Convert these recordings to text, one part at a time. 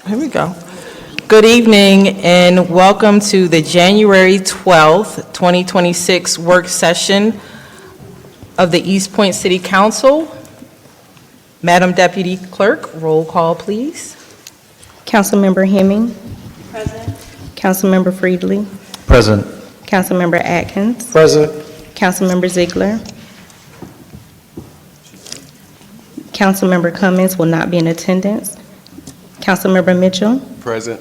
Here we go. Good evening and welcome to the January 12th, 2026 work session of the East Point City Council. Madam Deputy Clerk, roll call, please. Councilmember Hemming. Present. Councilmember Friedley. Present. Councilmember Atkins. Present. Councilmember Ziegler. Councilmember Cummings will not be in attendance. Councilmember Mitchell. Present.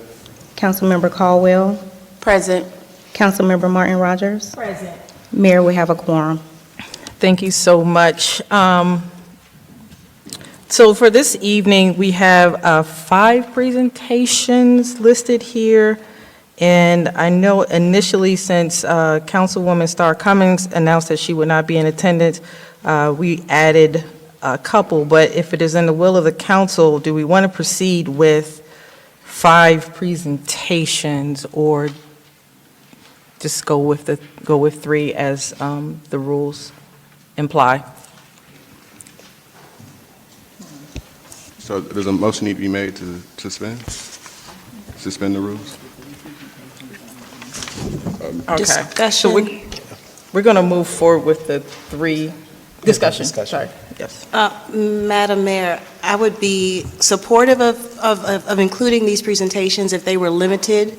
Councilmember Caldwell. Present. Councilmember Martin Rogers. Present. Mayor, we have a quorum. Thank you so much. So for this evening, we have 5 presentations listed here. And I know initially, since Councilwoman Starr Cummings announced that she would not be in attendance, we added a couple. But if it is in the will of the council, do we want to proceed with 5 presentations or just go with 3 as the rules imply? So does a motion need to be made to suspend the rules? Okay. So Discussion. we're going to move forward with the 3 discussion. Sorry. Yes. Madam Mayor, I would be supportive of including these presentations if they were limited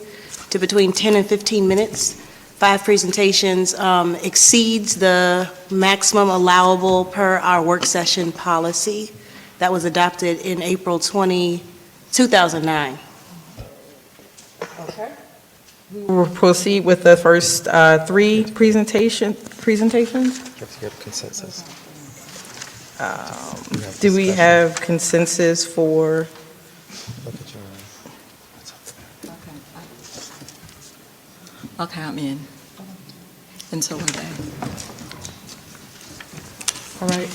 to between 10 and 15 minutes. 5 presentations exceeds the maximum allowable per our work session policy that was adopted in April 2009. Okay. We'll proceed with the first 3 presentations. Consensus. Do we have consensus for? Okay, I'm in. And so are they. All right,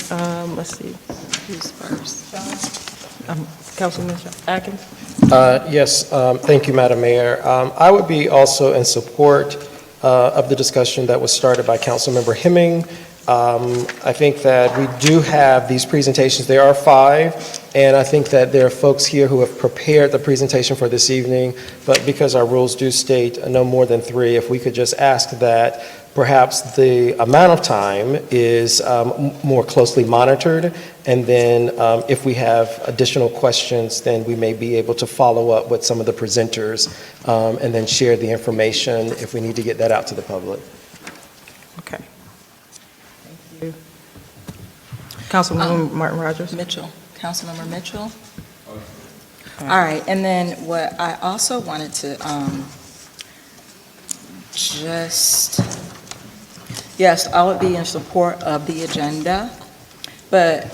let's see. Who's first? Councilman Atkins? Yes, thank you, Madam Mayor. I would be also in support of the discussion that was started by Councilmember Hemming. I think that we do have these presentations. There are 5, and I think that there are folks here who have prepared the presentation for this evening, but because our rules do state no more than 3, if we could just ask that perhaps the amount of time is more closely monitored, and then if we have additional questions, then we may be able to follow up with some of the presenters and then share the information if we need to get that out to the public. Okay. Thank you. Councilwoman Martin Rogers? Mitchell, Councilmember Mitchell. All right, and then what I also wanted to yes, I would be in support of the agenda, but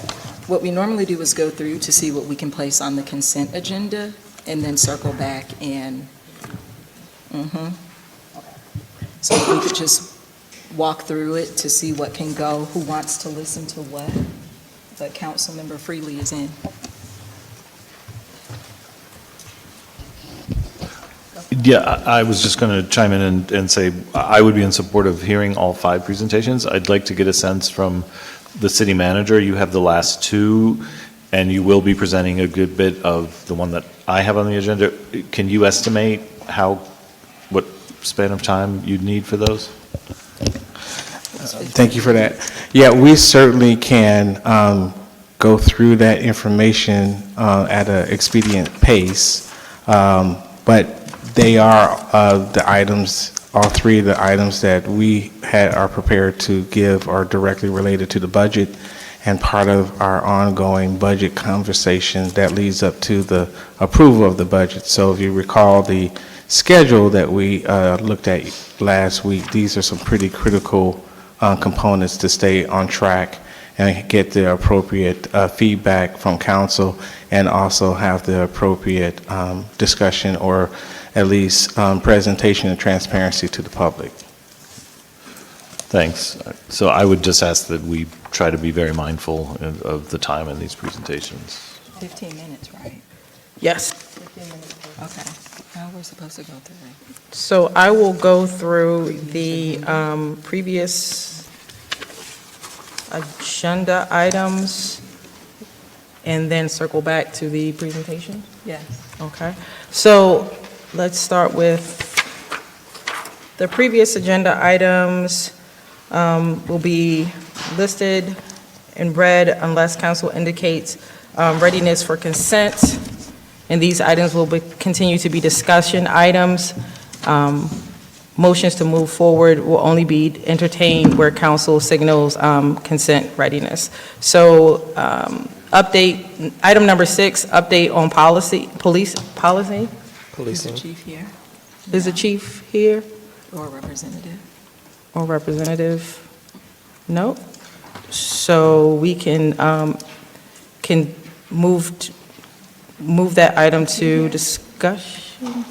what we normally do is go through to see what we can place on the consent agenda and then circle back and, So if we could just walk through it to see what can go, who wants to listen to what, but Councilmember Freely is in. Yeah, I was just going to chime in and say I would be in support of hearing all 5 presentations. I'd like to get a sense from the city manager. You have the last 2, and you will be presenting a good bit of the one that I have on the agenda. Can you estimate what span of time you'd need for those? Thank you for that. Yeah, we certainly can go through that information at an expedient pace, but they are the items, all 3 of the items that we are prepared to give are directly related to the budget and part of our ongoing budget conversation that leads up to the approval of the budget. So if you recall the schedule that we looked at last week, these are some pretty critical components to stay on track and get the appropriate feedback from council and also have the appropriate discussion or at least presentation and transparency to the public. Thanks. So I would just ask that we try to be very mindful of the time in these presentations. 15 minutes, right? Yes. 15 minutes. Okay. Now we're supposed to go through it. So I will go through the previous agenda items and then circle back to the presentation? Yes. Okay. So let's start with the previous agenda items will be listed in red unless council indicates readiness for consent. And these items will continue to be discussion items. Motions to move forward will only be entertained where council signals consent readiness. So update, item number 6, update on police policy. Is the Policing. chief here Is the chief here or representative? or representative? No? So we can move that item to discussion?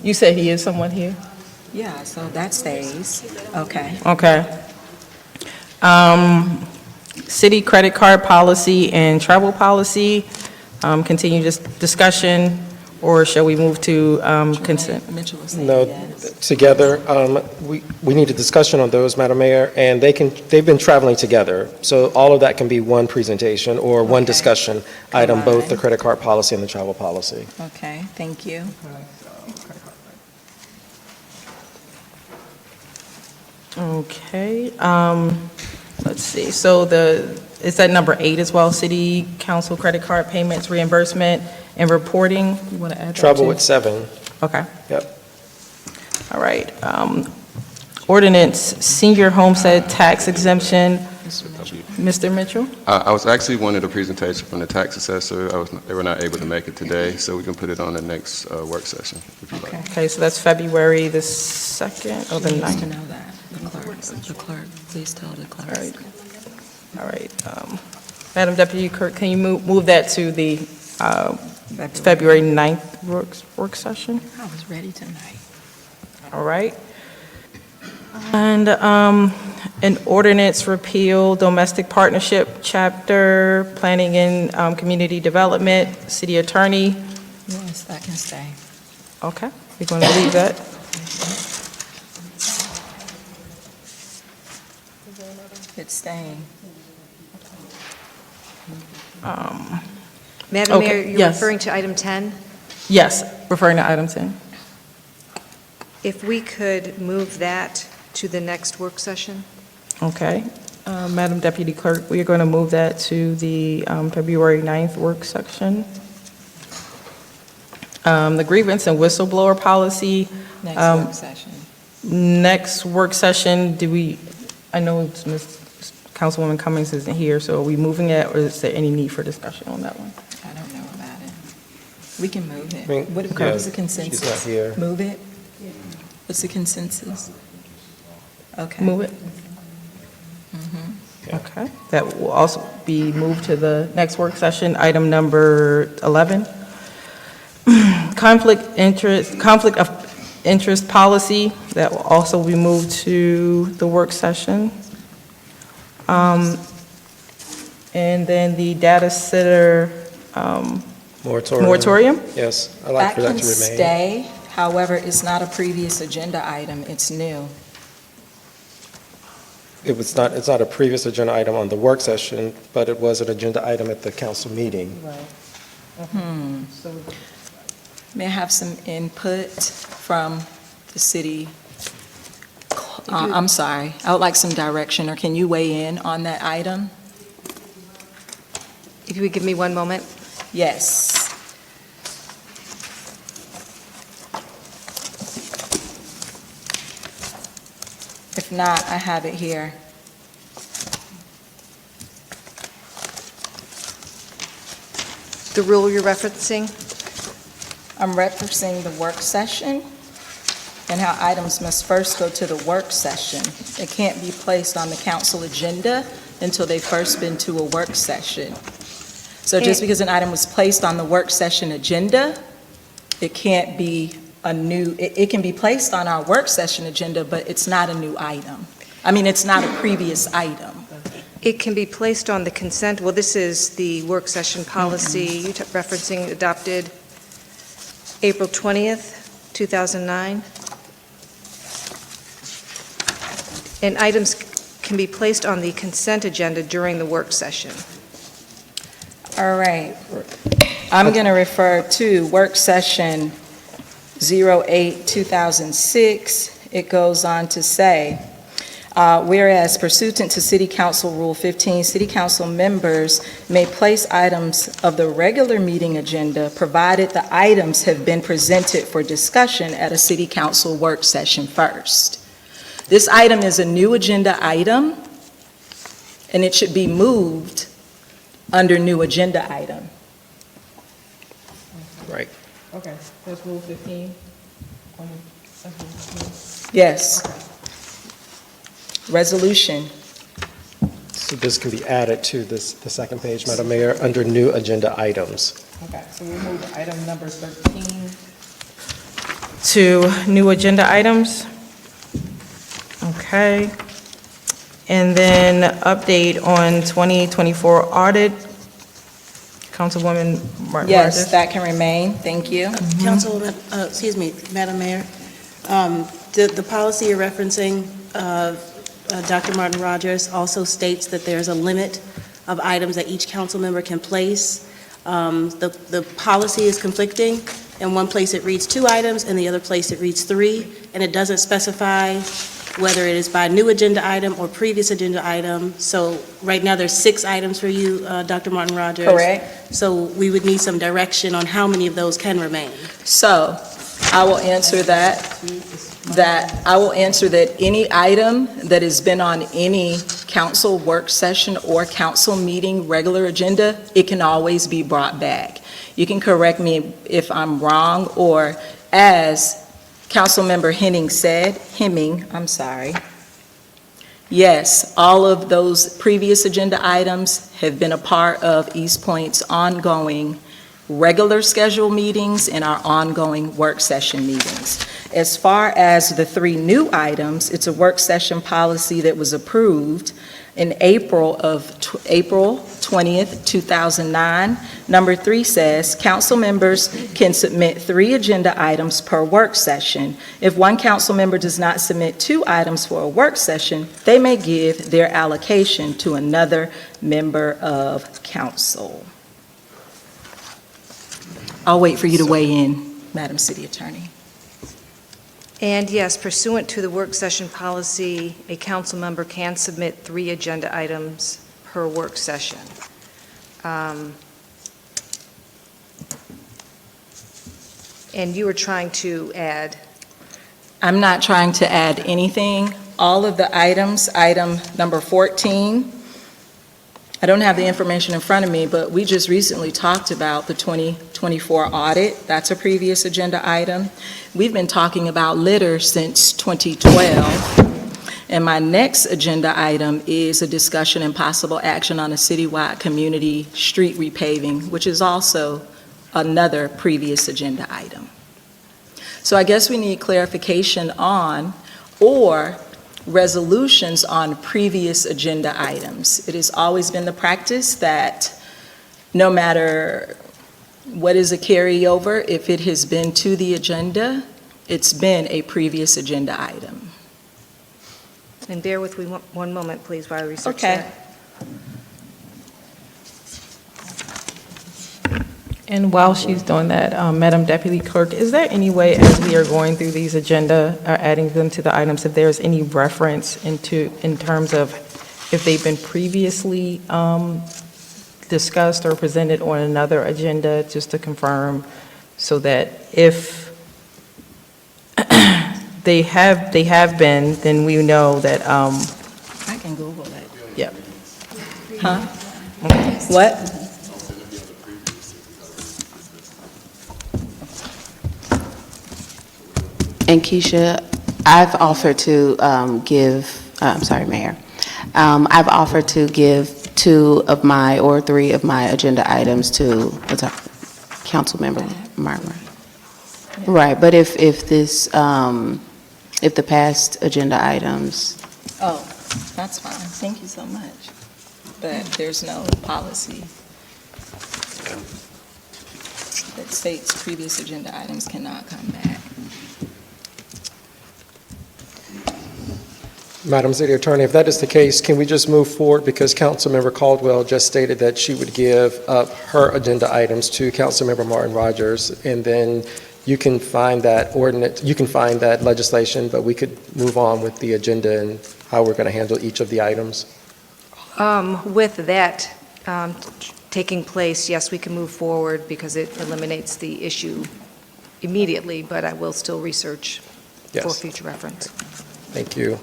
You said he is someone here? Yeah, so that stays. Okay. Okay. City credit card policy and travel policy, continue this discussion, or shall we move to consent? Mitchell was saying No, yes. together, we need a discussion on those, Madam Mayor, and they've been traveling together. So all of that can be one presentation or one Okay. discussion item, both the Combined. credit card policy and the travel policy. Okay, thank you. Okay, let's see, so is that number 8 as well, city council credit card payments, reimbursement, and reporting? You want to add that Travel too? with 7. Okay. Yep. All right. Ordinance, senior homestead tax exemption, Mr. Mitchell? I was actually wanted a presentation from the tax assessor. They were not able to make it today, so we can put it on the next work session, if you like. Okay, so that's February the 2nd or the She needs to 9th? know that. The clerk, please tell the clerk. All right. Madam Deputy Clerk, can you move that to the February 9th work session? I was ready tonight. All right. And an ordinance repeal domestic partnership chapter, planning and community development, city attorney. Yes, that can stay. Okay, we're going to leave that. It's staying. Madam Okay, Mayor, you're yes. referring to item 10? Yes, referring to item 10. If we could move that to the next work session? Okay. Madam Deputy Clerk, we are going to move that to the February 9th work section. The grievance and whistleblower policy, Next work session. next work session, I know it's Councilwoman Cummings isn't here, so are we moving it, or is there any need for discussion on that one? I don't know about it. We can move it. I mean, What yeah, is the consensus? she's not here. Move it? What's the consensus? Okay. Move it? Okay. That will also be moved to the next work session, item number 11. Conflict of interest policy, that will also be moved to the work session. And then the data center moratorium? Yes, I'd like for that to That can remain. stay, however, it's not a previous agenda item, it's new. It's not a previous agenda item on the work session, but it was an agenda item at the council meeting. May I have some input from the city? I'm sorry, I would like some direction, or can you weigh in on that item? If you would give me one moment. Yes. If not, I have it here. The rule you're referencing? I'm referencing the work session and how items must first go to the work session. It can't be placed on the council agenda until they've first been to a work session. So just because an item was placed on the work session agenda, it can't be a new, it can be placed on our work session agenda, but it's not a new item. I mean, it's not a previous item. It can be placed on the consent, well, this is the work session policy you're referencing adopted April 20th, 2009. And items can be placed on the consent agenda during the work session. All right. I'm going to refer to work session 08-2006. It goes on to say, whereas pursuant to City Council Rule 15, City Council members may place items of the regular meeting agenda provided the items have been presented for discussion at a City Council work session first. This item is a new agenda item, and it should be moved under new agenda item. Right. Okay, that's Rule 15. Yes. Resolution. So this can be added to the second page, Madam Mayor, under new agenda items. Okay, so we'll move item number 13 to new agenda items. Okay. And then update on 2024 audit. Councilwoman Martin Yes, Rogers. that can remain. Thank you. Councilwoman, excuse me, Madam Mayor, the policy you're referencing, Dr. Martin Rogers, also states that there's a limit of items that each council member can place. The policy is conflicting. In one place it reads 2 items, in the other place it reads 3, and it doesn't specify whether it is by new agenda item or previous agenda item. So right now there's 6 items for you, Dr. Martin Rogers. Correct. So we would need some direction on how many of those can remain. So I will answer that any item that has been on any council work session or council meeting regular agenda, it can always be brought back. You can correct me if I'm wrong, or as Councilmember Hemming said, yes, all of those previous agenda items have been a part of East Point's ongoing regular scheduled meetings and our ongoing work session meetings. As far as the 3 new items, it's a work session policy that was approved in April 20th, 2009. Number 3 says, council members can submit 3 agenda items per work session. If one council member does not submit 2 items for a work session, they may give their allocation to another member of council. I'll wait for you to weigh in, Madam City Attorney. And yes, pursuant to the work session policy, a council member can submit 3 agenda items per work session. And you were trying to add? I'm not trying to add anything. All of the items, item number 14, I don't have the information in front of me, but we just recently talked about the 2024 audit. That's a previous agenda item. We've been talking about litter since 2012. And my next agenda item is a discussion and possible action on a citywide community street repaving, which is also another previous agenda item. So I guess we need clarification on, or resolutions on previous agenda items. It has always been the practice that no matter what is a carryover, if it has been to the agenda, it's been a previous agenda item. And bear with me one moment, please, while I research Okay. that. And while she's doing that, Madam Deputy Clerk, is there any way, as we are going through these agenda, or adding them to the items, if there's any reference in terms of if they've been previously discussed or presented on another agenda, just to confirm, so that if they have been, then we know that, I can Google that. Yep. Huh? What? And Keisha, I've offered to Mayor. I've offered to give 2 of my, or 3 of my agenda items to Councilmember Martin. Right, but if the past agenda items. Oh, that's fine. Thank you so much. But there's no policy that states previous agenda items cannot come back. Madam City Attorney, if that is the case, can we just move forward? Because Councilmember Caldwell just stated that she would give up her agenda items to Councilmember Martin Rogers, and then you can find that ordinance, you can find that legislation, but we could move on with the agenda and how we're going to handle each of the items. With that taking place, yes, we can move forward because it eliminates the issue immediately, but I will still research for Yes. future reference. Thank you.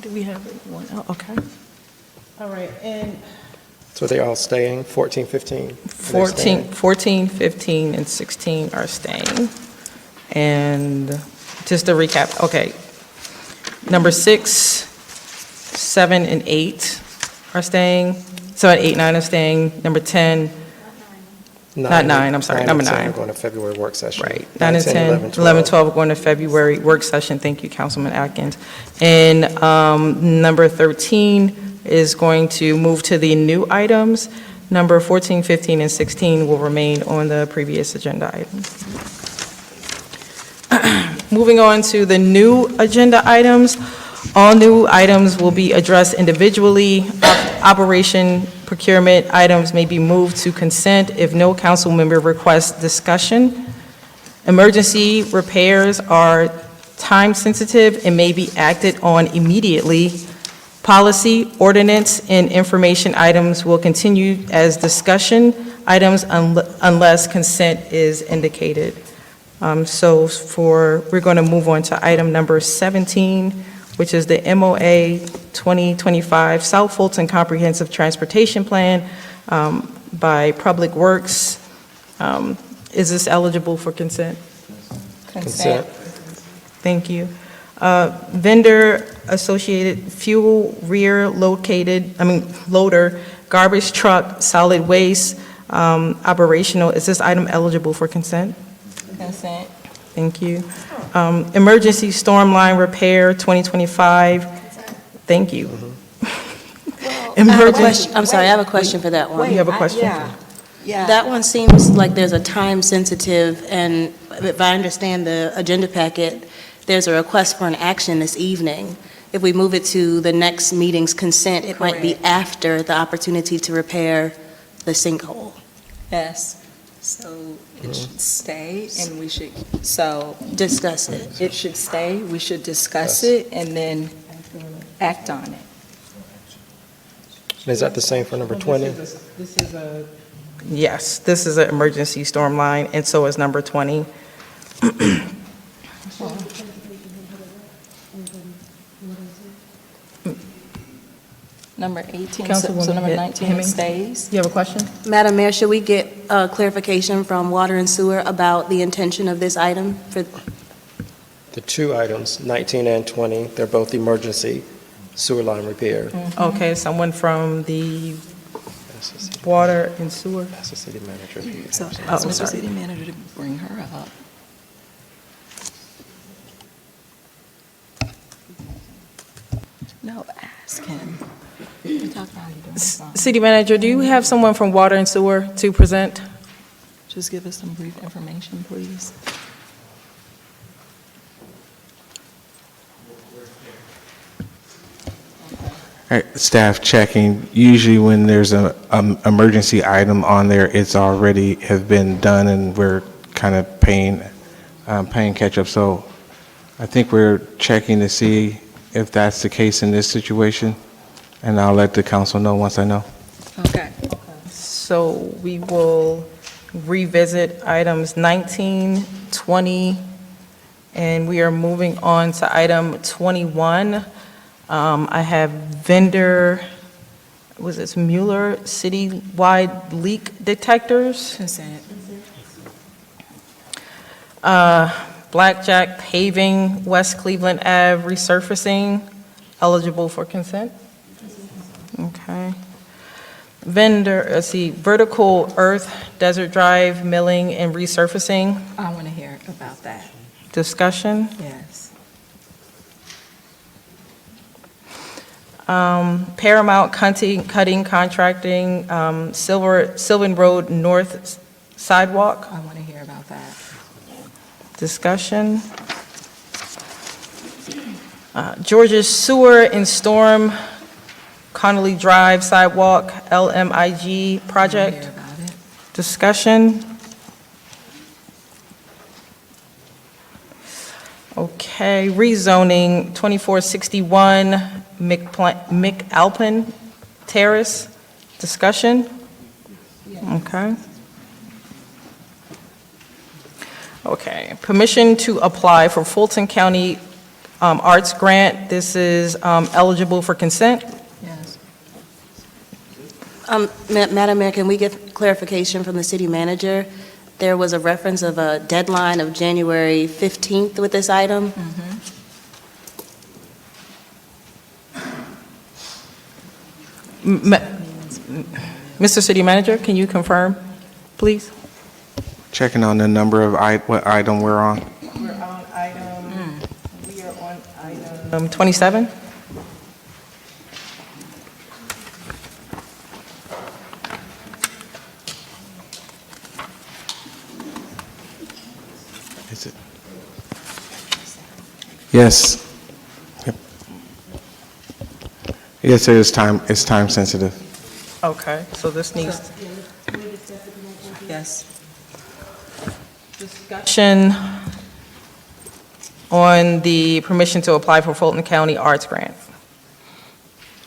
Do we have one? Oh, okay. All right, and So they all staying, 14, 15? 14, 15, and 16 are staying. And just to recap, okay. Number 6, 7, and 8 are staying. 7, 8, 9 are staying. Number 10, Not 9, I'm sorry, number 9. 9. We're going to February work session. right, 9 and 10, 11, 12 are going to February work session. Thank you, Councilman Atkins. And number 13 is going to move to the new items. Number 14, 15, and 16 will remain on the previous agenda items. Moving on to the new agenda items. All new items will be addressed individually. Operation procurement items may be moved to consent if no council member requests discussion. Emergency repairs are time-sensitive and may be acted on immediately. Policy, ordinance, and information items will continue as discussion items unless consent is indicated. We're going to move on to item number 17, which is the MOA 2025 South Fulton Comprehensive Transportation Plan by Public Works. Is this eligible for consent? Consent. Thank you. Vendor associated fuel rear loader, garbage truck, solid waste, operational. Is this item eligible for consent? Consent. Thank you. Emergency storm line repair 2025. Thank you. I have a question, I'm sorry, I have a question for that one. You have a question? Yeah. That one seems like there's a time sensitive, and if I understand the agenda packet, there's a request for an action this evening. If we move it to the next meeting's consent, it might be Correct. after the opportunity to repair the sinkhole. Yes. So it should stay, and we should, so Discuss it. it should stay, we should discuss it, and then act on it. Is that the same for number 20? Yes, this is an emergency storm line, and so is number 20. Number 18, so Councilwoman number 19 Hemming? stays. You have a question? Madam Mayor, should we get clarification from Water and Sewer about the intention of this item? The two items, 19 and 20, they're both emergency sewer line repair. Okay, someone from the That's the city- water and sewer? that's the city manager. So Oh, ask Mr. sorry. City Manager to bring her up. No, ask him. We talk about how you doing something. City manager, do you have someone from water and sewer to present? Just give us some brief information, please. All right, staff checking. Usually when there's a emergency item on there, it's already have been done and we're kind of paying catch up. So I think we're checking to see if that's the case in this situation. And I'll let the council know once I know. Okay. So we will revisit items 19, 20, and we are moving on to item 21. I have vendor, was this Mueller citywide leak detectors? Consent. Blackjack paving, West Cleveland Ave resurfacing, eligible for consent? Okay. Vendor, let's see, Vertical Earth Desert Drive milling and resurfacing, I want to hear about that. discussion. Yes. Paramount cutting contracting, Sylvan Road North sidewalk, I want to hear about that. discussion. Georgia Sewer and Storm Connolly Drive Sidewalk LMIG project. Hear about it. Discussion. Okay, rezoning 2461 McAlpin Terrace. Discussion. Okay. Okay, permission to apply for Fulton County Arts Grant. This is eligible for consent. Yes. Madam Mayor, can we get clarification from the city manager? There was a reference of a deadline of January 15th with this item. Mr. City Manager, can you confirm, please? Checking on the number of, what item we're on. We're on item, we are on item 27. Is it? Yes. Yep. Yes, it is it's time sensitive. Okay, so this needs Yes. discussion on the permission to apply for Fulton County Arts Grant.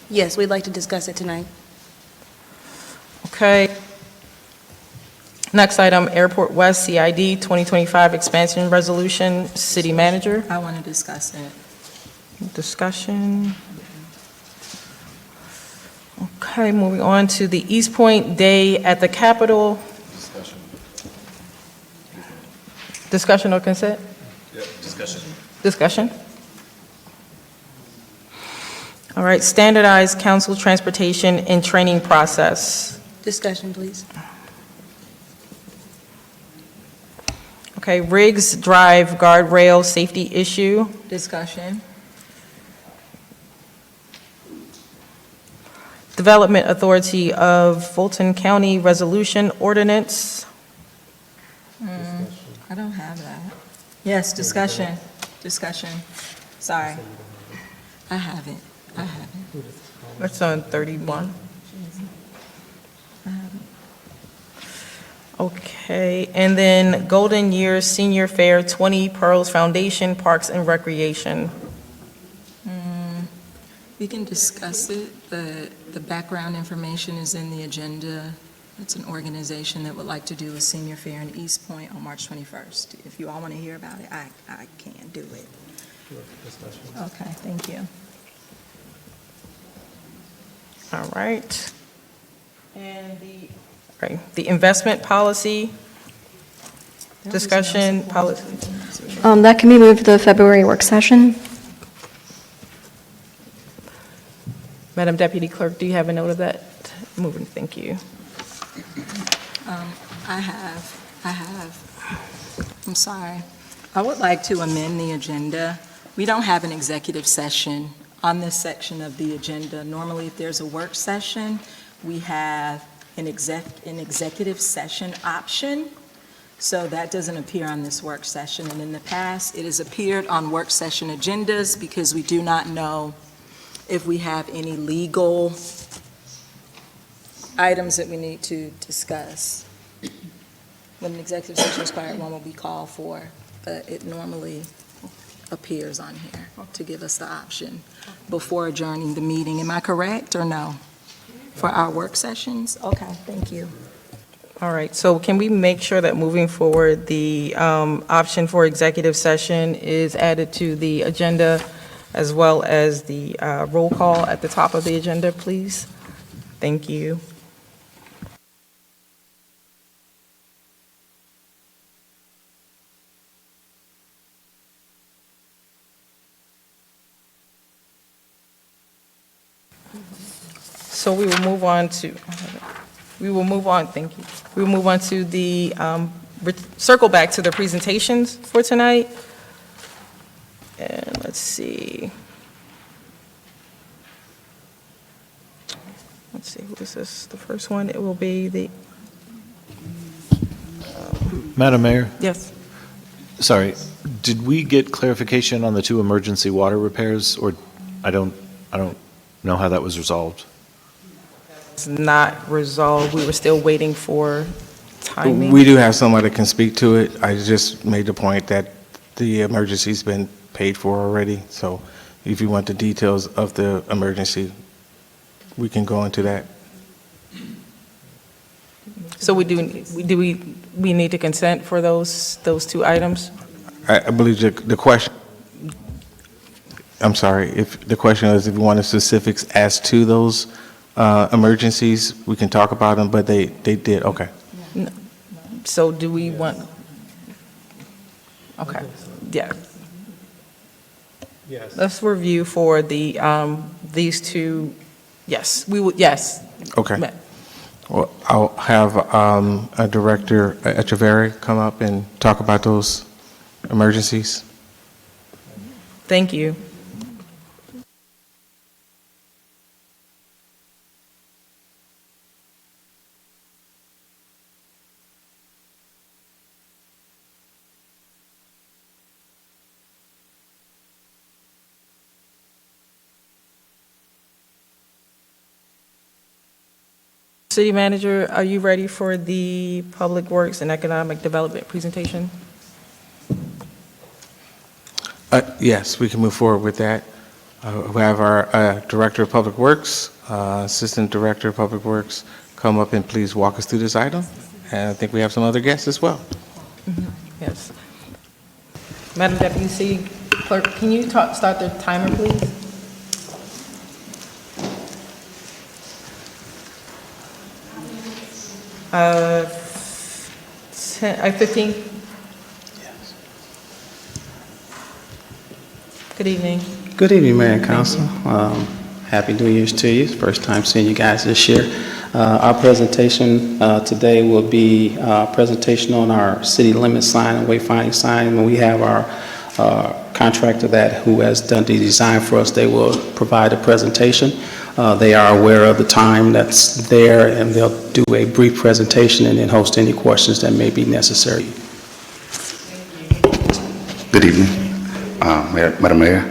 Yes, we'd like to discuss it tonight. Okay. Next item, Airport West CID 2025 expansion resolution, City Manager. I want to discuss it. Discussion. Okay, moving on to the East Point Day at the Capitol. Discussion or consent? Yep, discussion. Discussion. All right, standardized council transportation and training process. Discussion, please. Okay, Riggs Drive guardrail safety issue. Discussion. Development Authority of Fulton County Resolution Ordinance. I don't have that. Yes, discussion. Discussion. Sorry. I haven't. That's on 31. Okay, and then Golden Years Senior Fair 20 Pearls Foundation Parks and Recreation. We can discuss it. The background information is in the agenda. It's an organization that would like to do a senior fair in East Point on March 21st. If you all want to hear about it, I can do it. Okay, thank you. All right. And the investment policy discussion, policy. That can be moved to the February work session. Madam Deputy Clerk, do you have a note of that? Moving, thank you. I have. I'm sorry. I would like to amend the agenda. We don't have an executive session on this section of the agenda. Normally, if there's a work session, we have an executive session option. So that doesn't appear on this work session. And in the past, it has appeared on work session agendas because we do not know if we have any legal items that we need to discuss. When an executive session is required, one will be called for, but it normally appears on here to give us the option before adjourning the meeting. Am I correct or no? For our work sessions? Okay, thank you. All right, so can we make sure that moving forward, the option for executive session is added to the agenda as well as the roll call at the top of the agenda, please? Thank you. So we will move on to, thank you. We will move on to the, circle back to the presentations for tonight. And let's see. Who is this? The first one, it will be the, Madam Mayor, yes. Sorry, did we get clarification on the 2 emergency water repairs, or I don't know how that was resolved? It's not resolved. We were still waiting for timing. We do have someone that can speak to it. I just made the point that the emergency's been paid for already, so if you want the details of the emergency, we can go into that. So we need to consent for those 2 items? I believe the question, I'm sorry, if the question is if you want the specifics as to those emergencies, we can talk about them, but they did, okay. So do we want? Okay, yeah. Yes. Let's review for the, these 2, yes, we would, yes. Okay. Well, I'll have a Director Echeverri come up and talk about those emergencies. Thank you. City Manager, are you ready for the Public Works and Economic Development presentation? Yes, we can move forward with that. We have our Director of Public Works, Assistant Director of Public Works, come up and please walk us through this item. And I think we have some other guests as well. Yes. Madam Deputy City Clerk, can you start the timer, please? Uh, 15? Good evening. Good evening, Mayor and Council. Happy New Year's to you. First time seeing you guys this year. Our presentation today will be a presentation on our city limit sign and wayfinding sign. When we have our contractor who has done the design for us, they will provide a presentation. They are aware of the time that's there, and they'll do a brief presentation and then host any questions that may be necessary. Good evening, Madam Mayor,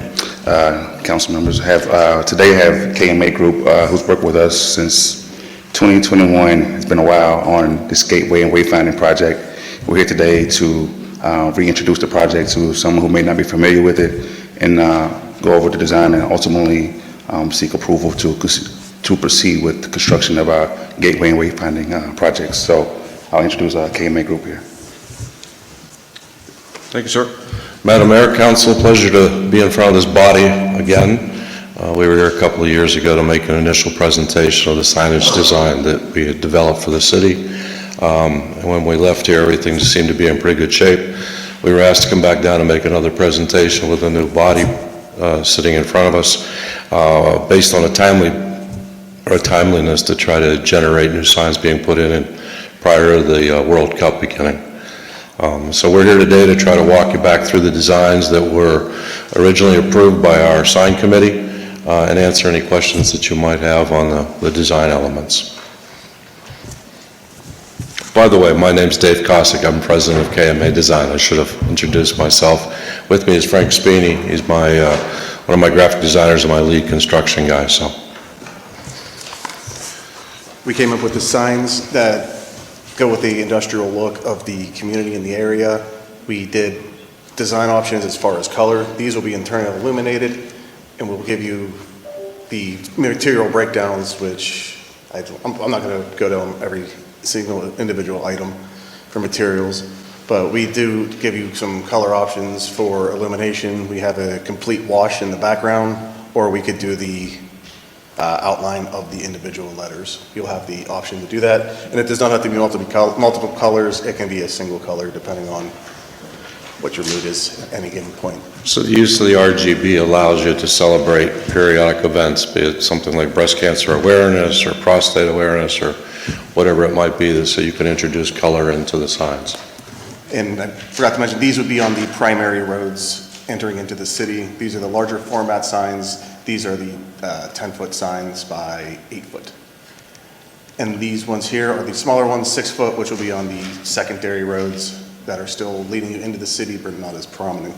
council members. Today I have KMA Group, who's worked with us since 2021. It's been a while on this gateway and wayfinding project. We're here today to reintroduce the project to someone who may not be familiar with it, and go over the design and ultimately seek approval to proceed with the construction of our gateway and wayfinding projects. So I'll introduce our KMA Group here. Thank you, sir. Madam Mayor, Council, pleasure to be in front of this body again. We were here a couple of years ago to make an initial presentation of the signage design that we had developed for the city. And when we left here, everything seemed to be in pretty good shape. We were asked to come back down and make another presentation with a new body sitting in front of us, based on a timeliness to try to generate new signs being put in prior to the World Cup beginning. So we're here today to try to walk you back through the designs that were originally approved by our sign committee and answer any questions that you might have on the design elements. By the way, my name's Dave Kosick. I'm president of KMA Design. I should have introduced myself. With me is Frank Spini. He's one of my graphic designers and my lead construction guy. So we came up with the signs that go with the industrial look of the community in the area. We did design options as far as color. These will be internally illuminated, and we'll give you the material breakdowns, which I'm not going to go down every single individual item for materials, but we do give you some color options for illumination. We have a complete wash in the background, or we could do the outline of the individual letters. You'll have the option to do that, and it does not have to be multiple colors. It can be a single color depending on what your mood is at any given point. So the use of the RGB allows you to celebrate periodic events, be it something like breast cancer awareness or prostate awareness or whatever it might be, so you can introduce color into the signs. And I forgot to mention, these would be on the primary roads entering into the city. These are the larger format signs. These are the 10-foot signs by 8-foot. And these ones here are the smaller ones, 6-foot, which will be on the secondary roads. that are still leading you into the city, but not as prominent.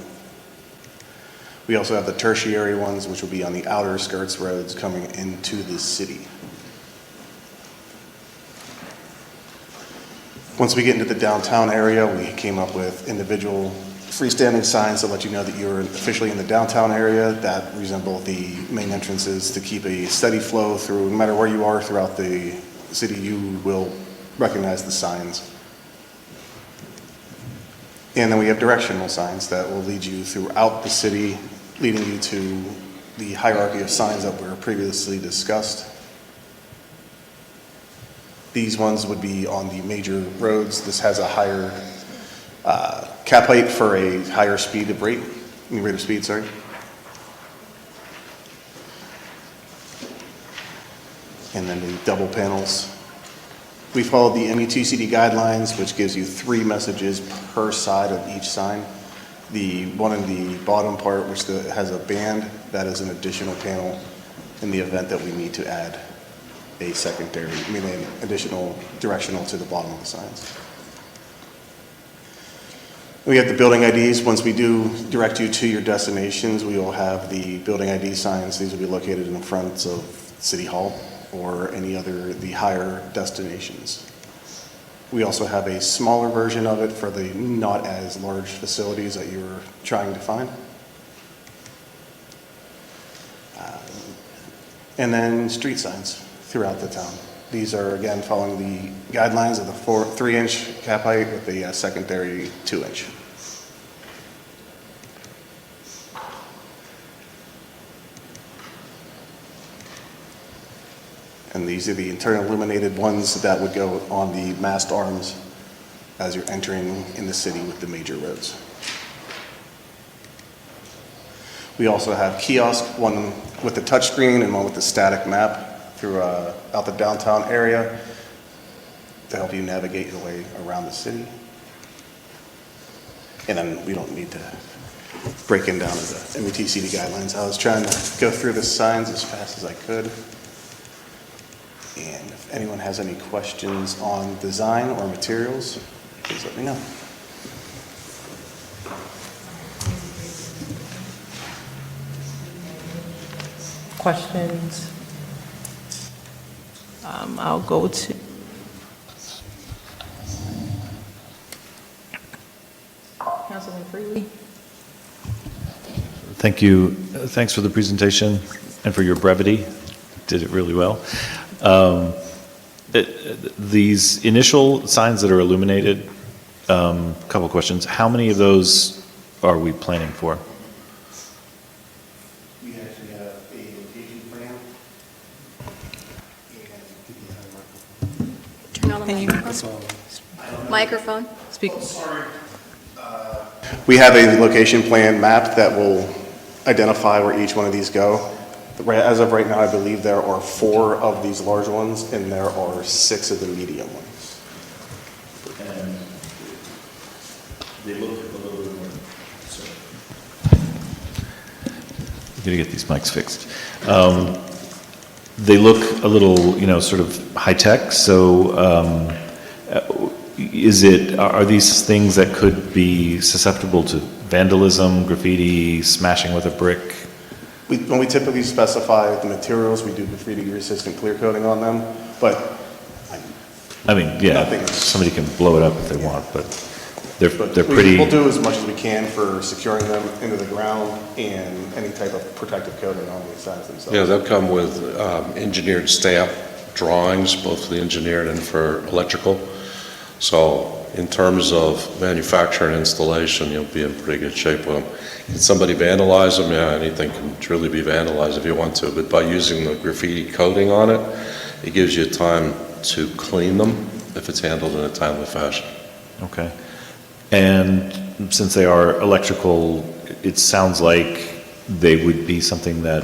We also have the tertiary ones, which will be on the outer skirts roads coming into the city. Once we get into the downtown area, we came up with individual freestanding signs to let you know that you're officially in the downtown area that resemble the main entrances to keep a steady flow through. No matter where you are throughout the city, you will recognize the signs. And then we have directional signs that will lead you throughout the city, leading you to the hierarchy of signs that were previously discussed. These ones would be on the major roads. This has a higher cap height for a higher speed of rate of speed, sorry. And then the double panels. We followed the MUTCD guidelines, which gives you 3 messages per side of each sign. The one in the bottom part, which has a band, that is an additional panel in the event that we need to add a secondary, an additional directional to the bottom of the signs. We have the building IDs. Once we do direct you to your destinations, we will have the building ID signs. These will be located in front of City Hall or any other, the higher destinations. We also have a smaller version of it for the not as large facilities that you're trying to find. And then street signs throughout the town. These are, again, following the guidelines of the 3-inch cap height with the secondary 2-inch. And these are the internal illuminated ones that would go on the mast arms as you're entering in the city with the major roads. We also have kiosk, one with the touchscreen and one with the static map throughout the downtown area to help you navigate your way around the city. And then we don't need to break them down to the MUTCD guidelines. I was trying to go through the signs as fast as I could. And if anyone has any questions on design or materials, please let me know. Questions? I'll go to Councilman Freely. Thank you. Thanks for the presentation and for your brevity. Did it really well. These initial signs that are illuminated, couple questions. How many of those are we planning for? We actually have a location plan. Turn on the microphone. Microphone. Speak. We have a location plan map that will identify where each one of these go. As of right now, I believe there are 4 of these large ones, and there are 6 of the medium ones. And they look a little bit more. I'm gonna get these mics fixed. They look a little, sort of high tech. So, are these things that could be susceptible to vandalism, graffiti, smashing with a brick? When we typically specify the materials, we do graffiti-resistant clear coating on them, but nothing. Somebody can blow it up if they want, but they're pretty. We'll do as much as we can for securing them into the ground and any type of protective coating on the signs themselves. Yeah, they'll come with engineered stamp drawings, both for the engineered and for electrical. So in terms of manufacture and installation, you'll be in pretty good shape with them. Can somebody vandalize them? Yeah, anything can truly be vandalized if you want to, but by using the graffiti coating on it, it gives you time to clean them if it's handled in a timely fashion. Okay. And since they are electrical, it sounds like they would be something that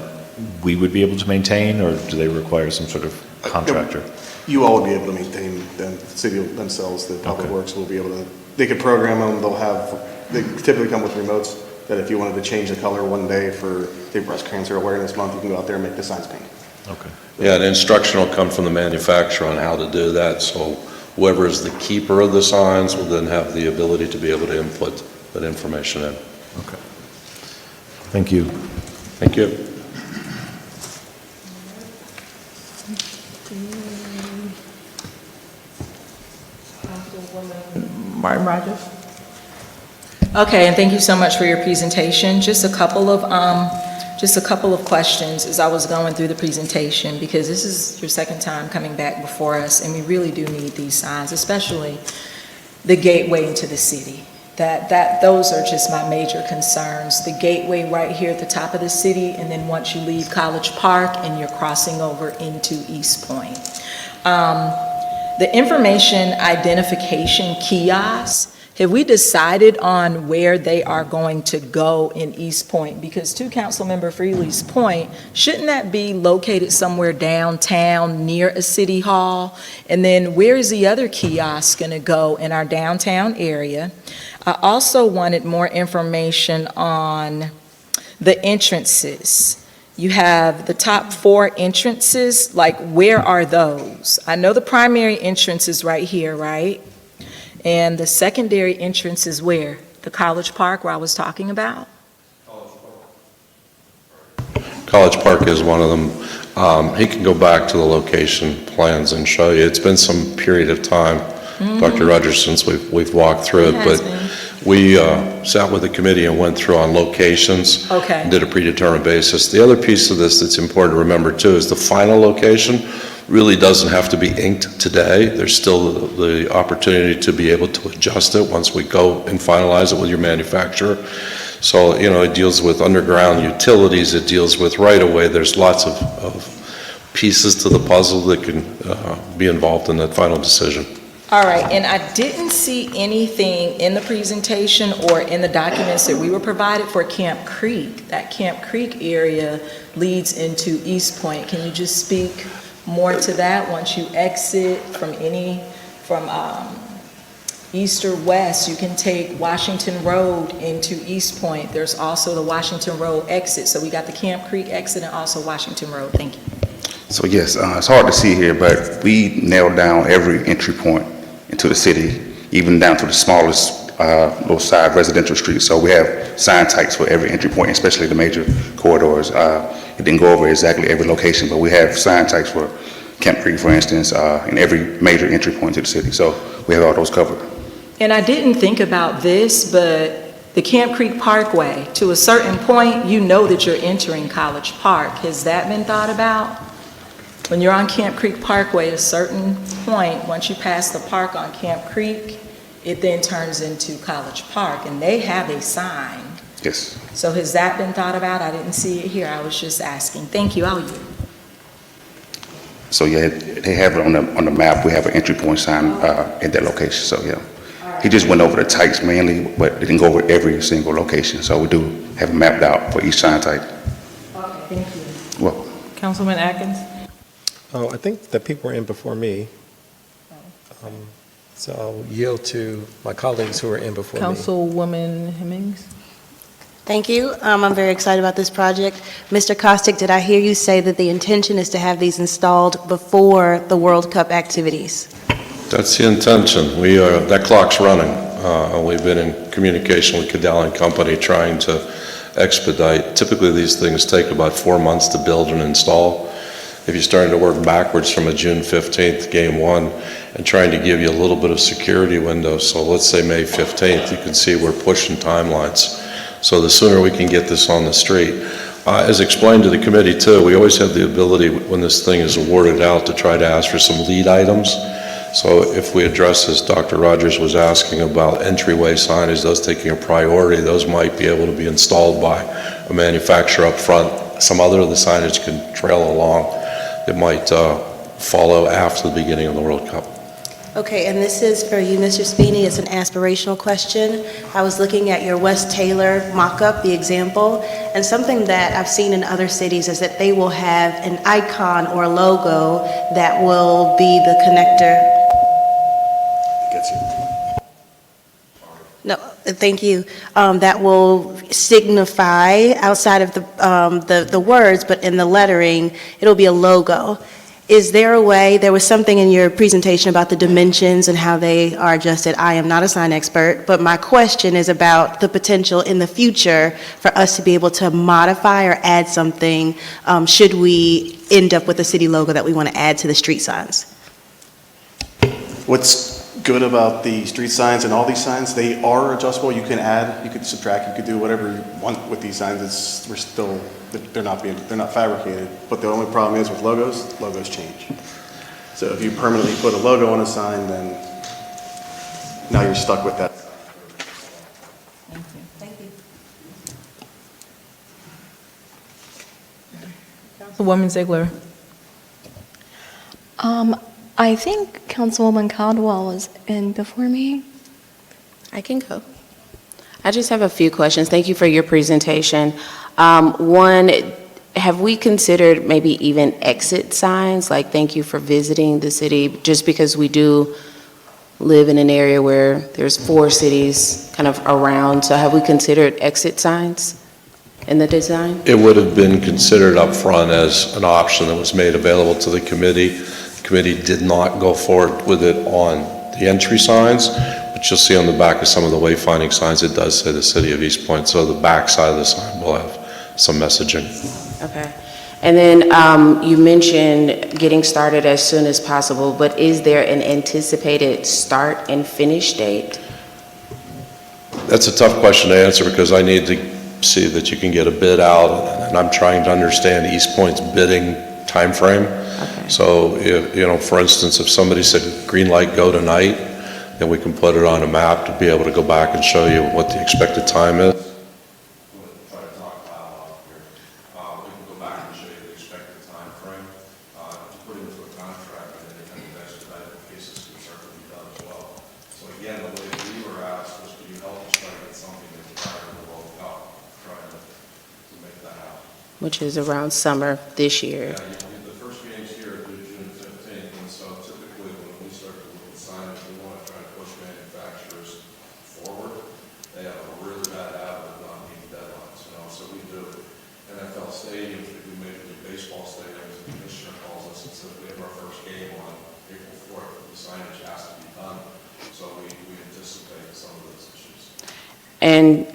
we would be able to maintain, or do they require some sort of contractor? You all will be able to maintain them, the city themselves, the public works will be able to, they could program them, they typically come with remotes that if you wanted to change the color one day for the Breast Cancer Awareness Month, you can go out there and make the signs pink. Okay. Yeah, the instruction will come from the manufacturer on how to do that, so Whoever is the keeper of the signs will then have the ability to be able to input that information in. Okay. Thank you. Thank you. Martin Rogers? Okay, and thank you so much for your presentation. Just a couple of questions as I was going through the presentation, because this is your second time coming back before us, and we really do need these signs, especially the gateway into the city. Those are just my major concerns. The gateway right here at the top of the city, and then once you leave College Park and you're crossing over into East Point. The information identification kiosks, have we decided on where they are going to go in East Point? Because to Councilmember Freely's point, shouldn't that be located somewhere downtown near a city hall? And then where is the other kiosk going to go in our downtown area? I also wanted more information on the entrances. You have the top 4 entrances, like where are those? I know the primary entrance is right here, right? And the secondary entrance is where? The College Park where I was talking about? College Park is one of them. He can go back to the location plans and show you. It's been some period of time, Dr. Rogers, since we've walked through it, but we sat with the committee and went through on locations. Okay. And did a predetermined basis. The other piece of this that's important to remember too is the final location really doesn't have to be inked today. There's still the opportunity to be able to adjust it once we go and finalize it with your manufacturer. So, it deals with underground utilities, it deals with right-of-way. There's lots of pieces to the puzzle that can be involved in that final decision. All right, and I didn't see anything in the presentation or in the documents that we were provided for Camp Creek. That Camp Creek area leads into East Point. Can you just speak more to that once you exit from east or west? You can take Washington Road into East Point. There's also the Washington Road exit. So we got the Camp Creek exit and also Washington Road. Thank you. So yes, it's hard to see here, but we nailed down every entry point into the city, even down to the smallest little side residential streets. So we have sign types for every entry point, especially the major corridors. It didn't go over exactly every location, but we have sign types for Camp Creek, for instance, in every major entry point to the city. So we have all those covered. And I didn't think about this, but the Camp Creek Parkway, to a certain point, you know that you're entering College Park. Has that been thought about? When you're on Camp Creek Parkway, at a certain point, once you pass the park on Camp Creek, it then turns into College Park, and they have a sign. Yes. So has that been thought about? I didn't see it here. I was just asking. Thank you. I'll yield. So yeah, they have it on the map. We have an entry point sign at that location. So yeah, he just went over the types mainly, but they didn't go over every single location. So we do have it mapped out for each sign type. Okay, thank you. Well, Councilman Atkins? Oh, I think the people were in before me. So I'll yield to my colleagues who are in before me. Councilwoman Hemmings? Thank you. I'm very excited about this project. Mr. Costick, did I hear you say that the intention is to have these installed before the World Cup activities? That's the intention. That clock's running. We've been in communication with Cadell and Company trying to expedite. Typically, these things take about 4 months to build and install. If you're starting to work backwards from a June 15th game 1 and trying to give you a little bit of security window, so let's say May 15th, you can see we're pushing timelines. So the sooner we can get this on the street. As explained to the committee too, we always have the ability when this thing is awarded out to try to ask for some lead items. So if we address, as Dr. Rogers was asking about entryway signage, those taking a priority, those might be able to be installed by a manufacturer up front. Some other of the signage can trail along. It might follow after the beginning of the World Cup. Okay, and this is for you, Mr. Spini. It's an aspirational question. I was looking at your West Taylor mock-up, the example, and something that I've seen in other cities is that they will have an icon or a logo that will be the connector. No, thank you. That will signify outside of the words, but in the lettering, it'll be a logo. is there a way, there was something in your presentation about the dimensions and how they are adjusted. I am not a sign expert, but my question is about the potential in the future for us to be able to modify or add something should we end up with a city logo that we want to add to the street signs. What's good about the street signs and all these signs, they are adjustable. You can add, you could subtract, you could do whatever you want with these signs. They're not fabricated. But the only problem is with logos change. So if you permanently put a logo on a sign, then now you're stuck with that. Councilwoman Ziegler. I think Councilwoman Caldwell was in before me. I can go. I just have a few questions. Thank you for your presentation. One, have we considered maybe even exit signs, like thank you for visiting the city, just because we do live in an area where there's 4 cities kind of around, so have we considered exit signs in the design? It would have been considered up front as an option that was made available to the committee. The committee did not go forward with it on the entry signs, but you'll see on the back of some of the wayfinding signs, it does say the City of East Point, so the back side of the sign will have some messaging. Okay. And then you mentioned getting started as soon as possible, but is there an anticipated start and finish date? That's a tough question to answer because I need to see that you can get a bid out, and I'm trying to understand East Point's bidding timeframe. Okay. So, if, for instance, if somebody said green light go tonight, then we can put it on a map to be able to go back and show you what the expected time is. Which is around summer this year. The first meeting's here due June 15th, and so typically when we start to look at signage, we want to try to push manufacturers forward. They have a really bad habit of not meeting deadlines, so we do NFL stadiums, we do Major League Baseball stadiums, the commissioner calls us and says we have our first game on April 4th, the signage has to be done, so we anticipate some of those issues. And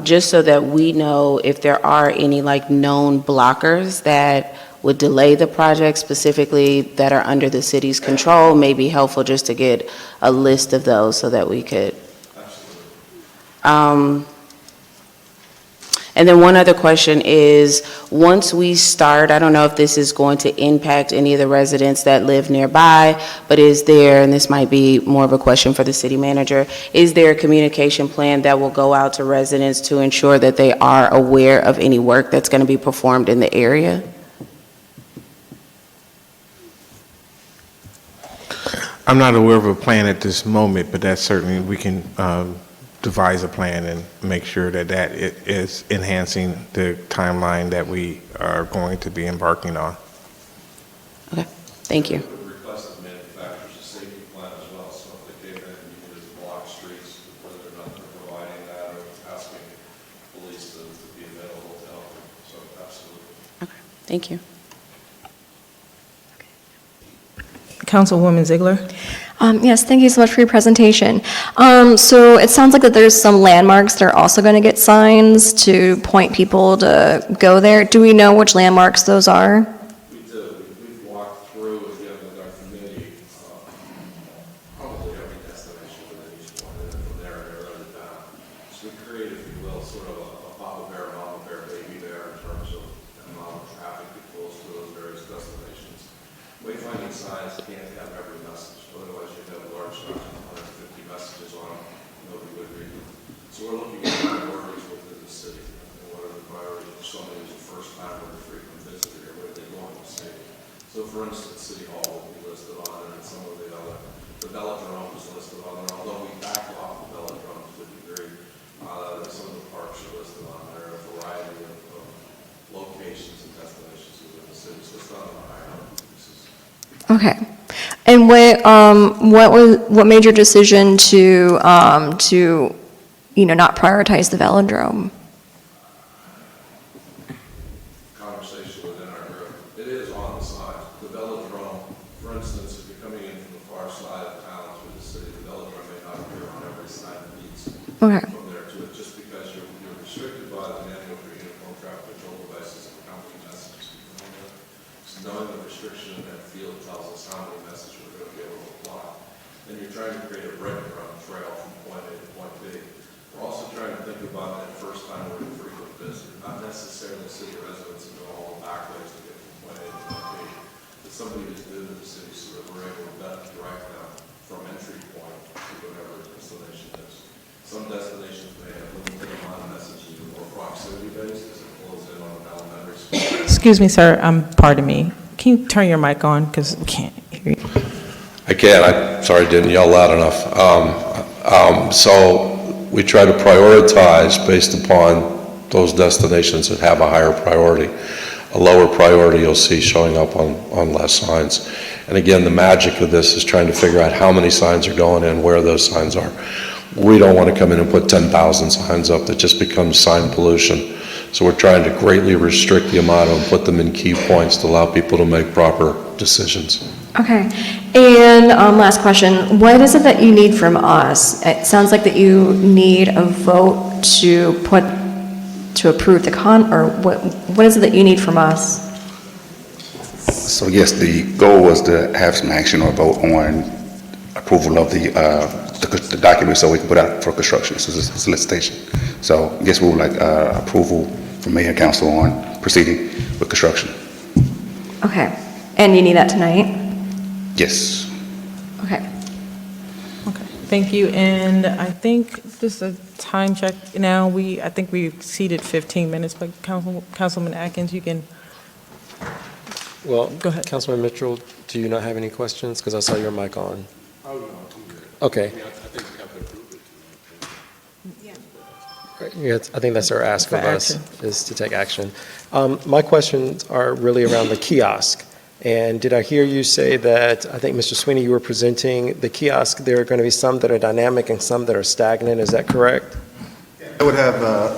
just so that we know if there are any known blockers that would delay the project, specifically that are under the city's control, may be helpful just to get a list of those so that we could. And then one other question is, once we start, I don't know if this is going to impact any of the residents that live nearby, but is there, and this might be more of a question for the city manager, is there a communication plan that will go out to residents to ensure that they are aware of any work that's going to be performed in the area? I'm not aware of a plan at this moment, but that's certainly, we can devise a plan and make sure that it is enhancing the timeline that we are going to be embarking on. Okay, thank you. We would request that manufacturers a safety plan as well, so if they came in and needed to block streets, whether or not they're providing that or asking police to be available to help them, so absolutely. Okay, thank you. Councilwoman Ziegler. Yes, thank you so much for your presentation. So it sounds like that there's some landmarks that are also going to get signs to point people to go there. Do we know which landmarks those are? We do. We've walked through, again, with our committee, probably every destination within East Point, and then from there, they're really down. So we created, if you will, sort of a Papa Bear, Mama Bear, Baby Bear in terms of the amount of traffic that goes through those various destinations. Wayfinding signs can't have every message, otherwise you'd have large signs with 150 messages on them, nobody would read them. So we're looking at priorities within the city, and what are the priorities for somebody who's a first time or a frequent visitor, where they go in the city. So for instance, City Hall would be listed on it, and some of the other, the Velodrome is listed on there, although we backed off the Velodrome to a degree, some of the parks are listed on there, a variety of locations and destinations within the city, so it's not on the high pieces. Okay. And what made your decision to not prioritize the velodrome? Conversation within our group. It is on the sign. The Velodrome Okay. from there to it, just because you're restricted by the manual for uniform traffic control devices and how many messages you can hold. So knowing the restriction in that field tells us how many messages we're going to be able to apply. And you're trying to create a breadcrumb trail from point A to point B. We're also trying to think about that first time we're in frequent visit, not necessarily city residents and go all the back ways to get from point A to point B, but somebody who's new to the city so that we're able to direct them from entry point to whatever the destination is. Some destinations may have limited amount of messages or more proximity based as it pulls in on an elementary school. Excuse me, sir, pardon me. Can you turn your mic on, because we can't hear you? I can. I'm sorry, I didn't yell loud enough. So we try to prioritize based upon those destinations that have a higher priority. A lower priority you'll see showing up on less signs. And again, the magic of this is trying to figure out how many signs are going in, where those signs are. We don't want to come in and put 10,000 signs up that just becomes sign pollution. So we're trying to greatly restrict the amount and put them in key points to allow people to make proper decisions. Okay. And last question, what is it that you need from us? It sounds like that you need a vote to approve the or what is it that you need from us? So yes, the goal was to have some action or vote on approval of the document so we can put out for construction, so this is solicitation. So I guess we would like approval from Mayor and Council on proceeding with construction. Okay. And you need that tonight? Yes. Okay. Thank you, and I think just a time check now, I think we exceeded 15 minutes, but Councilman Atkins, you can, Well, go ahead. Councilman Mitchell, do you not have any questions? Because I saw your mic on. Oh, no, I'm good. Okay. I think we have to approve it. Right, yeah, I think that's our ask For of us, action. is to take action. My questions are really around the kiosk. And did I hear you say that, I think, Mr. Sweeney, you were presenting the kiosk, there are going to be some that are dynamic and some that are stagnant, is that correct? It would have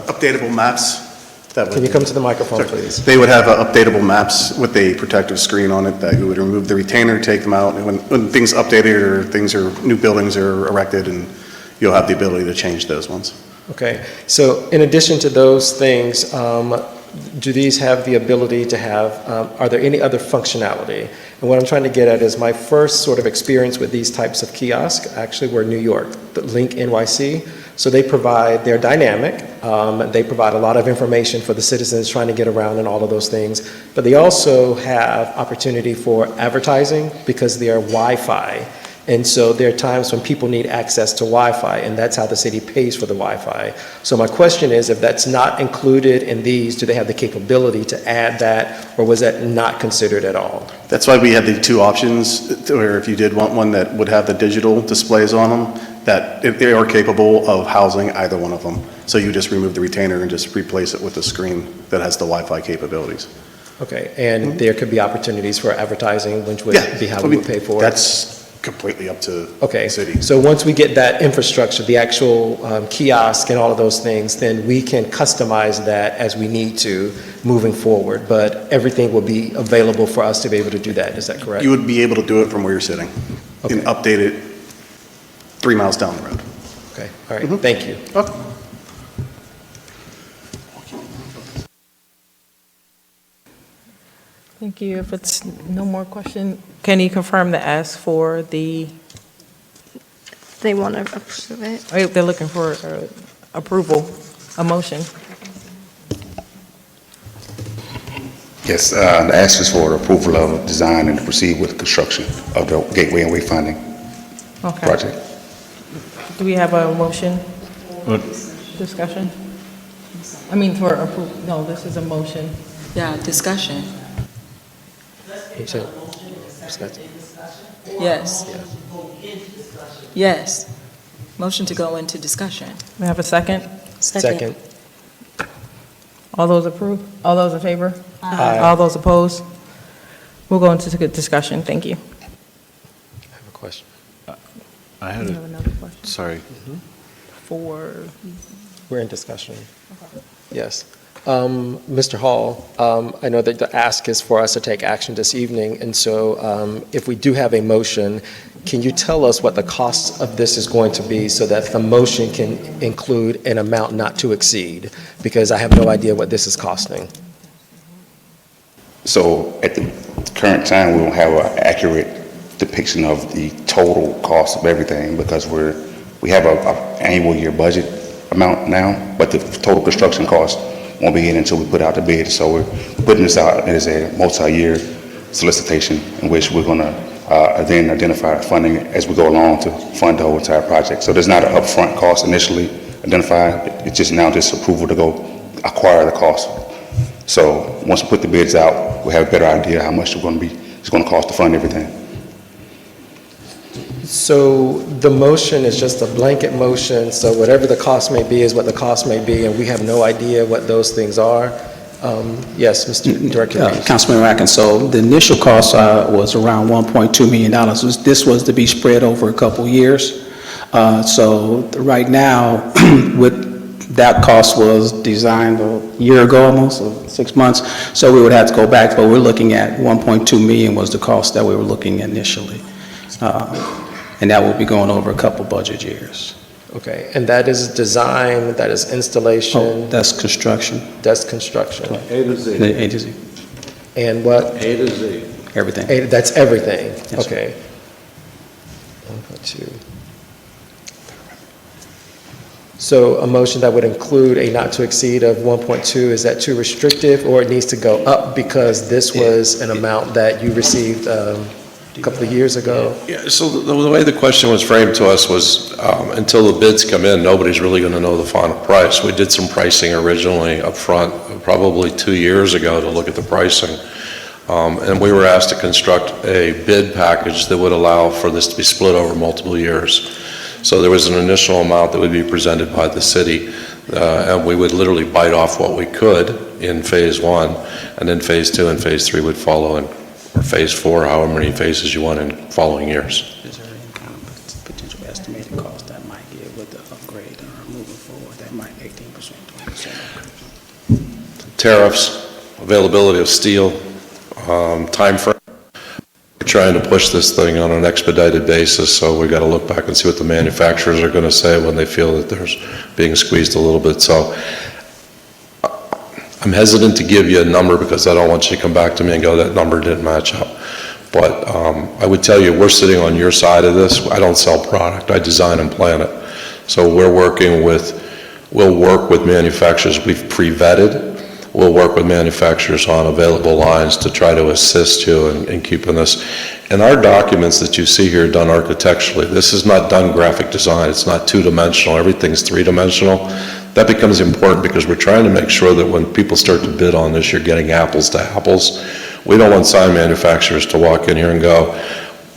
updatable maps. Can you come to the microphone, please? They would have updatable maps with a protective screen on it that you would remove the retainer, take them out, and when things updated or new buildings are erected, and you'll have the ability to change those ones. Okay, so in addition to those things, do these have the ability to have, are there any other functionality? And what I'm trying to get at is my first sort of experience with these types of kiosks actually were New York, the Link NYC. So they're dynamic, they provide a lot of information for the citizens trying to get around and all of those things. But they also have opportunity for advertising because they are Wi-Fi. And so there are times when people need access to Wi-Fi, and that's how the city pays for the Wi-Fi. So my question is, if that's not included in these, do they have the capability to add that, or was that not considered at all? That's why we have the two options, where if you did want one that would have the digital displays on them, that if they are capable of housing either one of them. So you just remove the retainer and just replace it with a screen that has the Wi-Fi capabilities. Okay, and there could be opportunities for advertising, which would be how we would pay for it? That's completely up to the city. So once we get that infrastructure, the actual kiosk and all of those things, then we can customize that as we need to moving forward. But everything will be available for us to be able to do that. Is that correct? You would be able to do it from where you're sitting and update it 3 miles down the road. Okay, all right, thank you. Thank you. If it's no more question, can you confirm the ask for the? They want to approve it. Oh, they're looking for approval, a motion. Yes, the ask is for approval of design and to proceed with construction of the Gateway and Wayfinding Okay. project. Do we have a motion? Discussion? I mean, for approval, no, this is a motion. Yeah, discussion. Yes. Yes. Motion to go into discussion. We have a second? Second. All those approve? All those in favor? Aye. All those opposed? We'll go into discussion. Thank you. I have a question. I had You have another question? sorry. We're in discussion. Yes. Mr. Hall, I know that the ask is for us to take action this evening, and so if we do have a motion, can you tell us what the cost of this is going to be so that the motion can include an amount not to exceed? Because I have no idea what this is costing. So at the current time, we don't have an accurate depiction of the total cost of everything because we have a annual year budget amount now, but the total construction cost won't be in until we put out the bid. So we're putting this out as a multi-year solicitation in which we're going to then identify funding as we go along to fund the whole entire project. So there's not an upfront cost initially identified. It's just now just approval to go acquire the cost. So once we put the bids out, we'll have a better idea how much it's going to cost to fund everything. So the motion is just a blanket motion, so whatever the cost may be is what the cost may be, and we have no idea what those things are. Yes, Mr. Director. Councilman Atkins, so the initial cost was around $1.2 million. This was to be spread over a couple years. So right now, with that cost was designed a year ago almost, or 6 months. So we would have to go back, but we're looking at $1.2 million was the cost that we were looking at initially. And that will be going over a couple budget years. Okay, and that is design, that is installation? Oh, that's construction. That's construction. A to Z. A to Z. And what? A to Z. Everything. That's everything? Yes, okay. 1.2. So a motion that would include a not to exceed of 1.2, is that too restrictive, or it needs to go up because this was an amount that you received a couple of years ago? Yeah, so the way the question was framed to us was until the bids come in, nobody's really going to know the final price. We did some pricing originally up front, probably 2 years ago, to look at the pricing. And we were asked to construct a bid package that would allow for this to be split over multiple years. So there was an initial amount that would be presented by the city, and we would literally bite off what we could in phase 1, and then phase 2 and phase 3 would follow in, or phase 4, however many phases you want in following years. Is there any kind of potential estimated cost that might get with the upgrade or moving forward? That might 18%, 20%? Tariffs, availability of steel, time frame. We're trying to push this thing on an expedited basis, so we got to look back and see what the manufacturers are going to say when they feel that there's being squeezed a little bit. So I'm hesitant to give you a number because I don't want you to come back to me and go, that number didn't match up. But I would tell you, we're sitting on your side of this. I don't sell product, I design and plan it. So we'll work with manufacturers we've pre-vetted. We'll work with manufacturers on available lines to try to assist you in keeping this. And our documents that you see here are done architecturally. This is not done graphic design. It's not two-dimensional. Everything's three-dimensional. That becomes important because we're trying to make sure that when people start to bid on this, you're getting apples to apples. We don't want sign manufacturers to walk in here and go,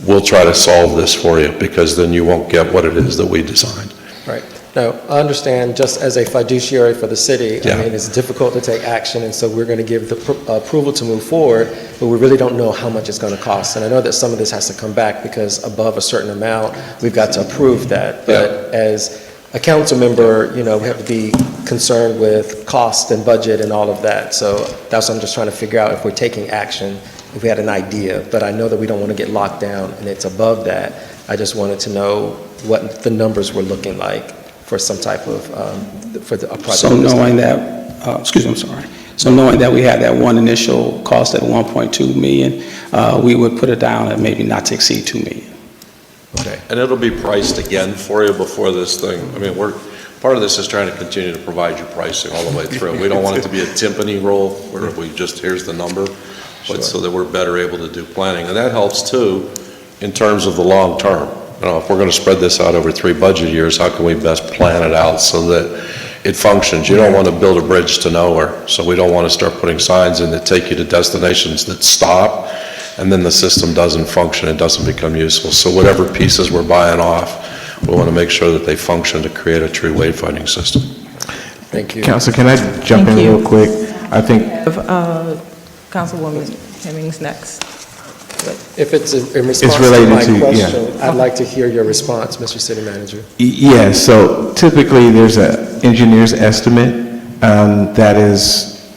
we'll try to solve this for you, because then you won't get what it is that we designed. Right. Now, I understand, just as a fiduciary for the city, I mean, it's difficult to take action, and so we're going to give the approval to move forward, but we really don't know how much it's going to cost. And I know that some of this has to come back because above a certain amount, we've got to approve that. But as a council member, we have to be concerned with cost and budget and all of that. So that's what I'm just trying to figure out, if we're taking action, if we had an idea. But I know that we don't want to get locked down, and it's above that. I just wanted to know what the numbers were looking like for some type of, for a project. So knowing that, So knowing that we had that one initial cost at 1.2 million, we would put it down at maybe not to exceed 2 million. Okay. And it'll be priced again for you before this thing. I mean, part of this is trying to continue to provide you pricing all the way through. We don't want it to be a timpani roll where we just, here's the number, but so that we're better able to do planning. And that helps too in terms of the long term. If we're going to spread this out over 3 budget years, how can we best plan it out so that it functions? You don't want to build a bridge to nowhere, so we don't want to start putting signs in that take you to destinations that stop, and then the system doesn't function, it doesn't become useful. So whatever pieces we're buying off, we want to make sure that they function to create a true wayfinding system. Thank you. Council, can I jump in real quick? I think Councilwoman Hemmings next. If it's in response to my question, I'd like to hear your response, Mr. City Manager. Yeah, so typically there's an engineer's estimate. That is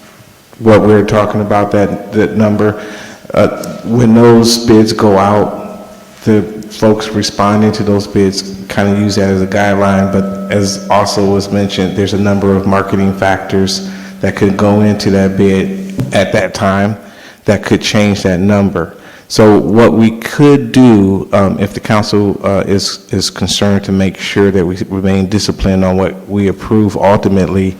what we're talking about, that number. When those bids go out, the folks responding to those bids, kind of use that as a guideline, but as also was mentioned, there's a number of marketing factors that could go into that bid at that time that could change that number. So what we could do, if the council is concerned to make sure that we remain disciplined on what we approve ultimately,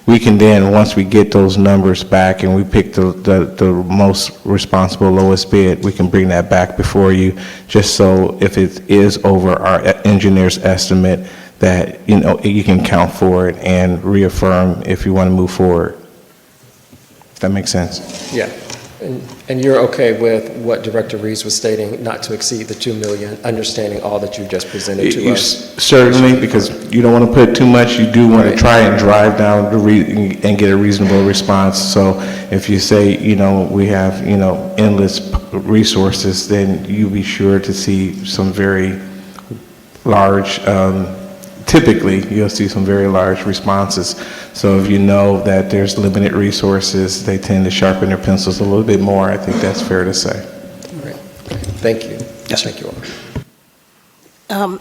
we can then, once we get those numbers back and we pick the most responsible, lowest bid, we can bring that back before you, just so if it is over our engineer's estimate, that, you know, you can count for it and reaffirm if you want to move forward. If that makes sense. Yeah. And you're okay with what Director Reeves was stating, not to exceed the 2 million, understanding all that you just presented to us? Certainly, because you don't want to put too much. You do want to try and drive down and get a reasonable response. So if you say, you know, we have, you know, endless resources, then you be sure to see some very large, typically you'll see some very large responses. So if you know that there's limited resources, they tend to sharpen their pencils a little bit more. I think that's fair to say. Great. Thank you. Yes, sir. Thank you all.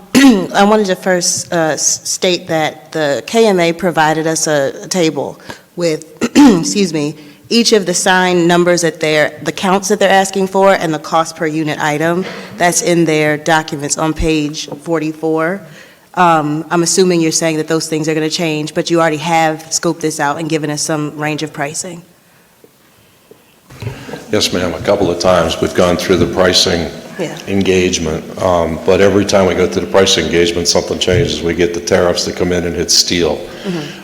I wanted to first state that the KMA provided us a table with, excuse me, each of the sign numbers that the counts that they're asking for and the cost per unit item. That's in their documents on page 44. I'm assuming you're saying that those things are going to change, but you already have scoped this out and given us some range of pricing. Yes, ma'am, a couple of times we've gone through the pricing Yeah. engagement, but every time we go through the pricing engagement, something changes. We get the tariffs that come in and hit steel.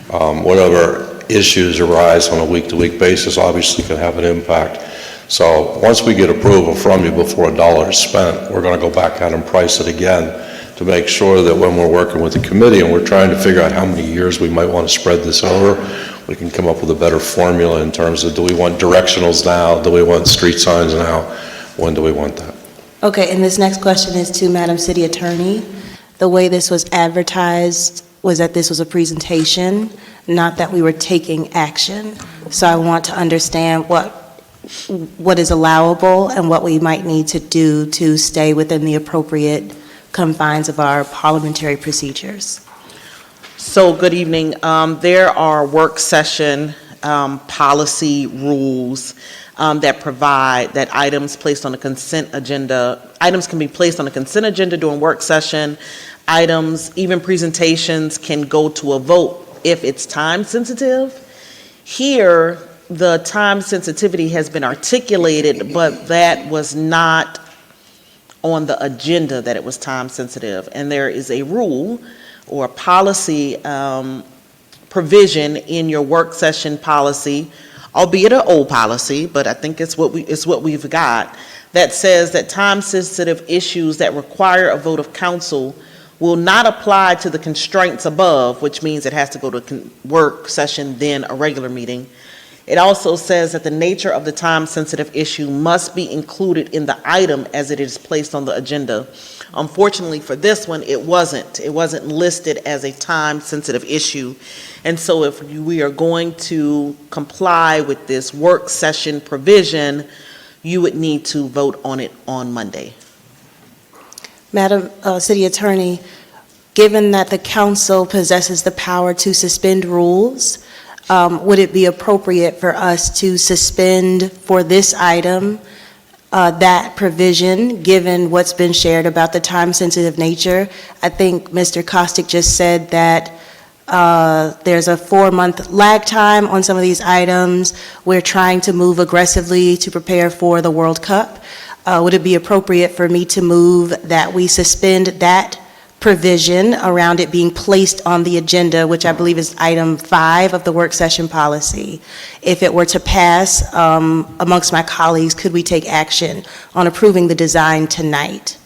Whatever issues arise on a week-to-week basis obviously can have an impact. So once we get approval from you before a dollar is spent, we're going to go back out and price it again to make sure that when we're working with the committee and we're trying to figure out how many years we might want to spread this over, we can come up with a better formula in terms of, do we want directionals now? Do we want street signs now? When do we want that? Okay, and this next question is to Madam City Attorney. The way this was advertised was that this was a presentation, not that we were taking action. So I want to understand what is allowable and what we might need to do to stay within the appropriate confines of our parliamentary procedures. So, good evening. There are work session policy rules that provide that items placed on the consent agenda, items can be placed on the consent agenda during work session. Items, even presentations, can go to a vote if it's time sensitive. Here, the time sensitivity has been articulated, but that was not on the agenda that it was time sensitive. And there is a rule or a policy provision in your work session policy, albeit an old policy, but I think it's what we've got, that says that time sensitive issues that require a vote of council will not apply to the constraints above, which means it has to go to work session, then a regular meeting. It also says that the nature of the time-sensitive issue must be included in the item as it is placed on the agenda. Unfortunately for this one, it wasn't. It wasn't listed as a time-sensitive issue. And so if we are going to comply with this work session provision, you would need to vote on it on Monday. Madam City Attorney, given that the council possesses the power to suspend rules, would it be appropriate for us to suspend for this item that provision, given what's been shared about the time-sensitive nature? I think Mr. Costick just said that there's a 4-month lag time on some of these items. We're trying to move aggressively to prepare for the World Cup. Would it be appropriate for me to move that we suspend that provision around it being placed on the agenda, which I believe is item 5 of the work session policy? If it were to pass amongst my colleagues, could we take action on approving the design tonight?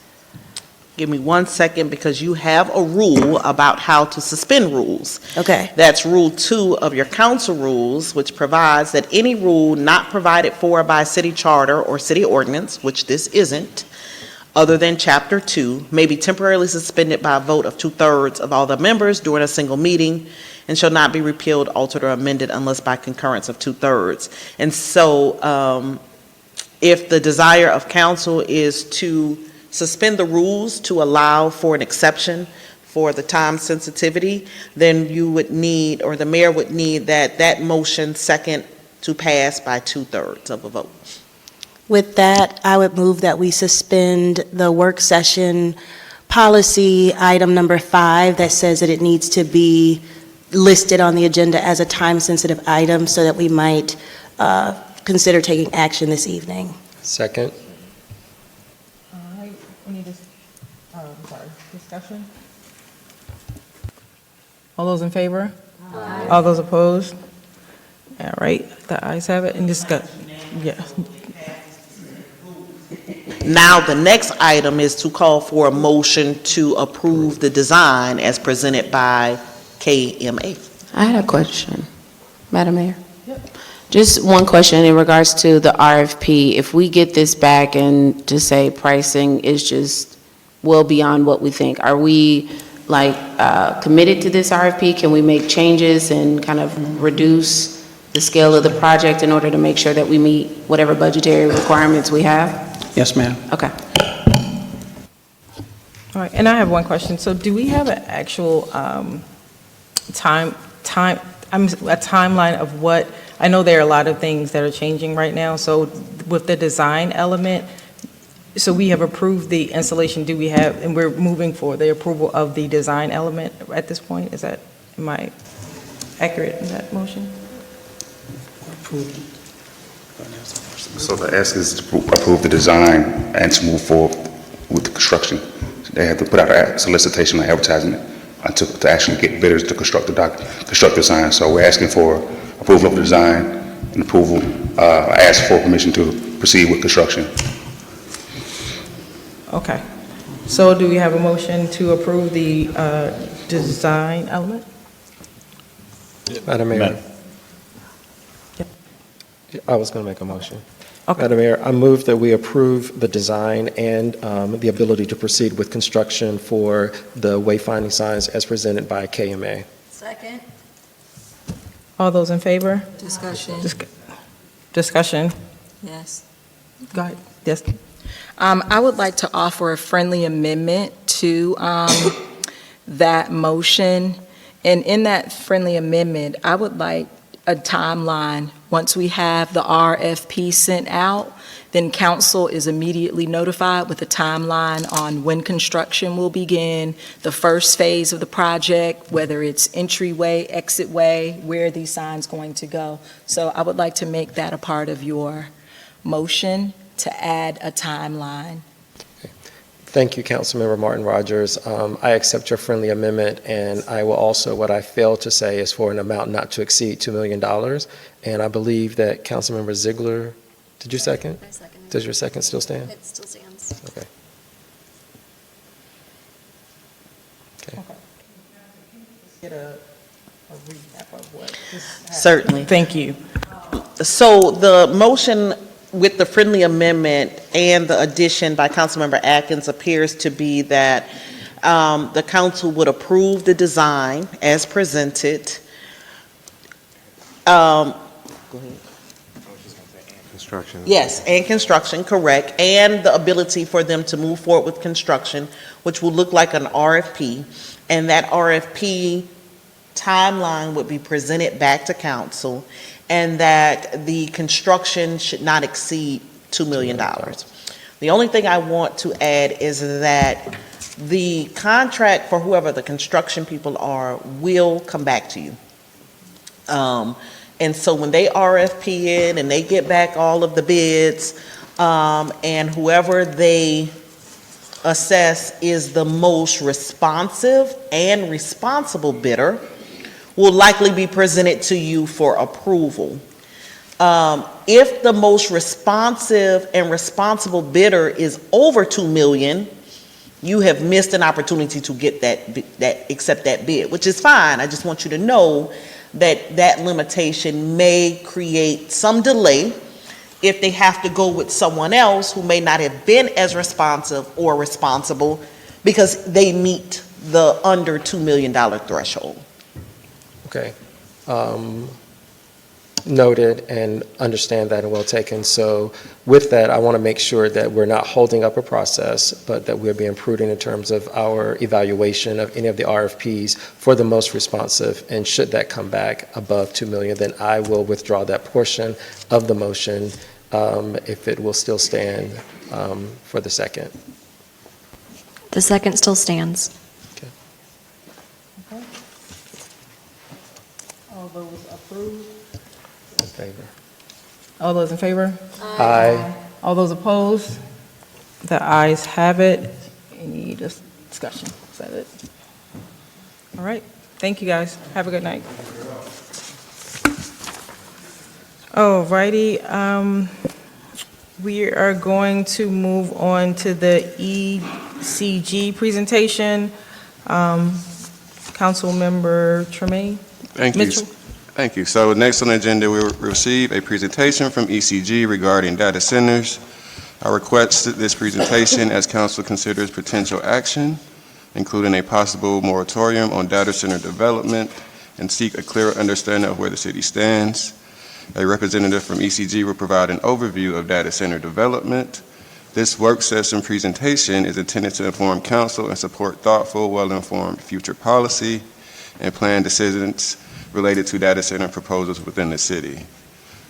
Give me 1 second, because you have a rule about how to suspend rules. Okay. That's Rule 2 of your council rules, which provides that any rule not provided for by city charter or city ordinance, which this isn't, other than Chapter 2, may be temporarily suspended by a vote of 2/3 of all the members during a single meeting, and shall not be repealed, altered, or amended unless by concurrence of 2/3. And so if the desire of council is to suspend the rules to allow for an exception for the time sensitivity, then you would need, or the mayor would need that motion second to pass by 2/3 of a vote. With that, I would move that we suspend the work session policy item number 5 that says that it needs to be listed on the agenda as a time-sensitive item so that we might consider taking action this evening. Second. All right, any discussion? All those in favor? Aye. All those opposed? All right, the ayes have it, and discuss, yeah. Now, the next item is to call for a motion to approve the design as presented by KMA. I had a question, Madam Mayor. Just one question in regards to the RFP. If we get this back and to say pricing is just well beyond what we think, are we committed to this RFP? Can we make changes and kind of reduce the scale of the project in order to make sure that we meet whatever budgetary requirements we have? Yes, ma'am. Okay. All right, and I have one question. So do we have an actual a timeline of what, I know there are a lot of things that are changing right now, so with the design element, so we have approved the installation, do we have, and we're moving for the approval of the design element at this point? Is that, am I accurate in that motion? So the ask is to approve the design and to move forward with the construction. They have to put out a solicitation or advertisement to actually get bidders to construct the sign. So we're asking for approval of the design and approval, ask for permission to proceed with construction. Okay. So do we have a motion to approve the design element? Madam Mayor. Yep. I was going to make a motion. Okay. Madam Mayor, I move that we approve the design and the ability to proceed with construction for the wayfinding signs as presented by KMA. Second. All those in favor? Discussion. Discussion. Yes. Go ahead. Yes. I would like to offer a friendly amendment to that motion. And in that friendly amendment, I would like a timeline. Once we have the RFP sent out, then council is immediately notified with a timeline on when construction will begin, the first phase of the project, whether it's entryway, exitway, where are these signs going to go. So I would like to make that a part of your motion to add a timeline. Thank you, Councilmember Martin Rogers. I accept your friendly amendment, and I will also, what I failed to say is for an amount not to exceed $2 million. And I believe that Councilmember Ziegler, did you second? I second. Does your second still stand? It still stands. Okay. Okay. Get a recap of what this happened. Certainly. Thank you. So the motion with the friendly amendment and the addition by Councilmember Atkins appears to be that the council would approve the design as presented. Go ahead. Construction. Yes, and construction, correct, and the ability for them to move forward with construction, which will look like an RFP, and that RFP timeline would be presented back to council, and that the construction should not exceed $2 million. The only thing I want to add is that the contract for whoever the construction people are will come back to you. And so when they RFP in and they get back all of the bids, and whoever they assess is the most responsive and responsible bidder will likely be presented to you for approval. If the most responsive and responsible bidder is over $2 million, you have missed an opportunity to get accept that bid, which is fine. I just want you to know that that limitation may create some delay if they have to go with someone else who may not have been as responsive or responsible because they meet the under $2 million threshold. Okay. noted and understand that and well taken. So with that, I want to make sure that we're not holding up a process, but that we're being prudent in terms of our evaluation of any of the RFPs for the most responsive. And should that come back above 2 million, then I will withdraw that portion of the motion if it will still stand for the second. The second still stands. All those approved? In favor? All those in favor? Aye. All those opposed? The ayes have it. Any discussion? Is that it? All right. Thank you, guys. Have a good night. All righty. We are going to move on to the ECG presentation. Councilmember Tremaine? Thank you. Mitchell? Thank you. So next on the agenda, we will receive a presentation from ECG regarding data centers. I requested this presentation as council considers potential action, including a possible moratorium on data center development, and seek a clearer understanding of where the city stands. A representative from ECG will provide an overview of data center development. This work session presentation is intended to inform council and support thoughtful, well-informed future policy and plan decisions related to data center proposals within the city.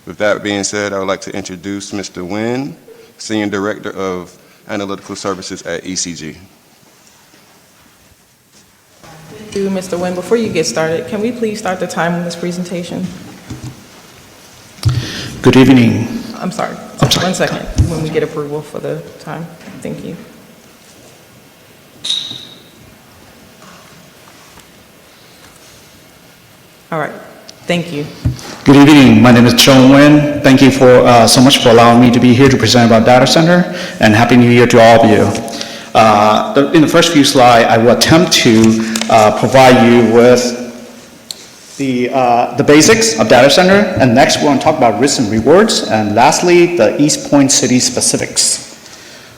With that being said, I would like to introduce Mr. Nguyen, Senior Director of Analytical Services at ECG. Thank you, Mr. Nguyen. Before you get started, can we please start the time on this presentation? Good evening. I'm sorry. 1 second, when we get approval for the time. Thank you. All right, thank you. Good evening. My name is Chong Nguyen. Thank you for so much for allowing me to be here to present about data center, and Happy New Year to all of you. In the first few slides, I will attempt to provide you with the basics of data center, and next we're going to talk about risks and rewards, and lastly, the East Point City specifics.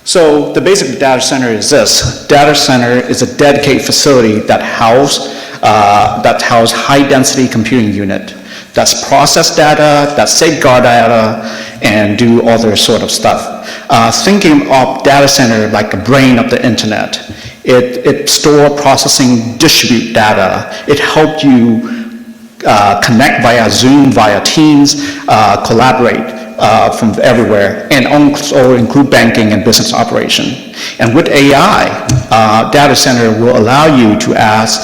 So the basic of data center is this. Data center is a dedicated facility that house high-density computing unit that's process data, that safeguard data, and do other sort of stuff. Thinking of data center like the brain of the internet. It store, processing, distribute data. It helps you connect via Zoom, via Teams, collaborate from everywhere, and also include banking and business operation. And with AI, data center will allow you to ask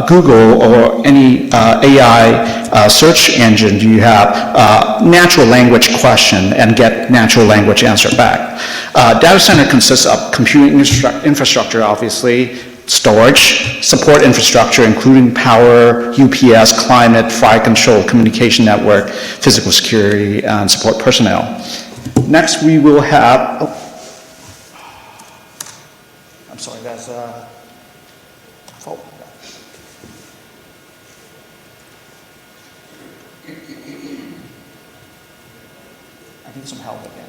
Google or any AI search engine you have natural language question and get natural language answer back. Data center consists of computing infrastructure, obviously, storage, support infrastructure, including power, UPS, climate, fire control, communication network, physical security, and support personnel. Next, we will have, I'm sorry, that's a fault. I need some help again.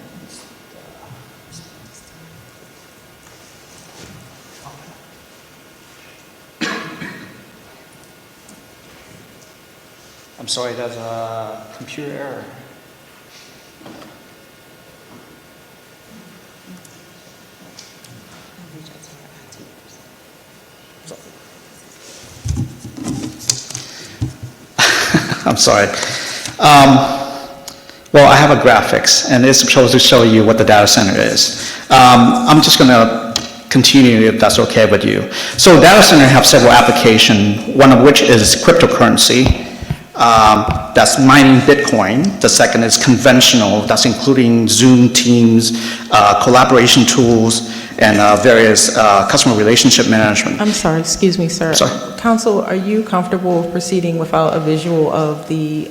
I'm sorry, there's a computer error. I'm sorry. Well, I have a graphics, and it's supposed to show you what the data center is. I'm just going to continue if that's okay with you. So data center have several applications, one of which is cryptocurrency. That's mining Bitcoin. The second is conventional. That's including Zoom, Teams, collaboration tools, and various customer relationship management. I'm sorry, excuse me, sir. Sorry. Council, are you comfortable proceeding without a visual of the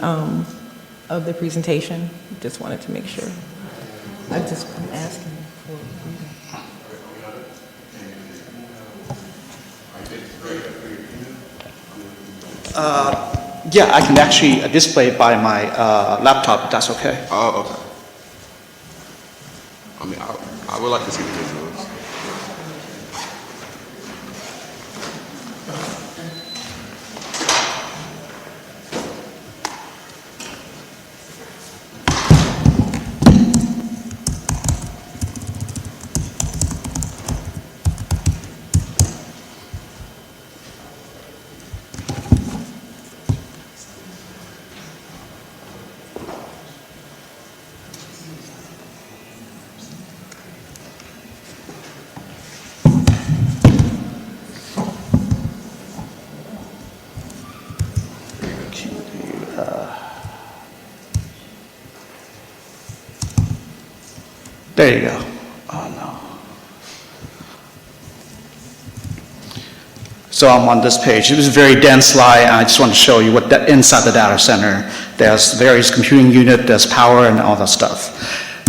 presentation? Just wanted to make sure. I'm asking for. Yeah, I can actually display it by my laptop, if that's okay. Oh, okay. I mean, I would like to see the visuals. There you go. Oh, no. So I'm on this page. It was a very dense slide, and I just want to show you what inside the data center. There's various computing unit, there's power, and all that stuff.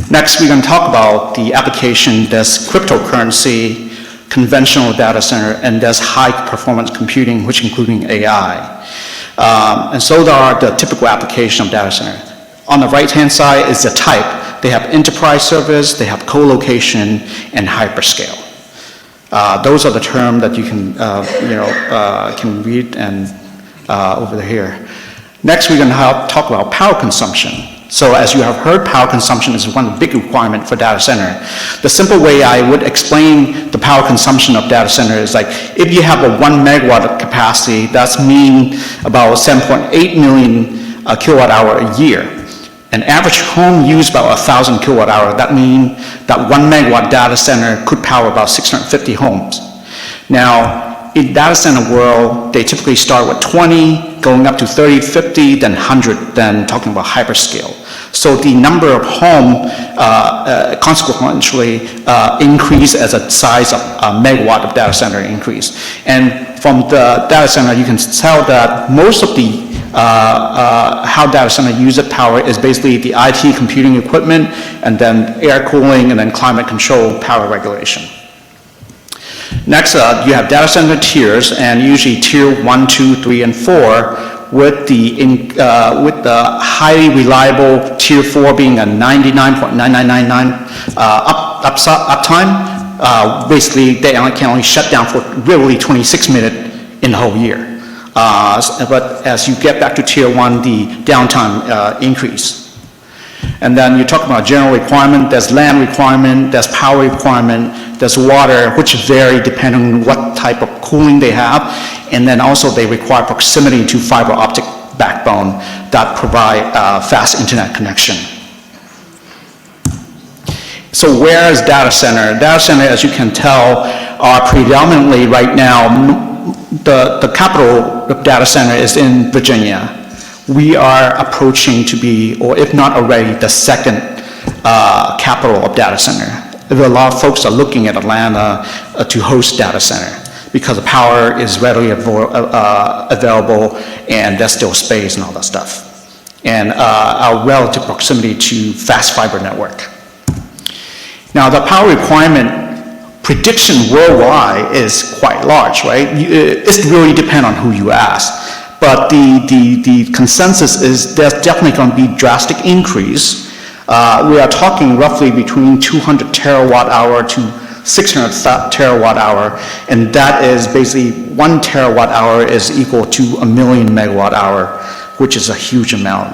Next, we're going to talk about the application. There's cryptocurrency, conventional data center, and there's high-performance computing, which including AI. And so there are the typical application of data center. On the right-hand side is the type. They have enterprise service, they have co-location, and hyperscale. Those are the terms that you can, can read and over here. Next, we're going to talk about power consumption. So as you have heard, power consumption is one big requirement for data center. The simple way I would explain the power consumption of data center is like, if you have a 1 megawatt of capacity, that's mean about 7.8 million kilowatt hour a year. An average home use about 1,000 kilowatt hour. That means that 1 megawatt data center could power about 650 homes. Now, in data center world, they typically start with 20, going up to 30, 50, then 100, then talking about hyperscale. So the number of home consequentially increase as a size of a megawatt of data center increase. And from the data center, you can tell that most of the how data center uses power is basically the IT computing equipment, and then air cooling, and then climate control, power regulation. Next up, you have data center tiers, and usually tier 1, 2, 3, and 4, with the highly reliable tier 4 being a 99.9999 uptime. Basically, they can only shut down for really 26 minutes in the whole year. But as you get back to tier 1, the downtime increase. And then you talk about general requirement, there's land requirement, there's power requirement, there's water, which vary depending on what type of cooling they have. And then also they require proximity to fiber optic backbone that provide fast internet connection. So where is data center? Data center, as you can tell, are predominantly right now, the capital of data center is in Virginia. We are approaching to be, or if not already, the second capital of data center. A lot of folks are looking at Atlanta to host data center because the power is readily available, and there's still space and all that stuff. And our relative proximity to fast fiber network. Now, the power requirement prediction worldwide is quite large, right? It really depends on who you ask. But the consensus is there's definitely going to be drastic increase. We are talking roughly between 200 terawatt hour to 600 terawatt hour, and that is basically 1 terawatt hour is equal to 1 million megawatt hour, which is a huge amount.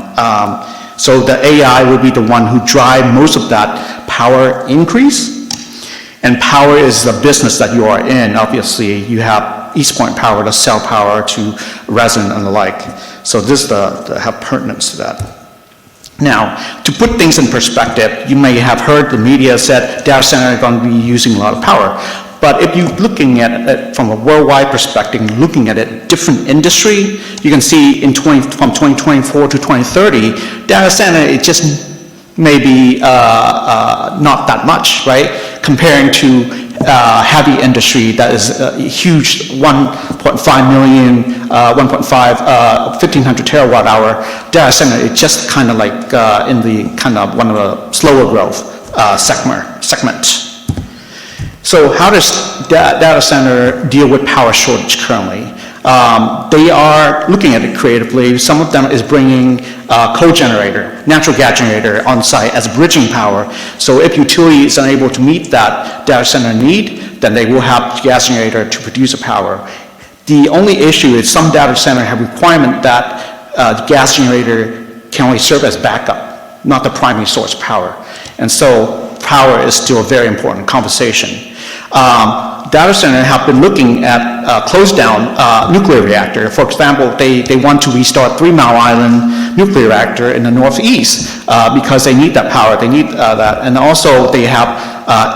So the AI will be the one who drive most of that power increase. And power is the business that you are in. Obviously, you have East Point Power to sell power to residents and the like. So this have pertinence to that. Now, to put things in perspective, you may have heard the media said data center are going to be using a lot of power. But if you're looking at it from a worldwide perspective, looking at it different industry, you can see from 2024 to 2030, data center it just maybe not that much, right? Comparing to heavy industry that is a huge 1.5 million, 1,500 terawatt hour data center. It's just kind of like in the kind of one of the slower growth segment. So how does data center deal with power shortage currently? They are looking at it creatively. Some of them is bringing co-generator, natural gas generator on site as bridging power. So if utility is unable to meet that data center need, then they will have gas generator to produce the power. The only issue is some data center have requirement that the gas generator can only serve as backup, not the primary source of power. And so power is still a very important conversation. Data center have been looking at closed down nuclear reactor. For example, they want to restart 3 Mile Island nuclear reactor in the northeast because they need that power. They need that. And also they have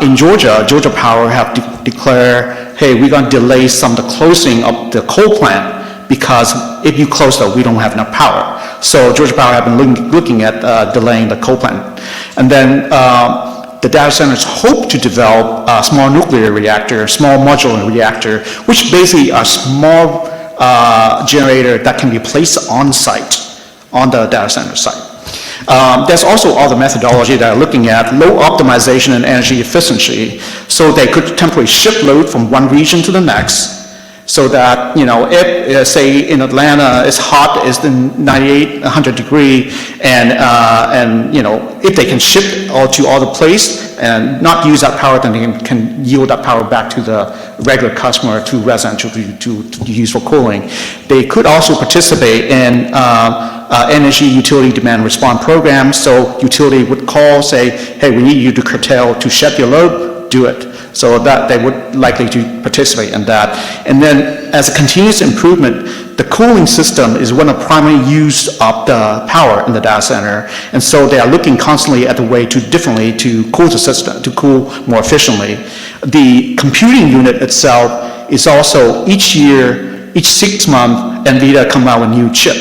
in Georgia Power have declared, hey, we're going to delay some of the closing of the coal plant because if you close that, we don't have enough power. So Georgia Power have been looking at delaying the coal plant. And then the data centers hope to develop a small nuclear reactor, small modular reactor, which basically a small generator that can be placed on site, on the data center site. There's also other methodology that are looking at low optimization and energy efficiency, so they could temporarily shift load from one region to the next, so that, you know, if, say, in Atlanta, it's hot, it's in 98, 100 degree, and, you know, if they can shift all to other place and not use that power, then they can yield that power back to the regular customer, to residential, to use for cooling. They could also participate in energy utility demand response program, so utility would call, say, hey, we need you to curtail, to shed your load, do it. So that they would likely to participate in that. And then as a continuous improvement, the cooling system is one of the primary use of the power in the data center. And so they are looking constantly at the way to differently to cool the system, to cool more efficiently. The computing unit itself is also each year, each 6 months, NVIDIA come out with a new chip.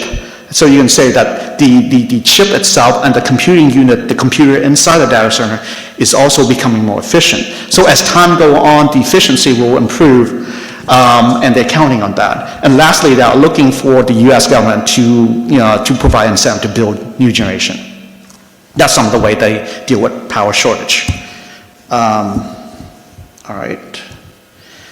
So you can say that the chip itself and the computing unit, the computer inside the data center, is also becoming more efficient. So as time goes on, the efficiency will improve, and they're counting on that. And lastly, they are looking for the U.S. government to, you know, to provide incentive to build new generation. That's some of the way they deal with power shortage. All right.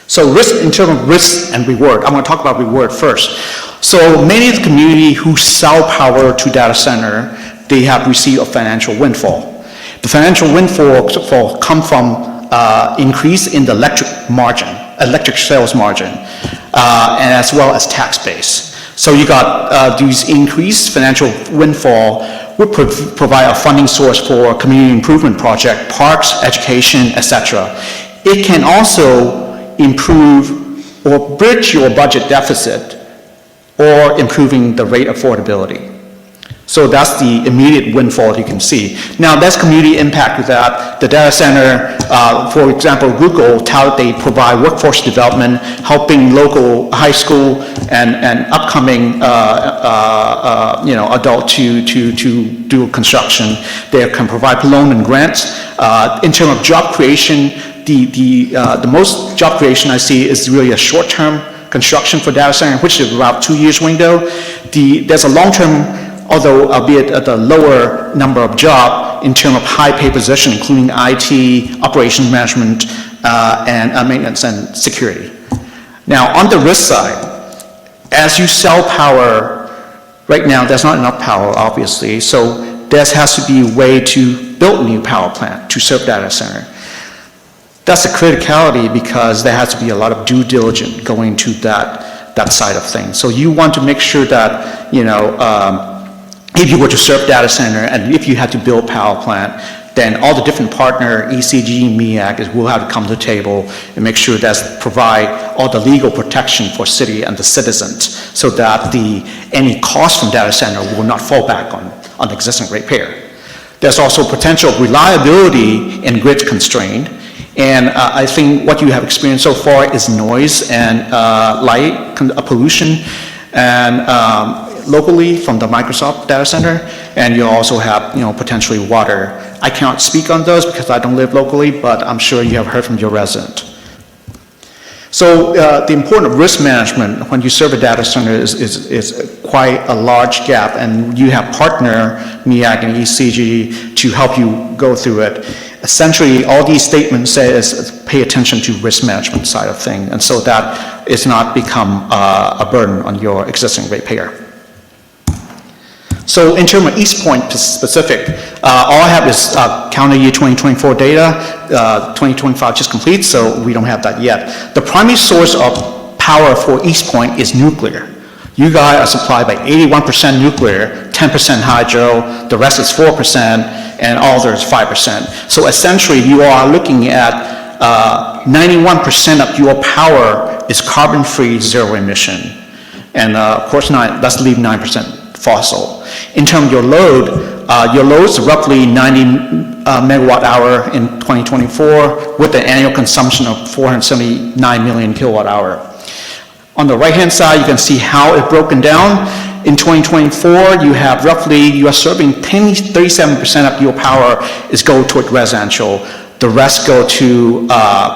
So risk, in terms of risk and reward, I'm going to talk about reward first. So many of the community who sell power to data center, they have received a financial windfall. The financial windfall come from increase in the electric sales margin, and as well as tax base. So you got these increased financial windfall would provide a funding source for community improvement project, parks, education, etc. It can also improve or bridge your budget deficit, or improving the rate affordability. So that's the immediate windfall you can see. Now that's community impact with that. The data center, for example, Google tout they provide workforce development, helping local high school and upcoming you know, adult to do construction. They can provide loan and grants. In terms of job creation, the most job creation I see is really a short-term construction for data center, which is about 2 years window. There's a long-term, although albeit at a lower number of jobs in terms of high-pay position, including IT, operations management, and maintenance and security. Now, on the risk side, as you sell power, right now there's not enough power, obviously, so there has to be a way to build a new power plant to serve data center. That's a criticality because there has to be a lot of due diligence going to that side of things. So you want to make sure that, you know, if you were to serve data center and if you had to build power plant, then all the different partner, ECG, MEAC, will have to come to the table and make sure that provide all the legal protection for city and the citizens so that any cost from data center will not fall back on the existing ratepayer. There's also potential reliability and grid constraint. And I think what you have experienced so far is noise and light pollution, and locally from the Microsoft data center, and you also have, you know, potentially water. I cannot speak on those because I don't live locally, but I'm sure you have heard from your resident. So the important risk management when you serve a data center is quite a large gap, and you have partner MEAC and ECG to help you go through it. Essentially, all these statements say is pay attention to risk management side of things, and so that it's not become a burden on your existing ratepayer. So in terms of East Point specific, all I have is calendar year 2024 data. 2025 just complete, so we don't have that yet. The primary source of power for East Point is nuclear. You guys are supplied by 81% nuclear, 10% hydro, the rest is 4%, and all others 5%. So essentially, you are looking at 91% of your power is carbon-free, zero emission. And of course, let's leave 9% fossil. In terms of your load is roughly 90 megawatt hour in 2024 with an annual consumption of 479 million kilowatt hour. On the right-hand side, you can see how it's broken down. In 2024, you have roughly, you are serving 37% of your power is go toward residential. The rest go to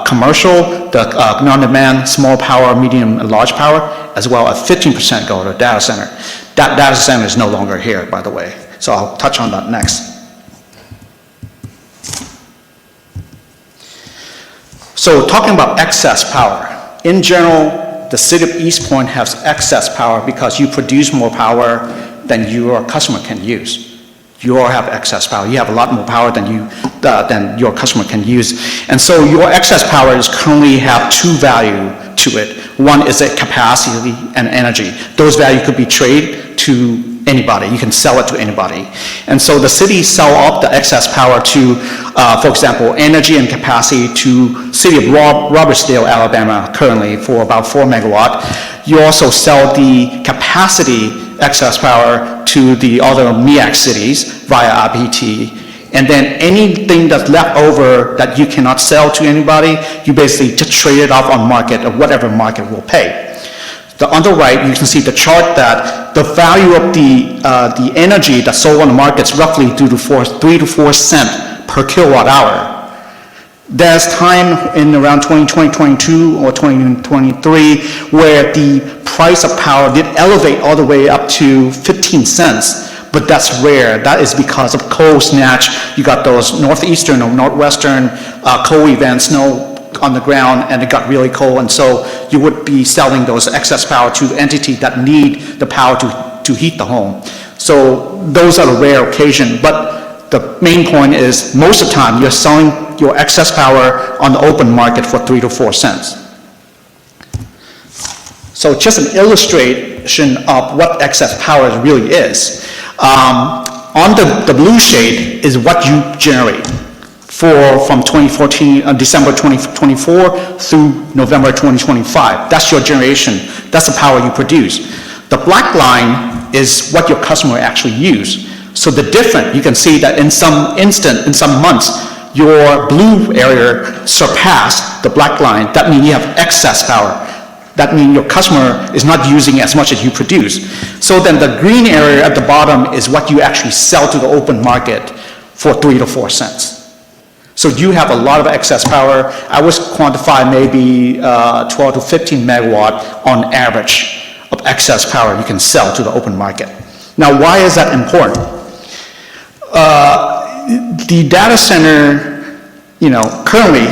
commercial, the non-demand, small power, medium, and large power, as well as 15% go to data center. That data center is no longer here, by the way. So I'll touch on that next. So talking about excess power. In general, the city of East Point has excess power because you produce more power than your customer can use. You all have excess power. You have a lot more power than your customer can use. And so your excess power is currently have two value to it. One is a capacity and energy. Those value could be traded to anybody. You can sell it to anybody. And so the city sell off the excess power to, for example, energy and capacity to city of Robertsdale, Alabama, currently for about 4 megawatt. You also sell the capacity excess power to the other MEAC cities via RPT. And then anything that's left over that you cannot sell to anybody, you basically just trade it off on market or whatever market will pay. On the right, you can see the chart that the value of the energy that's sold on the market is roughly 3 to 4 cents per kilowatt hour. There's time in around 2022 or 2023 where the price of power did elevate all the way up to 15 cents. But that's rare. That is because of cold snatch. You got those northeastern or northwestern cold events, snow on the ground, and it got really cold, and so you would be selling those excess power to entities that need the power to heat the home. So those are a rare occasion, but the main point is most of the time you're selling your excess power on the open market for 3 to 4 cents. So just an illustration of what excess power really is. On the blue shade is what you generate from 2014, December 2024 through November 2025. That's your generation. That's the power you produce. The black line is what your customer actually use. So the difference, you can see that in some months, your blue area surpassed the black line. That means you have excess power. That means your customer is not using as much as you produce. So then the green area at the bottom is what you actually sell to the open market for 3 to 4 cents. So you have a lot of excess power. I would quantify maybe 12 to 15 megawatt on average of excess power you can sell to the open market. Now, why is that important? The data center, currently,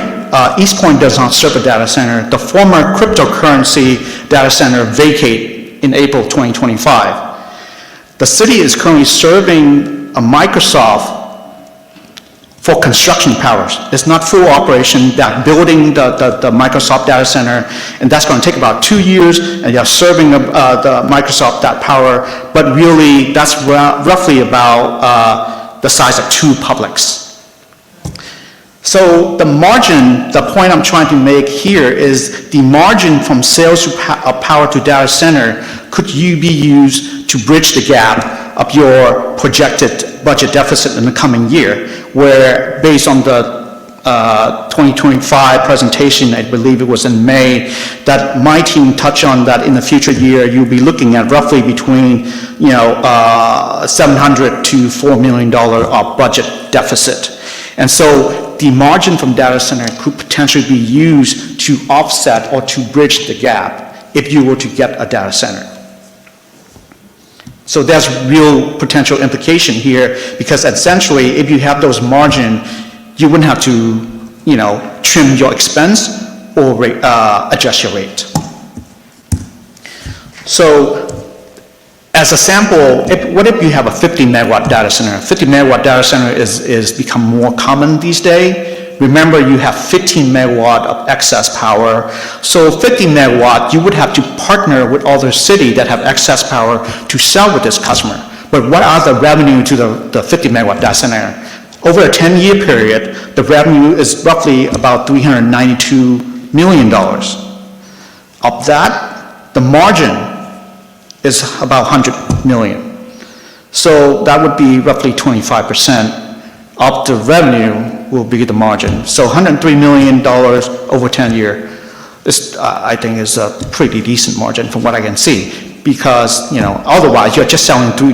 East Point does not serve a data center. The former cryptocurrency data center vacated in April 2025. The city is currently serving a Microsoft for construction powers. It's not full operation. They're building the Microsoft data center, and that's going to take about 2 years, and they're serving the Microsoft that power, but really that's roughly about the size of 2 Publix. So the margin, the point I'm trying to make here is the margin from sales of power to data center could be used to bridge the gap of your projected budget deficit in the coming year, where based on the 2025 presentation, I believe it was in May, that my team touched on that in the future year, you'll be looking at roughly between, $700 to $4 million of budget deficit. And so the margin from data center could potentially be used to offset or to bridge the gap if you were to get a data center. So there's real potential implication here, because essentially if you have those margin, you wouldn't have to, trim your expense or adjust your rate. So as a sample, what if you have a 50 megawatt data center? 50 megawatt data center is become more common these days. Remember, you have 15 megawatt of excess power. So 50 megawatt, you would have to partner with other cities that have excess power to sell with this customer. But what are the revenue to the 50 megawatt data center? Over a 10-year period, the revenue is roughly about $392 million. Of that, the margin is about $100 million. So that would be roughly 25% of the revenue will be the margin. So $103 million over 10 years I think is a pretty decent margin from what I can see. Because, otherwise, you're just selling to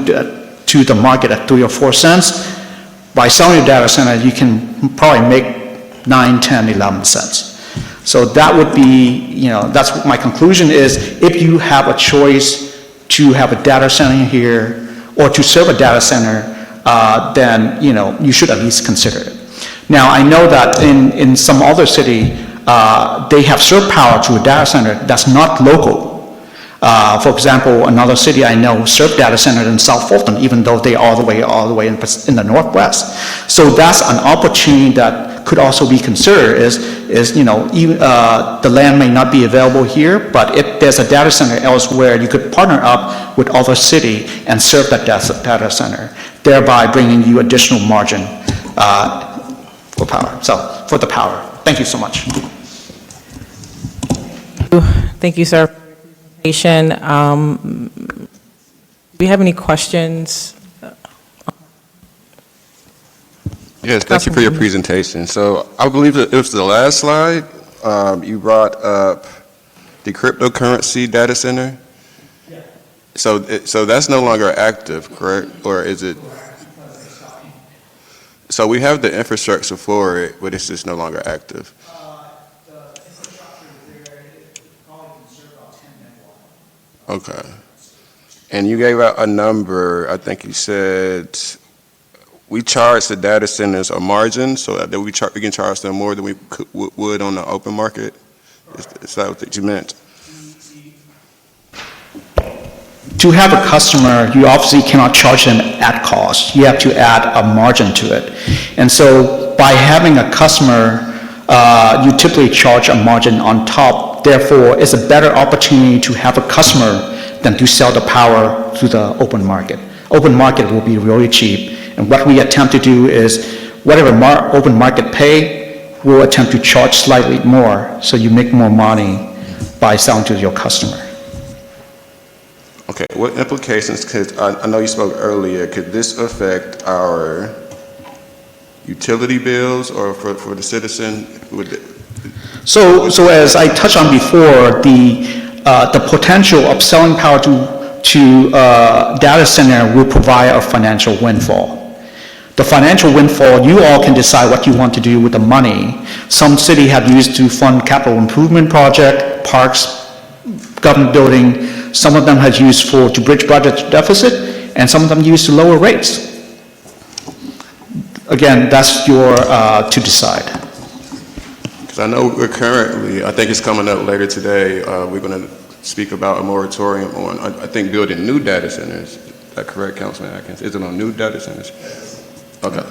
the market at 3 or 4 cents. By selling your data center, you can probably make 9, 10, 11 cents. So that would be, that's what my conclusion is. If you have a choice to have a data center here or to serve a data center, then, you should at least consider it. Now, I know that in some other city, they have served power to a data center that's not local. For example, another city I know served data center in South Fulton, even though they are all the way in the Northwest. So that's an opportunity that could also be considered is even, the land may not be available here, but if there's a data center elsewhere, you could partner up with other city and serve that data center, thereby bringing you additional margin for power. So, for the power. Thank you so much. Thank you, sir. Do we have any questions? Yes, thank you for your presentation. So I believe that it was the last slide, you brought up the cryptocurrency data center. So that's no longer active, correct? Or is it? So we have the infrastructure for it, but it's just no longer active. Okay. And you gave out a number, I think you said, we charge the data centers a margin so that we can charge them more than we would on the open market? Is that what you meant? To have a customer, you obviously cannot charge them at cost. You have to add a margin to it. And so by having a customer, you typically charge a margin on top. Therefore, it's a better opportunity to have a customer than to sell the power to the open market. Open market will be really cheap. And what we attempt to do is whatever open market pay, we'll attempt to charge slightly more so you make more money by selling to your customer. Okay, what implications could, I know you spoke earlier, could this affect our utility bills or for the citizen? So as I touched on before, the potential of selling power to data center will provide a financial windfall. The financial windfall, you all can decide what you want to do with the money. Some city have used to fund capital improvement project, parks, government building. Some of them have used to bridge budget deficit, and some of them used to lower rates. Again, that's your to decide. Because I know we're currently, I think it's coming up later today, we're going to speak about a moratorium on, I think, building new data centers. Is that correct, Councilman Atkins? Is it on new data centers? Okay.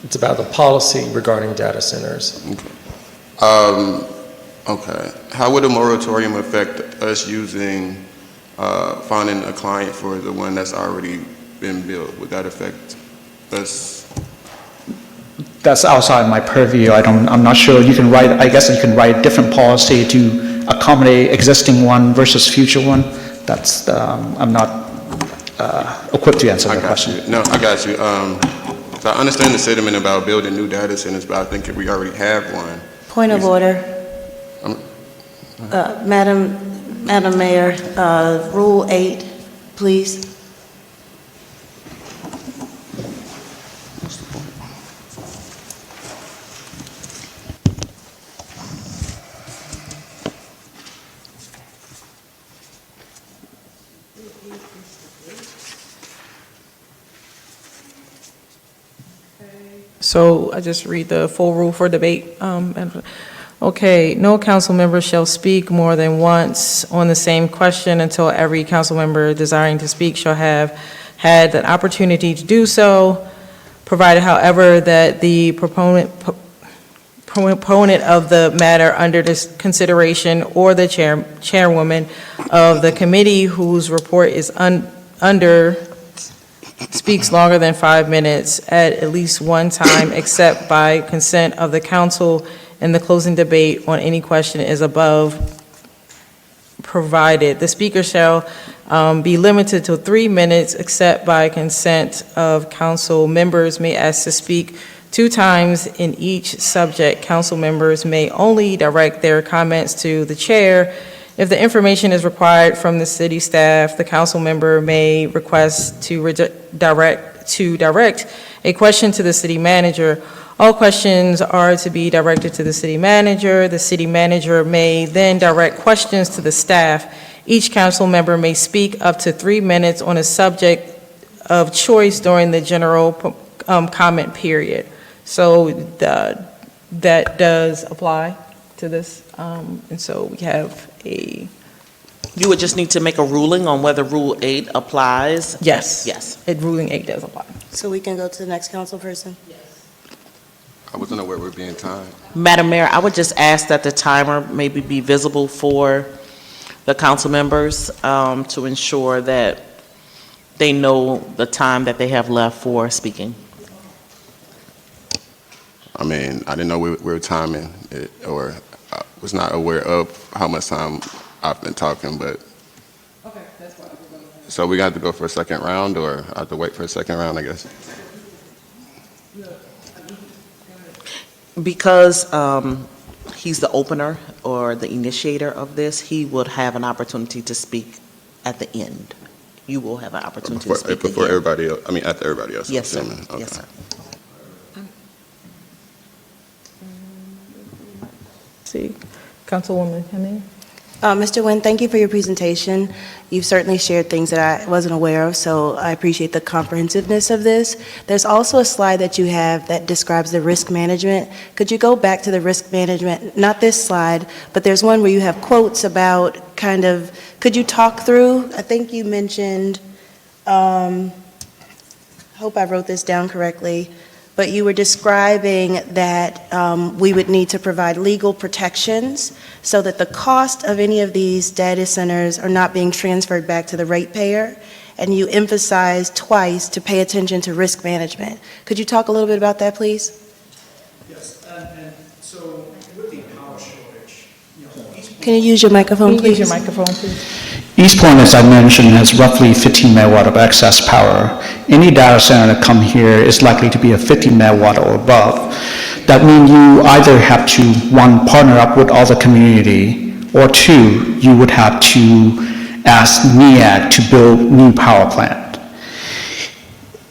It's about the policy regarding data centers. Okay. Okay. How would a moratorium affect us using, finding a client for the one that's already been built? Would that affect us? That's outside my purview. I'm not sure. You can write, I guess you can write different policy to accommodate existing one versus future one. That's, I'm not equipped to answer that question. No, I got you. So I understand the sentiment about building new data centers, but I think if we already have one. Point of order. Madam Mayor, Rule 8, please. So I just read the full rule for debate. Okay, no council member shall speak more than once on the same question until every council member desiring to speak shall have had an opportunity to do so, provided, however, that the proponent of the matter under this consideration or the chairwoman of the committee whose report is under speaks longer than 5 minutes at least one time, except by consent of the council, and the closing debate on any question is above provided. The speaker shall be limited to 3 minutes, except by consent of council. Members may ask to speak 2 times in each subject. Council members may only direct their comments to the chair. If the information is required from the city staff, the council member may request to direct a question to the city manager. All questions are to be directed to the city manager. The city manager may then direct questions to the staff. Each council member may speak up to 3 minutes on a subject of choice during the general comment period. So that does apply to this. And so we have a... You would just need to make a ruling on whether Rule 8 applies? Yes. Yes. Ruling 8 does apply. So we can go to the next council person? I wasn't aware we were being timed. Madam Mayor, I would just ask that the timer maybe be visible for the council members to ensure that they know the time that they have left for speaking. I mean, I didn't know we were timing it, or I was not aware of how much time I've been talking, but. Okay, that's fine. So we got to go for a second round, or I have to wait for a second round, I guess? Because he's the opener or the initiator of this, he would have an opportunity to speak at the end. You will have an opportunity to speak Before again. everybody else, I mean, after everybody else. Yes, sir. Okay. Yes, sir. See, Councilwoman Hemming? Mr. Nguyen, thank you for your presentation. You've certainly shared things that I wasn't aware of, so I appreciate the comprehensiveness of this. There's also a slide that you have that describes the risk management. Could you go back to the risk management? Not this slide, but there's one where you have quotes about kind of, could you talk through? I think you mentioned, I hope I wrote this down correctly, but you were describing that we would need to provide legal protections so that the cost of any of these data centers are not being transferred back to the ratepayer, and you emphasized twice to pay attention to risk management. Could you talk a little bit about that, please? Yes, and so with the power shortage, Can you use your microphone, Can you please? use your microphone, please? East Point, as I mentioned, has roughly 15 megawatt of excess power. Any data center that come here is likely to be a 50 megawatt or above. That means you either have to, one, partner up with all the community, or two, you would have to ask MEAG to build new power plant.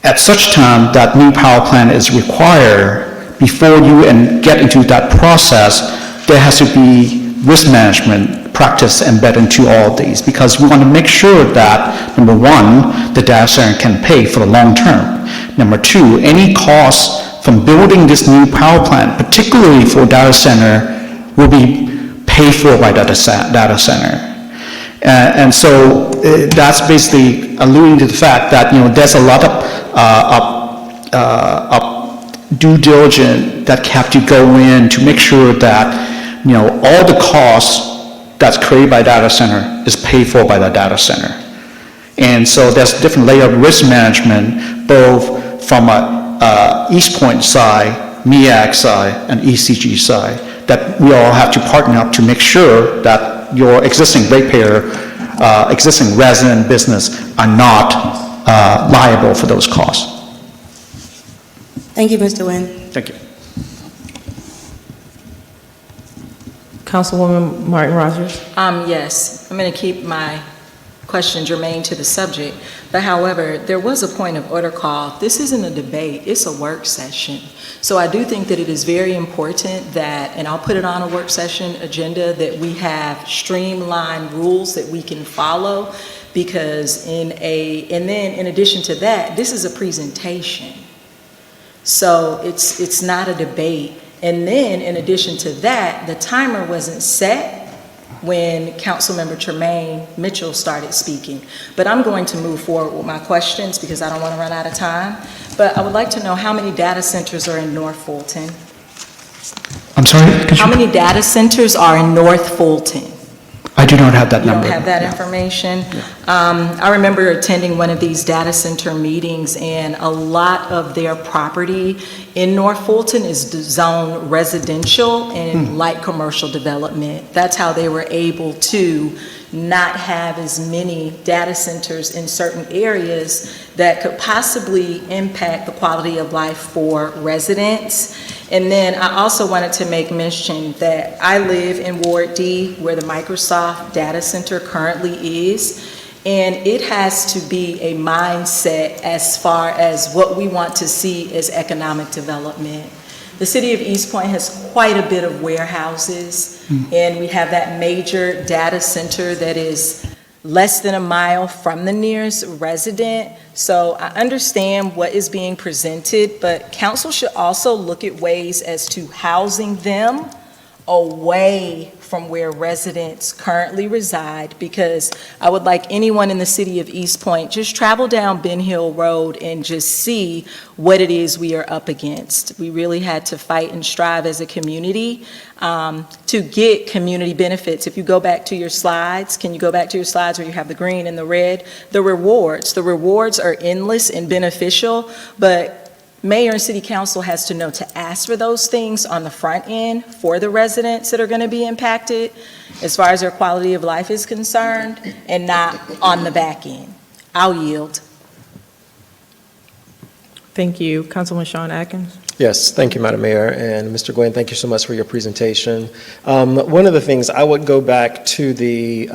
At such time, that new power plant is required, before you get into that process, there has to be risk management practice embedded into all of these, because we want to make sure that, number one, the data center can pay for the long term. Number two, any costs from building this new power plant, particularly for data center, will be paid for by data center. And so that's basically alluding to the fact that, there's a lot of due diligence that have to go in to make sure that, all the costs that's created by data center is paid for by the data center. And so there's different layer of risk management, both from a East Point side, MEAG side, and ECG side, that we all have to partner up to make sure that your existing ratepayer, existing resident business are not liable for those costs. Thank you, Mr. Nguyen. Thank you. Councilwoman Martin Rogers? Yes, I'm going to keep my question germane to the subject, but however, there was a point of order call. This isn't a debate, it's a work session. So I do think that it is very important that, and I'll put it on a work session agenda, that we have streamlined rules that we can follow, because and then in addition to that, this is a presentation. So it's not a debate. And then, in addition to that, the timer wasn't set when Councilmember Tremaine Mitchell started speaking. But I'm going to move forward with my questions because I don't want to run out of time. But I would like to know how many data centers are in North Fulton? I'm sorry? How many data centers are in North Fulton? I do not have that You number. don't have that information? I remember attending one of these data center meetings, and a lot of their property in North Fulton is zoned residential and light commercial development. That's how they were able to not have as many data centers in certain areas that could possibly impact the quality of life for residents. And then I also wanted to make mention that I live in Ward D, where the Microsoft data center currently is. And it has to be a mindset as far as what we want to see as economic development. The city of East Point has quite a bit of warehouses, and we have that major data center that is less than a mile from the nearest resident. So I understand what is being presented, but council should also look at ways as to housing them away from where residents currently reside, because I would like anyone in the city of East Point, just travel down Ben Hill Road and just see what it is we are up against. We really had to fight and strive as a community to get community benefits. If you go back to your slides, can you go back to your slides where you have the green and the red? The rewards are endless and beneficial, but Mayor and City Council has to know to ask for those things on the front end for the residents that are going to be impacted as far as their quality of life is concerned, and not on the back end. I'll yield. Thank you. Councilman Sean Atkins. Yes, thank you, Madam Mayor, and Mr. Nguyen, thank you so much for your presentation. One of the things, I would go back to the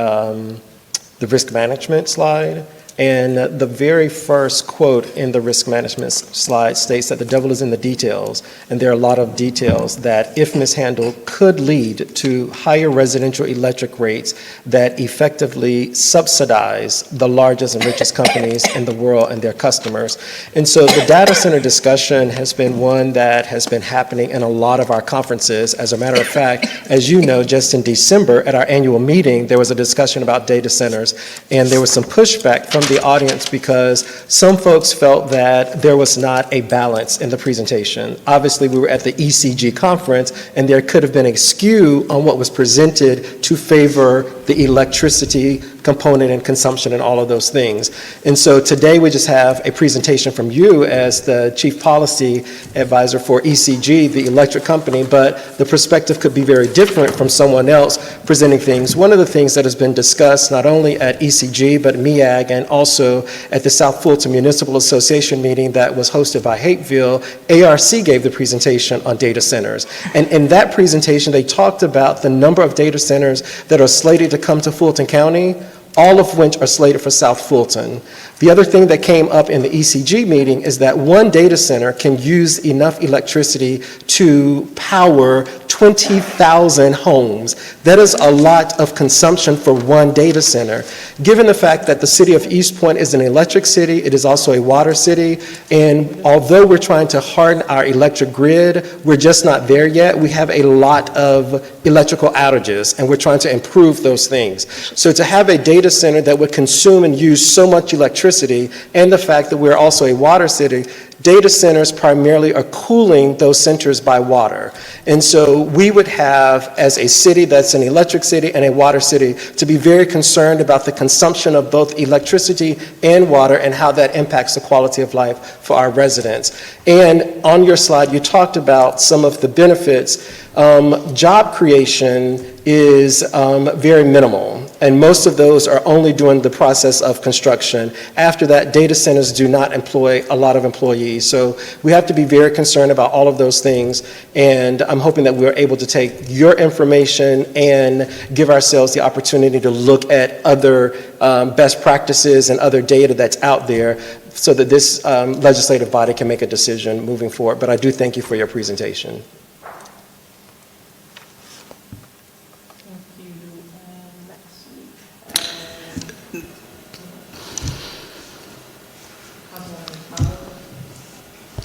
risk management slide. And the very first quote in the risk management slide states that the devil is in the details, and there are a lot of details that, if mishandled, could lead to higher residential electric rates that effectively subsidize the largest and richest companies in the world and their customers. And so the data center discussion has been one that has been happening in a lot of our conferences. As a matter of fact, as you know, just in December at our annual meeting, there was a discussion about data centers, and there was some pushback from the audience because some folks felt that there was not a balance in the presentation. Obviously, we were at the ECG conference, and there could have been a skew on what was presented to favor the electricity component and consumption and all of those things. And so today we just have a presentation from you as the Chief Policy Advisor for ECG, the electric company, but the perspective could be very different from someone else presenting things. One of the things that has been discussed not only at ECG but MEAG and also at the South Fulton Municipal Association meeting that was hosted by Hapeville, ARC gave the presentation on data centers. And in that presentation, they talked about the number of data centers that are slated to come to Fulton County, all of which are slated for South Fulton. The other thing that came up in the ECG meeting is that one data center can use enough electricity to power 20,000 homes. That is a lot of consumption for one data center. Given the fact that the city of East Point is an electric city, it is also a water city, and although we're trying to harden our electric grid, we're just not there yet. We have a lot of electrical outages, and we're trying to improve those things. So to have a data center that would consume and use so much electricity, and the fact that we're also a water city, data centers primarily are cooling those centers by water. And so we would have, as a city that's an electric city and a water city, to be very concerned about the consumption of both electricity and water and how that impacts the quality of life for our residents. And on your slide, you talked about some of the benefits. Job creation is very minimal, and most of those are only during the process of construction. After that, data centers do not employ a lot of employees, so we have to be very concerned about all of those things, and I'm hoping that we're able to take your information and give ourselves the opportunity to look at other best practices and other data that's out there so that this legislative body can make a decision moving forward. But I do thank you for your presentation.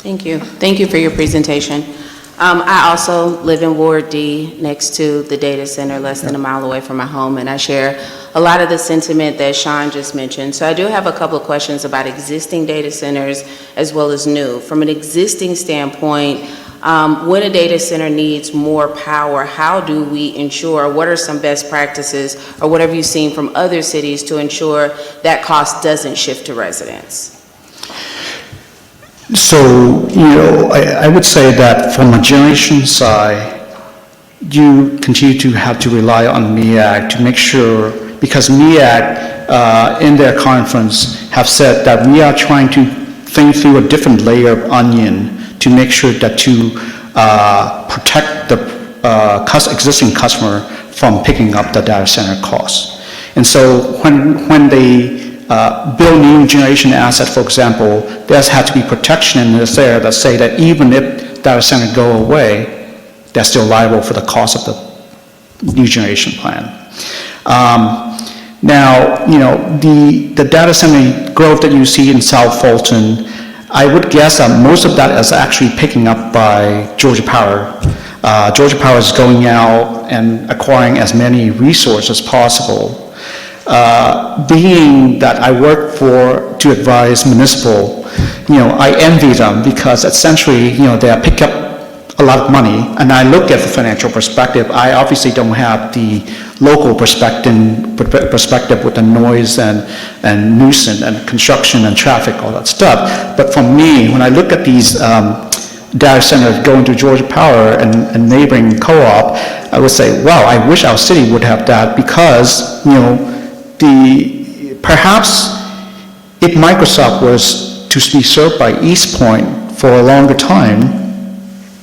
Thank you. Thank you for your presentation. I also live in Ward D, next to the data center, less than a mile away from my home, and I share a lot of the sentiment that Sean just mentioned. So I do have a couple of questions about existing data centers as well as new. From an existing standpoint, when a data center needs more power, how do we ensure, what are some best practices, or what have you seen from other cities to ensure that cost doesn't shift to residents? So, I would say that from a generation side, you continue to have to rely on MEAG to make sure because MEAG, in their conference, have said that we are trying to think through a different layer of onion to make sure that to protect the existing customer from picking up the data center costs. And so when they build new generation asset, for example, there's had to be protection in this there that say that even if data center go away, they're still liable for the cost of the new generation plan. Now, the data center growth that you see in South Fulton, I would guess that most of that is actually picking up by Georgia Power. Georgia Power is going out and acquiring as many resources as possible. Being that I work to advise municipal, I envy them because essentially, they pick up a lot of money, and I look at the financial perspective. I obviously don't have the local perspective with the noise and nuisance and construction and traffic, all that stuff. But for me, when I look at these data centers going to Georgia Power and neighboring co-op, I would say, wow, I wish our city would have that because, perhaps if Microsoft was to be served by East Point for a longer time,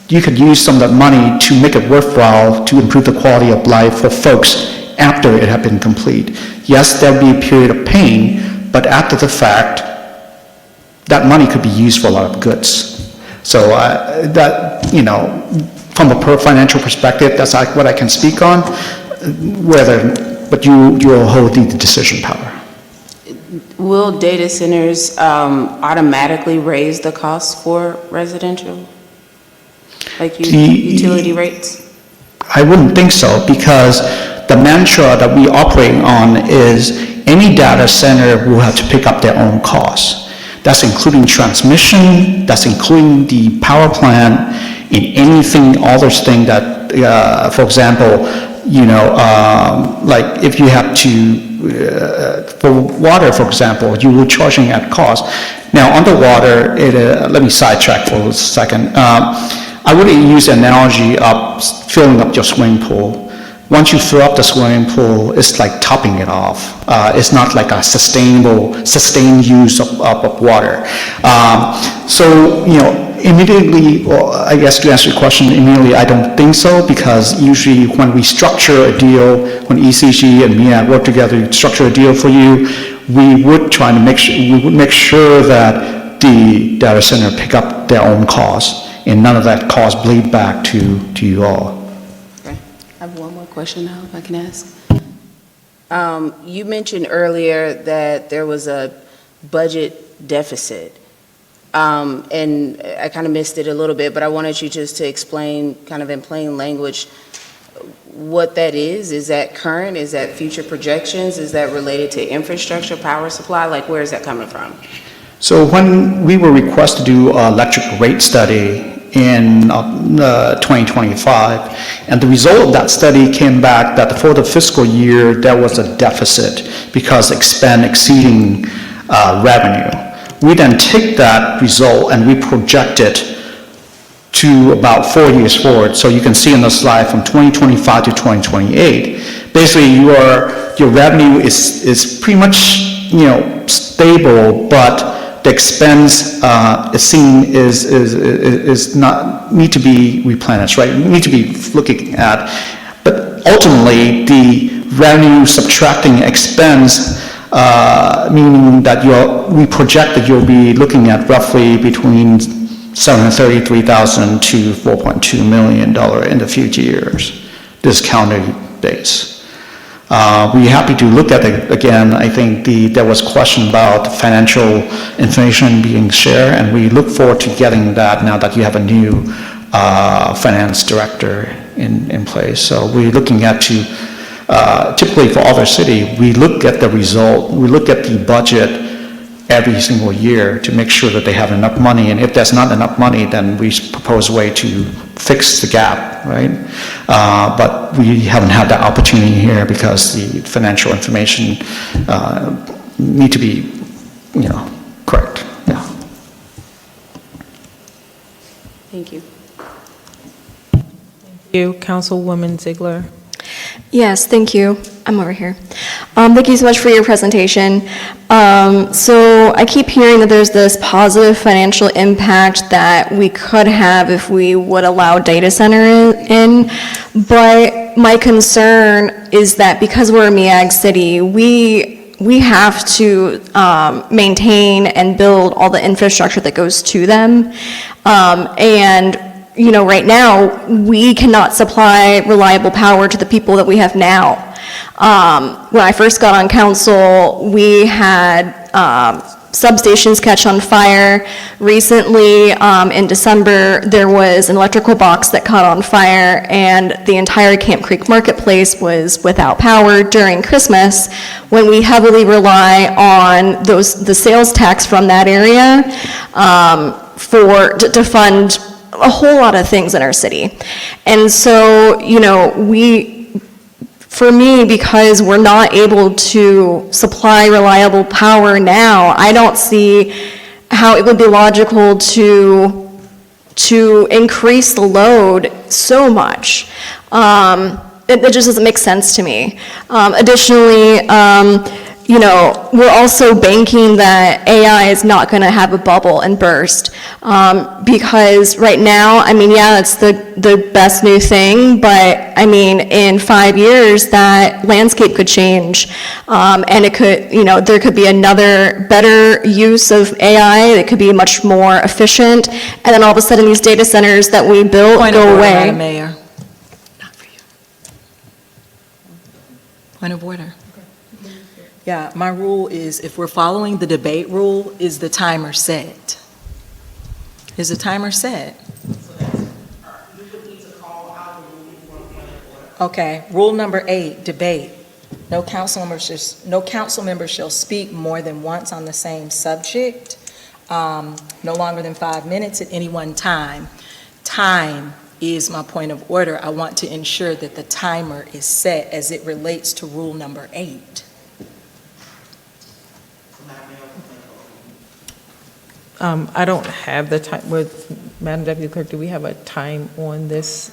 you could use some of that money to make it worthwhile to improve the quality of life for folks after it had been complete. Yes, there'll be a period of pain, but after the fact, that money could be used for a lot of goods. So from a financial perspective, that's like what I can speak on, but you will hold the decision power. Will data centers automatically raise the cost for residential? Like utility rates? I wouldn't think so, because the mantra that we operate on is any data center will have to pick up their own costs. That's including transmission, that's including the power plant, in anything, all those things that, for example, like if you have to, for water, for example, you were charging at cost. Now, underwater, let me sidetrack for a second. I would use the analogy of filling up your swimming pool. Once you fill up the swimming pool, it's like topping it off. It's not like a sustained use of water. So, immediately, or I guess to answer your question, immediately I don't think so, because usually when we structure a deal, when ECG and MEAG work together to structure a deal for you, we would make sure that the data center pick up their own costs, and none of that cost bleed back to you all. Okay. I have one more question now, if I can ask. You mentioned earlier that there was a budget deficit. And I kind of missed it a little bit, but I wanted you just to explain kind of in plain language what that is. Is that current? Is that future projections? Is that related to infrastructure, power supply? Like, where is that coming from? So when we were requested to do an electric rate study in 2025, and the result of that study came back that for the fiscal year, there was a deficit because exceeding revenue. We then take that result and we project it to about 4 years forward. So you can see on the slide from 2025 to 2028. Basically, your revenue is pretty much stable, but the expense is not need to be replenished, right? We need to be looking at, but ultimately the revenue subtracting expense. Meaning that we project that you'll be looking at roughly between $733,000 to $4.2 million in the future years, this calendar base. We're happy to look at it again. I think there was a question about financial information being shared, and we look forward to getting that now that you have a new finance director in place. So we're looking at typically for other city, we look at the result, we look at the budget every single year to make sure that they have enough money, and if there's not enough money, then we propose a way to fix the gap, right? But we haven't had that opportunity here because the financial information need to be, correct, yeah. Thank you. Thank you, Councilwoman Ziegler. Yes, thank you. I'm over here. Thank you so much for your presentation. So I keep hearing that there's this positive financial impact that we could have if we would allow data center in, but my concern is that because we're a MEAG city, we have to maintain and build all the infrastructure that goes to them. And you know, right now, we cannot supply reliable power to the people that we have now. When I first got on council, we had substations catch on fire. Recently, in December, there was an electrical box that caught on fire, and the entire Camp Creek Marketplace was without power during Christmas, when we heavily rely on the sales tax from that area to fund a whole lot of things in our city. And so, you know, for me, because we're not able to supply reliable power now, I don't see how it would be logical to increase the load so much. It just doesn't make sense to me. Additionally, you know, we're also banking that AI is not going to have a bubble and burst, because right now, I mean, yeah, it's the best new thing, but I mean, in 5 years, that landscape could change, and it could, you know, there could be another better use of AI that could be much more efficient, and then all of a sudden, these data centers that we built go away. Madam Mayor. Not for you. Point of order. Yeah, my rule is, if we're following the debate rule, is the timer set? Is the timer set? Okay, rule number 8, debate. No council member shall speak more than once on the same subject, no longer than 5 minutes at any one time. Time is my point of order. I want to ensure that the timer is set as it relates to rule number 8. I don't have the time, with Madam Deputy Clerk, do we have a time on this?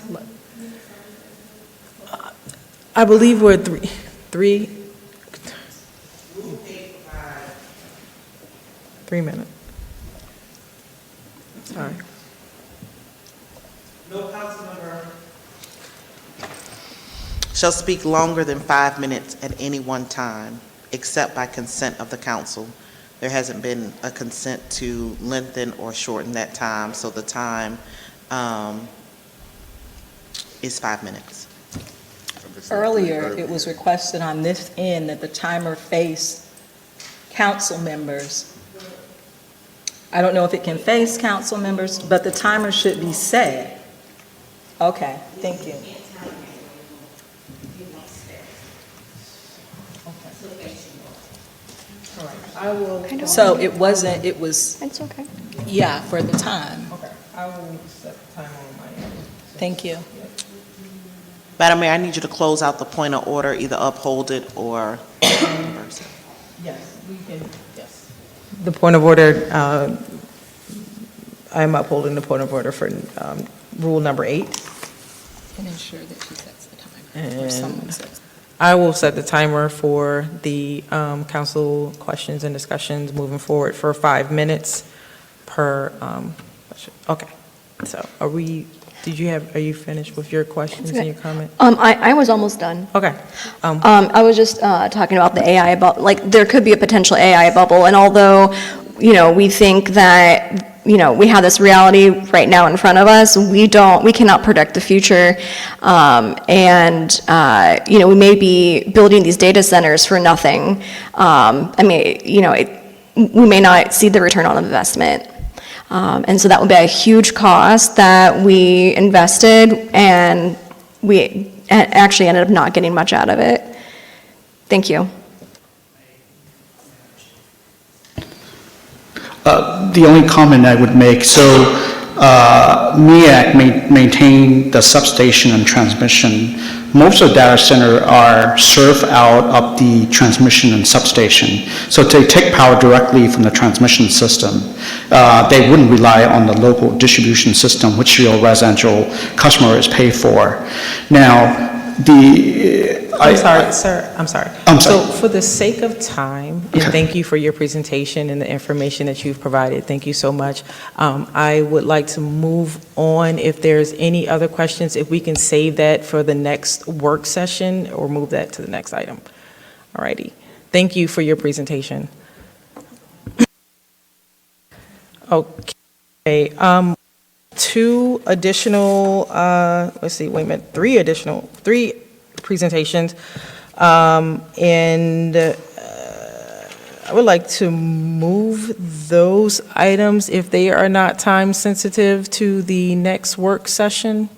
I believe we're three minutes. Sorry. No council member shall speak longer than 5 minutes at any one time, except by consent of the council. There hasn't been a consent to lengthen or shorten that time, so the time is 5 minutes. Earlier, it was requested on this end that the timer face council members. I don't know if it can face council members, but the timer should be set. Okay, thank you. So it wasn't, it was. It's okay. Yeah, for the time. Okay, I will set the time on my end. Thank you. Madam Mayor, I need you to close out the point of order, either uphold it or reverse it. Yes, we can, yes. The point of order, I'm upholding the point of order for rule number 8. And ensure that she sets the timer. Or someone sets. I will set the timer for the council questions and discussions moving forward for 5 minutes per, okay. So are you finished with your questions and your comments? I was almost done. Okay. I was just talking about the AI bubble, like, there could be a potential AI bubble, and although, you know, we think that, you know, we have this reality right now in front of us, we cannot predict the future, and, you know, we may be building these data centers for nothing. I mean, you know, we may not see the return on investment. And so that would be a huge cost that we invested, and we actually ended up not getting much out of it. Thank you. The only comment I would make, so MEAC maintain the substation and transmission. Most of data center are served out of the transmission and substation. So they take power directly from the transmission system. They wouldn't rely on the local distribution system, which your residential customer is paid for. Now, I'm sorry, sir, I'm sorry. I'm sorry. So for the sake of time, and thank you for your presentation and the information that you've provided, thank you so much. I would like to move on. If there's any other questions, if we can save that for the next work session or move that to the next item. All righty. Thank you for your presentation. Okay. Two additional, three presentations. And I would like to move those items, if they are not time sensitive, to the next work session.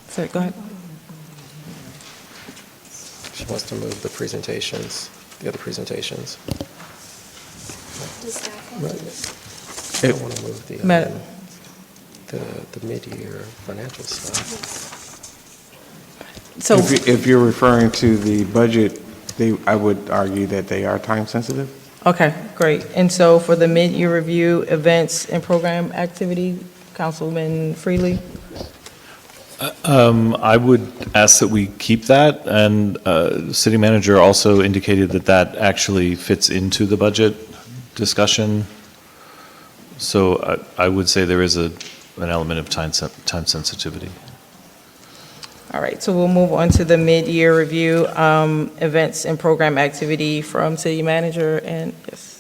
So, go ahead. She wants to move the presentations, the other presentations. I don't want to move the mid-year financial stuff. So, If you're referring to the budget, I would argue that they are time sensitive. okay, great. And so for the mid-year review, events and program activity, Councilman Freely? I would ask that we keep that, and the city manager also indicated that that actually fits into the budget discussion. So I would say there is an element of time sensitivity. All right, so we'll move on to the mid-year review, events and program activity from city manager, and yes.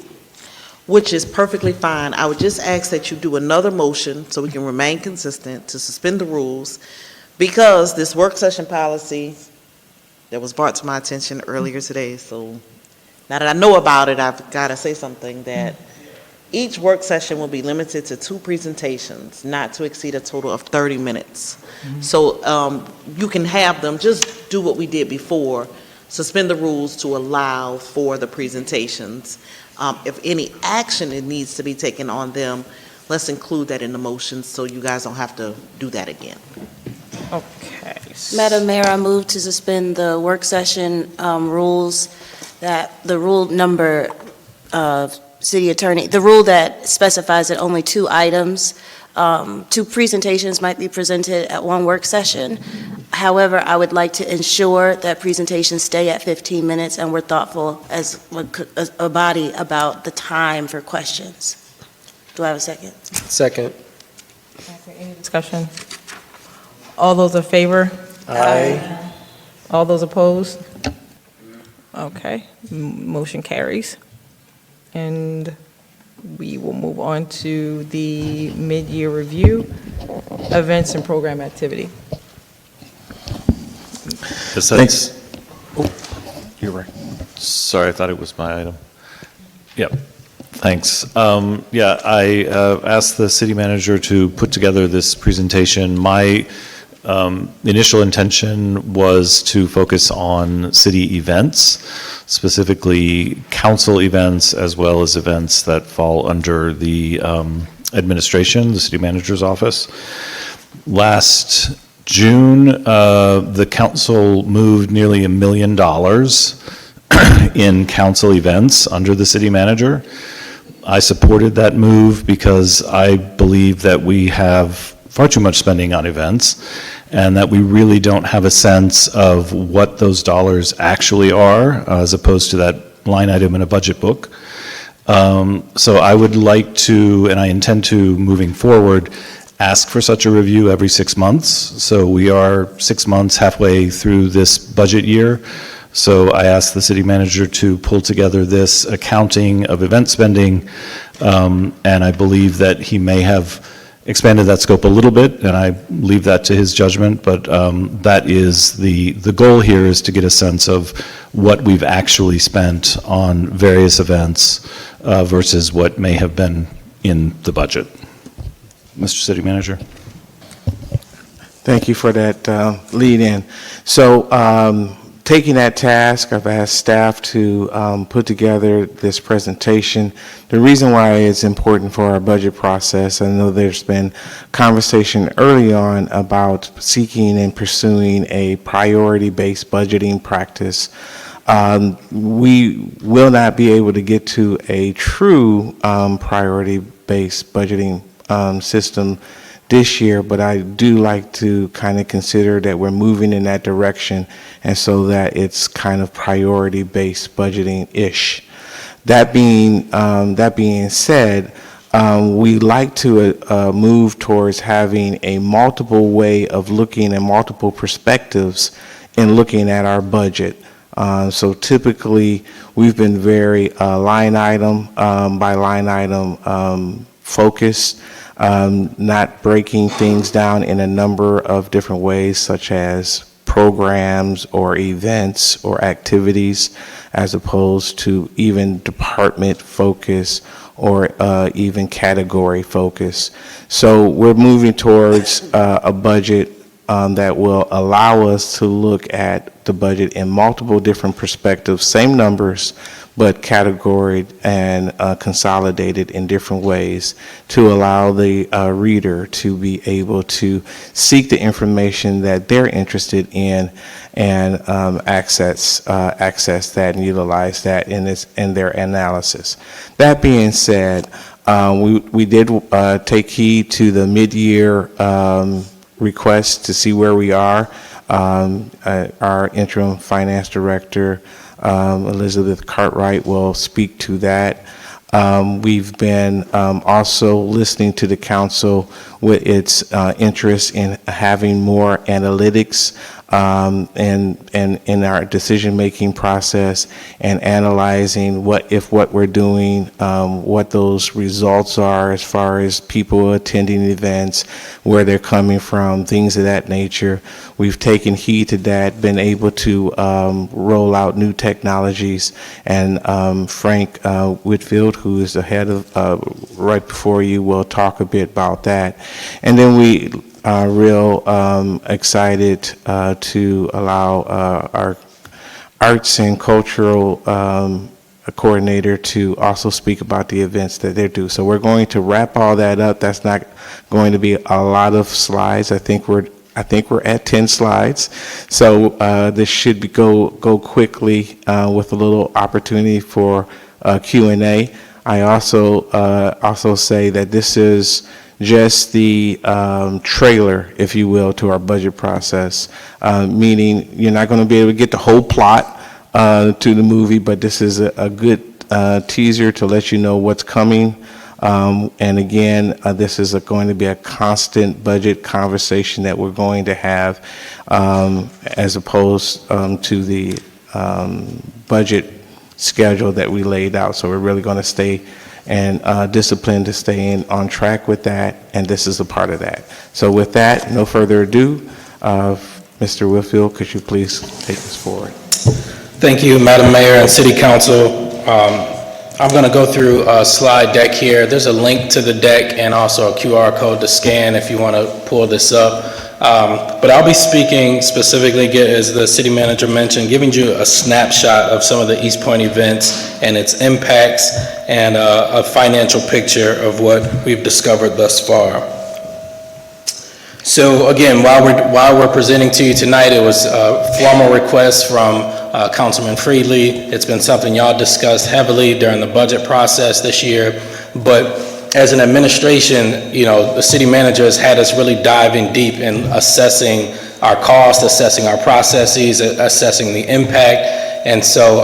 Which is perfectly fine. I would just ask that you do another motion so we can remain consistent to suspend the rules, because this work session policy that was brought to my attention earlier today, so now that I know about it, I've got to say something, that each work session will be limited to 2 presentations, not to exceed a total of 30 minutes. So you can have them, just do what we did before, suspend the rules to allow for the presentations. If any action it needs to be taken on them, let's include that in the motion so you guys don't have to do that again. Okay. Madam Mayor, I move to suspend the work session rules, that the rule number of city attorney, the rule that specifies that only 2 items, 2 presentations might be presented at one work session. However, I would like to ensure that presentations stay at 15 minutes and we're thoughtful as a body about the time for questions. Do I have a second? Second. Okay, any discussion? All those in favor? Aye. All those opposed? Okay, motion carries. And we will move on to the mid-year review, events and program activity. Thanks. You're right. Sorry, I thought it was my item. Yep, thanks. Yeah, I asked the city manager to put together this presentation. My initial intention was to focus on city events, specifically council events, as well as events that fall under the administration, the city manager's office. Last June, the council moved nearly $1 million in council events under the city manager. I supported that move because I believe that we have far too much spending on events, and that we really don't have a sense of what those dollars actually are, as opposed to that line item in a budget book. So I would like to, and I intend to, moving forward, ask for such a review every 6 months. So we are 6 months halfway through this budget year. So I asked the city manager to pull together this accounting of event spending, and I believe that he may have expanded that scope a little bit, and I leave that to his judgment, but that is the goal here, is to get a sense of what we've actually spent on various events versus what may have been in the budget. Mr. City Manager. Thank you for that lead in. So taking that task, I've asked staff to put together this presentation. The reason why it's important for our budget process, I know there's been conversation early on about seeking and pursuing a priority-based budgeting practice. We will not be able to get to a true priority-based budgeting system this year, but I do like to kind of consider that we're moving in that direction, and so that it's kind of priority-based budgeting-ish. That being said, we like to move towards having a multiple way of looking at multiple perspectives in looking at our budget. So typically, we've been very line item by line item focused, not breaking things down in a number of different ways, such as programs or events or activities, as opposed to even department focus or even category focus. So we're moving towards a budget that will allow us to look at the budget in multiple different perspectives, same numbers, but categorized and consolidated in different ways to allow the reader to be able to seek the information that they're interested in and access that and utilize that in their analysis. That being said, we did take heed to the mid-year request to see where we are. Our interim finance director, Elizabeth Cartwright, will speak to that. We've been also listening to the council with its interest in having more analytics and in our decision-making process, and analyzing what we're doing, what those results are as far as people attending events, where they're coming from, things of that nature. We've taken heed to that, been able to roll out new technologies, and Frank Whitfield, who is the head of right before you, will talk a bit about that. And then we are real excited to allow our arts and cultural coordinator to also speak about the events that they do. So we're going to wrap all that up. That's not going to be a lot of slides. I think we're at 10 slides. So this should go quickly with a little opportunity for Q&A. I also say that this is just the trailer, if you will, to our budget process, meaning you're not going to be able to get the whole plot to the movie, but this is a good teaser to let you know what's coming. And again, this is going to be a constant budget conversation that we're going to have, as opposed to the budget schedule that we laid out. So we're really going to stay and disciplined to stay on track with that, and this is a part of that. So with that, no further ado, Mr. Whitfield, could you please take this forward? Thank you, Madam Mayor and City Council. I'm going to go through a slide deck here. There's a link to the deck and also a QR code to scan if you want to pull this up. But I'll be speaking specifically, as the city manager mentioned, giving you a snapshot of some of the East Point events and its impacts, and a financial picture of what we've discovered thus far. So again, while we're presenting to you tonight, it was a formal request from Councilman Friedley. It's been something y'all discussed heavily during the budget process this year, but as an administration, the city manager has had us really diving deep in assessing our costs, assessing our processes, assessing the impact. And so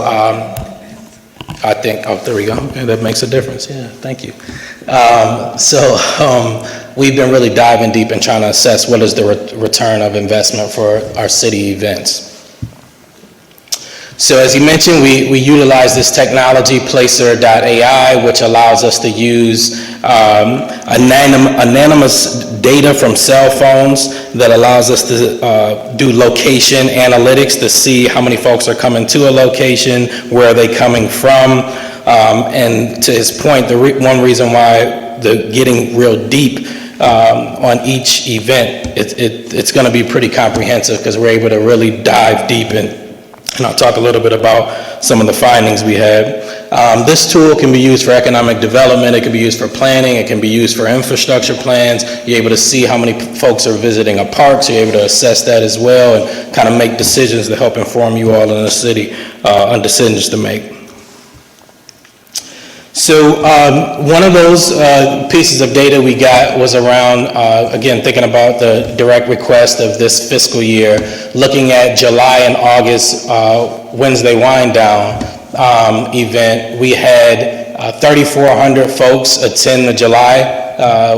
I think, there we go. Okay, that makes a difference. Yeah, thank you. We've been really diving deep and trying to assess what is the return of investment for our city events. So as you mentioned, we utilize this technology, Placer.ai, which allows us to use anonymous data from cell phones that allows us to do location analytics to see how many folks are coming to a location, where are they coming from, and to his point, one reason why the getting real deep on each event, it's going to be pretty comprehensive because we're able to really dive deep in. And I'll talk a little bit about some of the findings we had. This tool can be used for economic development, it can be used for planning, it can be used for infrastructure plans. You're able to see how many folks are visiting a park, so you're able to assess that as well and kind of make decisions to help inform you all in the city on decisions to make. So one of those pieces of data we got was around, again, thinking about the direct request of this fiscal year, looking at July and August Wednesday wind down event. We had 3,400 folks attend the July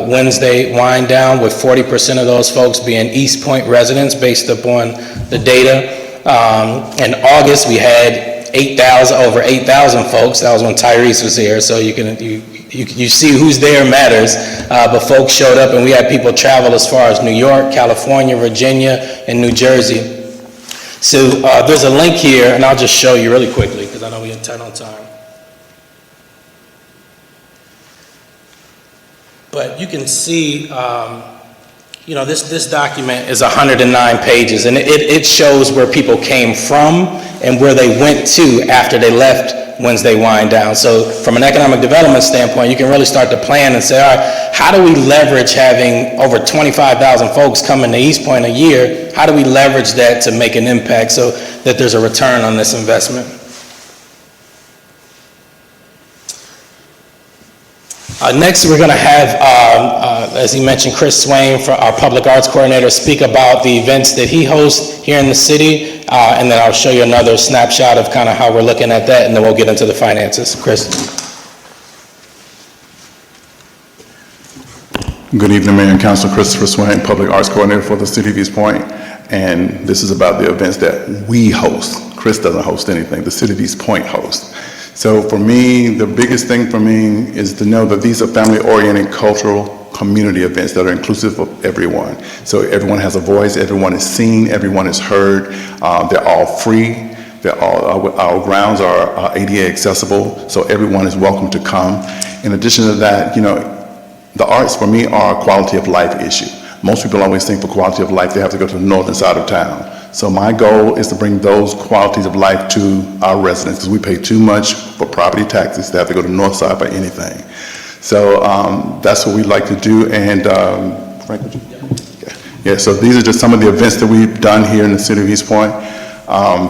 Wednesday wind down, with 40% of those folks being East Point residents based upon the data. In August, we had over 8,000 folks. That was when Tyrese was here, so you see who's there matters. But folks showed up, and we had people travel as far as New York, California, Virginia, and New Jersey. So there's a link here, and I'll just show you really quickly because I know we're tight on time. But you can see, this document is 109 pages, and it shows where people came from and where they went to after they left Wednesday wind down. So from an economic development standpoint, you can really start to plan and say, all right, how do we leverage having over 25,000 folks coming to East Point a year? How do we leverage that to make an impact so that there's a return on this investment? Next, we're going to have, as he mentioned, Chris Swain, our Public Arts Coordinator, speak about the events that he hosts here in the city, and then I'll show you another snapshot of kind of how we're looking at that, and then we'll get into the finances. Chris. Good evening, Mayor and Council. Christopher Swain, Public Arts Coordinator for the City of East Point, and this is about the events that we host. Chris doesn't host anything, the City of East Point hosts. So for me, the biggest thing for me is to know that these are family-oriented cultural community events that are inclusive of everyone. So everyone has a voice, everyone is seen, everyone is heard. They're all free. Our grounds are ADA accessible, so everyone is welcome to come. In addition to that, the arts for me are a quality of life issue. Most people always think for quality of life, they have to go to the northern side of town. So my goal is to bring those qualities of life to our residents, because we pay too much for property taxes to have to go to the north side for anything. So that's what we like to do. And Frank, would you? Yeah, so these are just some of the events that we've done here in the City of East Point.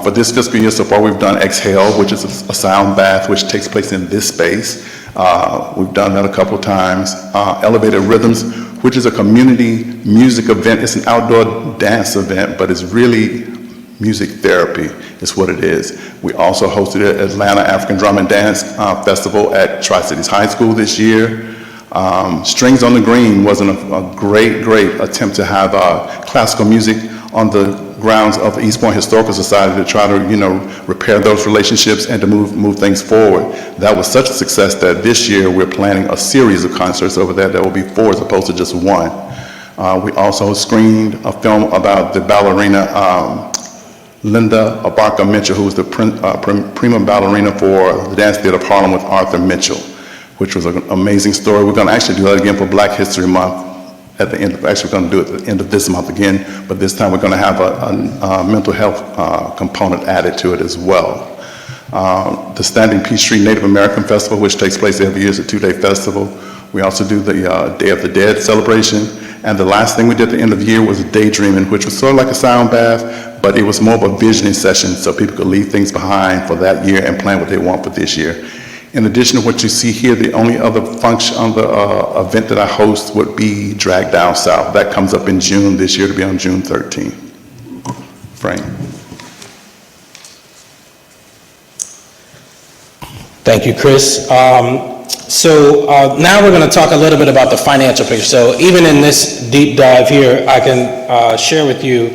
For this fiscal year so far, we've done Exhale, which is a sound bath which takes place in this space. We've done that a couple of times. Elevated Rhythms, which is a community music event. It's an outdoor dance event, but it's really music therapy is what it is. We also hosted an Atlanta African Drum and Dance Festival at Tri-Cities High School this year. Strings on the Green was a great attempt to have classical music on the grounds of the East Point Historical Society to try to, repair those relationships and to move things forward. That was such a success that this year we're planning a series of concerts over there that will be 4 as opposed to just 1. We also screened a film about the ballerina Linda Abarca Mitchell, who was the prima ballerina for the Dance Theater of Harlem with Arthur Mitchell, which was an amazing story. We're going to actually do that again for Black History Month. We're going to do it at the end of this month again, but this time we're going to have a mental health component added to it as well. The Standing Peachtree Native American Festival, which takes place every year, is a 2-day festival. We also do the Day of the Dead celebration. And the last thing we did at the end of the year was Daydreaming, which was sort of like a sound bath, but it was more of a visioning session so people could leave things behind for that year and plan what they want for this year. In addition to what you see here, the only other function on the event that I host would be Drag Down South. That comes up in June this year to be on June 13th. Frank. Thank you, Chris. So now we're going to talk a little bit about the financial picture. So even in this deep dive here, I can share with you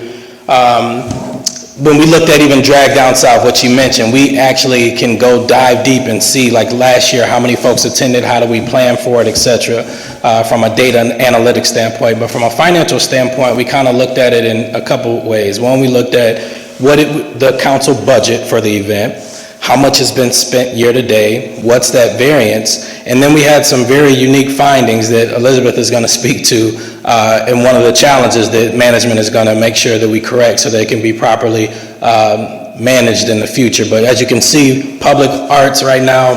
when we looked at even Drag Down South, what you mentioned, we actually can go dive deep and see, like last year, how many folks attended, how do we plan for it, et cetera, from a data and analytics standpoint. But from a financial standpoint, we kind of looked at it in a couple ways. One, we looked at the council budget for the event, how much has been spent year to date, what's that variance, and then we had some very unique findings that Elizabeth is going to speak to, and one of the challenges that management is going to make sure that we correct so they can be properly managed in the future. But as you can see, public arts right now,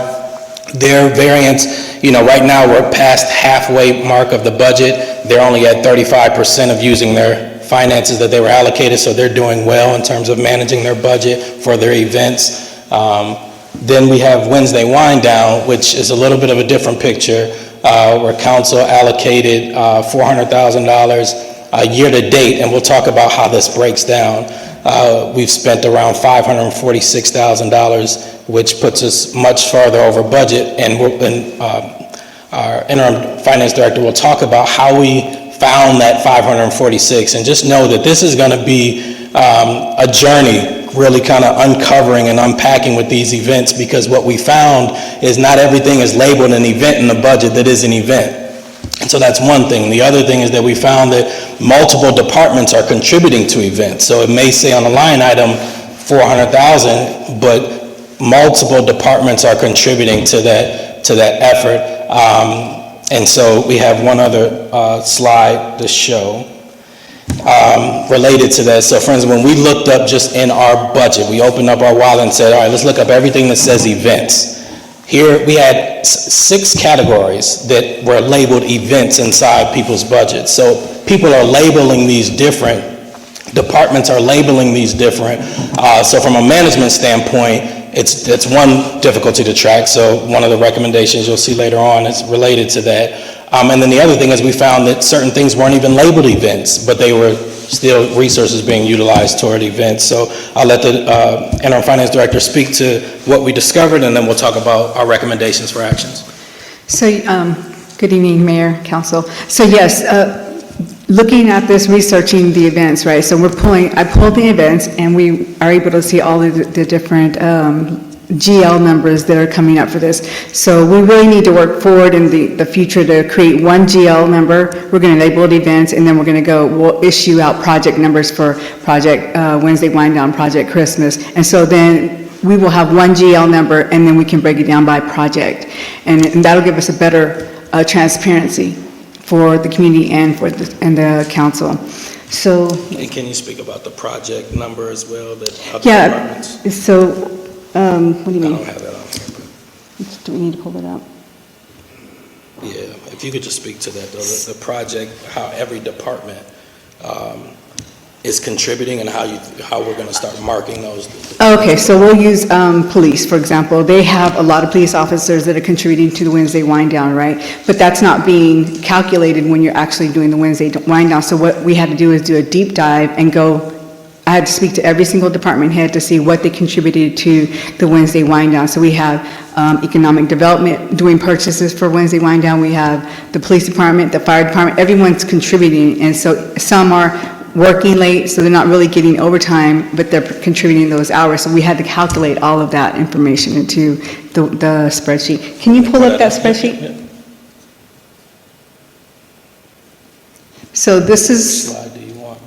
their variance, right now we're past halfway mark of the budget. They're only at 35% of using their finances that they were allocated, so they're doing well in terms of managing their budget for their events. Then we have Wednesday Wind Down, which is a little bit of a different picture, where council allocated $400,000 year-to-date, and we'll talk about how this breaks down. We've spent around $546,000, which puts us much farther over budget, and our interim finance director will talk about how we found that 546, and just know that this is going to be a journey, really kind of uncovering and unpacking with these events, because what we found is not everything is labeled an event in the budget that is an event. And so that's one thing. The other thing is that we found that multiple departments are contributing to events. So it may say on the line item 400,000, but multiple departments are contributing to that effort. And so we have one other slide to show related to that. So for instance, when we looked up just in our budget, we opened up our wallet and said, all right, let's look up everything that says events. Here we had 6 categories that were labeled events inside people's budgets. So people are labeling these different, departments are labeling these different. So from a management standpoint, it's one difficulty to track. So one of the recommendations you'll see later on is related to that. And then the other thing is we found that certain things weren't even labeled events, but they were still resources being utilized toward events. So I'll let the interim finance director speak to what we discovered, and then we'll talk about our recommendations for actions. So, good evening, Mayor, Council. So yes, looking at this, researching the events, right? So I pulled the events, and we are able to see all of the different GL numbers that are coming up for this. So we really need to work forward in the future to create one GL number. We're going to label it events, and then we'll issue out project numbers for Project Wednesday Wind Down, Project Christmas. And so then we will have one GL number, and then we can break it down by project. And that'll give us a better transparency for the community and for the council. So. And can you speak about the project number as well? That other departments? So, what do you mean? I don't have that on here, but do we need to pull it up? yeah, if you could just speak to that, though, the project, how every department is contributing, and how we're going to start marking those. Okay, so we'll use police, for example. They have a lot of police officers that are contributing to the Wednesday Wind Down, right? But that's not being calculated when you're actually doing the Wednesday Wind Down. So what we had to do is do a deep dive and I had to speak to every single department head to see what they contributed to the Wednesday Wind Down. So we have economic development doing purchases for Wednesday Wind Down. We have the police department, the fire department, everyone's contributing. And so some are working late, so they're not really getting overtime, but they're contributing those hours. So we had to calculate all of that information into the spreadsheet. Can you pull up that spreadsheet? So this is. Slide do you want?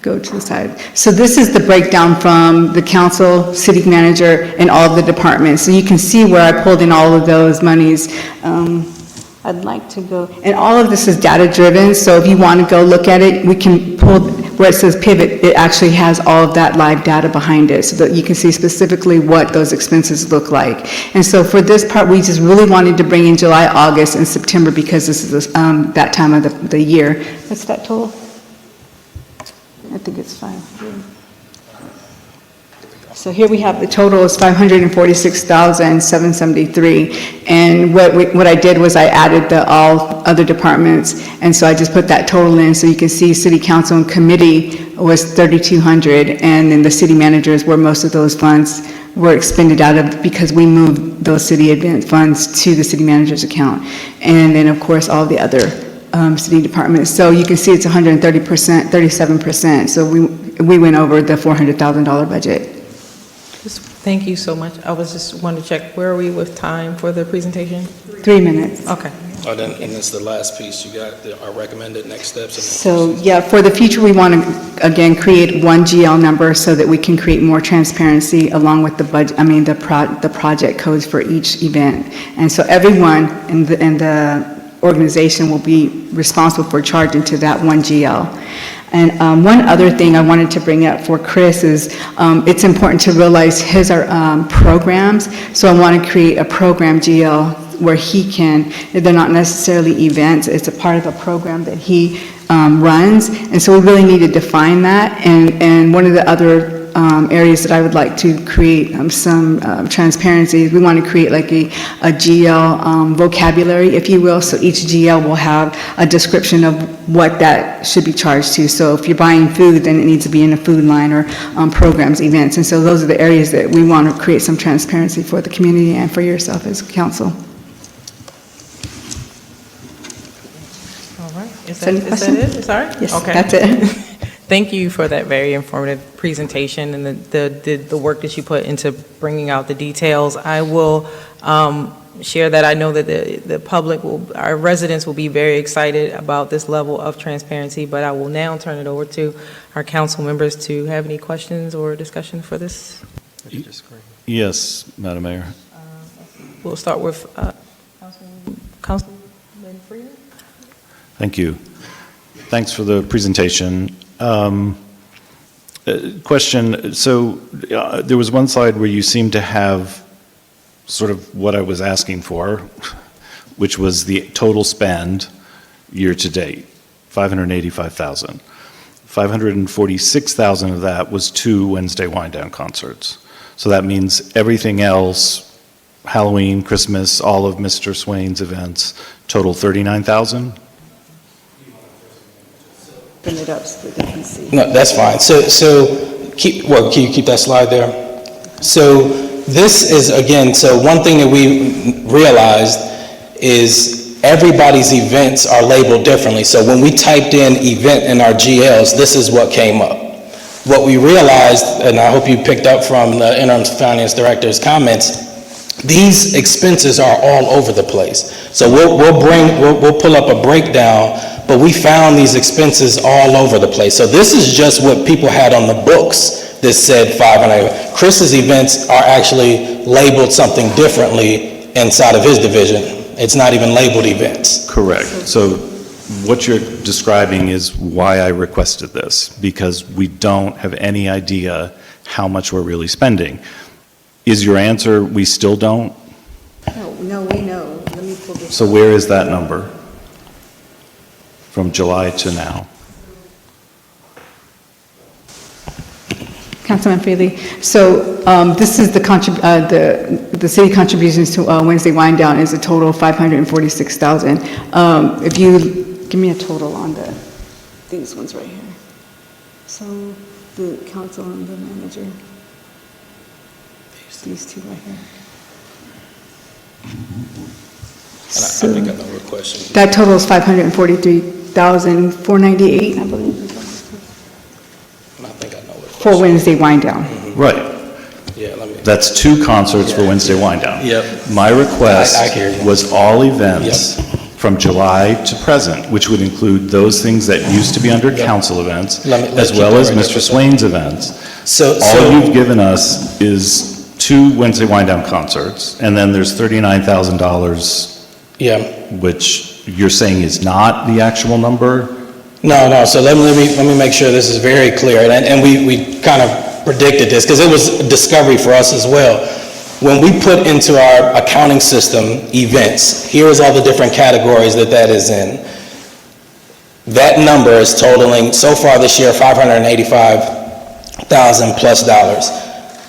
Go to the side. So this is the breakdown from the council, city manager, and all of the departments. So you can see where I pulled in all of those monies. I'd like to go, and all of this is data-driven, so if you want to go look at it, we can pull, where it says pivot, it actually has all of that live data behind it, so that you can see specifically what those expenses look like. And so for this part, we just really wanted to bring in July, August, and September, because this is that time of the year. What's that total? I think it's 5. So here we have the total is $546,773, and what I did was I added the all other departments, and so I just put that total in, so you can see city council and committee was $3,200, and then the city manager is where most of those funds were expended out of, because we moved those city event funds to the city manager's account, and then of course all the other city departments. So you can see it's 130%, 37%. So we went over the $400,000 budget. Thank you so much. I was just wanting to check, where are we with time for the presentation? 3 minutes. Okay. And that's the last piece. You got our recommended next steps. So yeah, for the future, we want to again create one GL number so that we can create more transparency along with the budget. The project codes for each event, and so everyone in the organization will be responsible for charging to that one GL. And one other thing I wanted to bring up for Chris is it's important to realize his programs. So I want to create a program GL where they're not necessarily events, it's a part of a program that he runs. And so we really need to define that. And one of the other areas that I would like to create some transparency. We want to create like a GL vocabulary, if you will, so each GL will have a description of what that should be charged to. So if you're buying food, then it needs to be in a food line, or programs, events. And so those are the areas that we want to create some transparency for the community and for yourself as council. All right. Is Any that questions? it? Sorry? Yes, Okay. that's it. Thank you for that very informative presentation and the work that you put into bringing out the details. I will share that I know that the public our residents will be very excited about this level of transparency, but I will now turn it over to our council members to have any questions or discussion for this. Yes, Madam Mayor. We'll start with Councilman Freeman. Thank you. Thanks for the presentation. Question, so there was one slide where you seemed to have sort of what I was asking for, which was the total spend year-to-date, $585,000. $546,000 of that was 2 Wednesday wind-down concerts. So that means everything else, Halloween, Christmas, all of Mr. Swain's events, total $39,000? Bring it up so they can see. No, that's fine. So can you keep that slide there? So this is, again, so one thing that we realized is everybody's events are labeled differently. So when we typed in event in our GLs, this is what came up. What we realized, and I hope you picked up from the interim finance director's comments, these expenses are all over the place. So we'll pull up a breakdown, but we found these expenses all over the place. So this is just what people had on the books that said 500. Chris's events are actually labeled something differently inside of his division. It's not even labeled events. Correct. So what you're describing is why I requested this, because we don't have any idea how much we're really spending. Is your answer, we still don't? No, we know. Let me pull this. So where is that number from July to now? Councilman Freely, so this is the city contributions to Wednesday Wind Down is a total of $546,000. If you give me a total on these ones right here. So the council and the manager. These two right here. And I think I know what question. That total is $543,498, I believe. I think I know what question. For Wednesday Wind Down. Right. Yeah, let me. That's 2 concerts for Wednesday Wind Down. Yep. My request I hear you. was all events from July to present, which would include those things that used to be under council events, as well as Mr. Swain's events. All you've given us is 2 Wednesday Wind Down concerts, and then there's $39,000. Yeah. Which you're saying is not the actual number? No, so let me make sure this is very clear, and we kind of predicted this, because it was a discovery for us as well. When we put into our accounting system events, here's all the different categories that is in. That number is totaling, so far this year, $585,000 plus dollars.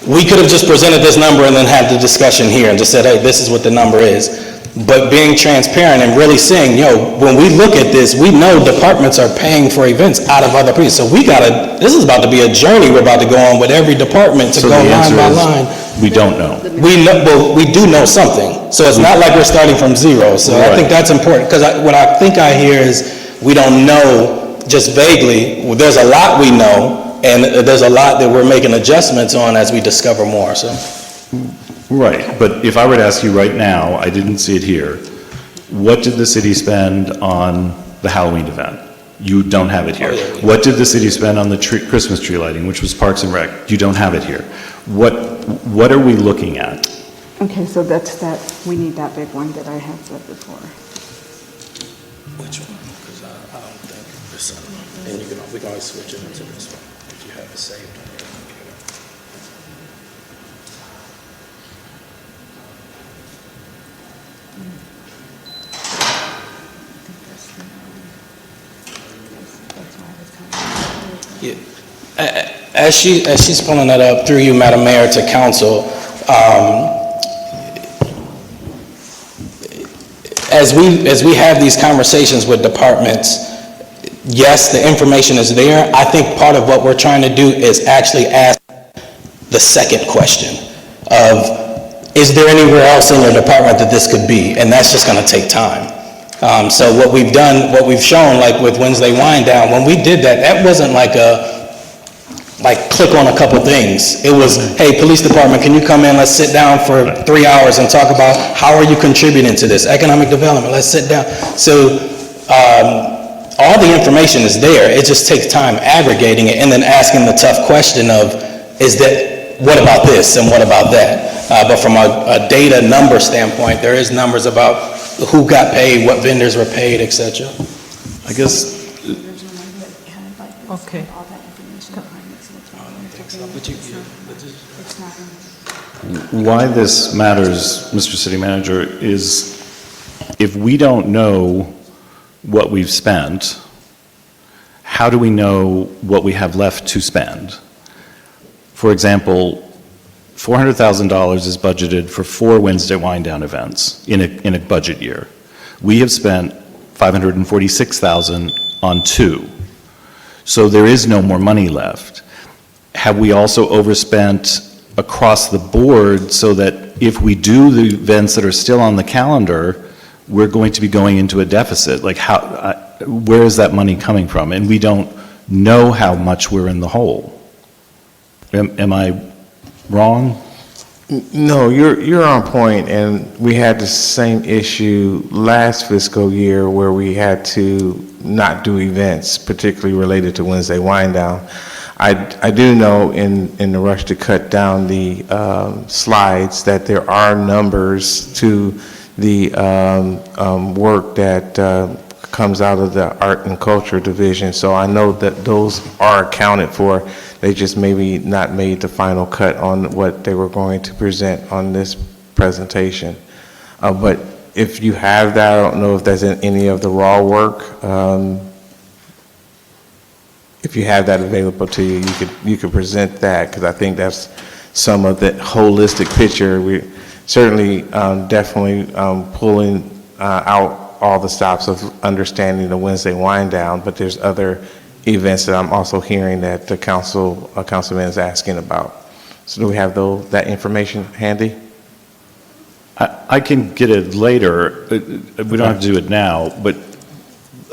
We could have just presented this number and then had the discussion here and just said, hey, this is what the number is. But being transparent and really saying, when we look at this, we know departments are paying for events out of other places. So this is about to be a journey we're about to go on with every department to go line by line. We don't know. We do know something. So it's not like we're starting from zero. So I think that's important, because what I think I hear is we don't know just vaguely. Well, there's a lot we know, and there's a lot that we're making adjustments on as we discover more, so. Right, but if I were to ask you right now, I didn't see it here, what did the city spend on the Halloween event? You don't have it here. What did the city spend on the Christmas tree lighting, which was Parks and Rec? You don't have it here. What are we looking at? Okay, so that's that, we need that big one that I have said before. Which one? Because I don't think this one. And we can always switch it into this one if you have it saved on your computer. Yeah, As she's pulling that up, through you, Madam Mayor, to council, as we have these conversations with departments, yes, the information is there. I think part of what we're trying to do is actually ask the second question of, is there anywhere else in your department that this could be? And that's just going to take time. So what we've done, what we've shown, like with Wednesday Wind Down, when we did that, that wasn't like click on a couple things. It was, hey, police department, can you come in? Let's sit down for 3 hours and talk about how are you contributing to this? Economic development, let's sit down. So all the information is there. It just takes time aggregating it and then asking the tough question of, what about this and what about that? But from a data number standpoint, there is numbers about who got paid, what vendors were paid, et cetera. I guess, Okay. why this matters, Mr. City Manager, is if we don't know what we've spent, how do we know what we have left to spend? For example, $400,000 is budgeted for 4 Wednesday Wind Down events in a budget year. We have spent $546,000 on 2. So there is no more money left. Have we also overspent across the board so that if we do the events that are still on the calendar, we're going to be going into a deficit? Like where is that money coming from? And we don't know how much we're in the hole. Am I wrong? No, you're on point, and we had the same issue last fiscal year where we had to not do events, particularly related to Wednesday Wind Down. I do know in the rush to cut down the slides that there are numbers to the work that comes out of the Art and Culture Division, so I know that those are accounted for. They just maybe not made the final cut on what they were going to present on this presentation. But if you have that, I don't know if that's in any of the raw work. If you have that available to you, you could present that, because I think that's some of the holistic picture. We certainly definitely pulling out all the stops of understanding the Wednesday Wind Down, but there's other events that I'm also hearing that the councilman is asking about. So do we have that information handy? I can get it later. We don't have to do it now, but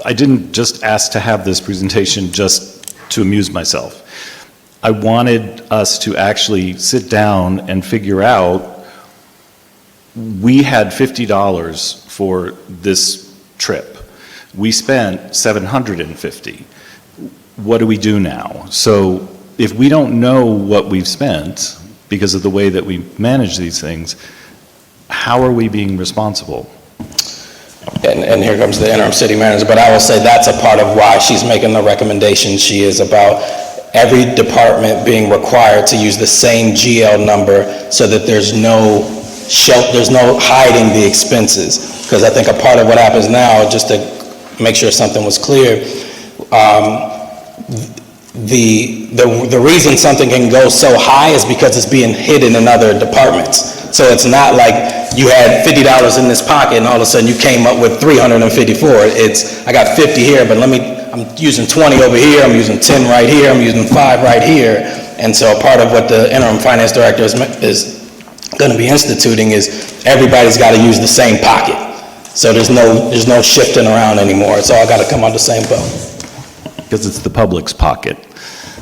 I didn't just ask to have this presentation just to amuse myself. I wanted us to actually sit down and figure out, we had $50 for this trip. We spent $750. What do we do now? So if we don't know what we've spent because of the way that we manage these things, how are we being responsible? And here comes the interim city manager, but I will say that's a part of why she's making the recommendation she is about every department being required to use the same GL number so that there's no hiding the expenses. Because I think a part of what happens now, just to make sure something was clear, the reason something can go so high is because it's being hidden in other departments. So it's not like you had $50 in this pocket and all of a sudden you came up with $354. It's, I got 50 here, but I'm using 20 over here, I'm using 10 right here, I'm using 5 right here. And so part of what the interim finance director is going to be instituting is everybody's got to use the same pocket. So there's no shifting around anymore. It's all got to come out the same boat. Because it's the public's pocket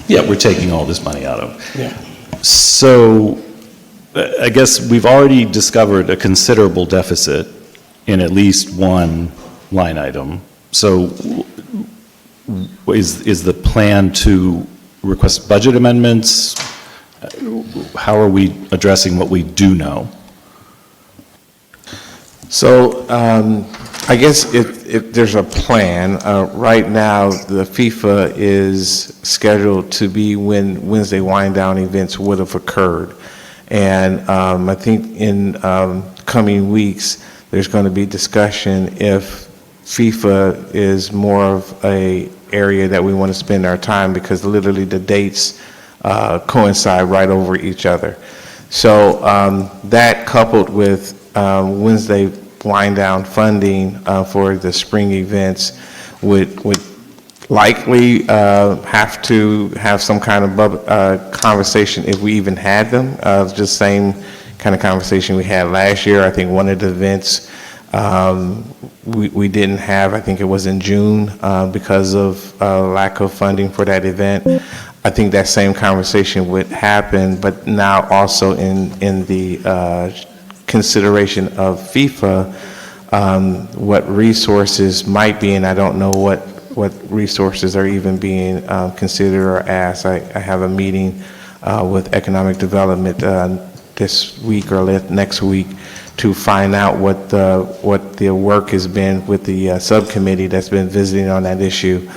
that we're taking all this money out of. Yeah. So I guess we've already discovered a considerable deficit in at least one line item. So is the plan to request budget amendments? How are we addressing what we do know? So I guess if there's a plan, right now the FIFA is scheduled to be when Wednesday Wind Down events would have occurred. And I think in coming weeks, there's going to be discussion if FIFA is more of a area that we want to spend our time, because literally the dates coincide right over each other. So that coupled with Wednesday wind down funding for the spring events would likely have to have some kind of conversation if we even had them, just same kind of conversation we had last year. I think one of the events we didn't have, I think it was in June, because of lack of funding for that event. I think that same conversation would happen, but now also in the consideration of FIFA, what resources might be, and I don't know what resources are even being considered or asked. I have a meeting with Economic Development this week or next week to find out what the work has been with the subcommittee that's been visiting on that issue.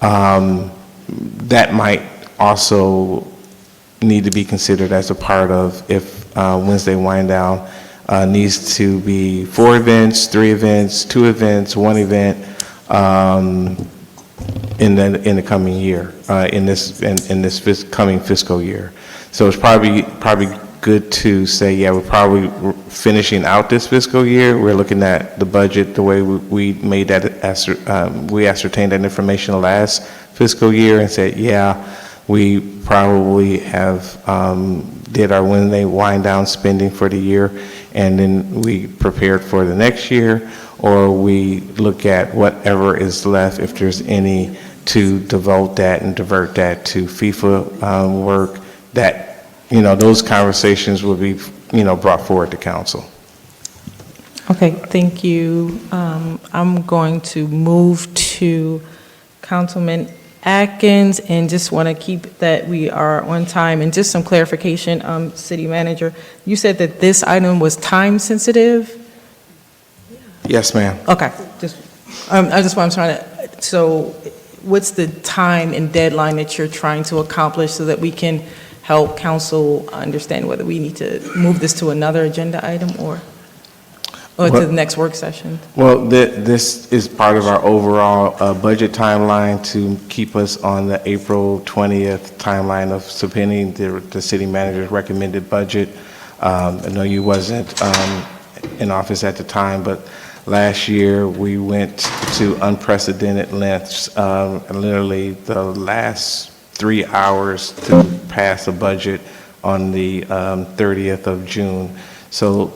That might also need to be considered as a part of if Wednesday Wind Down needs to be 4 events, 3 events, 2 events, 1 event in the coming year, in this coming fiscal year. So it's probably good to say, yeah, we're probably finishing out this fiscal year. We're looking at the budget the way we made that, we ascertained that information the last fiscal year and said, yeah, we probably have did our Wednesday wind down spending for the year, and then we prepared for the next year, or we look at whatever is left, if there's any, to devote that and divert that to FIFA work. That, those conversations will be, brought forward to council. Okay, thank you. I'm going to move to Councilman Atkins, and just want to keep that we are on time. And just some clarification, City Manager, you said that this item was time sensitive? Yes, ma'am. Okay, I'm trying to, so what's the time and deadline that you're trying to accomplish so that we can help council understand whether we need to move this to another agenda item or to the next work session? Well, this is part of our overall budget timeline to keep us on the April 20th timeline of submitting the city manager's recommended budget. I know you wasn't in office at the time, but last year we went to unprecedented lengths, literally the last 3 hours to pass a budget on the 30th of June. So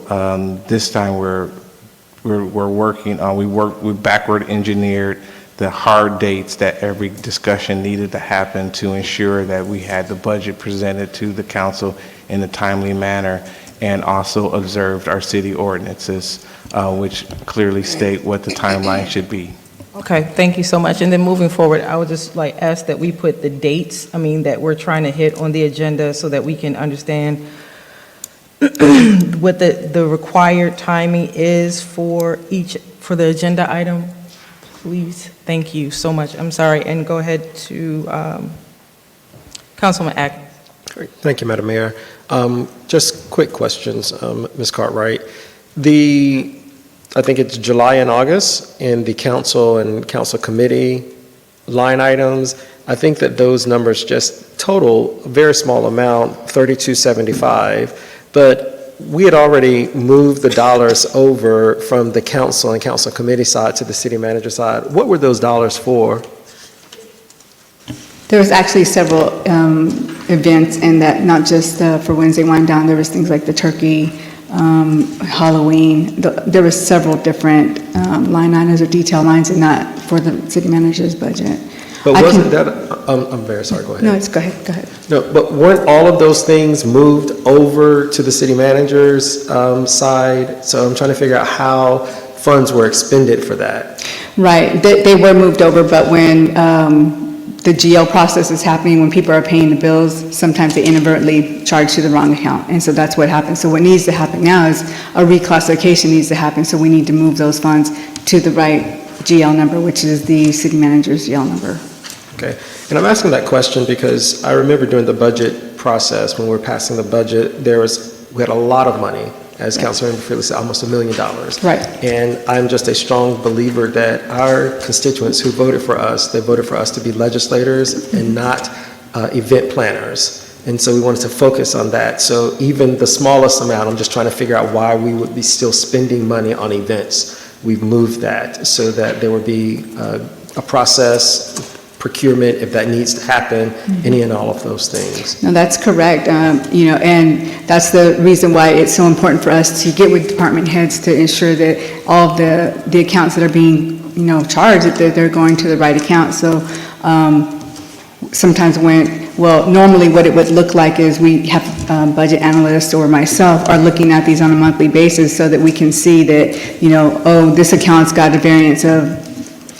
this time we're working on, we backward engineered the hard dates that every discussion needed to happen to ensure that we had the budget presented to the council in a timely manner, and also observed our city ordinances, which clearly state what the timeline should be. Okay, thank you so much. And then moving forward, I would just ask that we put the dates, that we're trying to hit on the agenda so that we can understand what the required timing is for the agenda item, please. Thank you so much. I'm sorry, and go ahead to Councilman Atkins. Great. Thank you, Madam Mayor. Just quick questions, Ms. Cartwright. I think it's July and August in the council and council committee line items. I think that those numbers just total a very small amount, $32.75, but we had already moved the dollars over from the council and council committee side to the city manager side. What were those dollars for? There was actually several events in that, not just for Wednesday Wind Down. There was things like the turkey, Halloween. There were several different line items or detail lines in that for the city manager's budget. But wasn't that, I'm very sorry, go ahead. No, go ahead. No, but weren't all of those things moved over to the city manager's side? So I'm trying to figure out how funds were expended for that. Right, they were moved over, but when the GL process is happening, when people are paying the bills, sometimes they inadvertently charge to the wrong account, and so that's what happens. So what needs to happen now is a reclassification needs to happen, so we need to move those funds to the right GL number, which is the city manager's GL number. Okay, and I'm asking that question because I remember during the budget process, when we were passing the budget, we had a lot of money, as Councilmember Freeland said, almost $1 million. Right. And I'm just a strong believer that our constituents who voted for us, they voted for us to be legislators and not event planners. And so we wanted to focus on that. So even the smallest amount, I'm just trying to figure out why we would be still spending money on events. We've moved that so that there would be a process, procurement, if that needs to happen, any and all of those things. No, that's correct. And that's the reason why it's so important for us to get with department heads to ensure that all of the accounts that are being, charged, that they're going to the right account. So sometimes normally what it would look like is we have budget analysts or myself are looking at these on a monthly basis so that we can see that, this account's got a variance of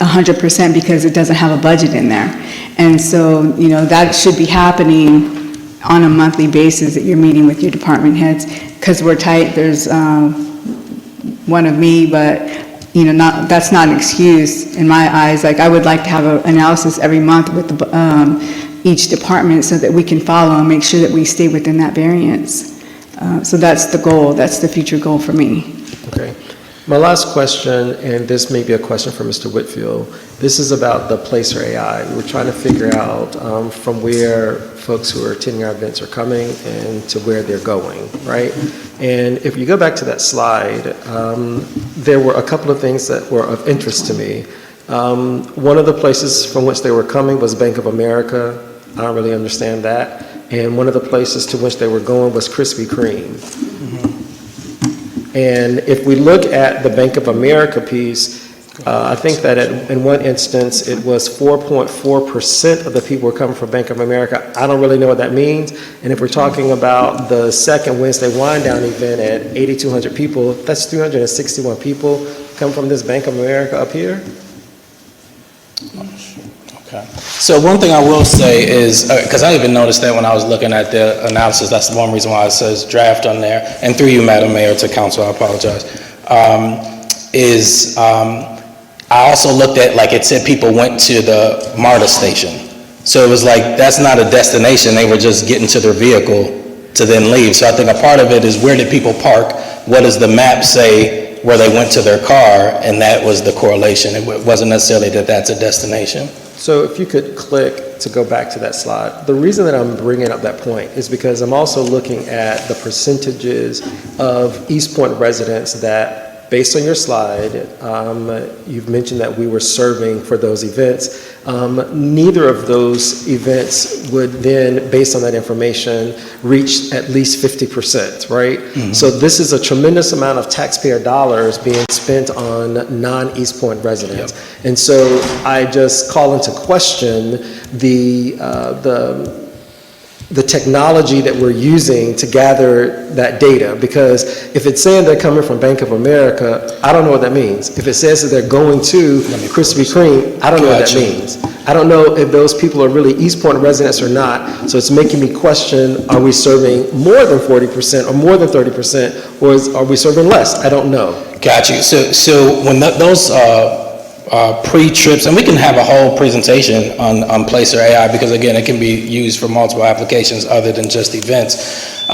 100% because it doesn't have a budget in there. And so, that should be happening on a monthly basis, that you're meeting with your department heads, because we're tight. There's one of me, but, that's not an excuse in my eyes. Like, I would like to have an analysis every month with each department so that we can follow and make sure that we stay within that variance. So that's the goal. That's the future goal for me. Okay. My last question, and this may be a question for Mr. Whitfield, this is about the Placer AI. We're trying to figure out from where folks who are attending our events are coming and to where they're going, right? And if you go back to that slide, there were a couple of things that were of interest to me. One of the places from which they were coming was Bank of America. I don't really understand that. And one of the places to which they were going was Krispy Kreme. And if we look at the Bank of America piece, I think that in one instance, it was 4.4% of the people were coming from Bank of America. I don't really know what that means. And if we're talking about the second Wednesday Wine Down event at 8,200 people, that's 361 people come from this Bank of America up here? Okay. So one thing I will say is, because I even noticed that when I was looking at the analysis, that's the one reason why it says draft on there, and through you, Madam Mayor, to council, I apologize, I also looked at, like it said people went to the MARTA station. So it was like, that's not a destination, they were just getting to their vehicle to then leave. So I think a part of it is, where did people park? What does the map say where they went to their car? And that was the correlation. It wasn't necessarily that that's a destination. So if you could click to go back to that slide. The reason that I'm bringing up that point is because I'm also looking at the percentages of East Point residents that, based on your slide, you've mentioned that we were serving for those events. Neither of those events would then, based on that information, reach at least 50%, right? Mm-hmm. So this is a tremendous amount of taxpayer dollars being spent on non-East Point residents. Yep. And so I just call into question the technology that we're using to gather that data, because if it's saying they're coming from Bank of America, I don't know what that means. If it says that they're going to Krispy Kreme, I don't know what that means. I don't know if those people are really East Point residents or not, so it's making me question, are we serving more than 40% or more than 30%, or are we serving less? I don't know. Got you. So when those pre-trips, and we can have a whole presentation on Placer AI, because again, it can be used for multiple applications other than just events.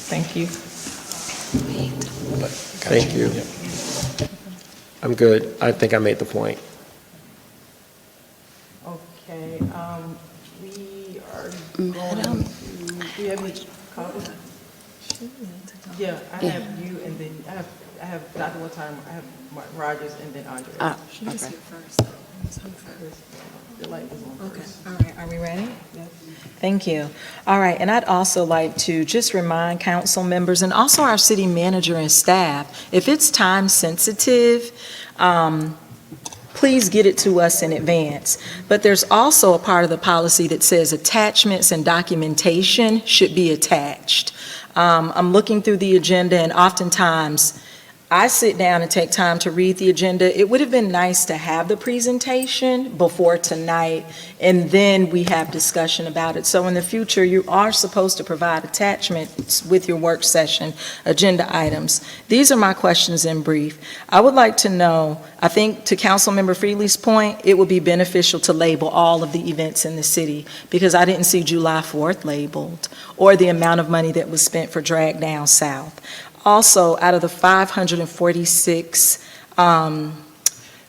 Thank you. Thank you. Yeah. I'm good. I think I made the point. Okay, we are going to, do you have any comments? Yeah, I have you, and then I have Dr. Wattime, I have Martin Rogers, and then Andre. She was here first. The light was on first. All right, are we ready? Yes. Thank you. All right, and I'd also like to just remind council members and also our city manager and staff, if it's time sensitive, please get it to us in advance. But there's also a part of the policy that says attachments and documentation should be attached. I'm looking through the agenda, and oftentimes I sit down and take time to read the agenda. It would have been nice to have the presentation before tonight, and then we have discussion about it. So in the future, you are supposed to provide attachments with your work session agenda items. These are my questions in brief. I would like to know, I think to Councilmember Freely's point, it would be beneficial to label all of the events in the city, because I didn't see July 4th labeled, or the amount of money that was spent for Drag Down South. Also, out of the 546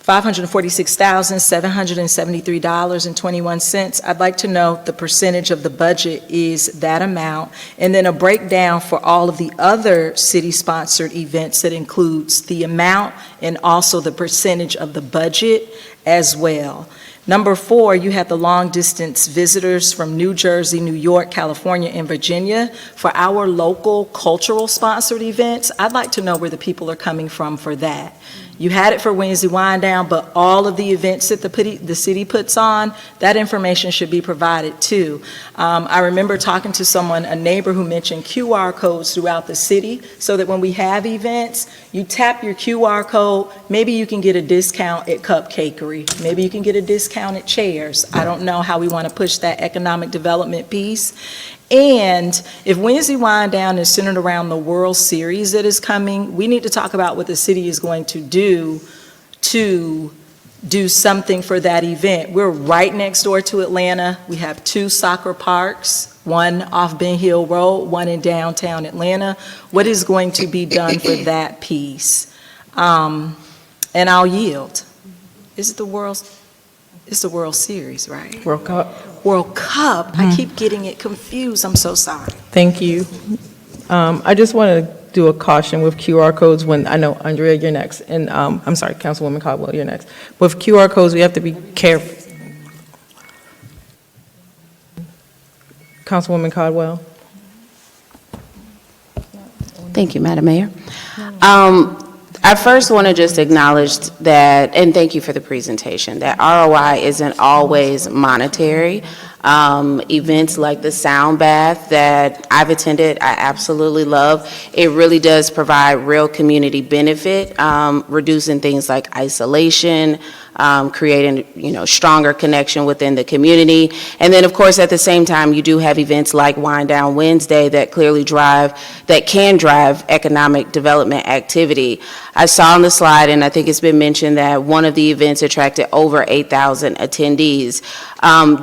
$546,773.21. I'd like to know the percentage of the budget is that amount, and then a breakdown for all of the other city-sponsored events that includes the amount and also the percentage of the budget as well. Number 4, you have the long-distance visitors from New Jersey, New York, California, and Virginia. For our local cultural sponsored events, I'd like to know where the people are coming from for that. You had it for Wednesday Wind Down, but all of the events that the city puts on, that information should be provided too. I remember talking to someone, a neighbor, who mentioned QR codes throughout the city, so that when we have events, you tap your QR code, maybe you can get a discount at Cupcakery, maybe you can get a discount at Chairs. I don't know how we want to push that economic development piece. And if Wednesday Wind Down is centered around the World Series that is coming, we need to talk about what the city is going to do something for that event. We're right next door to Atlanta. We have 2 soccer parks, one off Ben Hill Road, one in downtown Atlanta. What is going to be done for that piece? And I'll yield. It's the World Series, right? World Cup. World Cup. I keep getting it confused. I'm so sorry. Thank you. I just want to do a caution with QR codes when, I know, Andrea, you're next, and I'm sorry, Councilwoman Caldwell, you're next. With QR codes, we have to be careful. Councilwoman Caldwell. Thank you, Madam Mayor. I first want to just acknowledge that, and thank you for the presentation, that ROI isn't always monetary. Events like the Sound Bath that I've attended, I absolutely love. It really does provide real community benefit, reducing things like isolation, creating, stronger connection within the community. And then, of course, at the same time, you do have events like Wind Down Wednesday that can drive economic development activity. I saw on the slide, and I think it's been mentioned, that one of the events attracted over 8,000 attendees.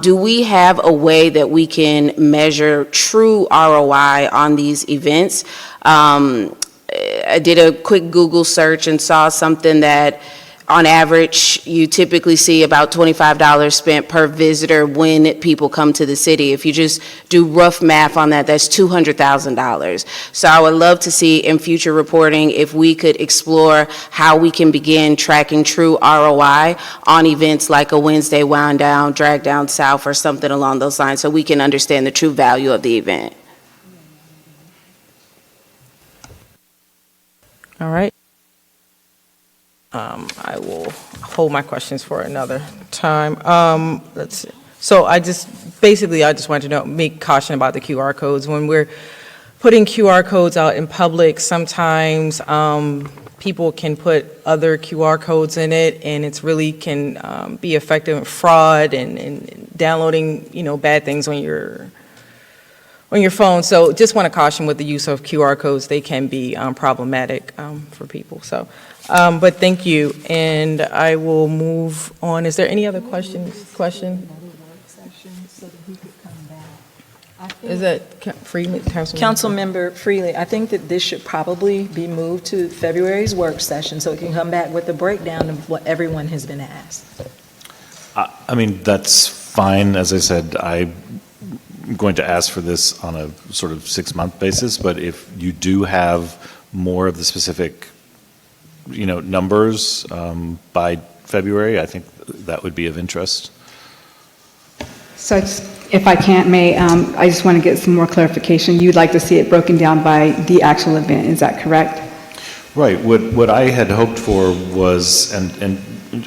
Do we have a way that we can measure true ROI on these events? I did a quick Google search and saw something that on average, you typically see about $25 spent per visitor when people come to the city. If you just do rough math on that, that's $200,000. So I would love to see in future reporting if we could explore how we can begin tracking true ROI on events like a Wednesday Wind Down, Drag Down South, or something along those lines, so we can understand the true value of the event. All right. I will hold my questions for another time. Let's see. So I just wanted to make caution about the QR codes. When we're putting QR codes out in public, sometimes people can put other QR codes in it, and it's really can be effective in fraud and downloading, bad things on your phone. So just want to caution with the use of QR codes. They can be problematic for people. So, but thank you, and I will move on. Is there any other question? Is that Freeman? Councilmember Freely, I think that this should probably be moved to February's work session so it can come back with a breakdown of what everyone has been asked. I mean, that's fine. As I said, I'm going to ask for this on a sort of 6-month basis, but if you do have more of the specific, numbers by February, I think that would be of interest. So if I can't, I just want to get some more clarification. You'd like to see it broken down by the actual event, is that correct? Right. What I had hoped for was, and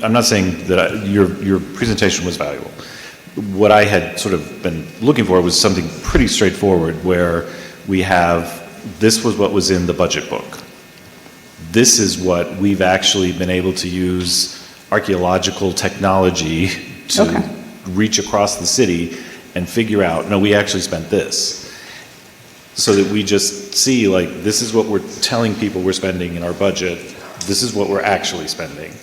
I'm not saying that your presentation was valuable. What I had sort of been looking for was something pretty straightforward, where we have, this was what was in the budget book. This is what we've actually been able to use archaeological technology to reach across the city and figure out, no, we actually spent this. So that we just see, like, this is what we're telling people we're spending in our budget, this is what we're actually spending.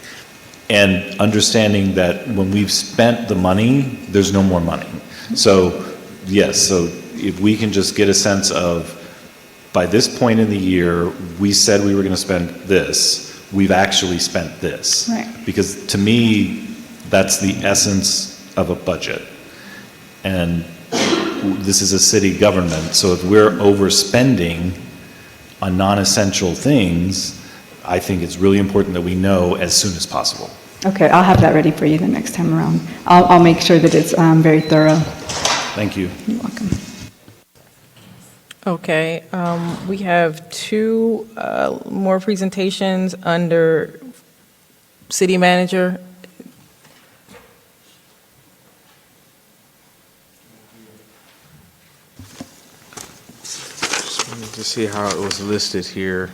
And understanding that when we've spent the money, there's no more money. So, yes, so if we can just get a sense of, by this point in the year, we said we were going to spend this. we've actually spent this. Right. Because to me, that's the essence of a budget. And this is a city government, so if we're overspending on non-essential things, I think it's really important that we know as soon as possible. Okay, I'll have that ready for you the next time around. I'll make sure that it's very thorough. Thank you. You're welcome. Okay, we have two more presentations under city manager. To see how it was listed here.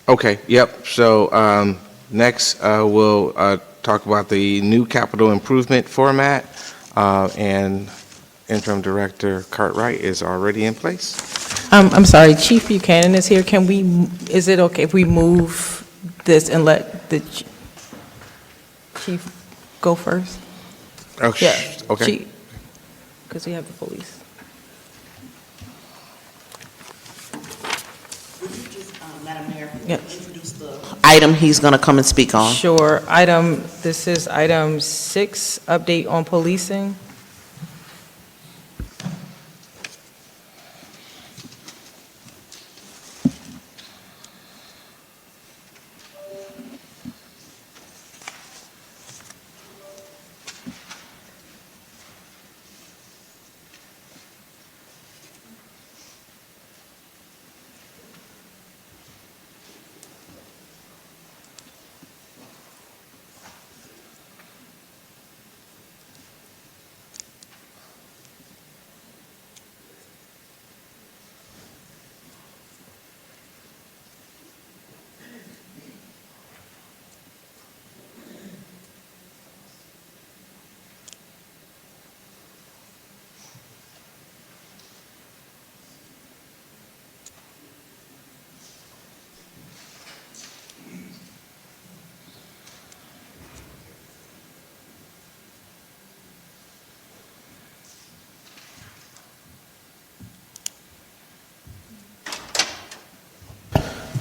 Okay, yep, so next we'll talk about the new capital improvement format, and Interim Director Cartwright is already in place. I'm sorry, Chief Buchanan is here. Can we, is it okay if we move this and let the chief go first? Okay. Yeah. Okay. Because we have the police. Madam Mayor, Yep. introduce the item he's going to come and speak on. Sure. This is item 6, update on policing.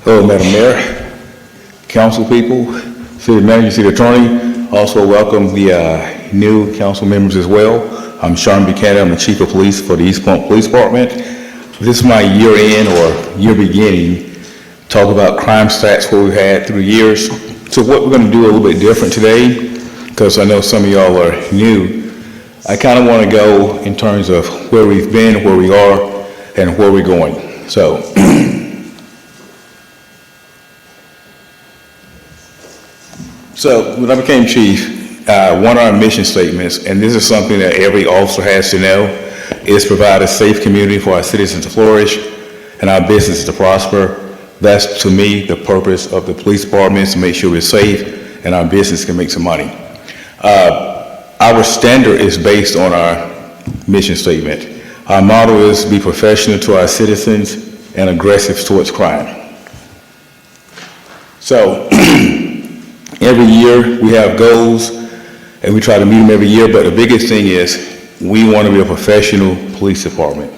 Hello, Madam Mayor, council people, city manager, city attorney. Also welcome the new council members as well. I'm Sean Buchanan. I'm the chief of police for the East Point Police Department. This is my year end or year beginning. Talk about crime stats, what we've had through the years. So what we're going to do a little bit different today, because I know some of y'all are new. I kind of want to go in terms of where we've been, where we are, and where we're going. So when I became chief, one of our mission statements, and this is something that every officer has to know, is provide a safe community for our citizens to flourish and our businesses to prosper. That's, to me, the purpose of the police department, is to make sure we're safe and our business can make some money. Our standard is based on our mission statement. Our motto is be professional to our citizens and aggressive towards crime. So every year we have goals and we try to meet them every year, but the biggest thing is we want to be a professional police department.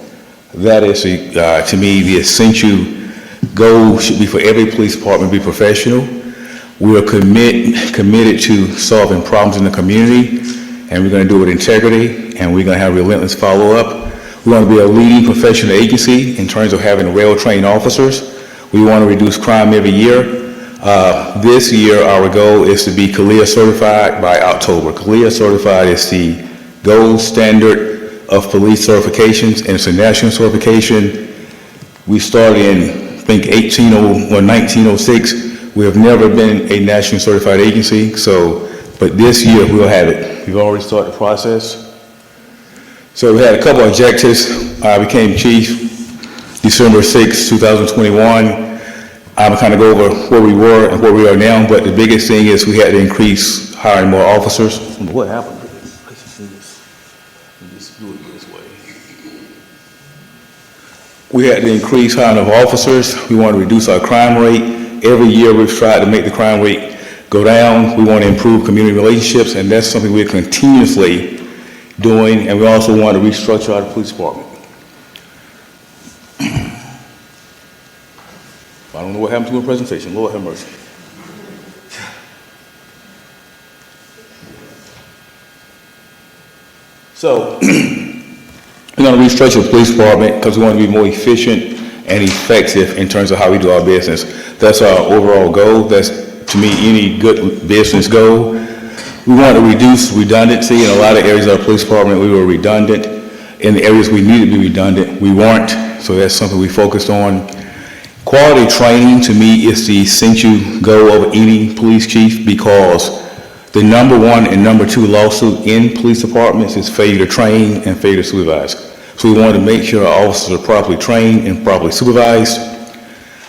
That is, to me, the essential goal should be for every police department to be professional. We are committed to solving problems in the community, and we're going to do it with integrity, and we're going to have relentless follow-up. We want to be a leading professional agency in terms of having well-trained officers. We want to reduce crime every year. This year, our goal is to be CALEA certified by October. CALEA certified is the gold standard of police certifications, and it's a national certification. We started in, I think, 1906. We have never been a national certified agency, but this year we'll have it. We've already started the process. So we had a couple of objectives. I became chief December 6, 2021. I'm kind of go over where we were and where we are now, but the biggest thing is we had to increase hiring more officers. What happened? We had to increase hiring of officers. We want to reduce our crime rate. Every year we've tried to make the crime rate go down. We want to improve community relationships, and that's something we're continuously doing, and we also want to restructure our police department. I don't don't know what happened to my presentation. Lord have mercy. So, we're going to restructure the police department because we want to be more efficient and effective in terms of how we do our business. That's our overall goal. That's, to me, any good business goal. We want to reduce redundancy. In a lot of areas of our police department, we were redundant. In the areas we needed to be redundant, we weren't. So that's something we focused on. Quality training, to me, is the essential goal of any police chief because the number one and number two lawsuit in police departments is failure to train and failure to supervise. So we wanted to make sure our officers are properly trained and properly supervised.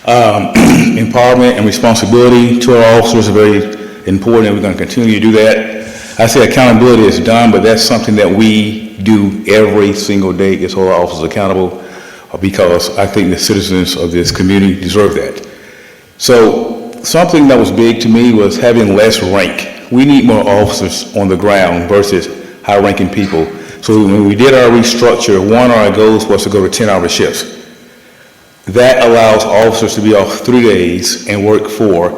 Empowerment and responsibility to our officers are very important, and we're going to continue to do that. I say accountability is done, but that's something that we do every single day, is hold our officers accountable, because I think the citizens of this community deserve that. So something that was big to me was having less rank. We need more officers on the ground versus high-ranking people. So when we did our restructure, one of our goals was to go to 10-hour shifts. That allows officers to be off 3 days and work 4,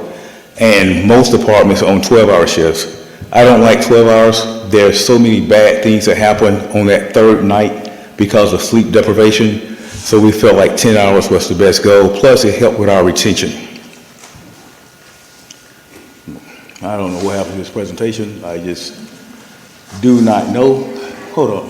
and most departments are on 12-hour shifts. I don't like 12 hours. There's so many bad things that happen on that third night because of sleep deprivation. So we felt like 10 hours was the best goal. Plus, it helped with our retention. I don't know what happened to this presentation. I just do not know. Hold on.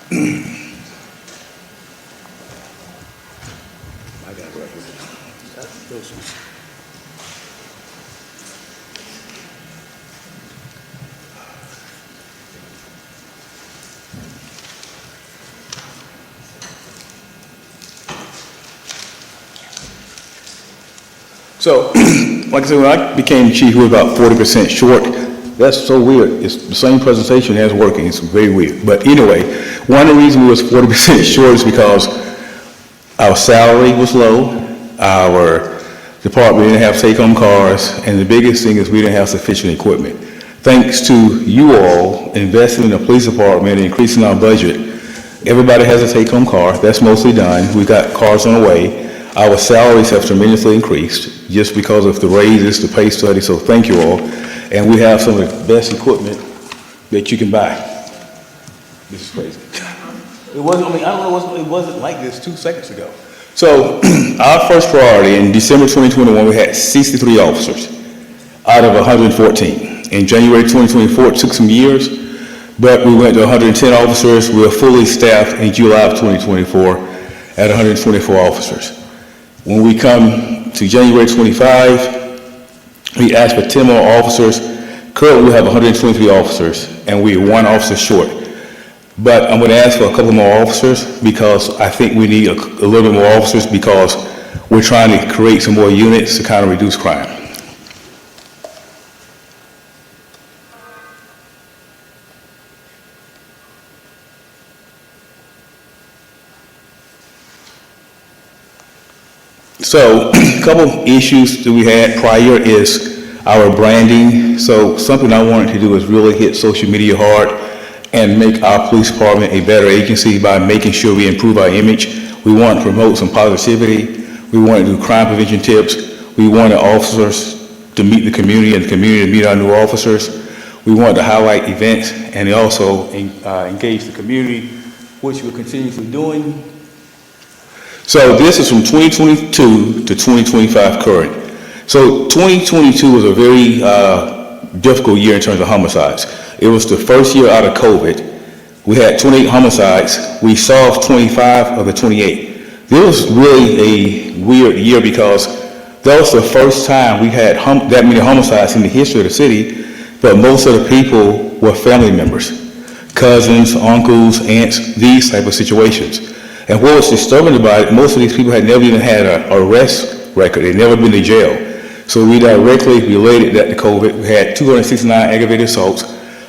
I got it right here. Those ones. So, like I said, when I became chief, we were about 40% short. That's so weird. It's the same presentation as working. It's very weird. But anyway, one of the reasons we was 40% short is because our salary was low, our department didn't have take-home cars, and the biggest thing is we didn't have sufficient equipment. Thanks to you all investing in the police department and increasing our budget, everybody has a take-home car. That's mostly done. We've got cars on the way. Our salaries have tremendously increased just because of the raises, the pay study, so thank you all. And we have some of the best equipment that you can buy. This is crazy. It wasn't, I mean, I don't know, it wasn't like this 2 seconds ago. So our first priority in December 2021, we had 63 officers out of 114. In January 2024, it took some years, but we went to 110 officers. We were fully staffed in July of 2024 at 124 officers. When we come to January 25, we asked for 10 more officers. Currently, we have 123 officers, and we're 1 officer short. But I'm going to ask for a couple more officers because I think we need a little bit more officers because we're trying to create some more units to kind of reduce crime. So a couple issues that we had prior is our branding. So something I wanted to do is really hit social media hard and make our police department a better agency by making sure we improve our image. We want to promote some positivity. We want to do crime prevention tips. We want the officers to meet the community and the community to meet our new officers. We want to highlight events and also engage the community, which we're continuously doing. So this is from 2022 to 2025 current. So 2022 was a very difficult year in terms of homicides. It was the first year out of COVID. We had 28 homicides. We solved 25 of the 28. This was really a weird year because that was the first time we had that many homicides in the history of the city. but most of the people were family members, cousins, uncles, aunts, these type of situations. And what was disturbing about it, most of these people had never even had an arrest record. They'd never been to jail. So we directly related that to COVID. We had 269 aggravated assaults,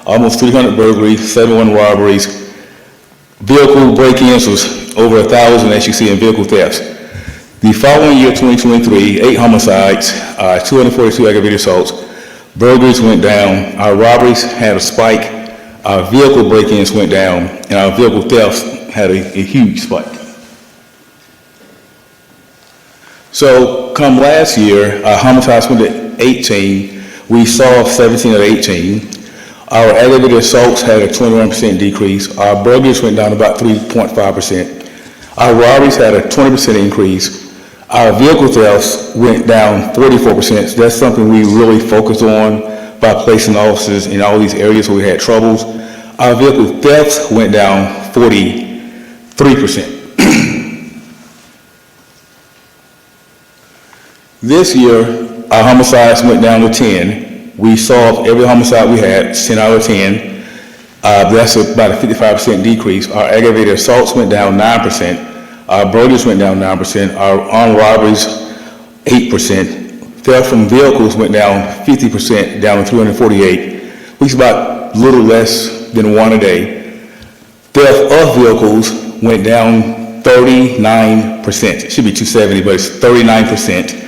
almost 300 burglaries, 71 robberies. Vehicle break-ins was over 1,000, as you see, in vehicle thefts. The following year, 2023, 8 homicides, 242 aggravated assaults. Burglaries went down. Our robberies had a spike. Our vehicle break-ins went down, and our vehicle thefts had a huge spike. So come last year, our homicides went to 18. We solved 17 of 18. Our aggravated assaults had a 21% decrease. Our burglaries went down about 3.5%. Our robberies had a 20% increase. Our vehicle thefts went down 44%. So that's something we really focused on by placing officers in all these areas where we had troubles. Our vehicle thefts went down 43%. This year, our homicides went down to 10. We solved every homicide we had, 10 out of 10. That's about a 55% decrease. Our aggravated assaults went down 9%. Our burglaries went down 9%. Our armed robberies, 8%. Theft from vehicles went down 50%, down to 348, which is about a little less than one a day. Theft of vehicles went down 39%. It should be 270, but it's 39%.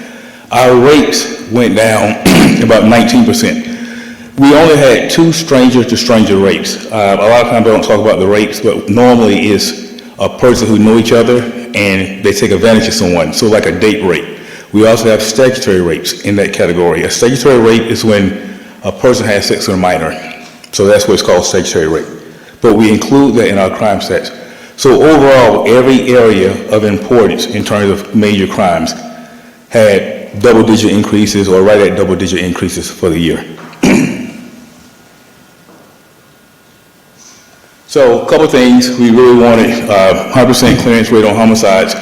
Our rapes went down about 19%. We only had 2 stranger-to-stranger rapes. A lot of times I don't talk about the rapes, but normally it's a person who know each other and they take advantage of someone, so like a date rape. We also have statutory rapes in that category. A statutory rape is when a person has sex with a minor, so that's what it's called, statutory rape. But we include that in our crime stats. So overall, every area of importance in terms of major crimes had double-digit increases or right at double-digit increases for the year. So a couple of things. We really wanted 100% clearance rate on homicides.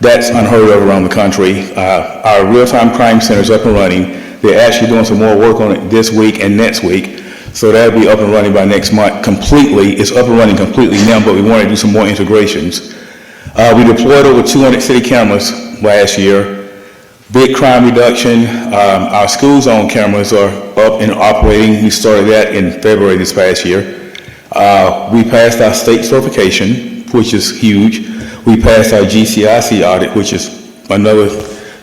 That's unheard of around the country. Our real-time crime center is up and running. They're actually doing some more work on it this week and next week. So that'll be up and running by next month completely. It's up and running completely now, but we want to do some more integrations. We deployed over 200 city cameras last year. Big crime reduction. Our school zone cameras are up and operating. We started that in February this past year. We passed our state certification, which is huge. We passed our GCIC audit, which is another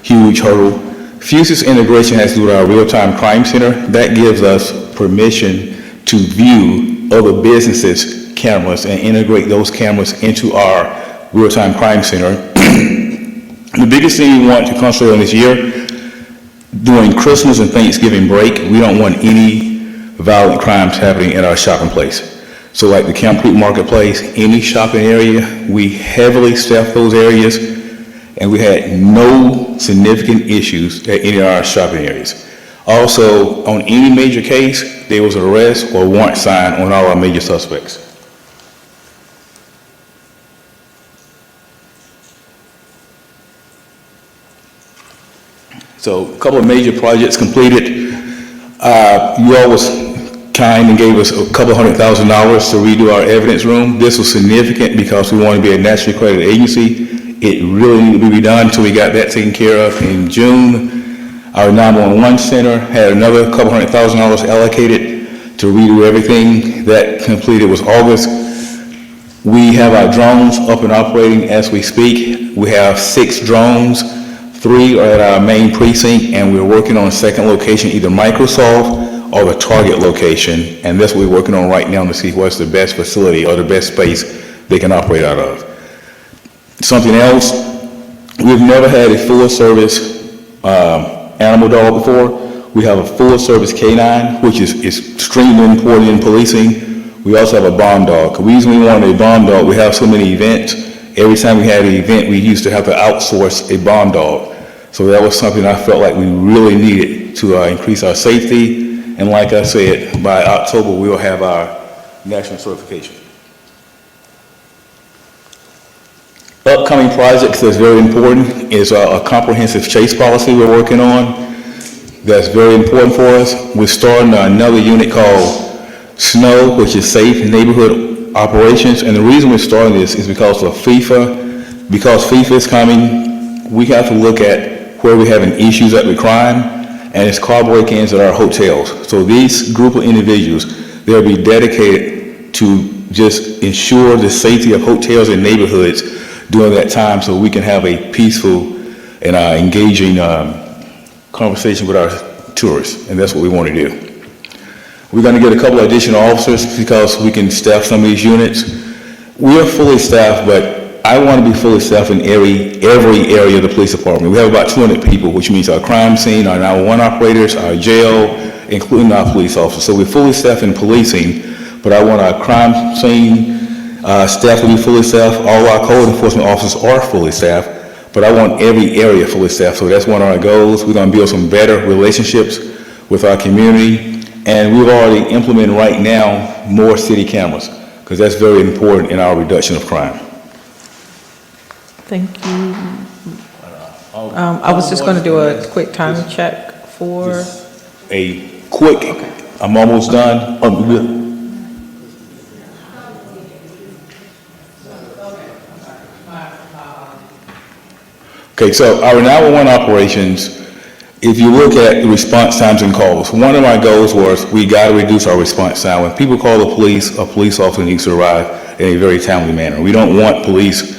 huge hurdle. Fusus integration has to do with our real-time crime center. That gives us permission to view other businesses' cameras and integrate those cameras into our real-time crime center. The biggest thing we want to concentrate on this year, during Christmas and Thanksgiving break, we don't want any violent crimes happening in our shopping place. So like the Camp Creek Marketplace, any shopping area, we heavily staffed those areas, and we had no significant issues at any of our shopping areas. Also, on any major case, there was an arrest or warrant signed on all our major suspects. So a couple of major projects completed. You all was kind and gave us a couple $100,000 to redo our evidence room. This was significant because we want to be a nationally accredited agency. It really needed to be done, so we got that taken care of in June. Our 911 center had another couple $100,000 allocated to redo everything. That completed was August. We have our drones up and operating as we speak. We have 6 drones. 3 are at our main precinct, and we're working on a second location, either Microsoft or the Target location, and that's what we're working on right now to see what's the best facility or the best space they can operate out of. Something else, we've never had a full-service animal dog before. We have a full-service canine, which is extremely important in policing. We also have a bomb dog. The reason we wanted a bomb dog, we have so many events. Every time we had an event, we used to have to outsource a bomb dog. So that was something I felt like we really needed to increase our safety. And like I said, by October, we will have our national certification. Upcoming projects that's very important is a comprehensive chase policy we're working on. that's very important for us. We're starting another unit called SNOW, which is Safe Neighborhood Operations, and the reason we're starting this is because of FIFA. Because FIFA is coming, we have to look at where we're having issues with crime, and it's car break-ins at our hotels. So these group of individuals, they'll be dedicated to just ensure the safety of hotels and neighborhoods during that time so we can have a peaceful and engaging conversation with our tourists, and that's what we want to do. We're going to get a couple of additional officers because we can staff some of these units. We are fully staffed, but I want to be fully staffed in every area of the police department. We have about 200 people, which means our crime scene, our 911 operators, our jail, including our police officers. So we're fully staffed in policing, but I want our crime scene staff to be fully staffed. All our code enforcement officers are fully staffed, but I want every area fully staffed. So that's one of our goals. We're going to build some better relationships with our community, and we've already implemented right now more city cameras, because that's very important in our reduction of crime. Thank you. I was just going to do a quick time check for... A quick, I'm almost done. Okay, so our 911 operations, if you look at the response times and calls, one of my goals was we got to reduce our response time. When people call the police, a police officer needs to arrive in a very timely manner. We don't want police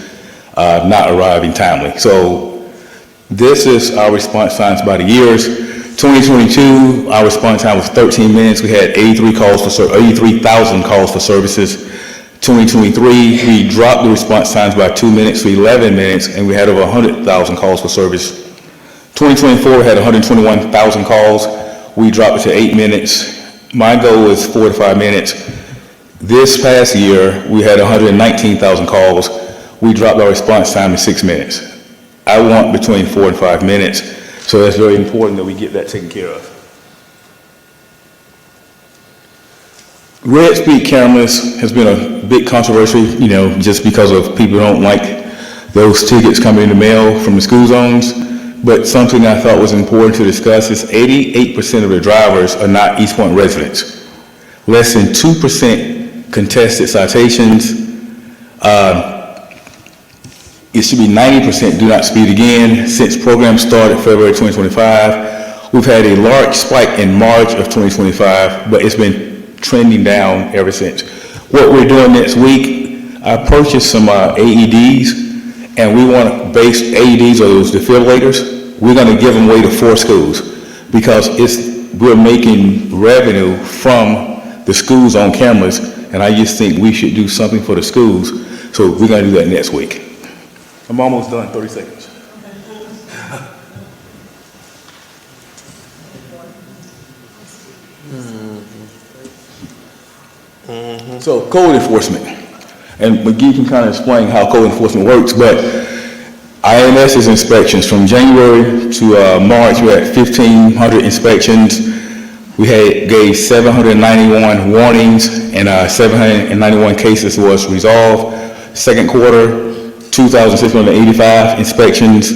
not arriving timely. So this is our response times by the years. 2022, our response time was 13 minutes. We had 83,000 calls for services. 2023, we dropped the response times by 2 minutes to 11 minutes, and we had over 100,000 calls for service. 2024, we had 121,000 calls. We dropped it to 8 minutes. My goal is 4 to 5 minutes. This past year, we had 119,000 calls. We dropped our response time to 6 minutes. I want between 4 and 5 minutes, so that's very important that we get that taken care of. Red speed cameras has been a big controversy, just because of people don't like those tickets coming in the mail from the school zones. But something I thought was important to discuss is 88% of the drivers are not East Point residents. Less than 2% contested citations. It should be 90% do not speed again. Since program started February 2025, we've had a large spike in March of 2025, but it's been trending down ever since. What we're doing next week, I purchased some AEDs, and we want to base AEDs, or those defibrillators, we're going to give them away to 4 schools, because we're making revenue from the schools on cameras, and I just think we should do something for the schools, so we're going to do that next week. I'm almost done, 30 seconds. So code enforcement, and McGee can kind of explain how code enforcement works, but IMS's inspections from January to March, we had 1,500 inspections. We gave 791 warnings, and 791 cases was resolved. Second quarter, 2,685 inspections,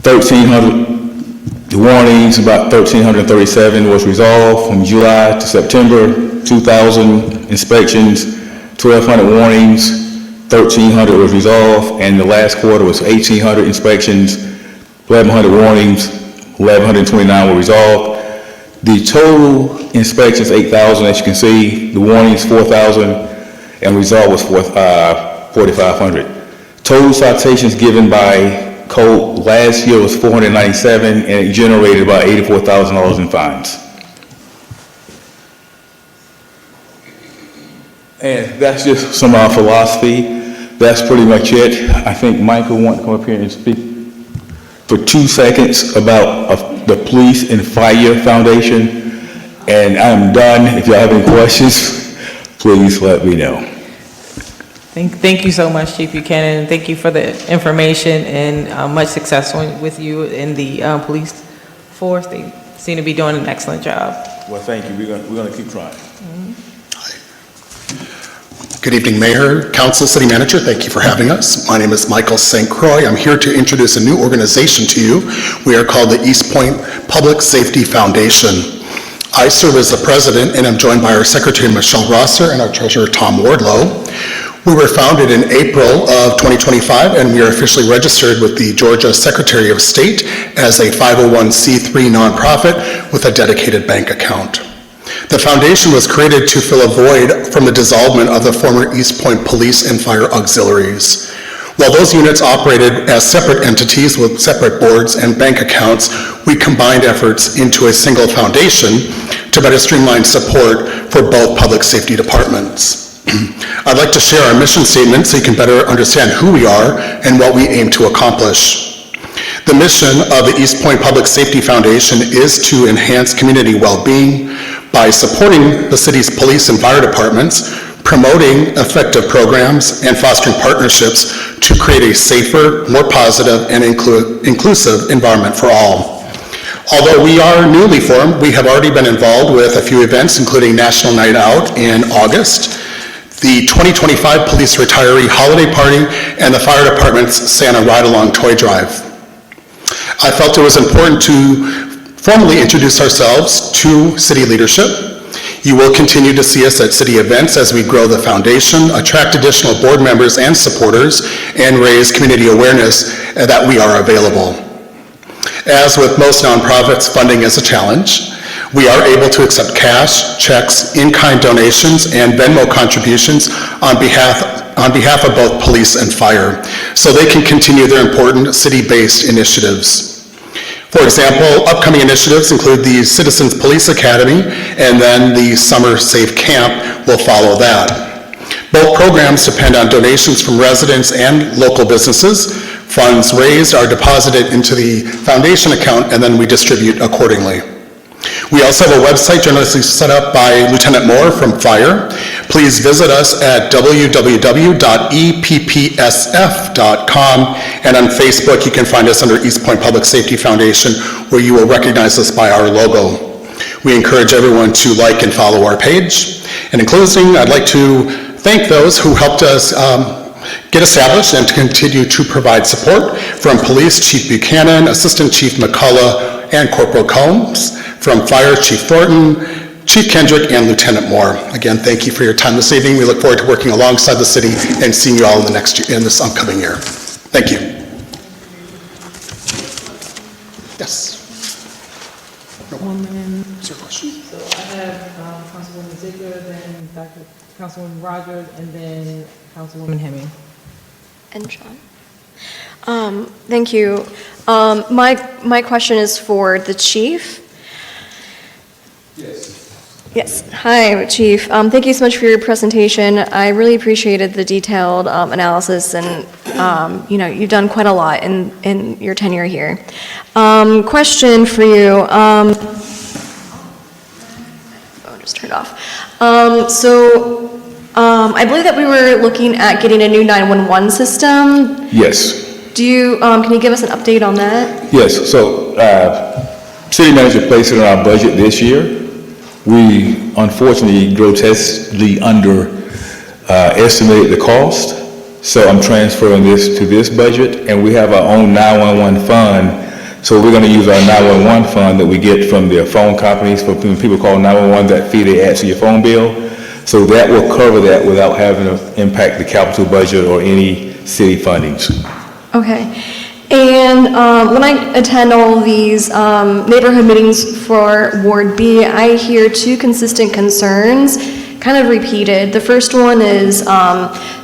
1,300 warnings, about 1,337 was resolved. From July to September, 2,000 inspections, 1,200 warnings, 1,300 was resolved, and the last quarter was 1,800 inspections, 1,100 warnings, 1,129 were resolved. The total inspections, 8,000, as you can see. The warnings, 4,000, and resolved was 4,500. Total citations given by code last year was 497, and it generated about $84,000 in fines. And that's just some of our philosophy. That's pretty much it. I think Michael wants to come up here and speak for 2 seconds about the Police and Fire Foundation. And I'm done. If y'all have any questions, please let me know. Thank you so much, Chief Buchanan, and thank you for the information, and much success with you in the police force. They seem to be doing an excellent job. Well, thank you. We're going to keep trying. Good evening, Mayor, Council, City Manager. Thank you for having us. My name is Michael St. Croix. I'm here to introduce a new organization to you. We are called the East Point Public Safety Foundation. I serve as the president, and I'm joined by our Secretary, Michelle Rosser, and our Treasurer, Tom Wardlow. We were founded in April of 2025, and we are officially registered with the Georgia Secretary of State as a 501c3 nonprofit with a dedicated bank account. The foundation was created to fill a void from the dissolvement of the former East Point Police and Fire Auxiliaries. While those units operated as separate entities with separate boards and bank accounts, we combined efforts into a single foundation to better streamline support for both public safety departments. I'd like to share our mission statement so you can better understand who we are and what we aim to accomplish. The mission of the East Point Public Safety Foundation is to enhance community well-being by supporting the city's police and fire departments, promoting effective programs, and fostering partnerships to create a safer, more positive, and inclusive environment for all. Although we are newly formed, we have already been involved with a few events, including National Night Out in August, the 2025 Police Retiree Holiday Party, and the Fire Department's Santa Ride-Along Toy Drive. I felt it was important to formally introduce ourselves to city leadership. You will continue to see us at city events as we grow the foundation, attract additional board members and supporters, and raise community awareness that we are available. As with most nonprofits, funding is a challenge. We are able to accept cash, checks, in-kind donations, and Venmo contributions on behalf of both police and fire, so they can continue their important city-based initiatives. For example, upcoming initiatives include the Citizens Police Academy, and then the Summer Safe Camp will follow that. Both programs depend on donations from residents and local businesses. Funds raised are deposited into the foundation account, and then we distribute accordingly. We also have a website generously set up by Lieutenant Moore from Fire. Please visit us at www.eppsf.com, and on Facebook you can find us under East Point Public Safety Foundation, where you will recognize us by our logo. We encourage everyone to like and follow our page. And in closing, I'd like to thank those who helped us get established and to continue to provide support, from Police Chief Buchanan, Assistant Chief McCullough, and Corporal Combs, from Fire Chief Thornton, Chief Kendrick, and Lieutenant Moore. Again, thank you for your time this evening. We look forward to working alongside the city and seeing you all in this upcoming year. Thank you. Yes. Is there a question? So I have Councilwoman Ziegler, then Dr. Councilwoman Rogers, and then Councilwoman Hemming. And John. Thank you. My question is for the chief. Yes. Hi, Chief. Thank you so much for your presentation. I really appreciated the detailed analysis, and you've done quite a lot in your tenure here. Question for you. Phone just turned off. I believe that we were looking at getting a new 911 system. Yes. Can you give us an update on that? Yes, so city manager placed it in our budget this year. We unfortunately grotesquely underestimated the cost, so I'm transferring this to this budget, and we have our own 911 fund. So we're going to use our 911 fund that we get from the phone companies, for when people call 911, that fee they add to your phone bill. So that will cover that without having to impact the capital budget or any city fundings. Okay. And when I attend all these neighborhood meetings for Ward B, I hear two consistent concerns, kind of repeated. The first one is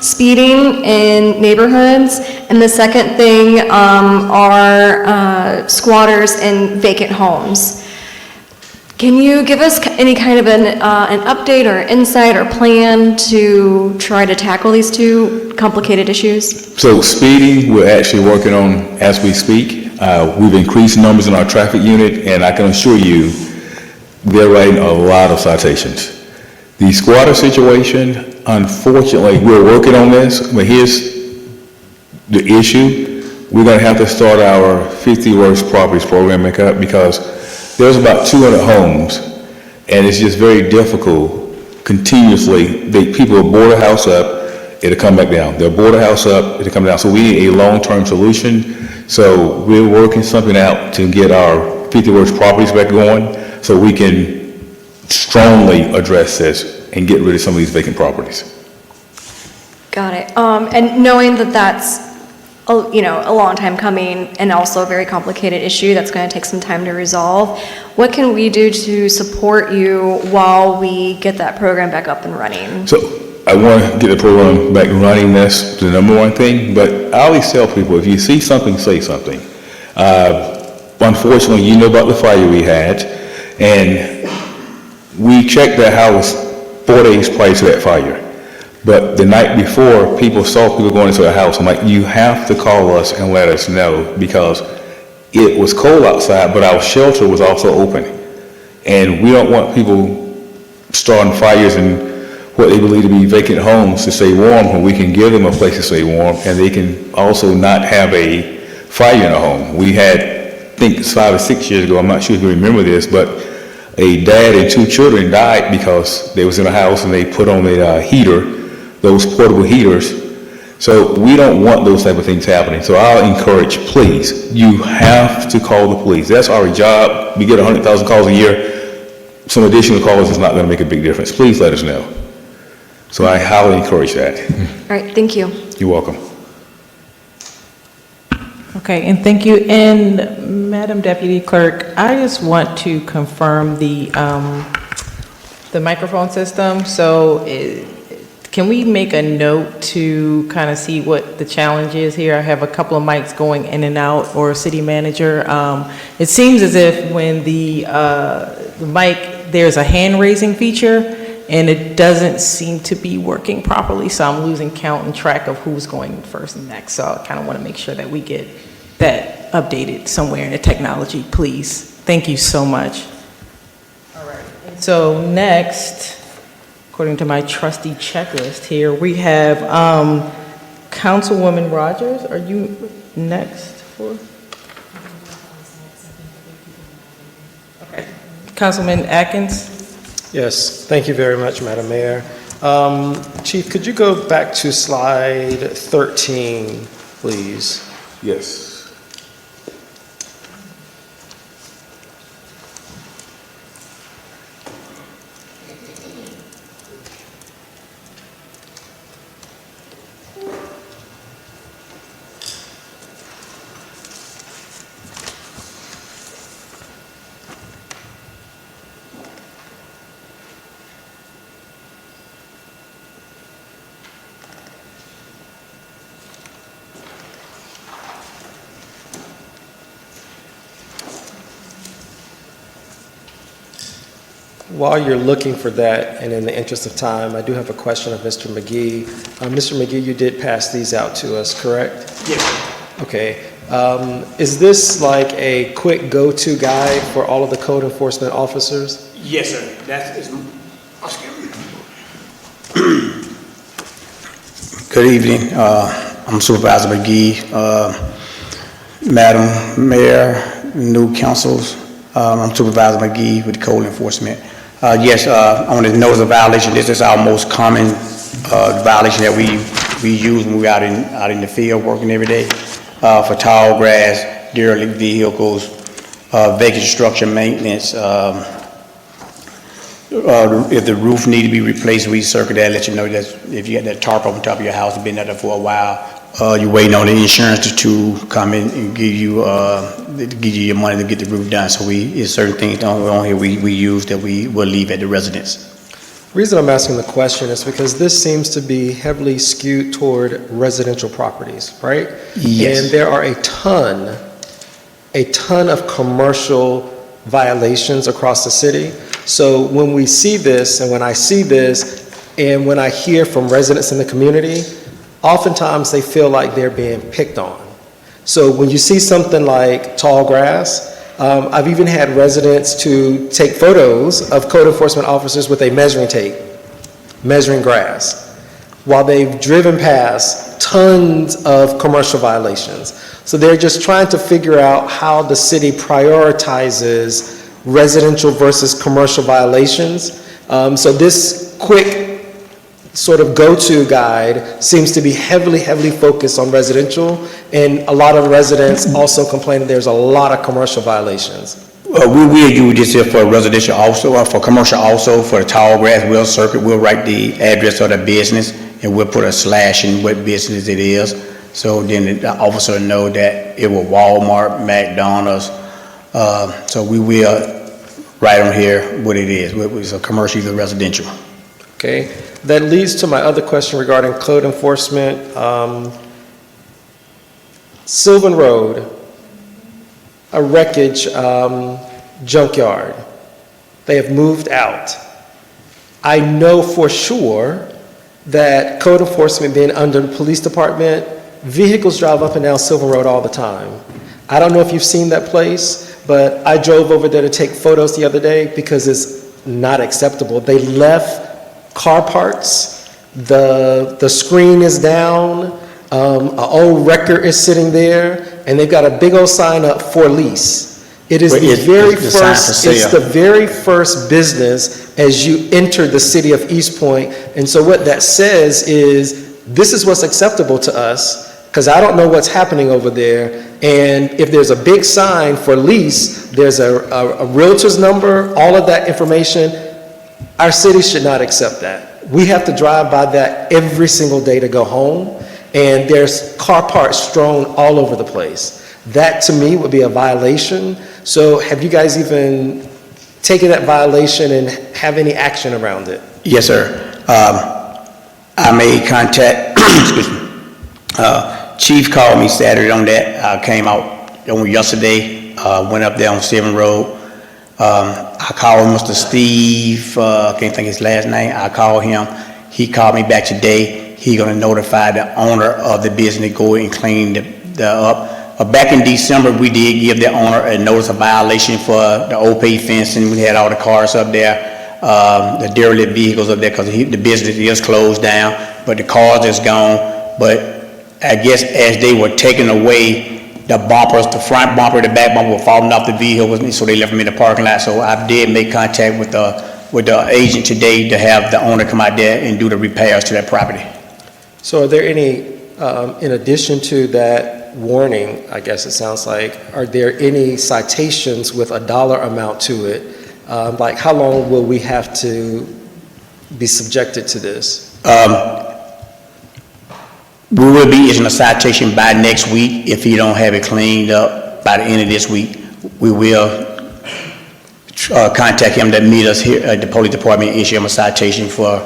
speeding in neighborhoods, and the second thing are squatters in vacant homes. Can you give us any kind of an update or insight or plan to try to tackle these two complicated issues? So speeding, we're actually working on as we speak. We've increased numbers in our traffic unit, and I can assure you, they're writing a lot of citations. The squatter situation, unfortunately, we're working on this, but here's the issue. We're going to have to start our 50 Worst Properties program because there's about 200 homes, and it's just very difficult continuously. People will board a house up, it'll come back down. They'll board the house up, it'll come down. So we need a long-term solution. So we're working something out to get our 50 Works properties back going so we can strongly address this and get rid of some of these vacant properties. Got it. And knowing that that's, a long time coming and also a very complicated issue that's going to take some time to resolve, what can we do to support you while we get that program back up and running? So I want to get the program back running. That's the number one thing. But I always tell people, if you see something, say something. Unfortunately, you know about the fire we had, and we checked that house 4 days prior to that fire. But the night before, people saw people going into the house. I'm like, you have to call us and let us know, because it was cold outside, but our shelter was also open. And we don't want people starting fires in what they believe to be vacant homes to stay warm, when we can give them a place to stay warm, and they can also not have a fire in a home. We had, I think it's 5 or 6 years ago, I'm not sure if you remember this, but a dad and 2 children died because they was in a house and they put on a heater, those portable heaters. So we don't want those type of things happening. So I'll encourage, please, you have to call the police. That's our job. We get 100,000 calls a year. Some additional calls is not going to make a big difference. Please let us know. So I highly encourage that. All right, thank you. You're welcome. Okay, and thank you. And Madam Deputy Clerk, I just want to confirm the microphone system. So can we make a note to kind of see what the challenge is here? I have a couple of mics going in and out, or city manager. It seems as if when the mic, there's a hand raising feature, and it doesn't seem to be working properly, so I'm losing count and track of who's going first and next. So I kind of want to make sure that we get that updated somewhere in the technology, please. Thank you so much. All right. So next, according to my trusty checklist here, we have Councilwoman Rogers. Are you next for? Okay. Councilman Atkins? Yes, thank you very much, Madam Mayor. Chief, could you go back to slide 13, please? Yes. While you're looking for that, and in the interest of time, I do have a question of Mr. McGee. Mr. McGee, you did pass these out to us, correct? Yes. Okay. Is this like a quick go-to guide for all of the code enforcement officers? Yes, sir. That is. Good evening. I'm Supervisor McGee. Madam Mayor, new councils, I'm Supervisor McGee with Code Enforcement. Yes, on the notice of violation, this is our most common violation that we use when we're out in the field working every day. For tall grass, derelict vehicles, vacant structure maintenance. If the roof need to be replaced, we circle that, let you know that if you got that tarp on top of your house, it's been there for a while, you're waiting on the insurance to come in and give you your money to get the roof done. So there's certain things on here we use that we will leave at the residence. The reason I'm asking the question is because this seems to be heavily skewed toward residential properties, right? Yes. And there are a ton of commercial violations across the city. So when we see this, and when I see this, and when I hear from residents in the community, oftentimes they feel like they're being picked on. So when you see something like tall grass, I've even had residents to take photos of code enforcement officers with a measuring tape, measuring grass, while they've driven past tons of commercial violations. So they're just trying to figure out how the city prioritizes residential versus commercial violations. So this quick sort of go-to guide seems to be heavily focused on residential, and a lot of residents also complain that there's a lot of commercial violations. We will use this here for residential also, or for commercial also, for the tall grass, we'll circuit, we'll write the address of the business, and we'll put a slash in what business it is. So then the officer know that it was Walmart, McDonald's. So we will write on here what it is, whether it's a commercial, either residential. Okay, that leads to my other question regarding code enforcement. Sylvan Road, a wreckage junkyard. They have moved out. I know for sure that code enforcement being under the police department, vehicles drive up and down Sylvan Road all the time. I don't know if you've seen that place, but I drove over there to take photos the other day because it's not acceptable. They left car parts, the screen is down, an old record is sitting there, and they've got a big old sign up for lease. It is the very first business as you enter the city of East Point. And so what that says is, this is what's acceptable to us, because I don't know what's happening over there. And if there's a big sign for lease, there's a realtor's number, all of that information. Our city should not accept that. We have to drive by that every single day to go home, and there's car parts strewn all over the place. That, to me, would be a violation. So have you guys even taken that violation and have any action around it? Yes, sir. I made contact, excuse me. Chief called me Saturday on that. I came out on yesterday, went up there on Sylvan Road. I called Mr. Steve, I can't think his last name. I called him. He called me back today. He's gonna notify the owner of the business, go and clean the up. Back in December, we did give the owner a notice of violation for the OP fencing. We had all the cars up there, the derelict vehicles up there, because the business is closed down, but the cars is gone. But I guess as they were taking away the bumpers, the front bumper, the back bumper were falling off the vehicle, so they left them in the parking lot. So I did make contact with the agent today to have the owner come out there and do the repairs to that property. So are there any, in addition to that warning, I guess it sounds like, are there any citations with a dollar amount to it? Like how long will we have to be subjected to this? We will be issuing a citation by next week. If he don't have it cleaned up by the end of this week, we will contact him to meet us here at the police department and issue him a citation for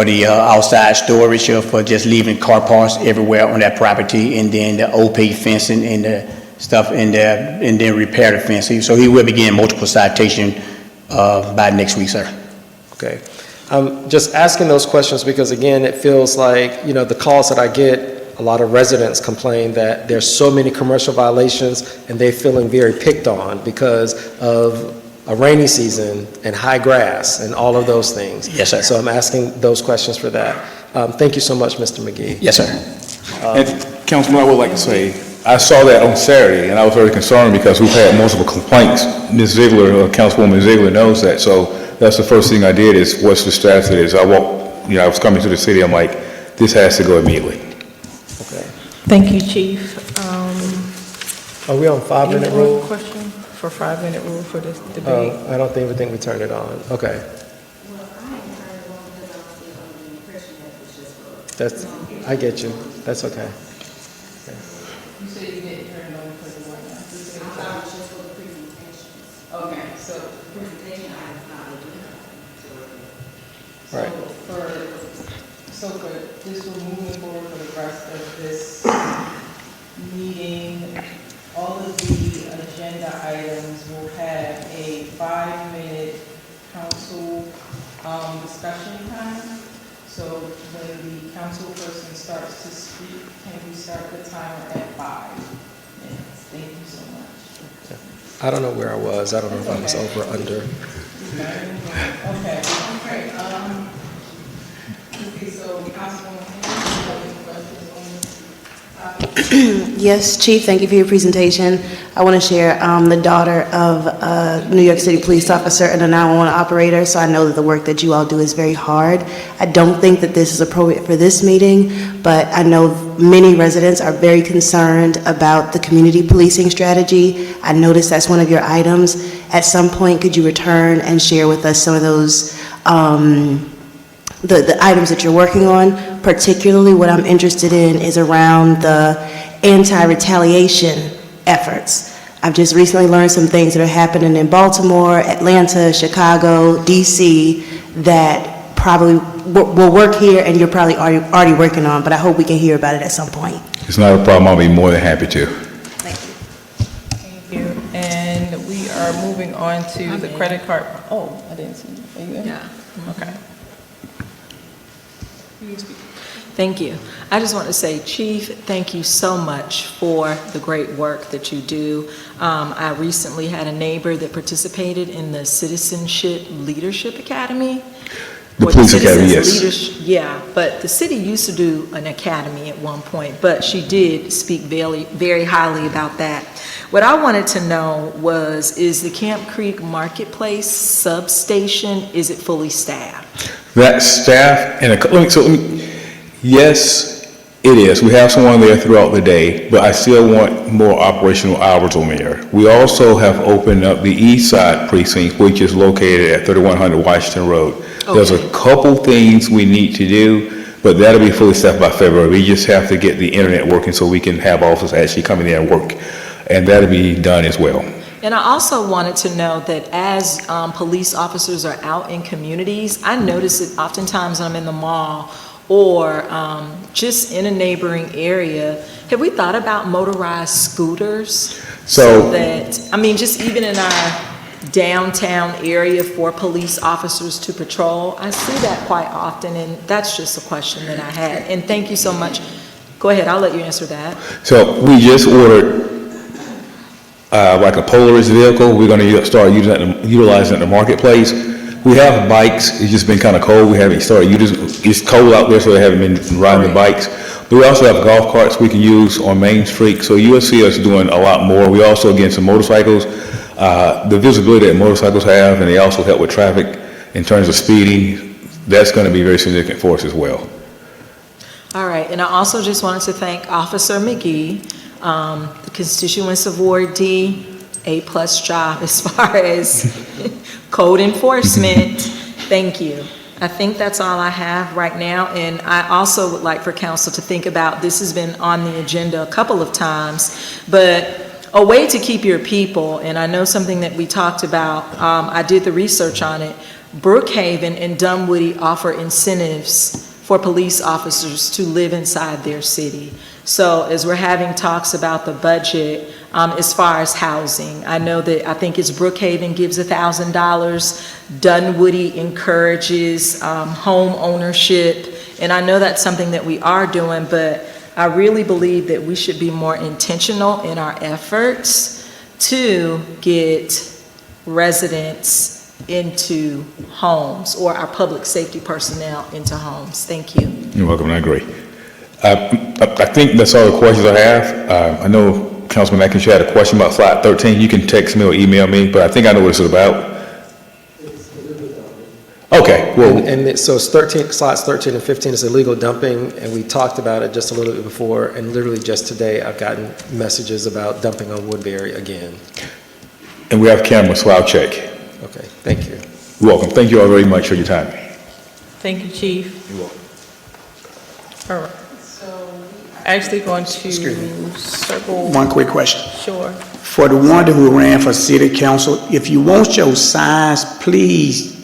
the outside storage or for just leaving car parts everywhere on that property, and then the OP fencing and the stuff in there, and then repair the fencing. So he will be getting multiple citations by next week, sir. Okay. I'm just asking those questions because, again, it feels like, you know, the calls that I get, a lot of residents complain that there's so many commercial violations and they're feeling very picked on because of a rainy season and high grass and all of those things. Yes, sir. So I'm asking those questions for that. Thank you so much, Mr. McGee. Yes, sir. And Councilman, I would like to say, I saw that on Saturday, and I was very concerned because we've had multiple complaints. Ms. Ziegler, Councilwoman Ziegler knows that, so that's the first thing I did is, what's the status of this? I was coming to the city, I'm like, this has to go immediately. Okay. Thank you, Chief. Are we on 5-minute Any rule? more question for 5-minute rule for this debate? I don't think we turned it on. Okay. I get you. That's okay. You said you didn't turn it on for the one. I thought it was just for the presentations. Okay, so presentation I have not Right. So for this, we're moving forward for the rest of this meeting. All of the agenda items will have a 5-minute council discussion time. So when the council person starts to speak, can we start the timer at 5 minutes? Thank you so much. I don't know where I was. I don't know if I was over or under. Okay. Okay, so Councilwoman, any questions on this Yes, Chief, thank you for your presentation. I want to share, the daughter of a New York City police officer and a 911 operator, so I know that the work that you all do is very hard. I don't think that this is appropriate for this meeting, but I know many residents are very concerned about the community policing strategy. I noticed that's one of your items. At some point, could you return and share with us some of those the items that you're working on? Particularly what I'm interested in is around the anti-retaliation efforts. I've just recently learned some things that are happening in Baltimore, Atlanta, Chicago, DC, that probably will work here and you're probably already working on, but I hope we can hear about it at some point. It's not a problem. I'll be more than happy to. Thank you. And we are moving on to the credit card. Oh, I didn't see you. Are you in? Yeah. Okay. Thank you. I just want to say, Chief, thank you so much for the great work that you do. I recently had a neighbor that participated in the Citizenship Leadership Academy. The Or police Citizens academy, yes. Yeah, but the city used to do an academy at one point, but she did speak very, very highly about that. What I wanted to know was, is the Camp Creek Marketplace substation, is it fully staffed? That staff, and yes, it is. We have someone there throughout the day, but I still want more operational hours on there. We also have opened up the east side precinct, which is located at 3100 Washington Road. There's a couple things we need to do, but that'll be fully staffed by February. We just have to get the internet working so we can have officers actually come in there and work, and that'll be done as well. And I also wanted to know that as police officers are out in communities, I notice it oftentimes when I'm in the mall or just in a neighboring area, have we thought about motorized scooters? So that, I mean, just even in our downtown area for police officers to patrol, I see that quite often, and that's just a question that I had. And thank you so much. Go ahead, I'll let you answer that. So we just ordered like a Polaris vehicle. We're going to start utilizing it in the marketplace. We have bikes. It's just been kind of cold. We haven't started using. It's cold out there, so they haven't been riding the bikes. But we also have golf carts we can use on Main Street. So you will see us doing a lot more. We also get some motorcycles. The visibility that motorcycles have, and they also help with traffic in terms of speeding. That's going to be very significant for us as well. All right, and I also just wanted to thank Officer McGee, the constituents of Ward D, A+ job as far as code enforcement. Thank you. I think that's all I have right now, and I also would like for council to think about, this has been on the agenda a couple of times, but a way to keep your people, and I know something that we talked about, I did the research on it, Brookhaven and Dunwoody offer incentives for police officers to live inside their city. So as we're having talks about the budget, as far as housing, I know that I think it's Brookhaven gives $1,000, Dunwoody encourages home ownership, and I know that's something that we are doing, but I really believe that we should be more intentional in our efforts to get residents into homes, or our public safety personnel into homes. Thank you. You're welcome. I agree. I think that's all the questions I have. I know Councilman Atkins, you had a question about slide 13. You can text me or email me, but I think I know what it's about. Okay, well. And so it's slides 13 and 15 is illegal dumping, and we talked about it just a little bit before, and literally just today I've gotten messages about dumping on Woodbury again. And we have cameras, so I'll check. Okay, thank you. You're welcome. Thank you all very much for your time. Thank you, Chief. You're welcome. All right. So actually going to circle. One quick question. Sure. For the one who ran for city council, if you want your signs, please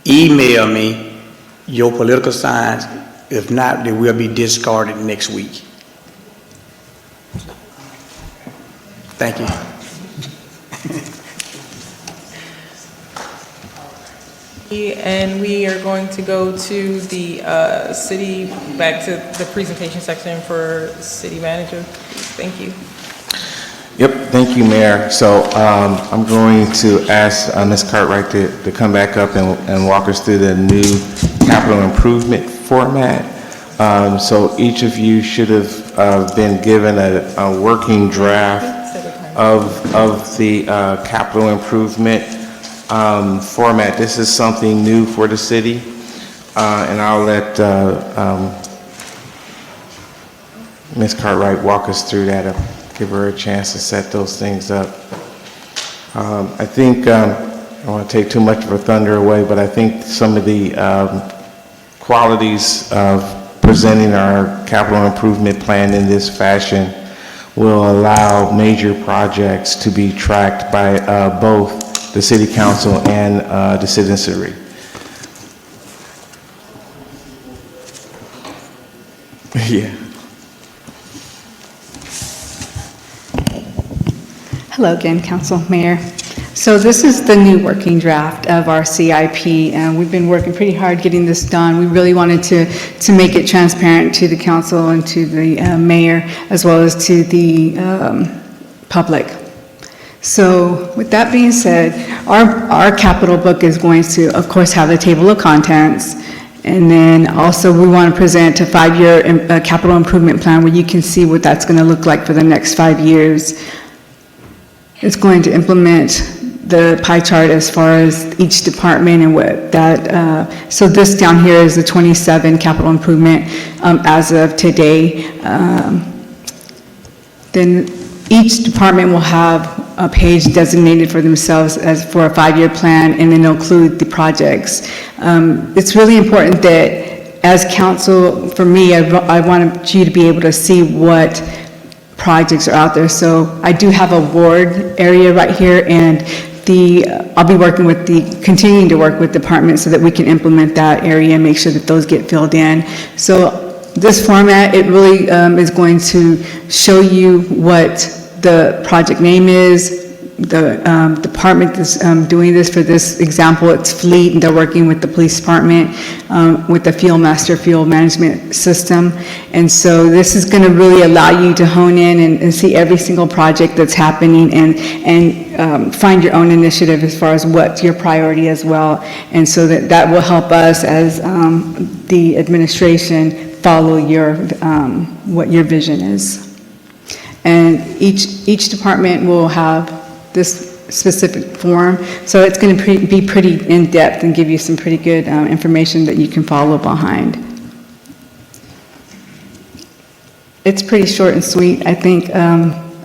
email me your political signs. If not, they will be discarded next week. Thank you. And we are going to go to the back to the presentation section for city manager. Thank you. Yep, thank you, Mayor. So I'm going to ask Ms. Cartwright to come back up and walk us through the new capital improvement format. So each of you should have been given a working draft of the capital improvement format. This is something new for the city, and I'll let Ms. Cartwright walk us through that, give her a chance to set those things up. I think, I don't want to take too much of her thunder away, but I think some of the qualities of presenting our capital improvement plan in this fashion will allow major projects to be tracked by both the city council and the citizenry. Yeah. Hello again, Council, Mayor. So this is the new working draft of our CIP, and we've been working pretty hard getting this done. We really wanted to make it transparent to the council and to the mayor, as well as to the public. So with that being said, our capital book is going to, of course, have a table of contents. And then also we want to present a 5-year capital improvement plan where you can see what that's going to look like for the next 5 years. It's going to implement the pie chart as far as each department and what that, so this down here is the 27 capital improvement as of today. Then each department will have a page designated for themselves as for a 5-year plan, and then it'll include the projects. It's really important that as council, for me, I want you to be able to see what projects are out there. So I do have a ward area right here, and I'll be continuing to work with departments so that we can implement that area and make sure that those get filled in. So this format, it really is going to show you what the project name is, the department that's doing this. For this example, it's Fleet, and they're working with the police department with the Field Master Fuel Management System. And so this is going to really allow you to hone in and see every single project that's happening, and find your own initiative as far as what's your priority as well. And so that will help us as the administration follow what your vision is. And each department will have this specific form, so it's going to be pretty in-depth and give you some pretty good information that you can follow behind. It's pretty short and sweet. I think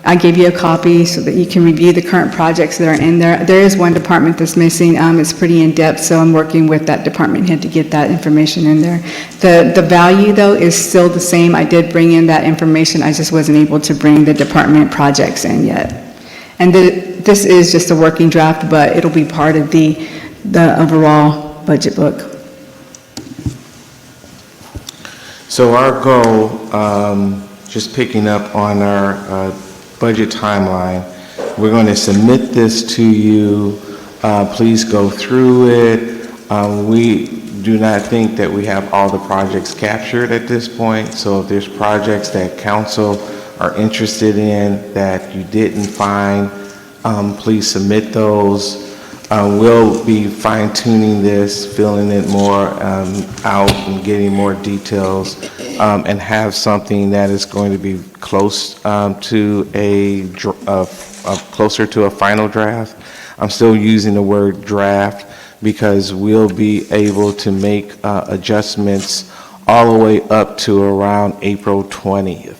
I gave you a copy so that you can review the current projects that are in there. There is one department that's missing. It's pretty in-depth, so I'm working with that department head to get that information in there. The value, though, is still the same. I did bring in that information. I just wasn't able to bring the department projects in yet. And this is just a working draft, but it'll be part of the overall budget book. So our goal, just picking up on our budget timeline, we're going to submit this to you. Please go through it. We do not think that we have all the projects captured at this point. So if there's projects that council are interested in that you didn't find, please submit those. We'll be fine-tuning this, filling it more out and getting more details, and have something that is going to be close to closer to a final draft. I'm still using the word draft because we'll be able to make adjustments all the way up to around April 20th.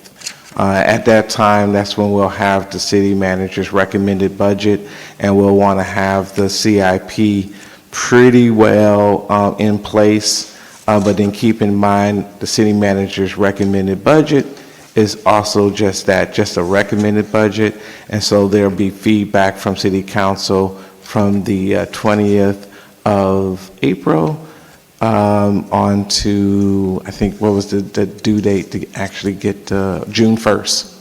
At that time, that's when we'll have the city manager's recommended budget, and we'll want to have the CIP pretty well in place. But then keep in mind, the city manager's recommended budget is also just that, just a recommended budget. And so there'll be feedback from city council from the 20th of April on to, I think, what was the due date to actually get June 1st.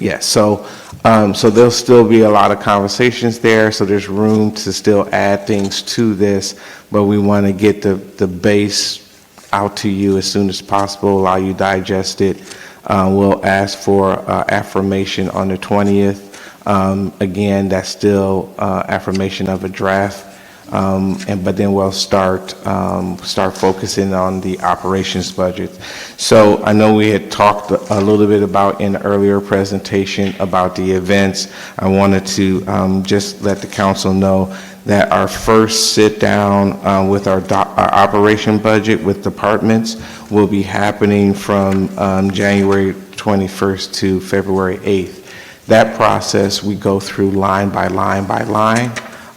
Yes, so there'll still be a lot of conversations there, so there's room to still add things to this, but we want to get the base out to you as soon as possible, allow you to digest it. We'll ask for affirmation on the 20th. Again, that's still affirmation of a draft. but then we'll start focusing on the operations budget. So I know we had talked a little bit about in the earlier presentation about the events. I wanted to just let the council know that our first sit-down with our operation budget with departments will be happening from January 21st to February 8th. That process, we go through line by line by line,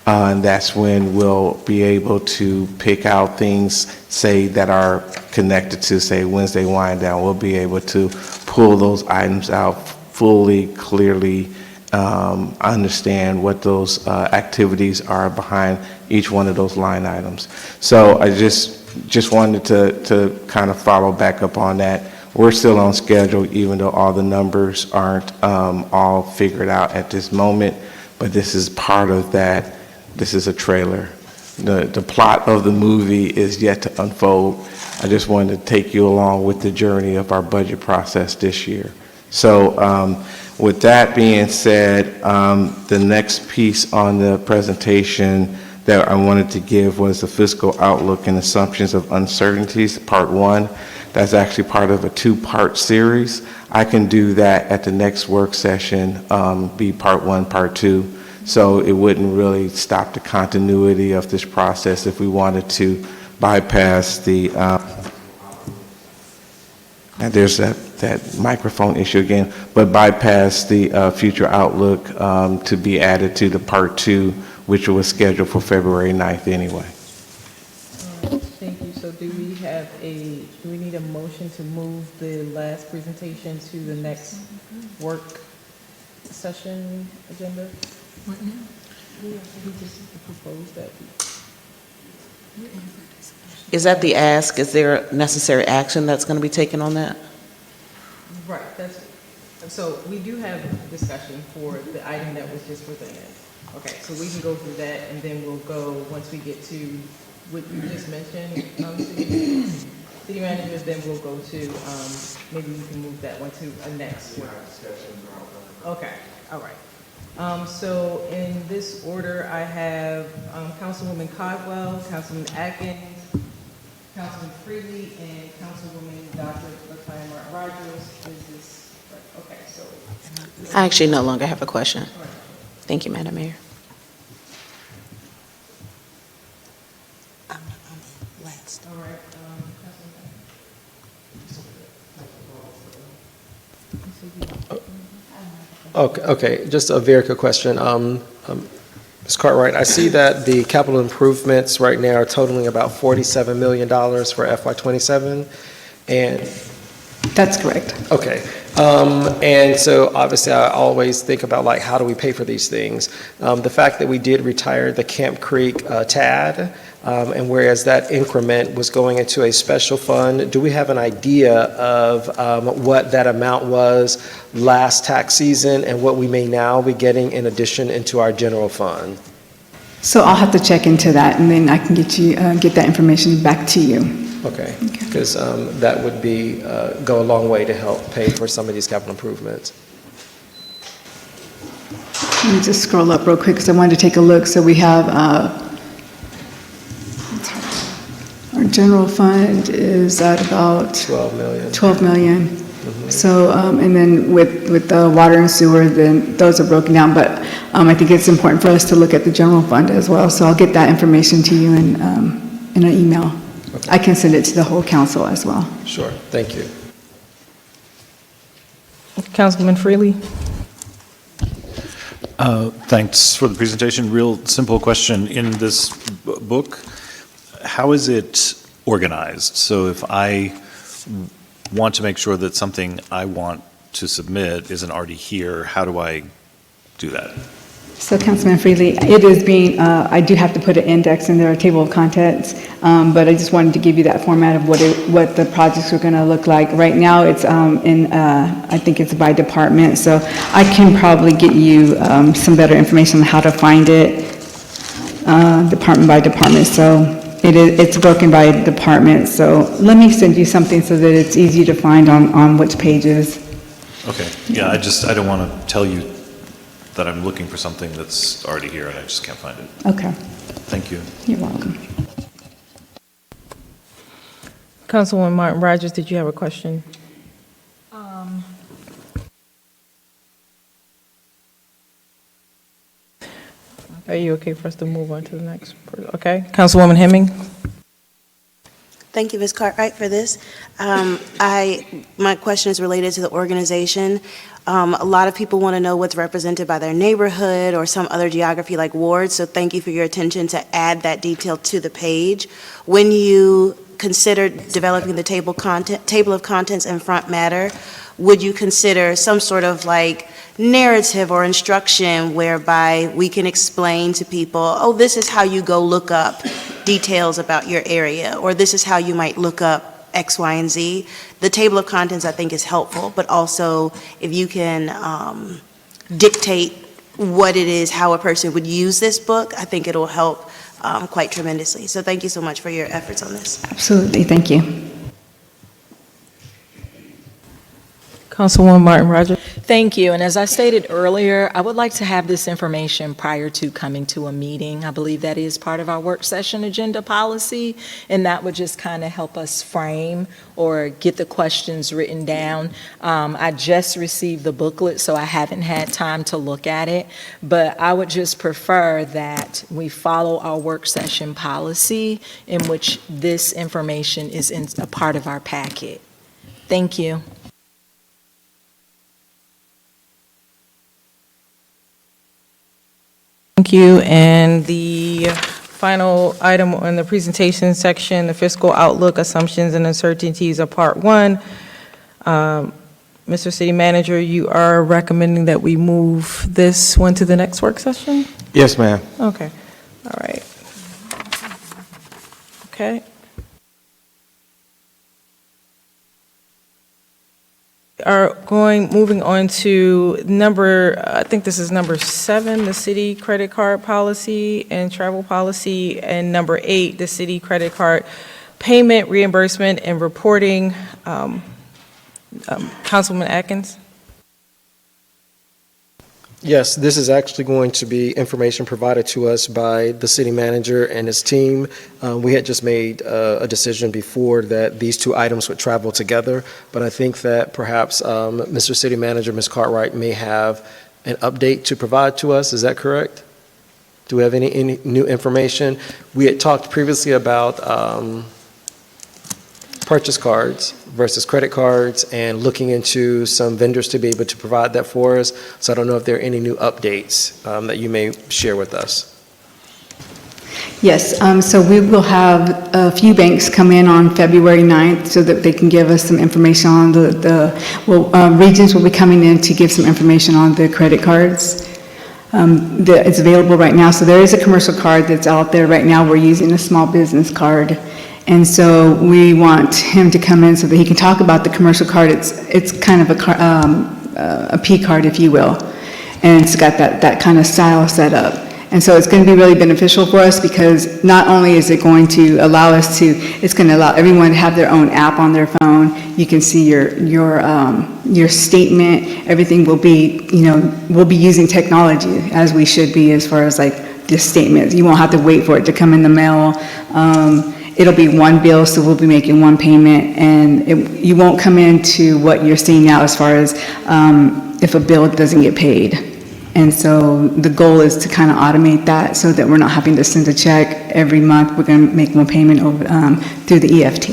and that's when we'll be able to pick out things, say, that are connected to, say, Wednesday wind down. We'll be able to pull those items out fully, clearly, understand what those activities are behind each one of those line items. So I just wanted to kind of follow back up on that. We're still on schedule, even though all the numbers aren't all figured out at this moment, but this is part of that. This is a trailer. The plot of the movie is yet to unfold. I just wanted to take you along with the journey of our budget process this year. So with that being said, the next piece on the presentation that I wanted to give was the fiscal outlook and assumptions of uncertainties, part 1. That's actually part of a 2-part series. I can do that at the next work session, be part 1, part 2. So it wouldn't really stop the continuity of this process if we wanted to bypass the, and there's that microphone issue again, but bypass the future outlook to be added to the part 2, which was scheduled for February 9th anyway. Thank you. So do we need a motion to move the last presentation to the next work session agenda? What now? We just proposed that. Is that the ask? Is there necessary action that's going to be taken on that? Right, so we do have discussion for the item that was just presented. Okay, so we can go through that, and then we'll go, once we get to what you just mentioned, city managers, then we'll go to, maybe we can move that one to a next one. Okay, all right. So in this order, I have Councilwoman Codwell, Councilman Atkins, Councilman Freely, and Councilwoman Dr. LaTanya Martin Rogers. Is this right? Okay, so. I actually no longer have a question. Thank you, Madam Mayor. All right, Okay, just a very quick question. Ms. Cartwright, I see that the capital improvements right now are totaling about $47 million for FY27, and... That's correct. Okay. And so obviously I always think about like, how do we pay for these things? The fact that we did retire the Camp Creek TAD, and whereas that increment was going into a special fund, do we have an idea of what that amount was last tax season and what we may now be getting in addition into our general fund? So I'll have to check into that, and then I can get that information back to you. Okay, because that would be, go a long way to help pay for some of these capital improvements. Let me just scroll up real quick because I wanted to take a look. So we have, our general fund is at about 12 million. 12 million. So, and then with the water and sewer, then those are broken down. But I think it's important for us to look at the general fund as well. So I'll get that information to you in an email. Okay. I can send it to the whole council as well. Sure, thank you. Councilman Freely. Thanks for the presentation. Real simple question. In this book, how is it organized? So if I want to make sure that something I want to submit isn't already here, how do I do that? So Councilman Freely, it is being, I do have to put an index in there, a table of contents, but I just wanted to give you that format of what the projects are going to look like. Right now, it's I think it's by department, so I can probably get you some better information on how to find it, department by department. So it's broken by department. So let me send you something so that it's easy to find on which pages. Okay. Yeah, I don't want to tell you that I'm looking for something that's already here and I just can't find it. Okay. Thank you. You're welcome. Councilwoman Martin Rogers, did you have a question? Are you okay for us to move on to the next? Okay. Councilwoman Hemming? Thank you, Ms. Cartwright, for this. My question is related to the organization. A lot of people want to know what's represented by their neighborhood or some other geography like wards, so thank you for your attention to add that detail to the page. When you considered developing the table of contents and front matter, would you consider some sort of like narrative or instruction whereby we can explain to people, oh, this is how you go look up details about your area, or this is how you might look up X, Y, and Z. The table of contents, I think, is helpful, but also if you can dictate what it is, how a person would use this book, I think it'll help quite tremendously. So thank you so much for your efforts on this. Absolutely, thank you. Councilwoman Martin Rogers? Thank you. And as I stated earlier, I would like to have this information prior to coming to a meeting. I believe that is part of our work session agenda policy, and that would just kind of help us frame or get the questions written down. I just received the booklet, so I haven't had time to look at it, but I would just prefer that we follow our work session policy in which this information is in a part of our packet. Thank you. Thank you. And the final item on the presentation section, the fiscal outlook, assumptions and uncertainties of Part 1. Mr. City Manager, you are recommending that we move this one to the next work session? Yes, ma'am. Okay. All right. Okay. Moving on to I think this is number 7, the city credit card policy and travel policy, and number 8, the city credit card payment, reimbursement, and reporting. Councilman Atkins? Yes, this is actually going to be information provided to us by the city manager and his team. We had just made a decision before that these two items would travel together, but I think that perhaps Mr. City Manager, Ms. Cartwright, may have an update to provide to us. Is that correct? Do we have any new information? We had talked previously about purchase cards versus credit cards and looking into some vendors to be able to provide that for us. So I don't know if there are any new updates that you may share with us. Yes, so we will have a few banks come in on February 9th so that they can give us some information on Regions will be coming in to give some information on the credit cards. It's available right now, so there is a commercial card that's out there right now. We're using a small business card. And so we want him to come in so that he can talk about the commercial card. It's kind of a P card, if you will. And it's got that kind of style set up. And so it's going to be really beneficial for us because not only is it going to allow us to, it's going to allow everyone to have their own app on their phone. You can see your statement. Everything will be, we'll be using technology as we should be as far as like the statements. You won't have to wait for it to come in the mail. It'll be one bill, so we'll be making one payment, and you won't come into what you're seeing now as far as if a bill doesn't get paid. And so the goal is to kind of automate that so that we're not having to send a check every month. We're going to make one payment over through the EFT.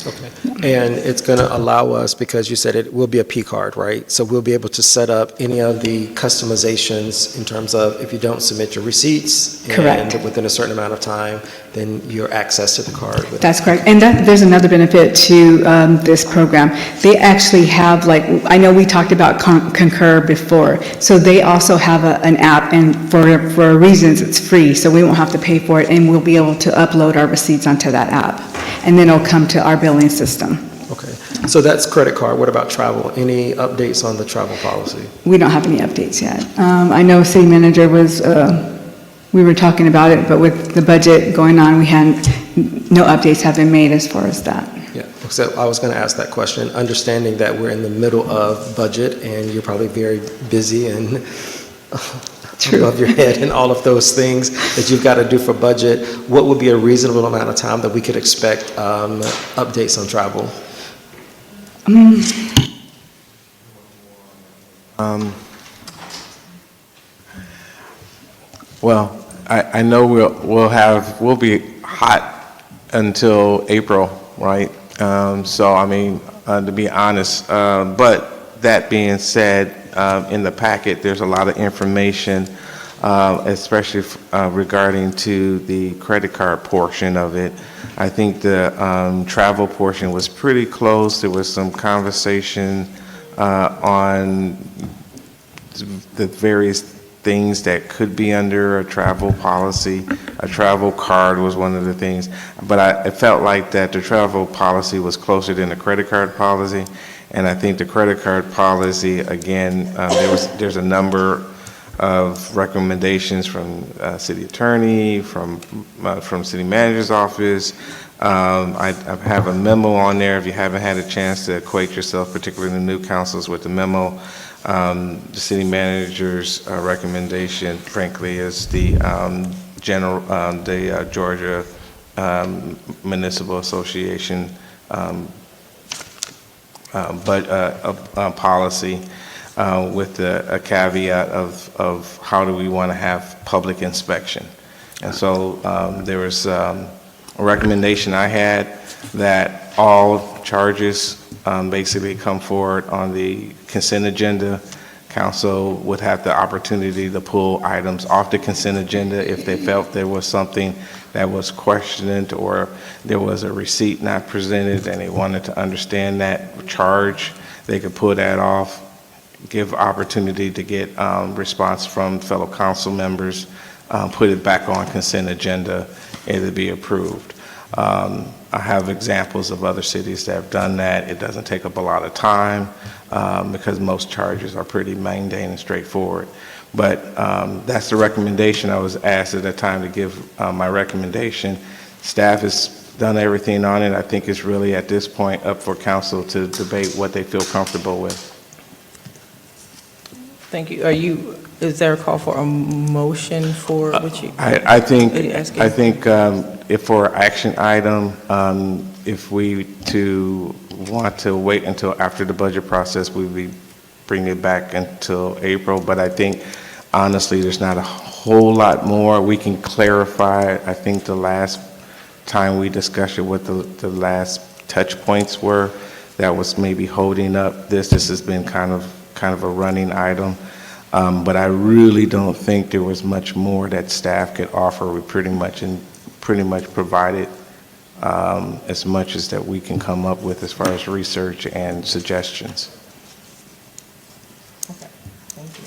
Okay. And it's going to allow us, because you said it will be a P card, right? So we'll be able to set up any of the customizations in terms of if you don't submit your receipts. Correct. And within a certain amount of time, then your access to the card. That's correct. And there's another benefit to this program. They actually have, I know we talked about Concur before, so they also have an app, and for reasons it's free, so we won't have to pay for it, and we'll be able to upload our receipts onto that app. And then it'll come to our billing system. Okay. So that's credit card. What about travel? Any updates on the travel policy? We don't have any updates yet. I know city manager we were talking about it, but with the budget going on, no updates have been made as far as that. Yeah, so I was going to ask that question, understanding that we're in the middle of budget and you're probably very busy and above your head and all of those things that you've got to do for budget, what would be a reasonable amount of time that we could expect updates on travel? Well, I know we'll be hot until April, right? So, I mean, to be honest, but that being said, in the packet, there's a lot of information, especially regarding to the credit card portion of it. I think the travel portion was pretty close. There was some conversation on the various things that could be under a travel policy. A travel card was one of the things, but I felt like that the travel policy was closer than the credit card policy. And I think the credit card policy, again, there's a number of recommendations from city attorney, from city manager's office. I have a memo on there if you haven't had a chance to acquaint yourself, particularly the new councils, with the memo. The city manager's recommendation, frankly, is the Georgia Municipal Association policy with a caveat of how do we want to have public inspection. And so there was a recommendation I had that all charges basically come forward on the consent agenda. Council would have the opportunity to pull items off the consent agenda if they felt there was something that was questioned or there was a receipt not presented and they wanted to understand that charge. They could pull that off, give opportunity to get response from fellow council members, put it back on consent agenda, and it'd be approved. I have examples of other cities that have done that. It doesn't take up a lot of time because most charges are pretty mundane and straightforward. But that's the recommendation. I was asked at the time to give my recommendation. Staff has done everything on it. I think it's really at this point up for council to debate what they feel comfortable with. Thank you. Is there a call for a motion for which you? I think if for action item, if we want to wait until after the budget process, we would bring it back until April. But I think honestly, there's not a whole lot more we can clarify. I think the last time we discussed it, what the last touch points were, that was maybe holding up this. This has been kind of a running item. But I really don't think there was much more that staff could offer. We pretty much provided as much as that we can come up with as far as research and suggestions. Okay, thank you.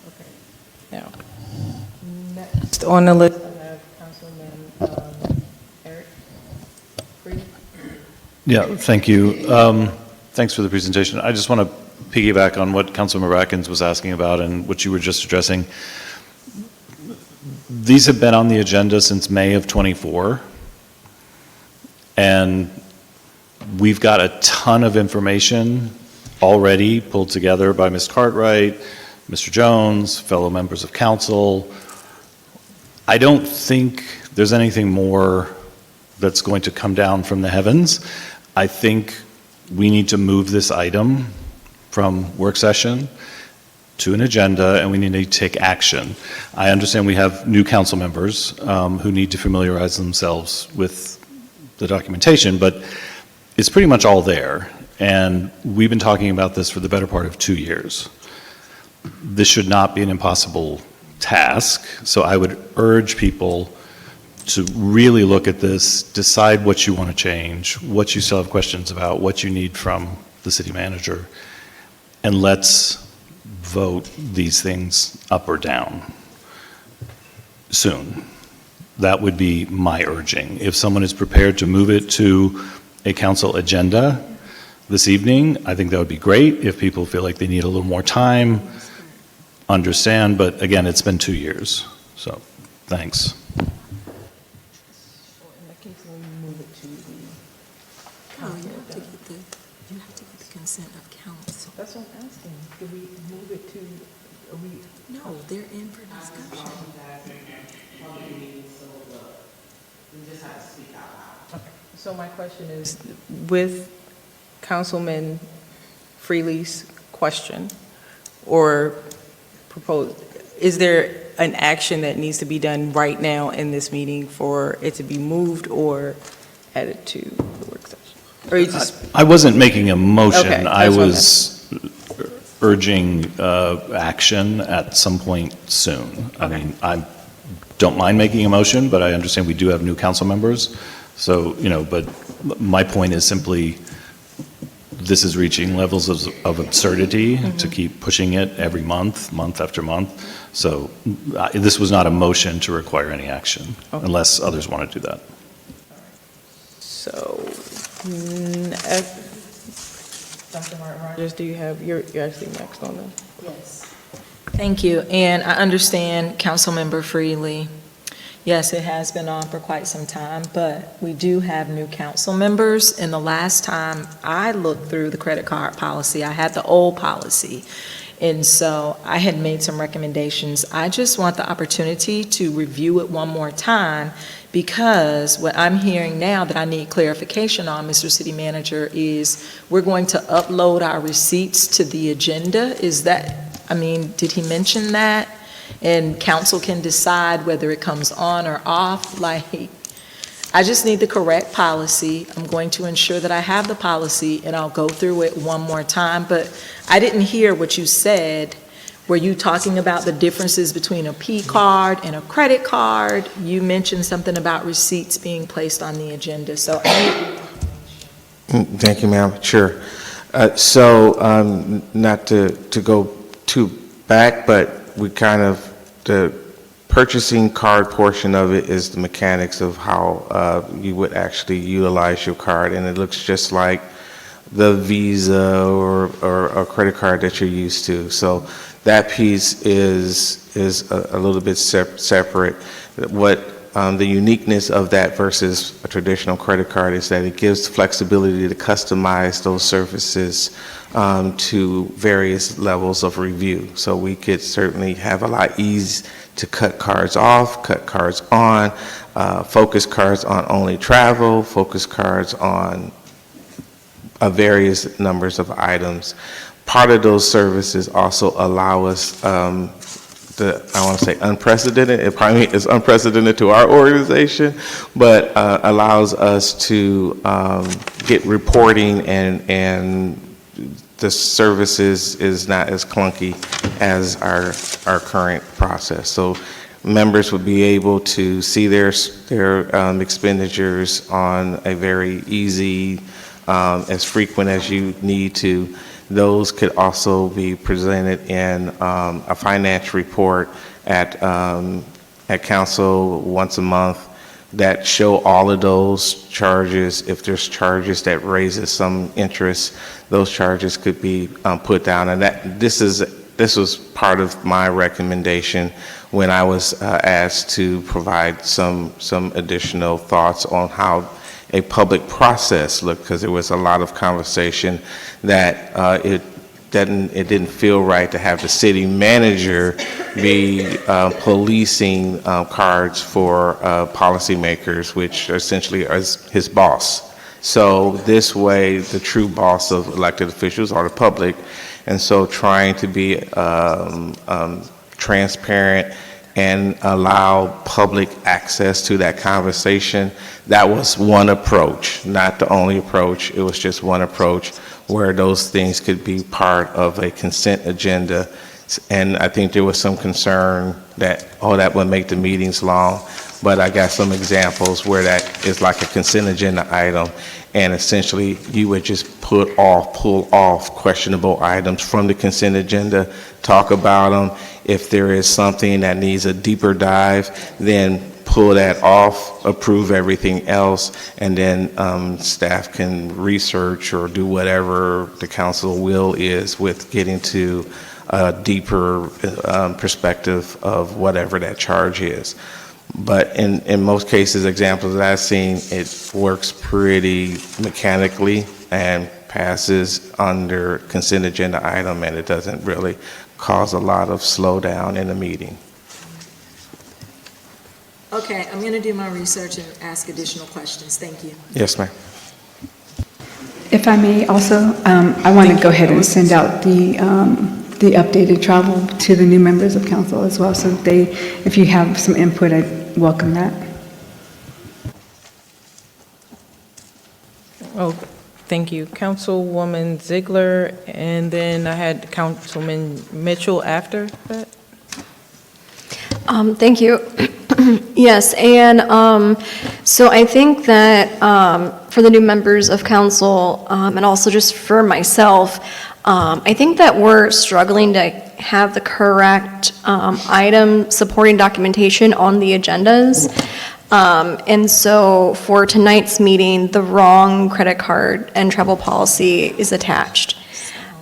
Okay. Now, next on the list, I have Councilman Eric Freed. Yeah, thank you. Thanks for the presentation. I just want to piggyback on what Councilman Rackens was asking about and what you were just addressing. These have been on the agenda since May of '24, and we've got a ton of information already pulled together by Ms. Cartwright, Mr. Jones, fellow members of council. I don't think there's anything more that's going to come down from the heavens. I think we need to move this item from work session to an agenda, and we need to take action. I understand we have new council members who need to familiarize themselves with the documentation, but it's pretty much all there. And we've been talking about this for the better part of 2 years. This should not be an impossible task, so I would urge people to really look at this, decide what you want to change, what you still have questions about, what you need from the city manager, and let's vote these things up or down soon. That would be my urging. If someone is prepared to move it to a council agenda this evening, I think that would be great. If people feel like they need a little more time, understand, but again, it's been 2 years, so thanks. In that case, we move it to the So my question is, with Councilman Freely's question or proposed, is there an action that needs to be done right now in this meeting for it to be moved or added to the work session? Or you just, I wasn't making a motion. Okay, I that's what I was urging action at some point soon. I mean, I don't mind making a motion, but I understand we do have new council members. So, but my point is simply, this is reaching levels of absurdity to keep pushing it every month, month after month. So this was not a motion to require any action, unless others want to do that. so, Dr. Martin Rogers, do you have, you're actually next on the. Yes. Thank you, and I understand Councilmember Freely. Yes, it has been on for quite some time, but we do have new council members, and the last time I looked through the credit card policy, I had the old policy, and so I had made some recommendations. I just want the opportunity to review it one more time, because what I'm hearing now that I need clarification on, Mr. City Manager, is we're going to upload our receipts to the agenda. Is that, did he mention that? And council can decide whether it comes on or off. I just need the correct policy. I'm going to ensure that I have the policy, and I'll go through it one more time. But I didn't hear what you said. Were you talking about the differences between a P card and a credit card? You mentioned something about receipts being placed on the agenda. So Thank you, ma'am. Sure. So not to go too back, but we the purchasing card portion of it is the mechanics of how you would actually utilize your card, and it looks just like the Visa or a credit card that you're used to. So that piece is a little bit separate. What the uniqueness of that versus a traditional credit card is that it gives flexibility to customize those services to various levels of review. So we could certainly have a lot ease to cut cards off, cut cards on, focus cards on only travel, focus cards on various numbers of items. Part of those services also allow us I want to say unprecedented, it probably is unprecedented to our organization, but allows us to get reporting, and the services is not as clunky as our current process. So members would be able to see their expenditures on a very easy, as frequent as you need to. Those could also be presented in a finance report at council once a month that show all of those charges. If there's charges that raises some interest, those charges could be put down. And this was part of my recommendation when I was asked to provide some additional thoughts on how a public process looked, because there was a lot of conversation that it didn't feel right to have the city manager be policing cards for policymakers, which essentially is his boss. So this way, the true boss of elected officials are the public, and so trying to be transparent and allow public access to that conversation. That was one approach, not the only approach. It was just one approach where those things could be part of a consent agenda. And I think there was some concern that, that would make the meetings long. But I got some examples where that is like a consent agenda item, and essentially you would just pull off questionable items from the consent agenda, talk about them. If there is something that needs a deeper dive, then pull that off, approve everything else, and then staff can research or do whatever the council will is with getting to a deeper perspective of whatever that charge is. But in most cases, examples that I've seen, it works pretty mechanically and passes under consent agenda item, and it doesn't really cause a lot of slowdown in the meeting. Okay, I'm going to do my research and ask additional questions. Thank you. Yes, ma'am. If I may also, I want to go ahead and send out the updated travel to the new members of council as well, so if you have some input, I welcome that. Oh, thank you. Councilwoman Ziegler, and then I had Councilman Mitchell after that. Thank you. Yes, and so I think that for the new members of council, and also just for myself, I think that we're struggling to have the correct item supporting documentation on the agendas. And so for tonight's meeting, the wrong credit card and travel policy is attached.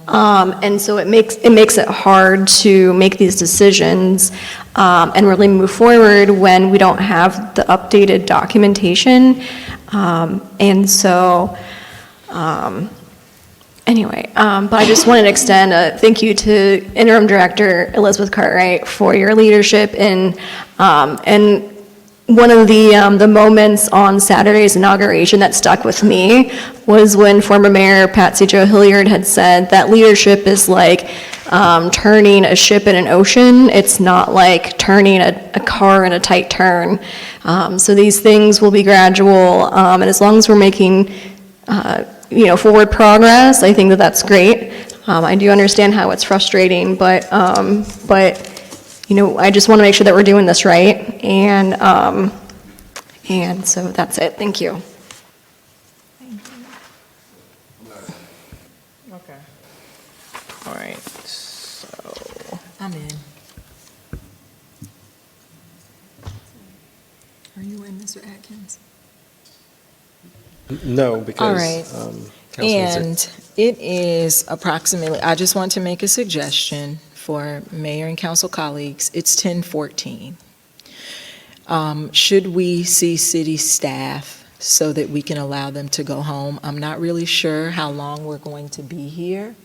And so it makes it hard to make these decisions and really move forward when we don't have the updated documentation. And so, anyway, but I just wanted to extend a thank you to Interim Director Elizabeth Cartwright for your leadership and one of the moments on Saturday's inauguration that stuck with me was when former Mayor Patsy Jo Hilliard had said that leadership is like turning a ship in an ocean. It's not like turning a car in a tight turn. So these things will be gradual, and as long as we're making forward progress, I think that that's great. I do understand how it's frustrating, but I just want to make sure that we're doing this right, and so that's it. Thank you. Okay. All right, so. I'm in. Are you in, Mr. Atkins? No, because. All right. Councilman And it is approximately, I just want to make a suggestion for mayor and council colleagues. It's 10:14. Should we see city staff so that we can allow them to go home? I'm not really sure how long we're going to be here,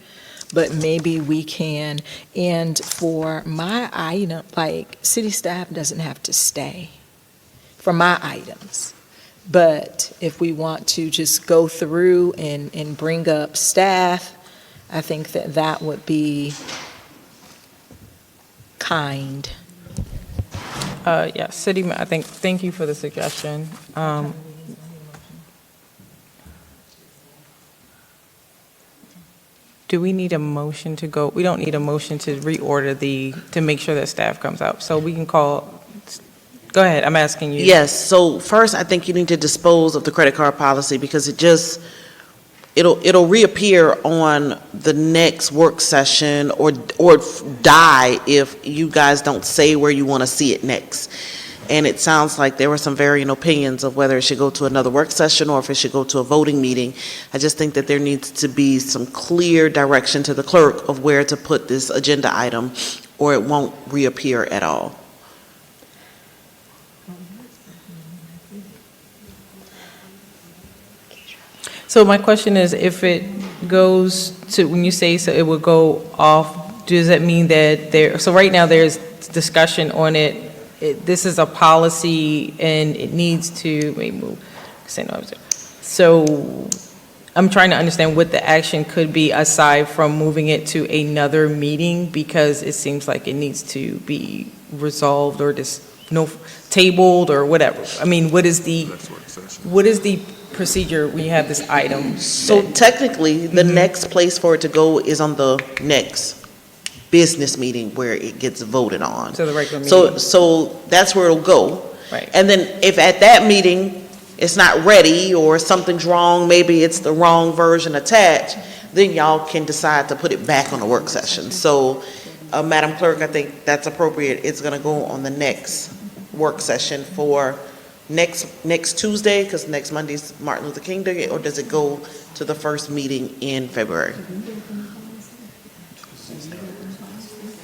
but maybe we can. And for my item, like, city staff doesn't have to stay for my items. But if we want to just go through and bring up staff, I think that would be kind. Yeah, thank you for the suggestion. Do we need a motion to go? We don't need a motion to reorder to make sure that staff comes out. So we can go ahead, I'm asking you. Yes, so first, I think you need to dispose of the credit card policy because it'll reappear on the next work session or die if you guys don't say where you want to see it next. And it sounds like there were some varying opinions of whether it should go to another work session or if it should go to a voting meeting. I just think that there needs to be some clear direction to the clerk of where to put this agenda item, or it won't reappear at all. So my question is, if it goes to, when you say so it would go off, does that mean that so right now there's discussion on it, this is a policy and it needs to, let me move, so I'm trying to understand what the action could be aside from moving it to another meeting, because it seems like it needs to be resolved or just tabled or whatever. I mean, what is the procedure when you have this item? So technically, the next place for it to go is on the next business meeting where it gets voted on. So the regular meeting. So that's where it'll go. Right. And then if at that meeting it's not ready or something's wrong, maybe it's the wrong version attached, then y'all can decide to put it back on the work session. So, Madam Clerk, I think that's appropriate. It's gonna go on the next work session for next Tuesday, because next Monday's Martin Luther King Day, or does it go to the first meeting in February?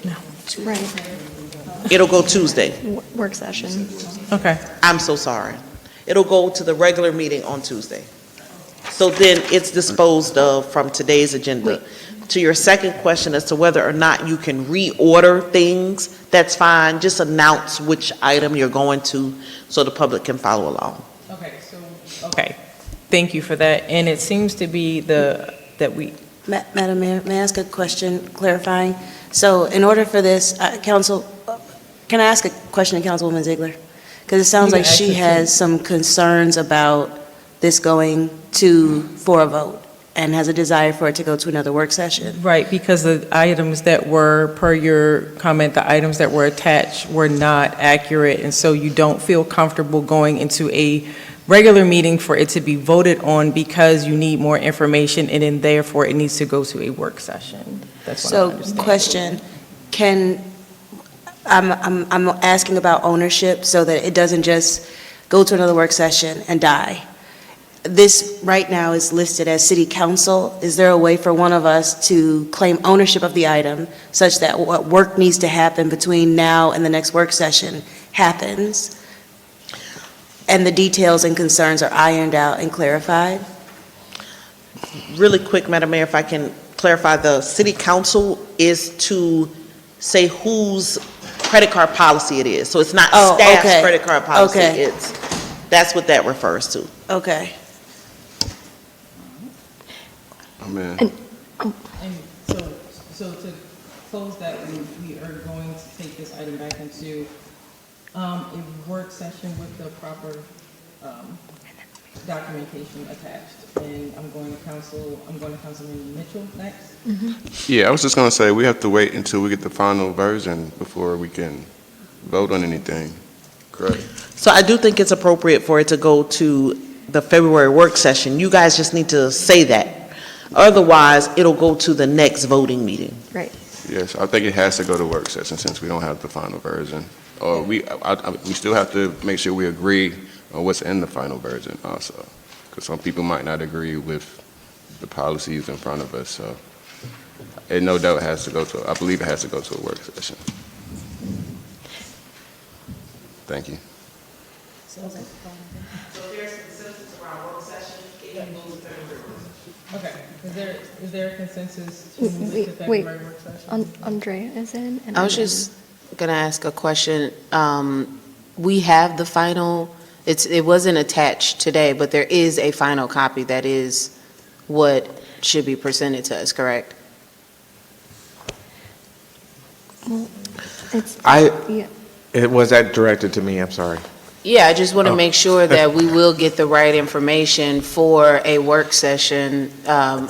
No, right. It'll go Tuesday. Work session. Okay. I'm so sorry. It'll go to the regular meeting on Tuesday. So then it's disposed of from today's agenda. To your second question as to whether or not you can reorder things, that's fine. Just announce which item you're going to so the public can follow along. Okay, thank you for that. And it seems to be Madam Mayor, may I ask a question clarifying? So in order for this, Council, can I ask a question to Councilwoman Ziegler? Because it sounds You can like she ask her, has some concerns about this going for a vote and has a desire for it to go to another work session. Right, because the items that were, per your comment, the items that were attached were not accurate, and so you don't feel comfortable going into a regular meeting for it to be voted on because you need more information, and then therefore it needs to go to a work session. That's what I So, understand. question, I'm asking about ownership so that it doesn't just go to another work session and die. This right now is listed as city council. Is there a way for one of us to claim ownership of the item such that what work needs to happen between now and the next work session happens? And the details and concerns are ironed out and clarified? Really quick, Madam Mayor, if I can clarify, the city council is to say whose credit card policy it is. So it's not staff's okay. credit card policy. Okay. That's what that refers to. Okay. Amen. And so to close that, we are going to take this item back into a work session with the proper documentation attached. And I'm going to Councilman Mitchell next. Yeah, I was just gonna say, we have to wait until we get the final version before we can vote on anything. Correct. So I do think it's appropriate for it to go to the February work session. You guys just need to say that. Otherwise, it'll go to the next voting meeting. Right. Yes, I think it has to go to work session since we don't have the final version. Or we still have to make sure we agree on what's in the final version also. Because some people might not agree with the policies in front of us, so it no doubt has to go to, I believe it has to go to a work session. Thank you. So if there's consensus around work session, it can go to February. Okay, is there a consensus to move it to Wait, February work session? Andrea is in. and I was I'm in. just going to ask a question. We have the final, it wasn't attached today, but there is a final copy that is what should be presented to us, correct? Well, it's, yeah. Was that directed to me? I'm sorry. Yeah, I just want to Oh. make sure that we will get the right information for a work session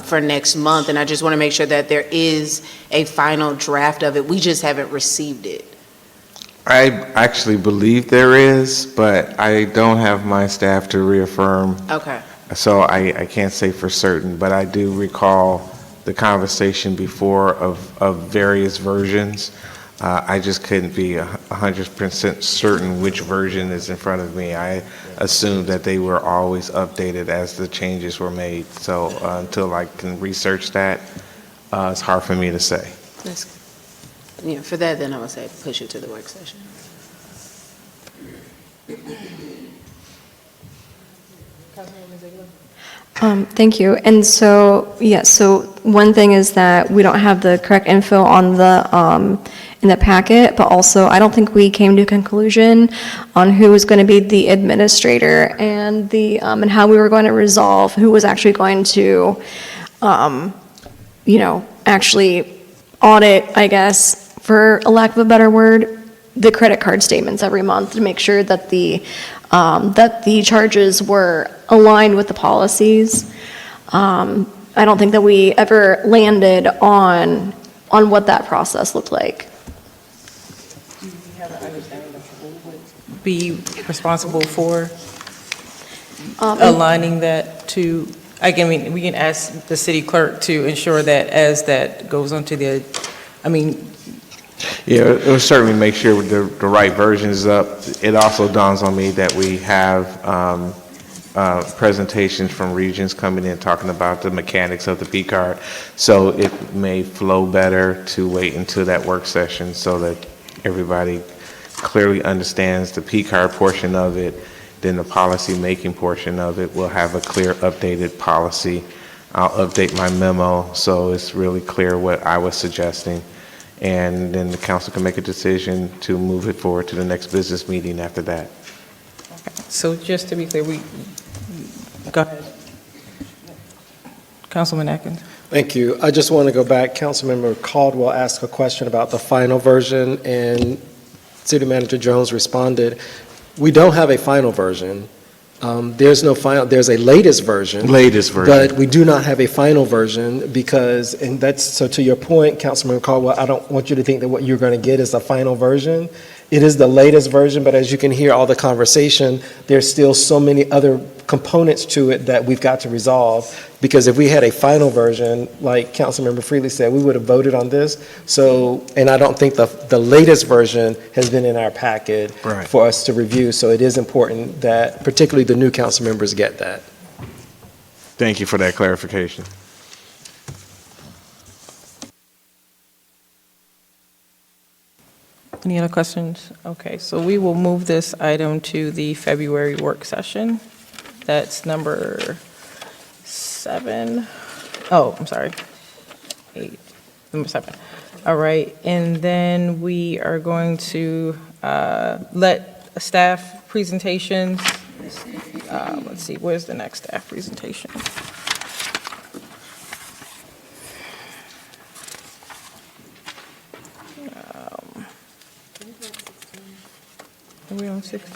for next month, and I just want to make sure that there is a final draft of it. We just haven't received it. I actually believe there is, but I don't have my staff to reaffirm, Okay. so I can't say for certain, but I do recall the conversation before of various versions. I just couldn't be 100% certain which version is in front of me. I assumed that they were always updated as the changes were made. So until I can research that, it's hard for me to say. Yeah, for that, then I would say push it to the work session. Thank you. And so, yes, so one thing is that we don't have the correct info on in the packet, but also I don't think we came to a conclusion on who was going to be the administrator and and how we were going to resolve who was actually going to, actually audit, I guess, for a lack of a better word, the credit card statements every month to make sure that the charges were aligned with the policies. I don't think that we ever landed on what that process looked like. Do you have an understanding of who would be responsible for aligning that to, we can ask the city clerk to ensure that as that goes onto Yeah, it will certainly make sure the right version is up. It also dawns on me that we have presentations from regions coming in talking about the mechanics of the P card. So it may flow better to wait until that work session so that everybody clearly understands the P card portion of it. Then the policy making portion of it will have a clear updated policy I'll update my memo so it's really clear what I was suggesting. And then the council can make a decision to move it forward to the next business meeting after that. So just to be clear, go ahead. Councilman Atkins. Thank you. I just want to go back. Councilmember Caldwell asked a question about the final version, and City Manager Jones responded, we don't have a final version. There's no final, there's a latest version. Latest version. But we do not have a final version because, and that's, so to your point, Councilmember Caldwell, I don't want you to think that what you're going to get is the final version. It is the latest version, but as you can hear all the conversation, there's still so many other components to it that we've got to resolve. Because if we had a final version, like Councilmember Freely said, we would have voted on this. So, and I don't think the latest version has been in our packet Right. for us to review. So it is important that particularly the new council members get that. Thank you for that clarification. Any other questions? Okay, so we will move this item to the February work session. That's number 7. Oh, I'm sorry. 8, number 7. All right, and then we are going to let staff presentations, let's see, where's the next staff presentation? Are we on 6?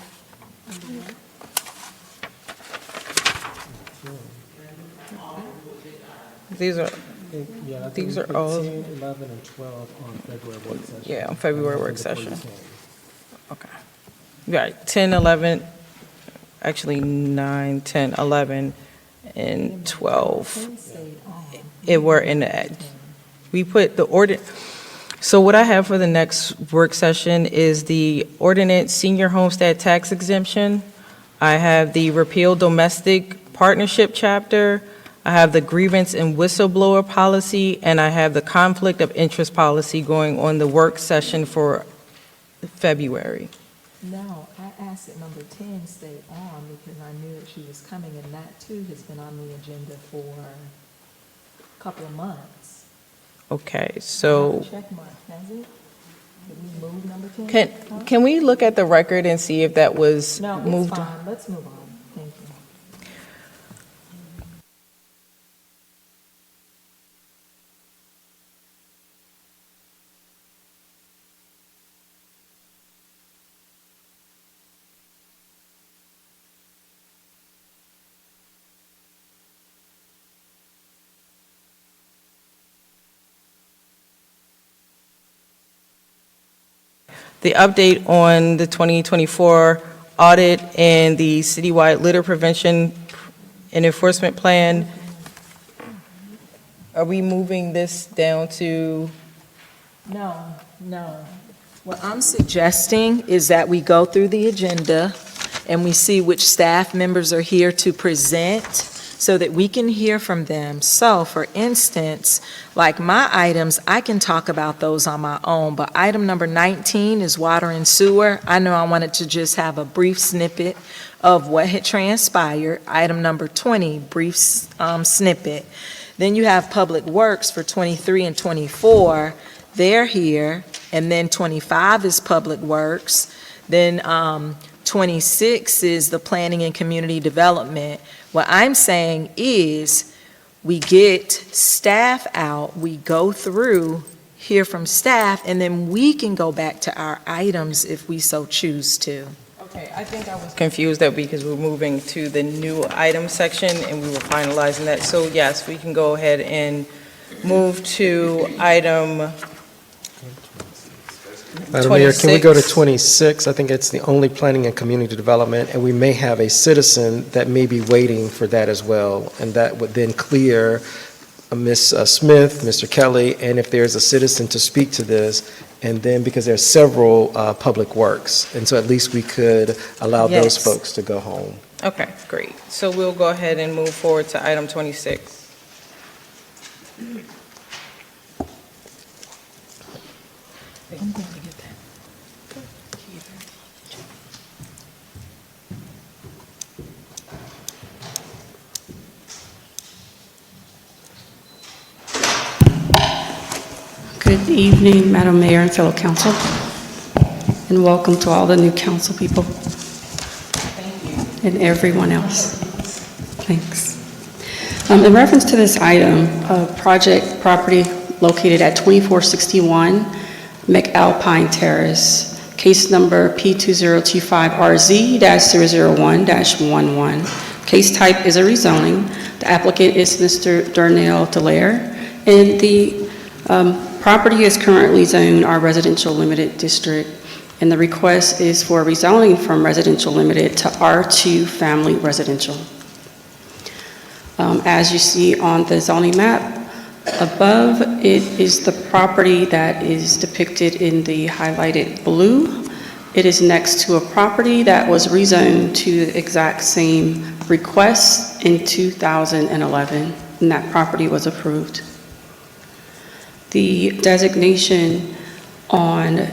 These are all. 10, 11, and 12 on February work session. Yeah, on February work session. Okay. Right, 10, 11, actually 9, 10, 11, and 12. It were in the, we put the so what I have for the next work session is the ordinance senior homestead tax exemption. I have the repeal domestic partnership chapter. I have the grievance and whistleblower policy, and I have the conflict of interest policy going on the work session for February. No, I asked that number 10 stay on because I knew that she was coming, and that too has been on the agenda for a couple of months. Okay, so Check mark, has it? Did we move number 10? can we look at the record and see if that was No, it's moved? fine, let's move on, thank you. The update on the 2024 audit and the citywide litter prevention and enforcement plan. Are we moving this down to? No. What I'm suggesting is that we go through the agenda and we see which staff members are here to present so that we can hear from them. So, for instance, like my items, I can talk about those on my own, but item number 19 is water and sewer. I know I wanted to just have a brief snippet of what had transpired. Item number 20, brief snippet. Then you have Public Works for 23 and 24. They're here. And then 25 is Public Works. Then 26 is the Planning and Community Development. What I'm saying is we get staff out, we go through, hear from staff, and then we can go back to our items if we so choose to. Okay, I think I was confused that because we're moving to the new item section and we were finalizing that. So yes, we can go ahead and move to item Madam Mayor, can we go to 26? 26? I think it's the only planning and community development, and we may have a citizen that may be waiting for that as well. And that would then clear Ms. Smith, Mr. Kelly, and if there's a citizen to speak to this, and then because there's several public works, and so at least we could allow those Yes. folks to go home. Okay, great. So we'll go ahead and move forward to item 26. Good evening, Madam Mayor and fellow council, and welcome to all the new council people. And everyone else. Thanks. In reference to this item, project property located at 2461 McAlpine Terrace, case number P2025RZ-001-11. Case type is a rezoning. The applicant is Mr. Darnell Dallaire, and the property is currently zoned R Residential Limited District, and the request is for rezoning from Residential Limited to R2 Family Residential. As you see on the zoning map, above it is the property that is depicted in the highlighted blue. It is next to a property that was rezoned to the exact same request in 2011, and that property was approved. The designation on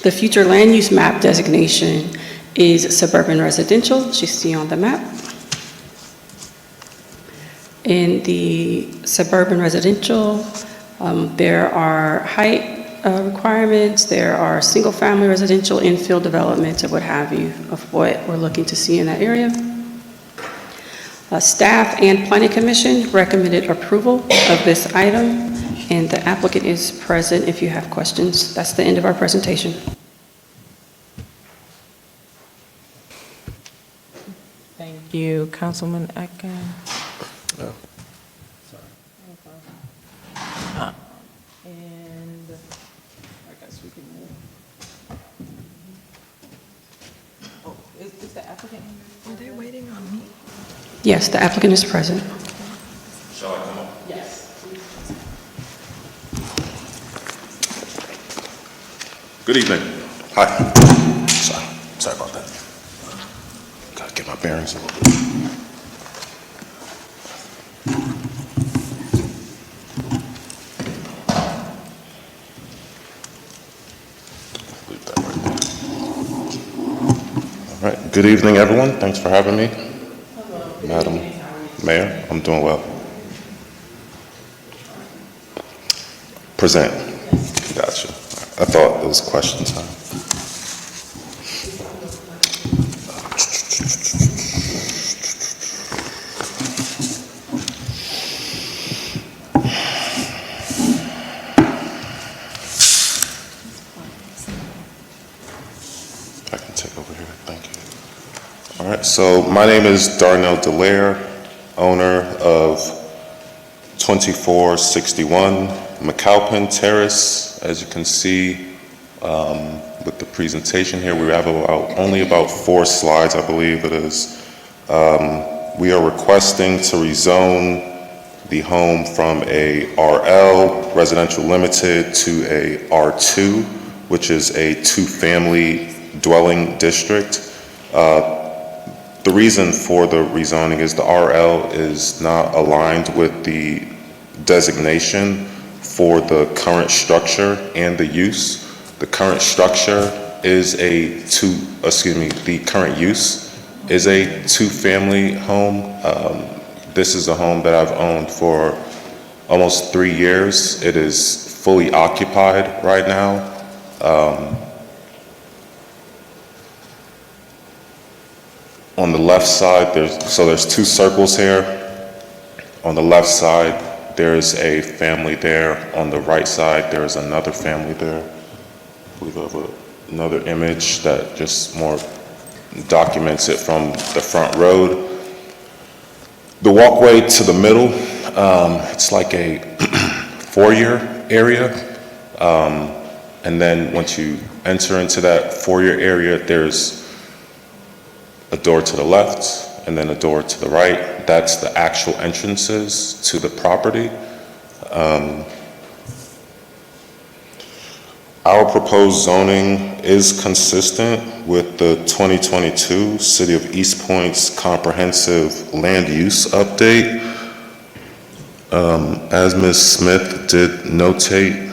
the future land use map designation is suburban residential, as you see on the map. In the suburban residential, there are height requirements, there are single-family residential infill developments or what have you of what we're looking to see in that area. Staff and Planning Commission recommended approval of this item, and the applicant is present if you have questions. That's the end of our presentation. Thank you, Councilman Atkins. No. And I guess we can move. Oh, is the applicant here? Are they waiting on me? Yes, the applicant is present. Shall I come up? Yes. Good evening. Hi. Sorry about that. Gotta get my bearings a little bit. Leave that right there. All right. Good evening, everyone. Thanks for having me. Madam Mayor, I'm doing well. Present. Gotcha. I thought it was question time. I can take over here. Thank you. All right, so my name is Darnell Dallaire, owner of 2461 McAlpine Terrace. As you can see with the presentation here, we have only about 4 slides, I believe it is. We are requesting to rezone the home from a RL, Residential Limited, to a R2, which is a 2-family dwelling district. The reason for the rezoning is the RL is not aligned with the designation for the current structure and the use. The current structure is the current use is a 2-family home. This is a home that I've owned for almost 3 years. It is fully occupied right now. On the left side, there's 2 circles here. On the left side, there's a family there. On the right side, there's another family there. We have another image that just more documents it from the front road. The walkway to the middle, it's like a foyer area. And then once you enter into that foyer area, there's a door to the left and then a door to the right. That's the actual entrances to the property. Our proposed zoning is consistent with the 2022 City of East Point's comprehensive land use update. As Ms. Smith did notate,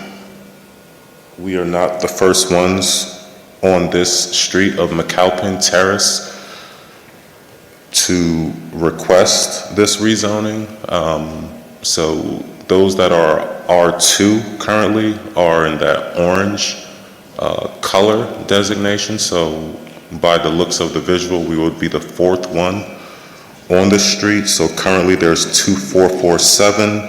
we are not the first ones on this street of McAlpine Terrace. to request this rezoning. So those that are R2 currently are in that orange color designation. So by the looks of the visual, we would be the fourth one on the street. So currently there's 2447,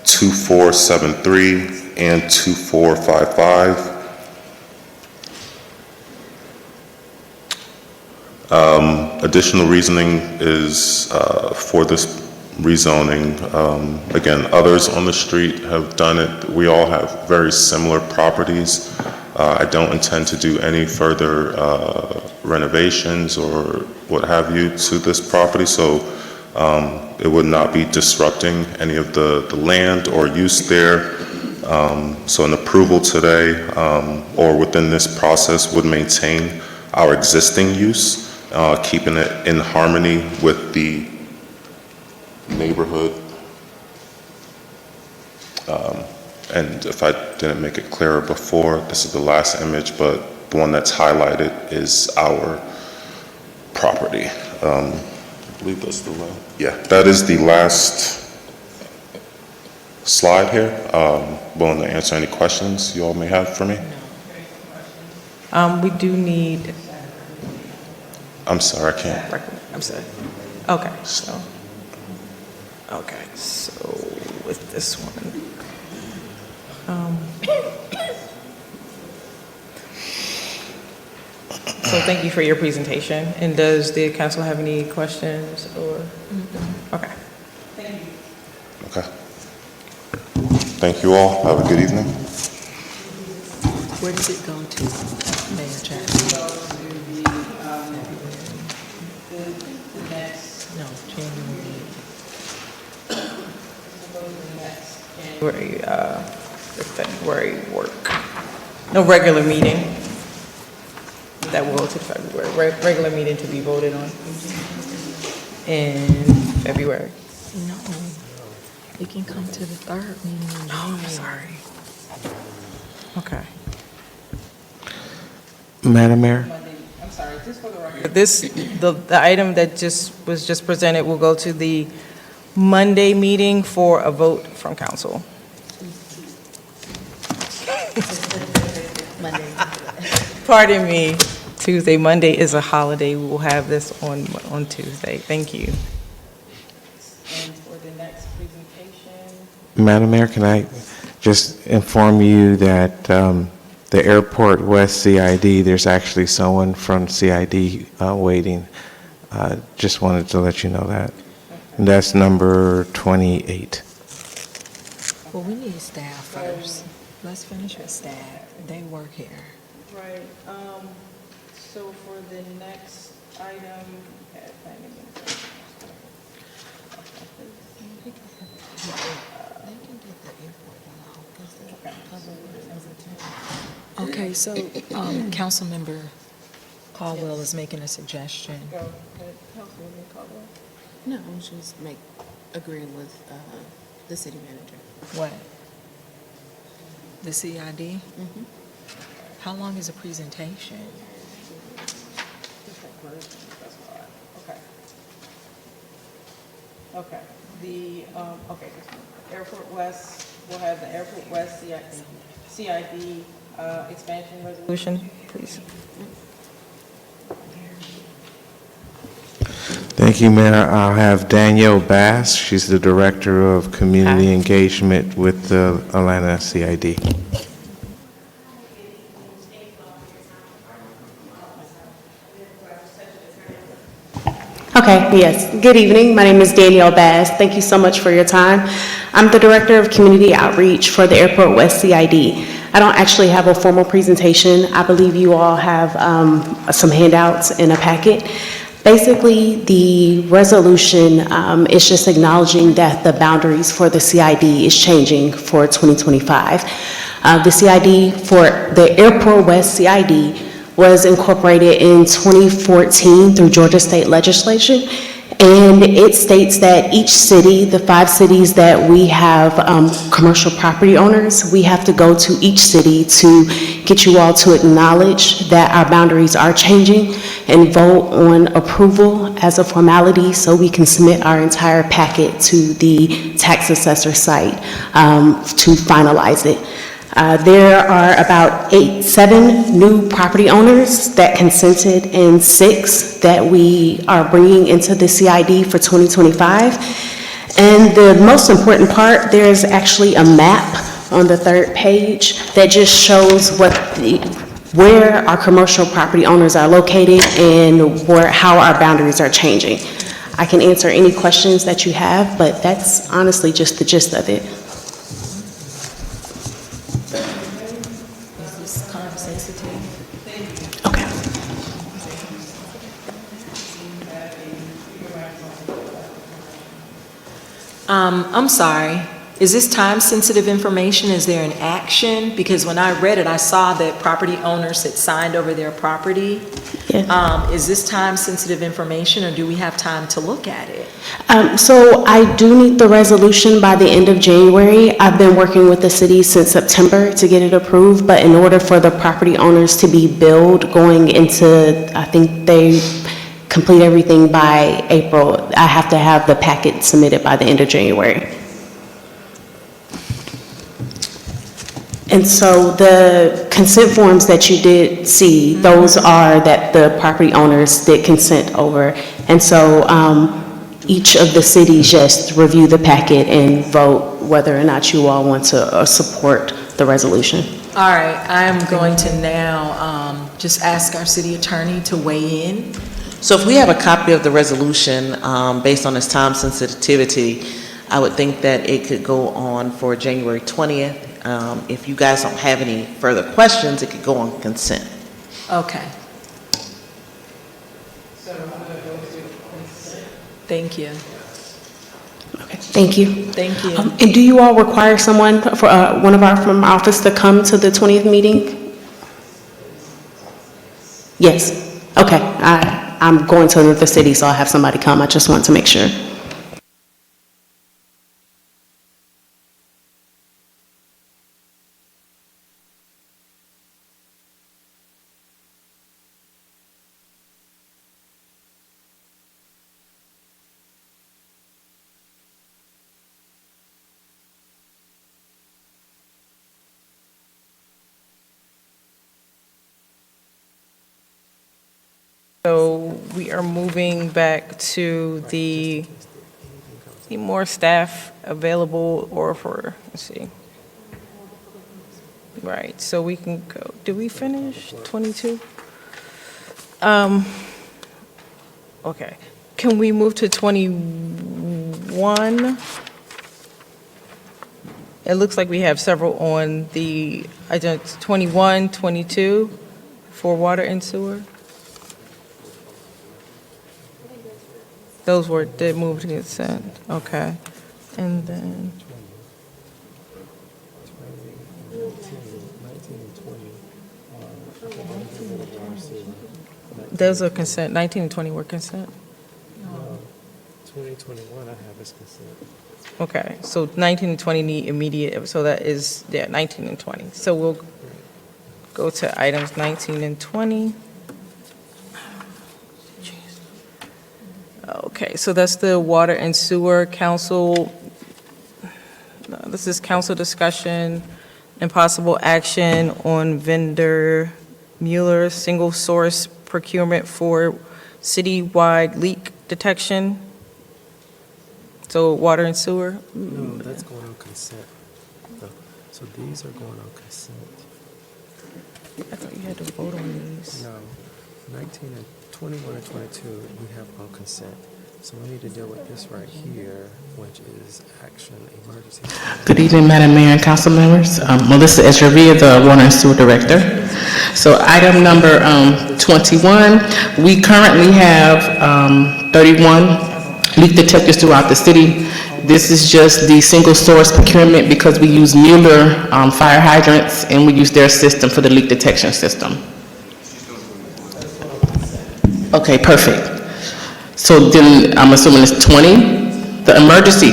2473, and 2455. Additional reasoning is for this rezoning. Again, others on the street have done it. We all have very similar properties. I don't intend to do any further renovations or what have you to this property, so it would not be disrupting any of the land or use there. So an approval today or within this process would maintain our existing use, keeping it in harmony with the neighborhood. And if I didn't make it clearer before, this is the last image, but the one that's highlighted is our property. I believe that's the last. Yeah, that is the last slide here. Willing to answer any questions you all may have for me. We do need, I'm sorry, I can't. I'm sorry. Okay, so with this one. So thank you for your presentation. And does the council have any questions or? Okay. Thank you. Okay. Thank you all. Have a good evening. Where does it go to, Mayor Chapman? No, January. February work. No regular meeting. That will go to February. Regular meeting to be voted on in February. No, we can come to the third meeting in January. Oh, sorry. Okay. Madam Mayor? I'm sorry, just for the record. The item that was just presented will go to the Monday meeting for a vote from council. Pardon me, Tuesday. Monday is a holiday. We will have this on Tuesday. Thank you. And for the next presentation. Madam Mayor, can I just inform you that the Airport West CID, there's actually someone from CID waiting. Just wanted to let you know that. And that's number 28. Well, we need staff first. Let's finish with staff. They work here. Right, so for the next item, Okay, so Councilmember Caldwell is making a suggestion. No, I was just agreeing with the city manager. What? The CID? How long is a presentation? Okay, Airport West, we'll have the Airport West CID expansion resolution, please. Thank you, Mayor. I'll have Danielle Bass. She's the Director of Community Engagement with the Atlanta CID. Okay, yes. Good evening. My name is Danielle Bass. Thank you so much for your time. I'm the Director of Community Outreach for the Airport West CID. I don't actually have a formal presentation. I believe you all have some handouts in a packet. Basically, the resolution is just acknowledging that the boundaries for the CID is changing for 2025. The CID for the Airport West CID was incorporated in 2014 through Georgia State legislation, And it states that each city, the 5 cities that we have commercial property owners, we have to go to each city to get you all to acknowledge that our boundaries are changing and vote on approval as a formality so we can submit our entire packet to the tax assessor site to finalize it. There are about 7 new property owners that consented and 6 that we are bringing into the CID for 2025. And the most important part, there's actually a map on the 3rd page that just shows where our commercial property owners are located and how our boundaries are changing. I can answer any questions that you have, but that's honestly just the gist of it. I'm sorry, is this time-sensitive information? Is there an action? Because when I read it, I saw that property owners had signed over their property. Yes. Is this time-sensitive information, or do we have time to look at it? So I do need the resolution by the end of January. I've been working with the city since September to get it approved, but in order for the property owners to be billed going into, I think they complete everything by April, I have to have the packet submitted by the end of January. And so the consent forms that you did see, those are that the property owners did consent over. And so each of the cities just review the packet and vote whether or not you all want to support the resolution. All right, I'm going to now just ask our city attorney to weigh in. So if we have a copy of the resolution, based on its time sensitivity, I would think that it could go on for January 20th. If you guys don't have any further questions, it could go on consent. Okay. Thank you. Thank you. Thank you. And do you all require someone, for one of our from our office to come to the 20th meeting? Yes. Okay. I'm going to another city, so I'll have somebody come. I just want to make sure. So we are moving back to the, need more staff available or for, let's see. Right, so we can go, did we finish 22? Okay, can we move to 21? It looks like we have several on the, I just, 21, 22 for water and sewer. Those did move to consent, okay. And then. Those are consent, 19 and 20 were consent? 20, 21 I have as consent. Okay, so 19 and 20 need immediate, so that is, yeah, 19 and 20. So we'll go to items 19 and 20. Okay, so that's the Water and Sewer Council. This is council discussion and possible action on vendor Mueller single source procurement for citywide leak detection. So water and sewer? No, that's going on consent. So these are going on consent. I thought you had to vote on these. No, 19 and 21 and 22 we have on consent. So we need to deal with this right here, which is action emergency. Good evening, Madam Mayor and council members. Melissa Esravia, the Water and Sewer Director. So item number 21, we currently have 31 leak detectors throughout the city. This is just the single source procurement because we use Mueller fire hydrants and we use their system for the leak detection system. Okay, perfect. So then I'm assuming it's 20? The emergency?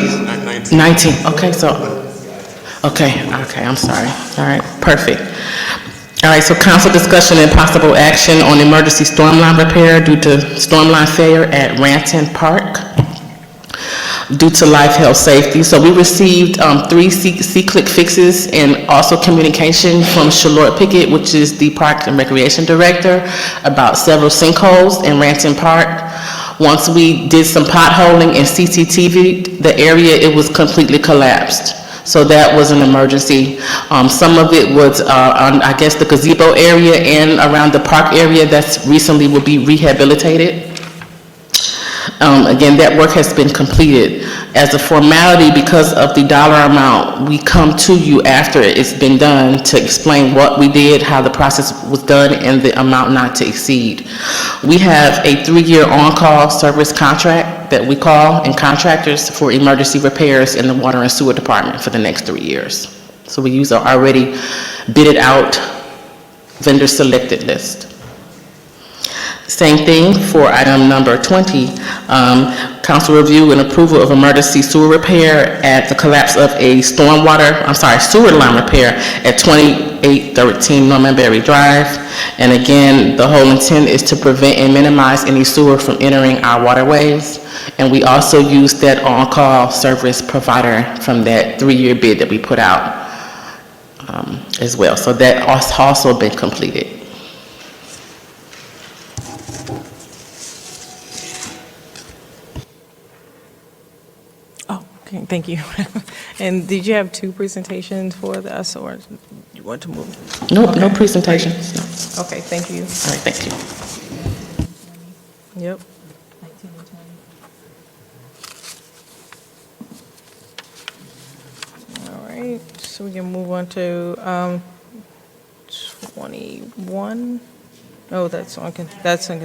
19, okay, so, okay, I'm sorry. All right, perfect. All right, so council discussion and possible action on emergency storm line repair due to storm line failure at Ranton Park due to life, health, safety. So we received 3 C-click fixes and also communication from Charlotte Pickett, which is the Park and Recreation Director, about several sinkholes in Ranton Park. Once we did some potholing and CCTV, the area, it was completely collapsed. So that was an emergency. Some of it was on, I guess, the gazebo area and around the park area that's recently will be rehabilitated. Again, that work has been completed. As a formality, because of the dollar amount, we come to you after it's been done to explain what we did, how the process was done, and the amount not to exceed. We have a 3-year on-call service contract that we call and contractors for emergency repairs in the water and sewer department for the next 3 years. So we use our already bidded out vendor selected list. Same thing for item number 20, council review and approval of emergency sewer repair at the collapse of a sewer line repair at 2813 Normanberry Drive. And again, the whole intent is to prevent and minimize any sewer from entering our waterways. And we also use that on-call service provider from that 3-year bid that we put out as well. So that has also been completed. Okay, thank you. And did you have 2 presentations for us, or you want to move? Nope, Okay. no presentations. No. Okay, thank you. All right, thank you. Yep. All right, so we can move on to 21. Oh, that's on,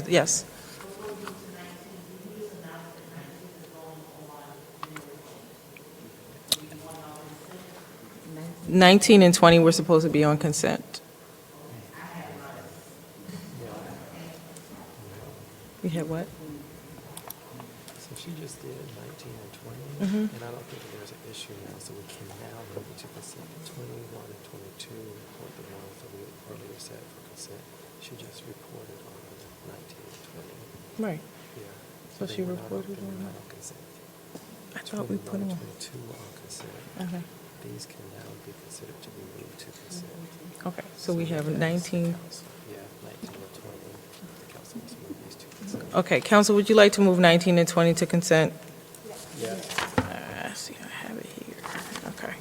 yes. '19 and '20 were supposed to be on consent. We had what? So she just did 19 and 20, and I don't think there's an issue now, so we can now move to consent 21 and 22, report the ones that we earlier said for consent. She just reported on 19 and 20. Right. Yeah. So she they were not reported they were on not consent. I thought we put 21 them and 22 were on consent. Okay. These can now be considered to be moved to consent. Okay, so we have 19. Yeah, 19 and 20. The council must move these to consent. Okay, council, would you like to move 19 and 20 to consent? Yeah. See, I have it here. Okay.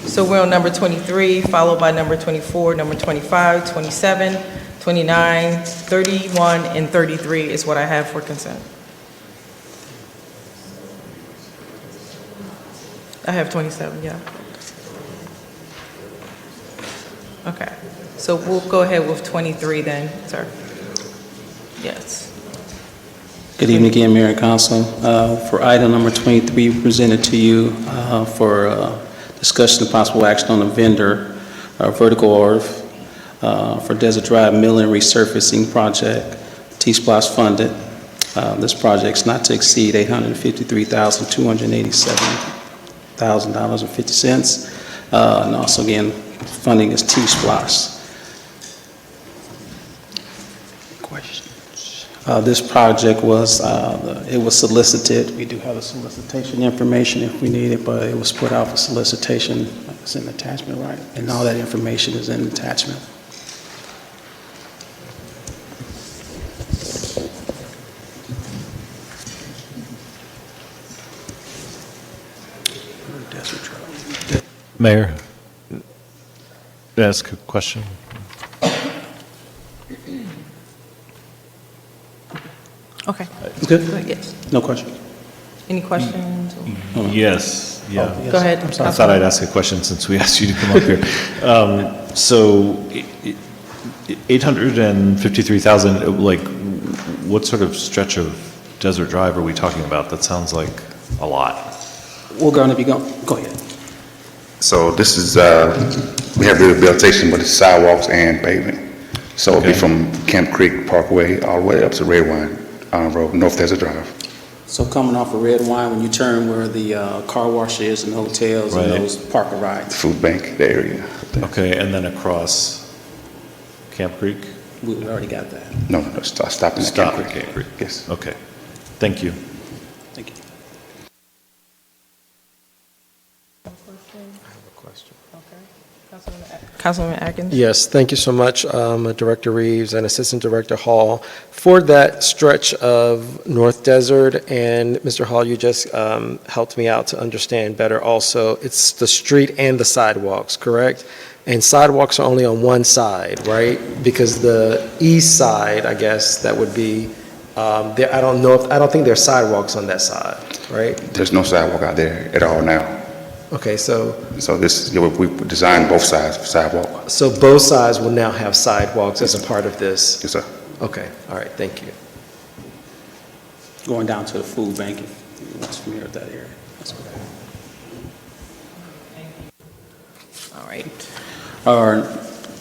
So we're on number 23, followed by number 24, number 25, 27, 29, 31, and 33 is what I have for consent. I have 27, yeah. Okay, so we'll go ahead with 23 then, sir. Yes. Good evening again, Mayor and Council. For item number 23, presented to you for discussion and possible action on the vendor vertical ORF for Desert Drive Milling Resurfacing Project, T-SPLOST funded. This project's not to exceed $853,287.50. And also, again, funding is T-SPLOST. This project was, it was solicited. We do have the solicitation information if we need it, but it was put out for solicitation. It's in attachment, right? And all that information is in attachment. Mayor, may I ask a question? Okay. Good? Yes. No question? Any questions? Yes, yeah. Go ahead. I thought I'd ask a question since we asked you to come up here. So 853,000, like, what sort of stretch of Desert Drive are we talking about? That sounds like a lot. We're going to be going, go ahead. So this is, we have rehabilitation, but it's sidewalks and pavement. So it'll be from Camp Creek Parkway all the way up to Red Wine Road, North Desert Drive. So coming off of Red Wine, when you turn where the car wash is and hotels and Right. those park and rides. Food bank, the area. Okay, and then across Camp Creek? We already got that. No, stopping at Stop Camp at Creek. Camp Creek. Yes. Okay, thank you. Thank you. Councilwoman Atkins? Yes, thank you so much, Director Reeves and Assistant Director Hall. For that stretch of North Desert, and Mr. Hall, you just helped me out to understand better also, it's the street and the sidewalks, correct? And sidewalks are only on one side, right? Because the east side, I guess, that would be, I don't think there's sidewalks on that side, right? There's no sidewalk out there at all now. Okay, so this, we designed both sides for sidewalk. both sides will now have sidewalks as a part of this? Yes, sir. Okay, all right, thank you. Going down to the food bank, if anyone's familiar with that area. That's okay. All right. Our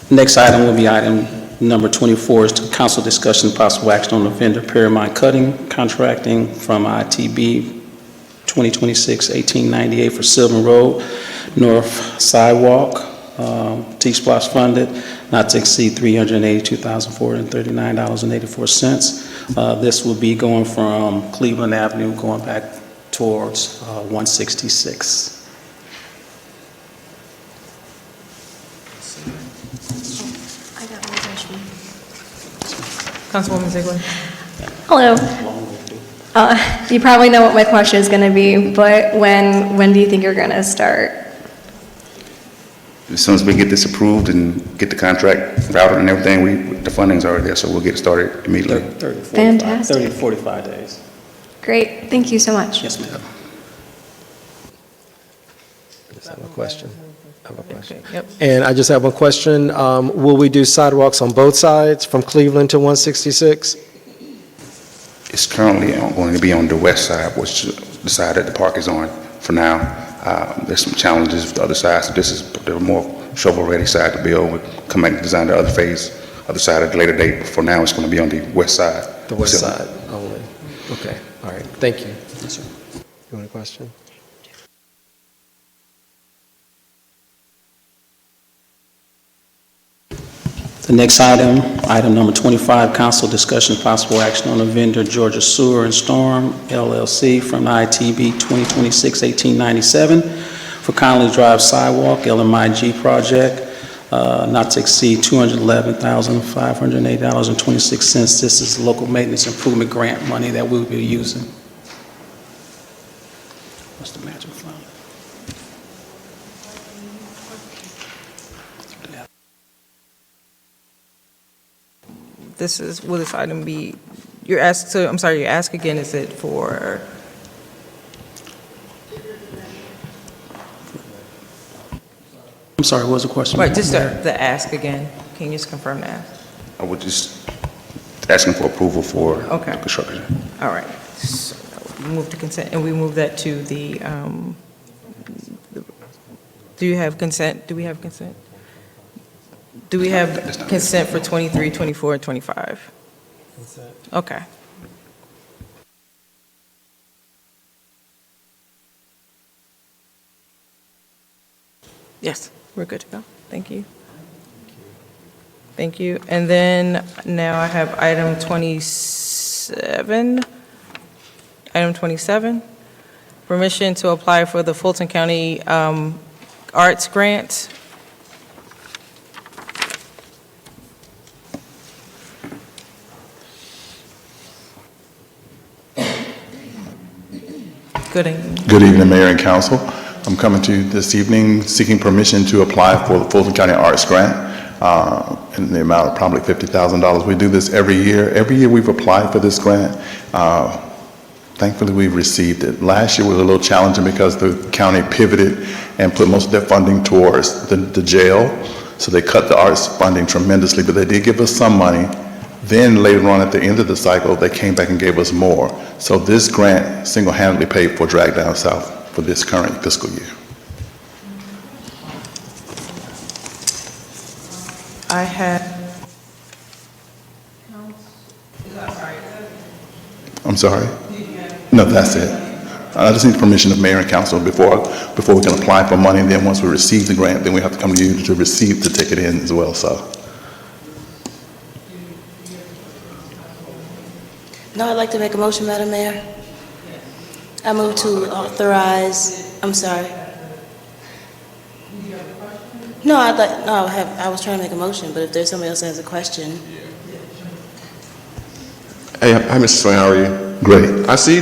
next item will be item number 24, is to council discussion and possible action on the vendor Paramount Cutting contracting from ITB 2026-1898 for Sylvan Road North Sidewalk, T-Splosh funded, not to exceed $382,439.84. This will be going from Cleveland Avenue, going back towards 166. Councilwoman Ziegler? Hello. You probably know what my question is going to be, but when do you think you're going to start? As soon as we get this approved and get the contract routed and everything, the funding's already there, so we'll get it started immediately. 30 to 45, Fantastic. 30 to 45 days. Great, thank you so much. Yes, ma'am. I just have a question. I have a question. Okay, yep. And I just have one question. Will we do sidewalks on both sides from Cleveland to 166? It's currently going to be on the west side, which is the side that the park is on for now. There's some challenges with the other side, so this is the more shovel-ready side to build. We'll come back and design the other phase, other side at a later date, but for now, it's going to be on the west side. The west side only. Okay, all right, thank you. Yes, sir. You want a question? The next item, item number 25, council discussion and possible action on the vendor Georgia Sewer and Storm LLC from ITB 2026-1897 for Connolly Drive Sidewalk LMIG project, not to exceed $211,508.26. This is local maintenance improvement grant money that we'll be using. What's the magic fund? Will this item be, you're asked, so, I'm sorry, you ask again, is it for? I'm sorry, what was the question? Right, just the ask again. Can you just confirm that? I would just asking for approval for Okay. construction. All right. So we move to consent, and we move that to the, do you have consent? Do we have consent? Do we have consent for 23, 24, and 25? Okay. Yes, we're good to go. Thank you. Thank you. And then now I have item 27. Item 27, permission to apply for the Fulton County Arts Grant. Good evening. Good evening, Mayor and Council. I'm coming to you this evening seeking permission to apply for the Fulton County Arts Grant. in the amount of probably $50,000. We do this every year. Every year we've applied for this grant. Thankfully, we've received it. Last year was a little challenging because the county pivoted and put most of their funding towards the jail. So they cut the arts funding tremendously, but they did give us some money. Then later on at the end of the cycle, they came back and gave us more. So this grant single-handedly paid for Drag Down South for this current fiscal year. I have, I'm sorry? No, that's it. I just need permission of mayor and council before we can apply for money. And then once we receive the grant, then we have to come to you to receive to take it in as well, so. No, I'd like to make a motion, Madam Mayor. I move to authorize, I'm sorry. No, I was trying to make a motion, but if there's somebody else that has a question. Hey, hi, Mr. Swain, how are you? Great. I see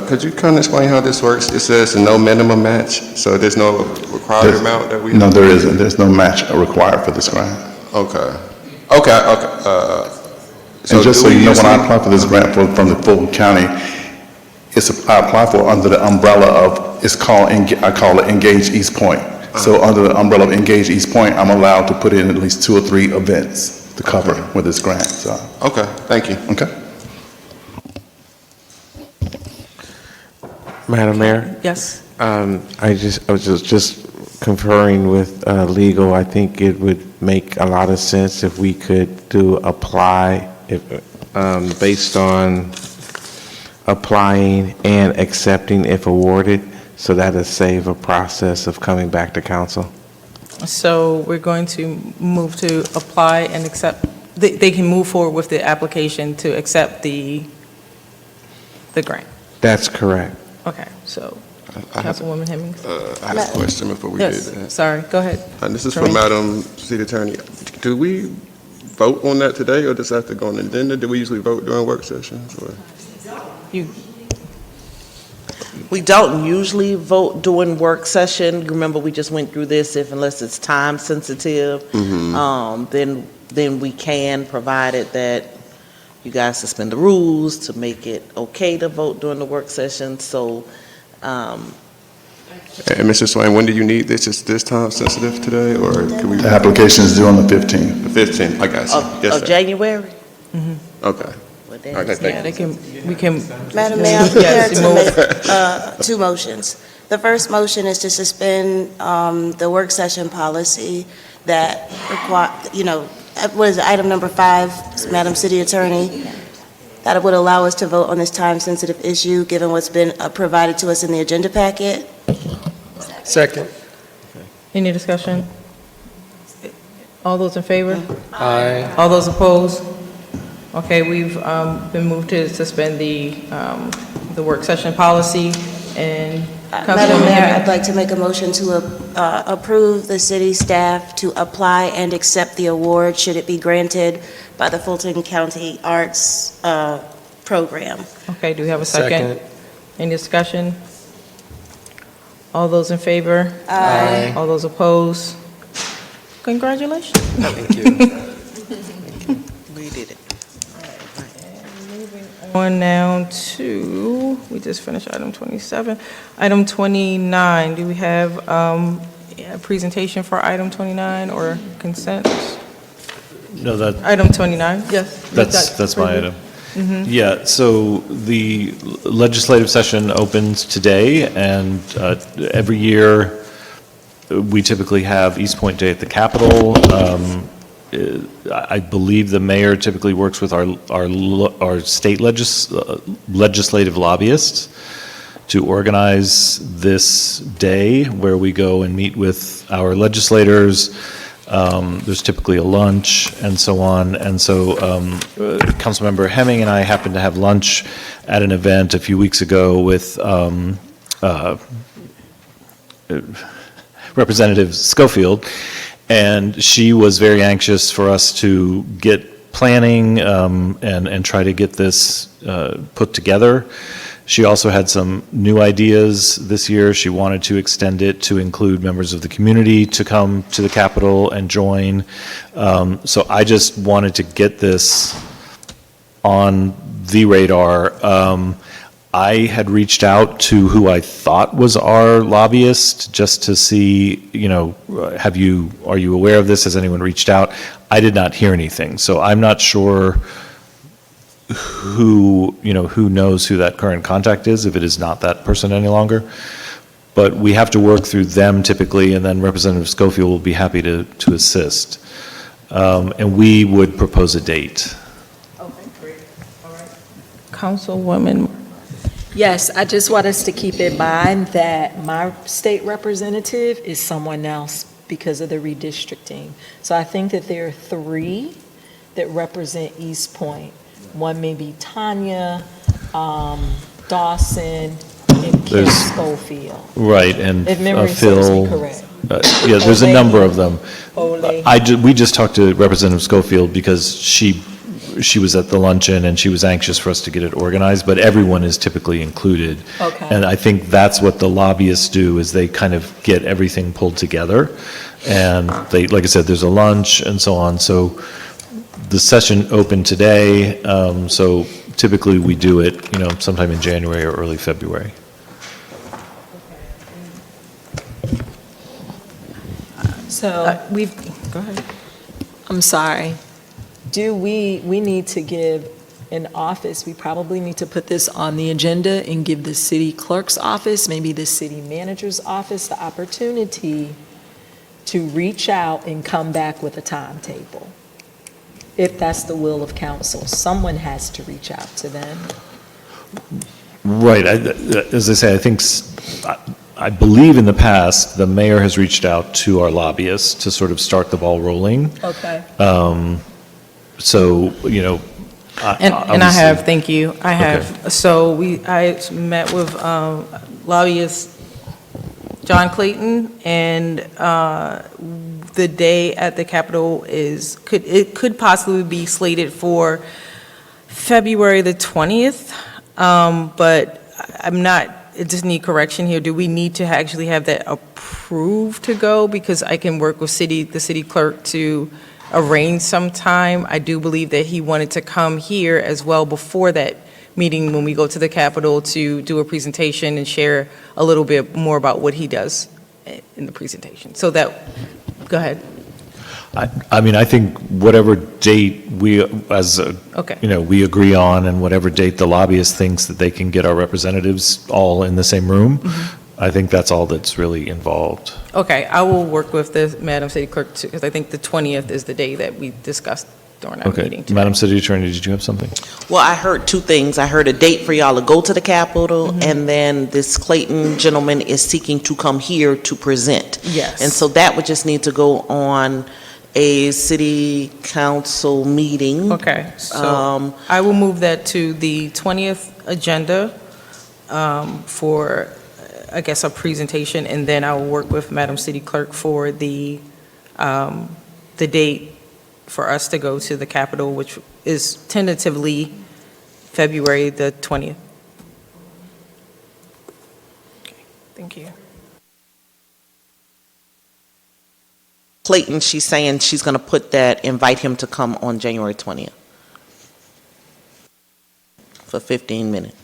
could you kind of explain how this works? It says no minimum match, so there's no required amount that we? No, there isn't. There's no match required for this grant. Okay. And just so you know, when I apply for this grant from the Fulton County, I apply for under the umbrella of, I call it Engage East Point. So under the umbrella of Engage East Point, I'm allowed to put in at least 2 or 3 events to cover with this grant, so. Okay, thank you. Okay. Madam Mayor? yes. I was just conferring with legal. I think it would make a lot of sense if we could do apply based on applying and accepting if awarded, so that'll save a process of coming back to council. So we're going to move to apply and accept, they can move forward with the application to accept the grant. That's correct. Okay, so Councilwoman Hemmings? I have a question before we do Yes, that. sorry, go ahead. This is for Tremaine. Madam City Attorney. Do we vote on that today, or does that have to go on the agenda? Do we usually vote during work sessions, or? We don't usually vote during work session. Remember, we just went through this, unless it's time sensitive, then we can, provided that you guys suspend the rules to make it okay to vote during the work session, so. And Mr. Swain, when do you need this? Is this time sensitive today, or can we? The application is due on the 15th. The 15th, I got you. Yes, Of sir. January? Okay. Well, All right, Yeah, thank you. we can. Madam Mayor, I'm Yes, prepared to move. make 2 motions. The first motion is to suspend the work session policy that require, what is it, item number 5, Madam City Attorney, that would allow us to vote on this time-sensitive issue, given what's been provided to us in the agenda packet. Second. Any discussion? All those in favor? Aye. All those opposed? Okay, we've been moved to suspend the work session policy, and Madam Councilwoman Mayor, Hemmings? I'd like to make a motion to approve the city staff to apply and accept the award, should it be granted by the Fulton County Arts Program. Okay, do we have a second? Any discussion? All those in favor? Aye. All those opposed? Congratulations. Thank you. We did it. On now to, we just finished item 27. Item 29, do we have a presentation for item 29 or consent? No, that, Item 29, yes. that's my item. Mhm. Yeah, so the legislative session opens today, and every year, we typically have East Point Day at the Capitol. I believe the mayor typically works with our state legislative lobbyists to organize this day where we go and meet with our legislators. There's typically a lunch and so on. And so Councilmember Hemming and I happened to have lunch at an event a few weeks ago with Representative Schofield, and she was very anxious for us to get planning and try to get this put together. She also had some new ideas this year. She wanted to extend it to include members of the community to come to the Capitol and join. So I just wanted to get this on the radar. I had reached out to who I thought was our lobbyist just to see, you know, are you aware of this? Has anyone reached out? I did not hear anything. So I'm not sure who knows who that current contact is, if it is not that person any longer. But we have to work through them typically, and then Representative Schofield will be happy to assist. And we would propose a date. Okay, great. All right. Councilwoman. Yes, I just want us to keep in mind that my state representative is someone else because of the redistricting. So I think that there are 3 that represent East Point. One may be Tanya, Dawson, and Kim Schofield. Right, and If memory Phil. serves me correct. Yeah, there's a number of them. Ole. We just talked to Representative Schofield because she was at the luncheon and she was anxious for us to get it organized, but everyone is typically included. Okay. And I think that's what the lobbyists do, is they kind of get everything pulled together. And they, like I said, there's a lunch and so on. So the session opened today, so typically we do it, you know, sometime in January or early February. So Go ahead. I'm sorry. We need to give an office, we probably need to put this on the agenda and give the city clerk's office, maybe the city manager's office, the opportunity to reach out and come back with a timetable. If that's the will of council, someone has to reach out to them. Right. As I say, I think, I believe in the past, the mayor has reached out to our lobbyists to sort of start the ball rolling. Okay. So, you know. And I have, thank you. I have, Okay. so I met with lobbyist John Clayton, and the day at the Capitol could possibly be slated for February the 20th, but I'm not, I just need correction here. Do we need to actually have that approved to go? Because I can work with the city clerk to arrange some time. I do believe that he wanted to come here as well before that meeting when we go to the Capitol to do a presentation and share a little bit more about what he does in the presentation. So that, go ahead. I mean, I think whatever date we, Okay. you know, we agree on, and whatever date the lobbyist thinks that they can get our representatives all in the same room, I think that's all that's really involved. Okay, I will work with the Madam City Clerk, because I think the 20th is the day that we discussed during our Okay, meeting. Madam City Attorney, did you have something? Well, I heard 2 things. I heard a date for y'all to go to the Capitol, and then this Clayton gentleman is seeking to come here to present. Yes. And so that would just need to go on a city council meeting. Okay, so I will move that to the 20th agenda for, I guess, a presentation, and then I will work with Madam City Clerk for the date for us to go to the Capitol, which is tentatively February the 20th. Okay, thank you. Clayton, she's saying she's going to invite him to come on January 20th for 15 minutes.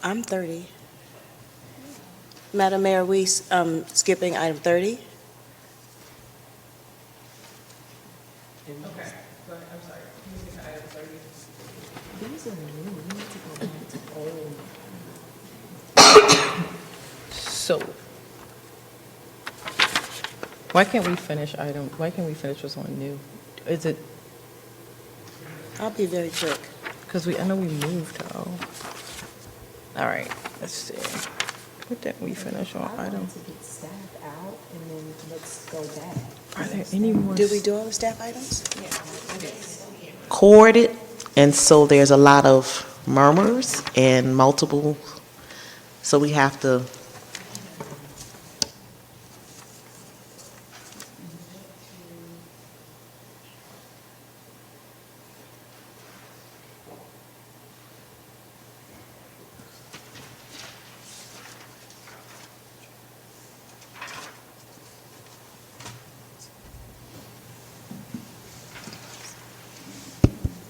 I'm 30. Madam Mayor, we skipping item 30? So, why can't we finish what's on new? Is it, I'll be very quick. because I know we moved, though. All right, let's see. What did we finish on item? Are there any more? Did we do all the staff items? Recorded, and so there's a lot of murmurs and multiple, so we have to.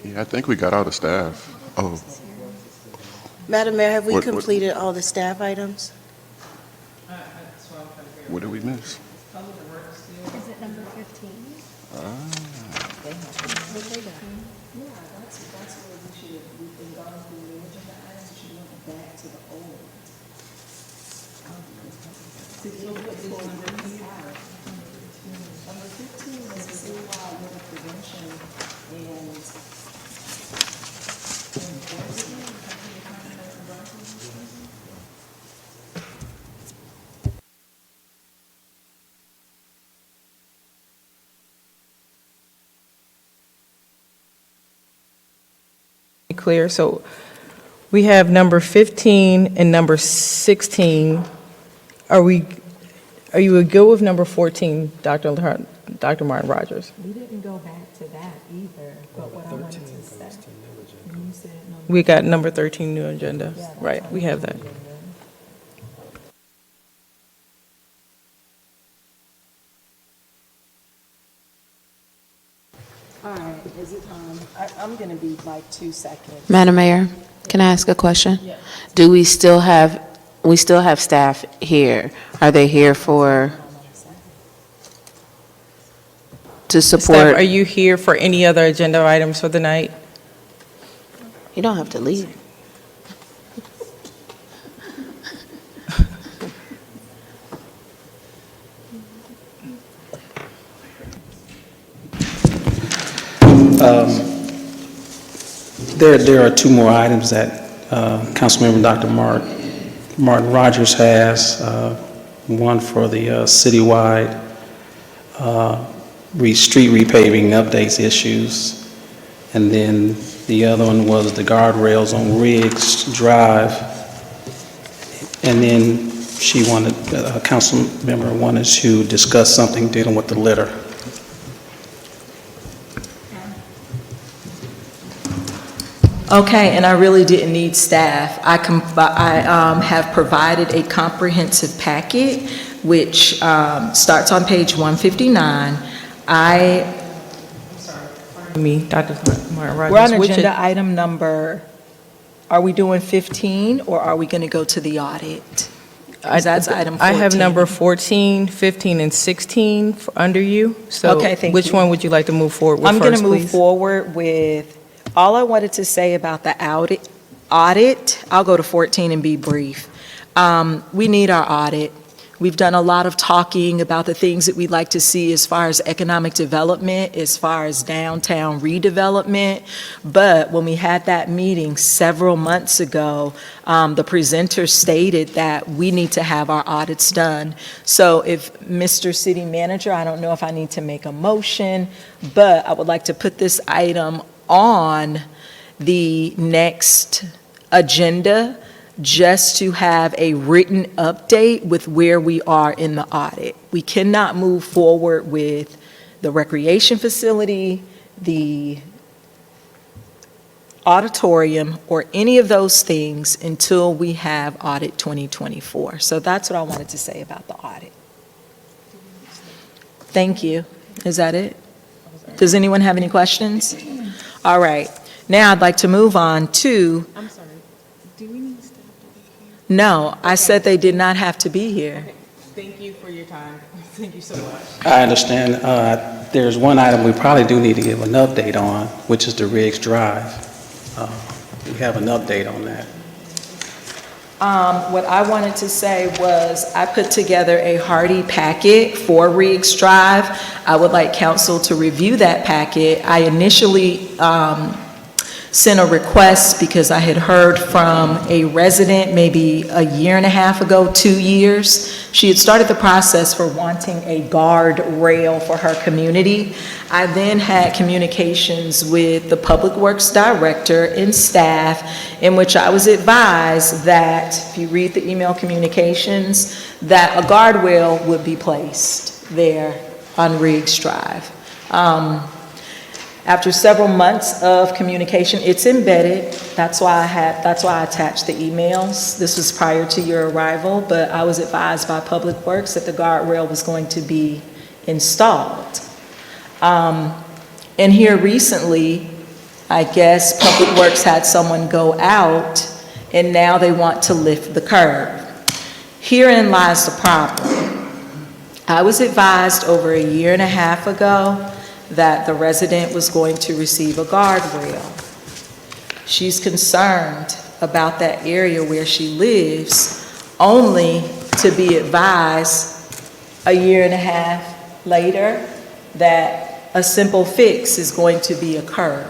Yeah, I think we got all the staff. Oh, Madam Mayor, have we What- completed all the staff items? what did we miss? Is it number 15? Clear, so we have number 15 and number 16. Are you good with number 14, Dr. Martin Rogers? We didn't go back to that either, but what I wanted to say. You said number We got number 13 new agenda, right, we have that. All right, is it, I'm gonna be like 2 seconds. Madam Mayor, can I ask a question? Yes. Do we still have staff here? Are they here to Staff, support? are you here for any other agenda items for the night? You don't have to leave. There are two more items that Councilmember Dr. Martin Rogers has. One for the citywide street repaving updates issues. And then the other one was the guardrails on Riggs Drive. And then she wanted, a council member wanted to discuss something dealing with the litter. Okay, and I really didn't need staff. I have provided a comprehensive packet, which starts on page 159. Dr. Martin Rogers. We're on which agenda item number, are we doing 15, or are we going to go to the audit? 'Cause that's item 14. I have number 14, 15, and 16 under you. So Okay, thank which you. one would you like to move forward with I'm going first, to move please? forward with, all I wanted to say about the audit, I'll go to 14 and be brief. We need our audit. We've done a lot of talking about the things that we'd like to see as far as economic development, as far as downtown redevelopment. But when we had that meeting several months ago, the presenter stated that we need to have our audits done. So if Mr. City Manager, I don't know if I need to make a motion, but I would like to put this item on the next agenda, just to have a written update with where we are in the audit. We cannot move forward with the recreation facility, the auditorium, or any of those things until we have audit 2024. So that's what I wanted to say about the audit. Thank you. Is that it? Does anyone have any questions? All right. Now I'd like to move on to. I'm sorry, do we need staff? No, I said they did not have to be here. Thank you for your time. Thank you so much. I understand. There's one item we probably do need to give an update on, which is the Riggs Drive. We have an update on that. What I wanted to say was I put together a hearty packet for Riggs Drive. I would like council to review that packet. I initially sent a request because I had heard from a resident maybe a year and a half ago, 2 years. She had started the process for wanting a guard rail for her community. I then had communications with the Public Works Director and staff in which I was advised that, if you read the email communications, that a guardrail would be placed there on Riggs Drive. After several months of communication, it's embedded. That's why I attached the emails. This was prior to your arrival, but I was advised by Public Works that the guardrail was going to be installed. And here recently, I guess Public Works had someone go out, and now they want to lift the curb. Herein lies the problem. I was advised over a year and a half ago that the resident was going to receive a guardrail. She's concerned about that area where she lives, only to be advised a year and a half later that a simple fix is going to be a curb.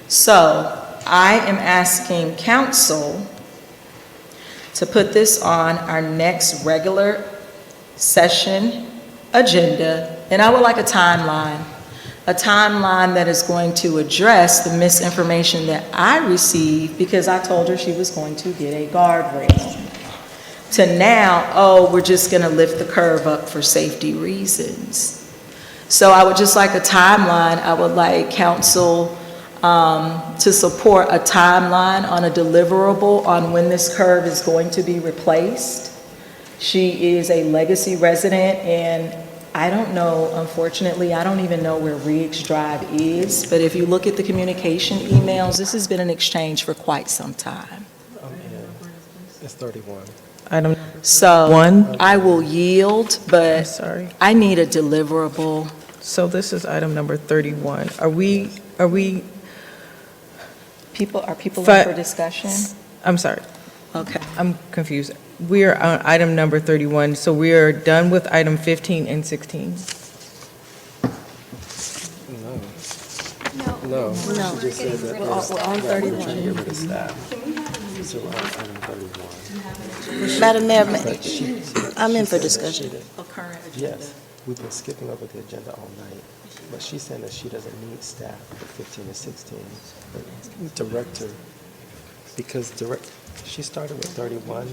So I am asking council to put this on our next regular session agenda, and I would like a timeline that is going to address the misinformation that I received because I told her she was going to get a guardrail, to now, oh, we're just going to lift the curb up for safety reasons. So I would just like a timeline. I would like council to support a timeline on a deliverable on when this curb is going to be replaced. She is a Legacy resident, and I don't know, unfortunately, I don't even know where Riggs Drive is, but if you look at the communication emails, this has been an exchange for quite some time. It's 31. So One. I will yield, but I need a deliverable. So this is item number 31. Are we, Are people in for discussion? I'm sorry. Okay. I'm confused. We are on item number 31, so we are done with item 15 and 16. No. She just said that we're on 31. Trying to get rid of staff. So we're on item 31. Madam Mayor, I'm in for discussion. Yes, we've been skipping over the agenda all night, but she's saying that she doesn't need staff for 15 and 16. But director, because she started with 31.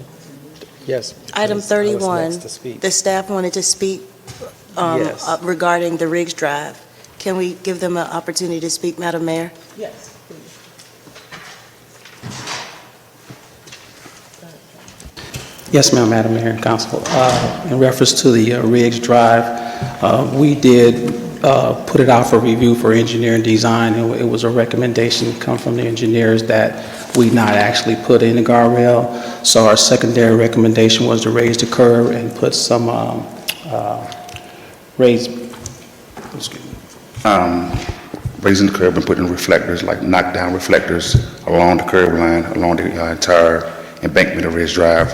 Yes. Item because I was 31, next to speak. the staff wanted to speak Yes. regarding the Riggs Drive. Can we give them an opportunity to speak, Madam Mayor? Yes. Yes, ma'am, Madam Mayor and Council. In reference to the Riggs Drive, we did put it out for review for engineering design, and it was a recommendation come from the engineers that we not actually put in the guardrail. So our secondary recommendation was to raise the curb and put some raised, Raising the curb and putting reflectors, like knockdown reflectors along the curb line, along the entire embankment of Ridge Drive,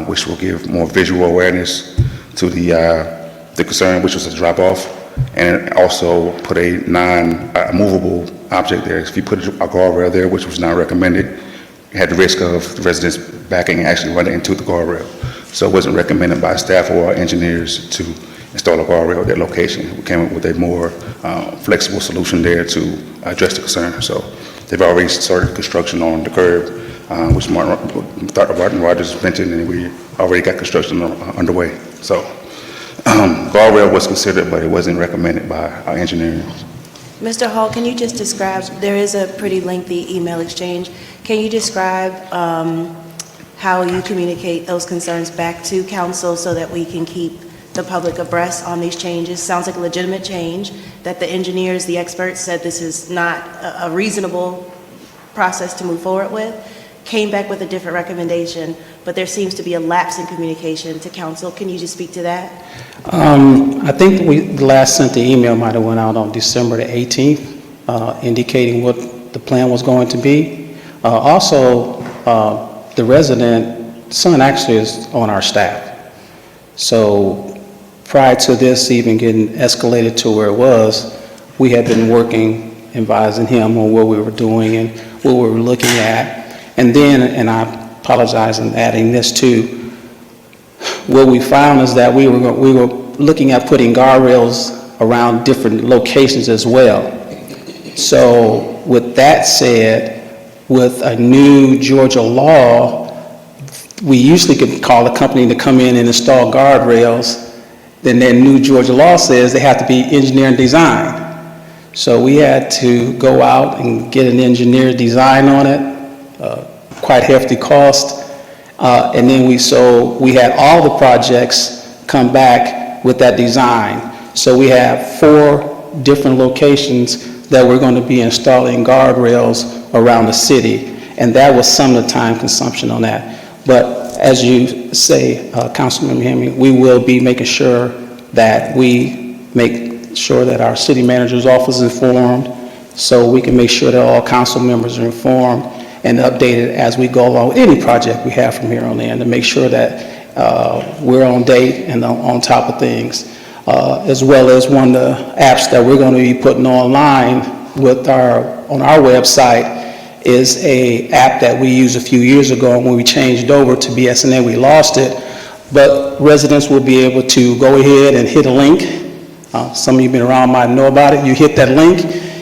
which will give more visual awareness to the concern, which was a drop-off, and also put a non-movable object there. If you put a guardrail there, which was not recommended, you had the risk of the residents backing and actually running into the guardrail. So it wasn't recommended by staff or engineers to install a guardrail at that location. We came up with a more flexible solution there to address the concern. So they've already started construction on the curb, which Martin Rogers mentioned, and we already got construction underway. So guardrail was considered, but it wasn't recommended by our engineers. Mr. Hall, can you just describe, there is a pretty lengthy email exchange. Can you describe how you communicate those concerns back to council so that we can keep the public abreast on these changes? Sounds like a legitimate change, that the engineers, the experts said this is not a reasonable process to move forward with, came back with a different recommendation, but there seems to be a lapse in communication to council. Can you just speak to that? I think the last sent the email might have went out on December the 18th, indicating what the plan was going to be. Also, the resident, son actually is on our staff. So prior to this even getting escalated to where it was, we had been working advising him on what we were doing and what we were looking at. And then, and I apologize in adding this too, what we found is that we were looking at putting guardrails around different locations as well. So with that said, with a new Georgia law, we usually could call a company to come in and install guardrails. Then that new Georgia law says they have to be engineer and design. So we had to go out and get an engineer design on it, quite hefty cost. And then we had all the projects come back with that design. So we have 4 different locations that we're going to be installing guardrails around the city. And that was some of the time consumption on that. But as you say, Councilmember Hemming, we will be making sure that we make sure that our city manager's office is informed, so we can make sure that all council members are informed and updated as we go along with any project we have from here on in, to make sure that we're on date and on top of things. As well as one of the apps that we're going to be putting online on our website is a app that we used a few years ago, and when we changed over to BSNA, we lost it. But residents will be able to go ahead and hit a link. Some of you been around might know about it. You hit that link,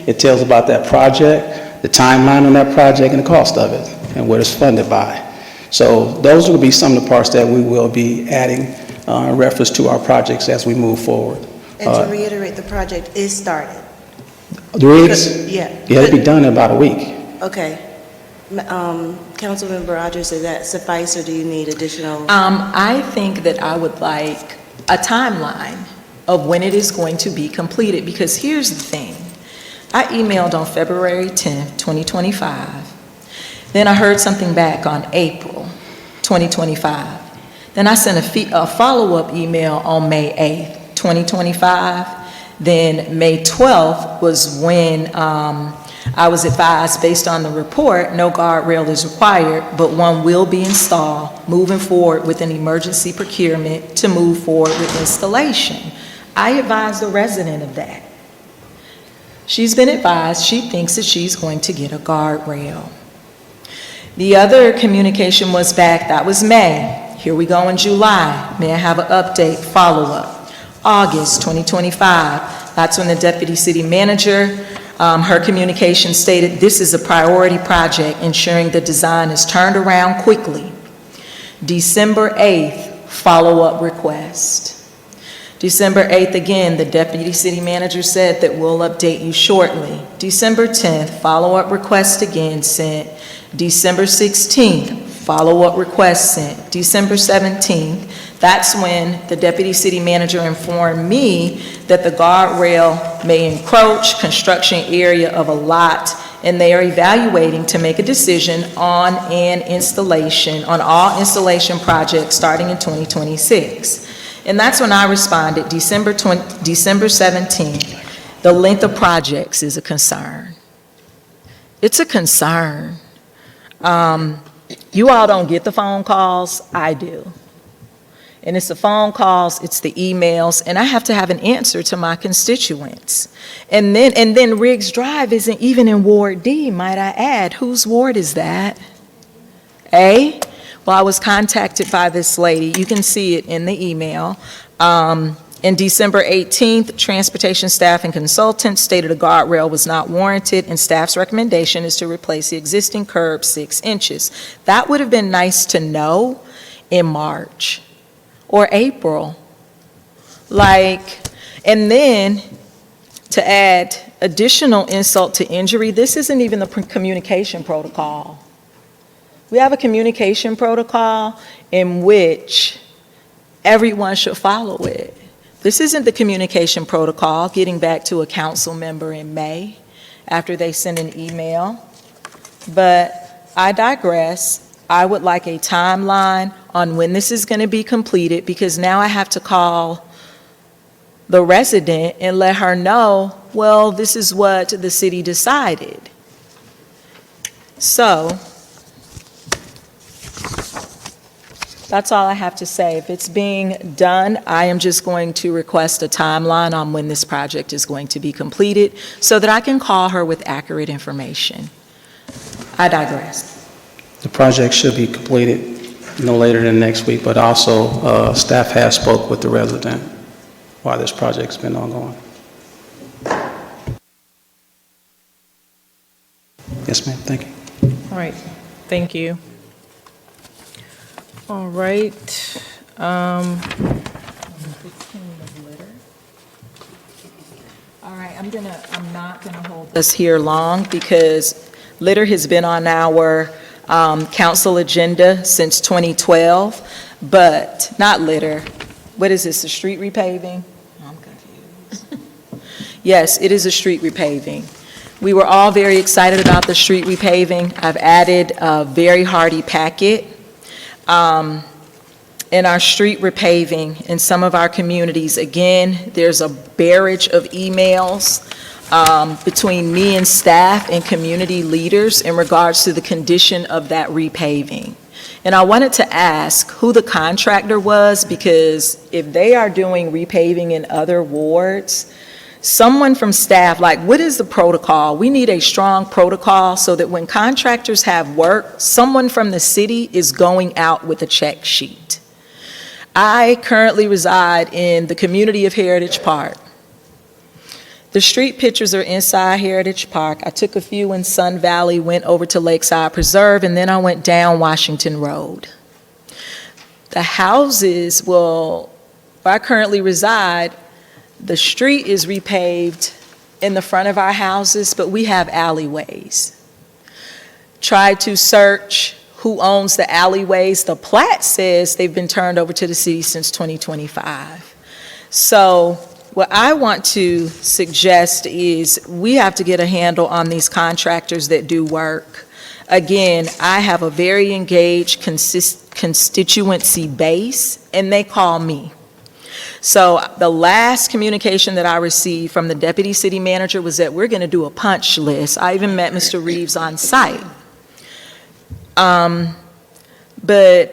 it tells about that project, the timeline on that project, and the cost of it, and what it's funded by. So those will be some of the parts that we will be adding in reference to our projects as we move forward. And to reiterate, the project is started. The rigs? Yeah. Yeah, it'll be done in about a week. Okay. Councilmember Rogers, does that suffice, or do you need additional? I think that I would like a timeline of when it is going to be completed, because here's the thing. I emailed on February 10th, 2025. Then I heard something back on April 2025. Then I sent a follow-up email on May 8th, 2025. Then May 12th was when I was advised, based on the report, no guardrail is required, but one will be installed, moving forward with an emergency procurement to move forward with installation. I advised the resident of that. She's been advised, she thinks that she's going to get a guardrail. The other communication was back, that was May. Here we go in July. May I have an update, follow-up? August 2025, that's when the deputy city manager, her communication stated, this is a priority project, ensuring the design is turned around quickly. December 8th, follow-up request. December 8th, again, the deputy city manager said that we'll update you shortly. December 10th, follow-up request again sent. December 16th, follow-up request sent. December 17th, that's when the deputy city manager informed me that the guardrail may encroach construction area of a lot, and they are evaluating to make a decision on all installation projects starting in 2026. And that's when I responded, December 17th, the length of projects is a concern. It's a concern. You all don't get the phone calls, I do. And it's the phone calls, it's the emails, and I have to have an answer to my constituents. And then Riggs Drive isn't even in Ward D, might I add. Whose ward is that? A? Well, I was contacted by this lady. You can see it in the email. In December 18th, transportation staff and consultants stated a guardrail was not warranted, and staff's recommendation is to replace the existing curb 6 inches. That would have been nice to know in March or April. And then to add additional insult to injury, this isn't even the communication protocol. We have a communication protocol in which everyone should follow it. This isn't the communication protocol, getting back to a council member in May after they send an email. But I digress. I would like a timeline on when this is going to be completed, because now I have to call the resident and let her know, well, this is what the city decided. So That's all I have to say. If it's being done, I am just going to request a timeline on when this project is going to be completed so that I can call her with accurate information. I digress. The project should be completed no later than next week, but also staff has spoke with the resident while this project's been ongoing. Yes, ma'am, thank you. All right, thank you. All right. All right, I'm not gonna hold us here long because litter has been on our council agenda since 2012, but not litter. What is this, the street repaving? I'm confused. Yes, it is a street repaving. We were all very excited about the street repaving. I've added a very hearty packet. In our street repaving in some of our communities, again, there's a barrage of emails between me and staff and community leaders in regards to the condition of that repaving. And I wanted to ask who the contractor was, because if they are doing repaving in other wards, someone from staff, like, what is the protocol? We need a strong protocol so that when contractors have work, someone from the city is going out with a check sheet. I currently reside in the community of Heritage Park. The street pictures are inside Heritage Park. I took a few in Sun Valley, went over to Lakeside Preserve, and then I went down Washington Road. The houses, where I currently reside, the street is repaved in the front of our houses, but we have alleyways. Tried to search who owns the alleyways. The plat says they've been turned over to the city since 2025. So what I want to suggest is we have to get a handle on these contractors that do work. Again, I have a very engaged constituency base, and they call me. So the last communication that I received from the deputy city manager was that we're going to do a punch list. I even met Mr. Reeves on site. But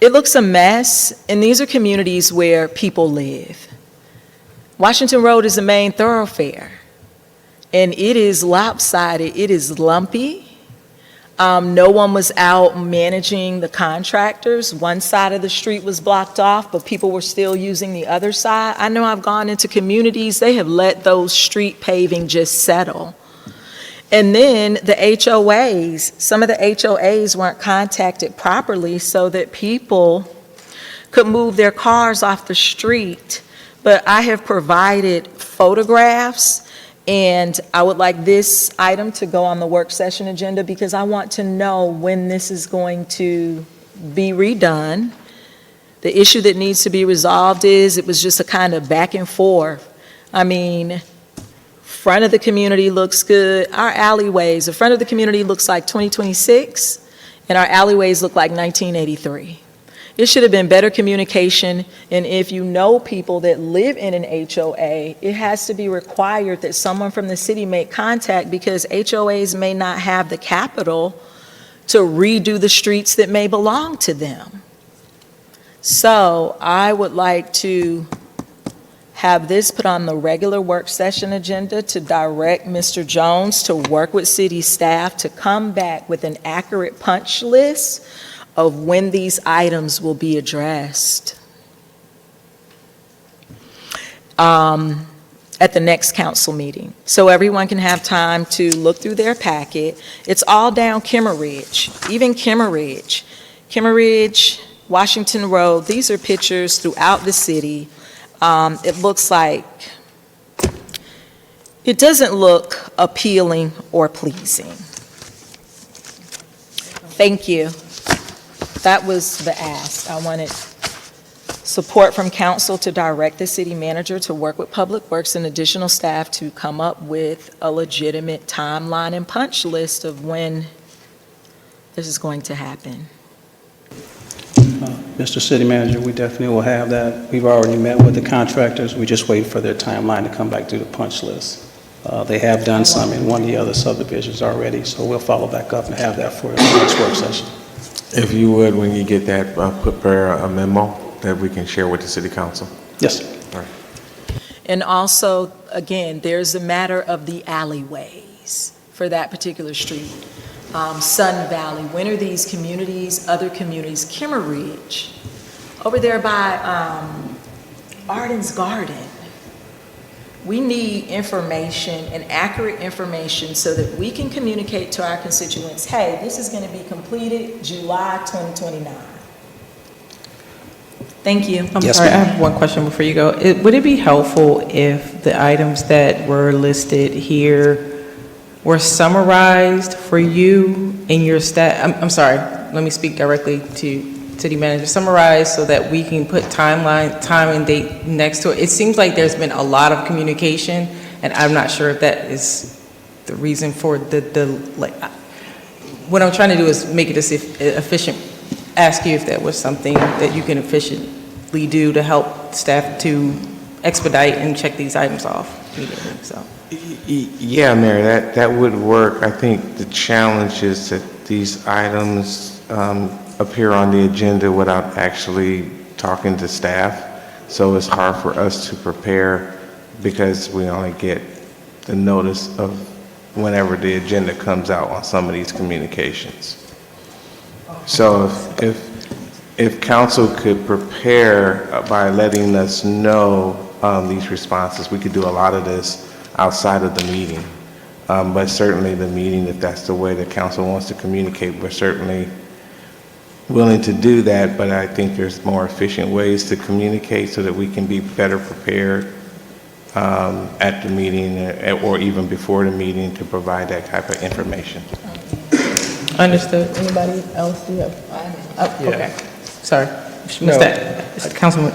it looks a mess, and these are communities where people live. Washington Road is the main thoroughfare, and it is lopsided, it is lumpy. No one was out managing the contractors. One side of the street was blocked off, but people were still using the other side. I know I've gone into communities, they have let those street paving just settle. And then the HOAs, some of the HOAs weren't contacted properly so that people could move their cars off the street. But I have provided photographs, and I would like this item to go on the work session agenda because I want to know when this is going to be redone. The issue that needs to be resolved is it was just a kind of back and forth. I mean, front of the community looks good. Our alleyways, the front of the community looks like 2026, and our alleyways look like 1983. It should have been better communication, and if you know people that live in an HOA, it has to be required that someone from the city make contact because HOAs may not have the capital to redo the streets that may belong to them. So I would like to have this put on the regular work session agenda to direct Mr. Jones to work with city staff to come back with an accurate punch list of when these items will be addressed at the next council meeting. So everyone can have time to look through their packet. It's all down Kimmeridge, even Kimmeridge, Washington Road. These are pictures throughout the city. It looks like, it doesn't look appealing or pleasing. Thank you. That was the ask. I wanted support from council to direct the city manager to work with Public Works and additional staff to come up with a legitimate timeline and punch list of when this is going to happen. Mr. City Manager, we definitely will have that. We've already met with the contractors. We just wait for their timeline to come back to the punch list. They have done some in one of the other subdivisions already, so we'll follow back up and have that for the next work session. If you would, when you get that, prepare a memo that we can share with the city council. Yes. All right. And also, again, there's a matter of the alleyways for that particular street. Sun Valley, when are these communities, other communities, Kimmer Ridge, over there by Arden's Garden. We need information and accurate information so that we can communicate to our constituents, hey, this is going to be completed July 2029. Thank you. I'm sorry, I have one question before you go. Would it be helpful if the items that were listed here were summarized for you in your I'm sorry, let me speak directly to city manager. Summarized so that we can put time and date next to it. It seems like there's been a lot of communication, and I'm not sure if that is the reason for what I'm trying to do is make it as efficient. Ask you if that was something that you can efficiently do to help staff to expedite and check these items off immediately, so. Yeah, Mary, that would work. I think the challenge is that these items appear on the agenda without actually talking to staff. So it's hard for us to prepare because we only get the notice of whenever the agenda comes out on some of these communications. So if council could prepare by letting us know these responses, we could do a lot of this outside of the meeting. But certainly the meeting, if that's the way the council wants to communicate, we're certainly willing to do that, but I think there's more efficient ways to communicate so that we can be better prepared at the meeting or even before the meeting to provide that type of information. Understood. Anybody else? Do you have? Okay. Sorry. No. Councilman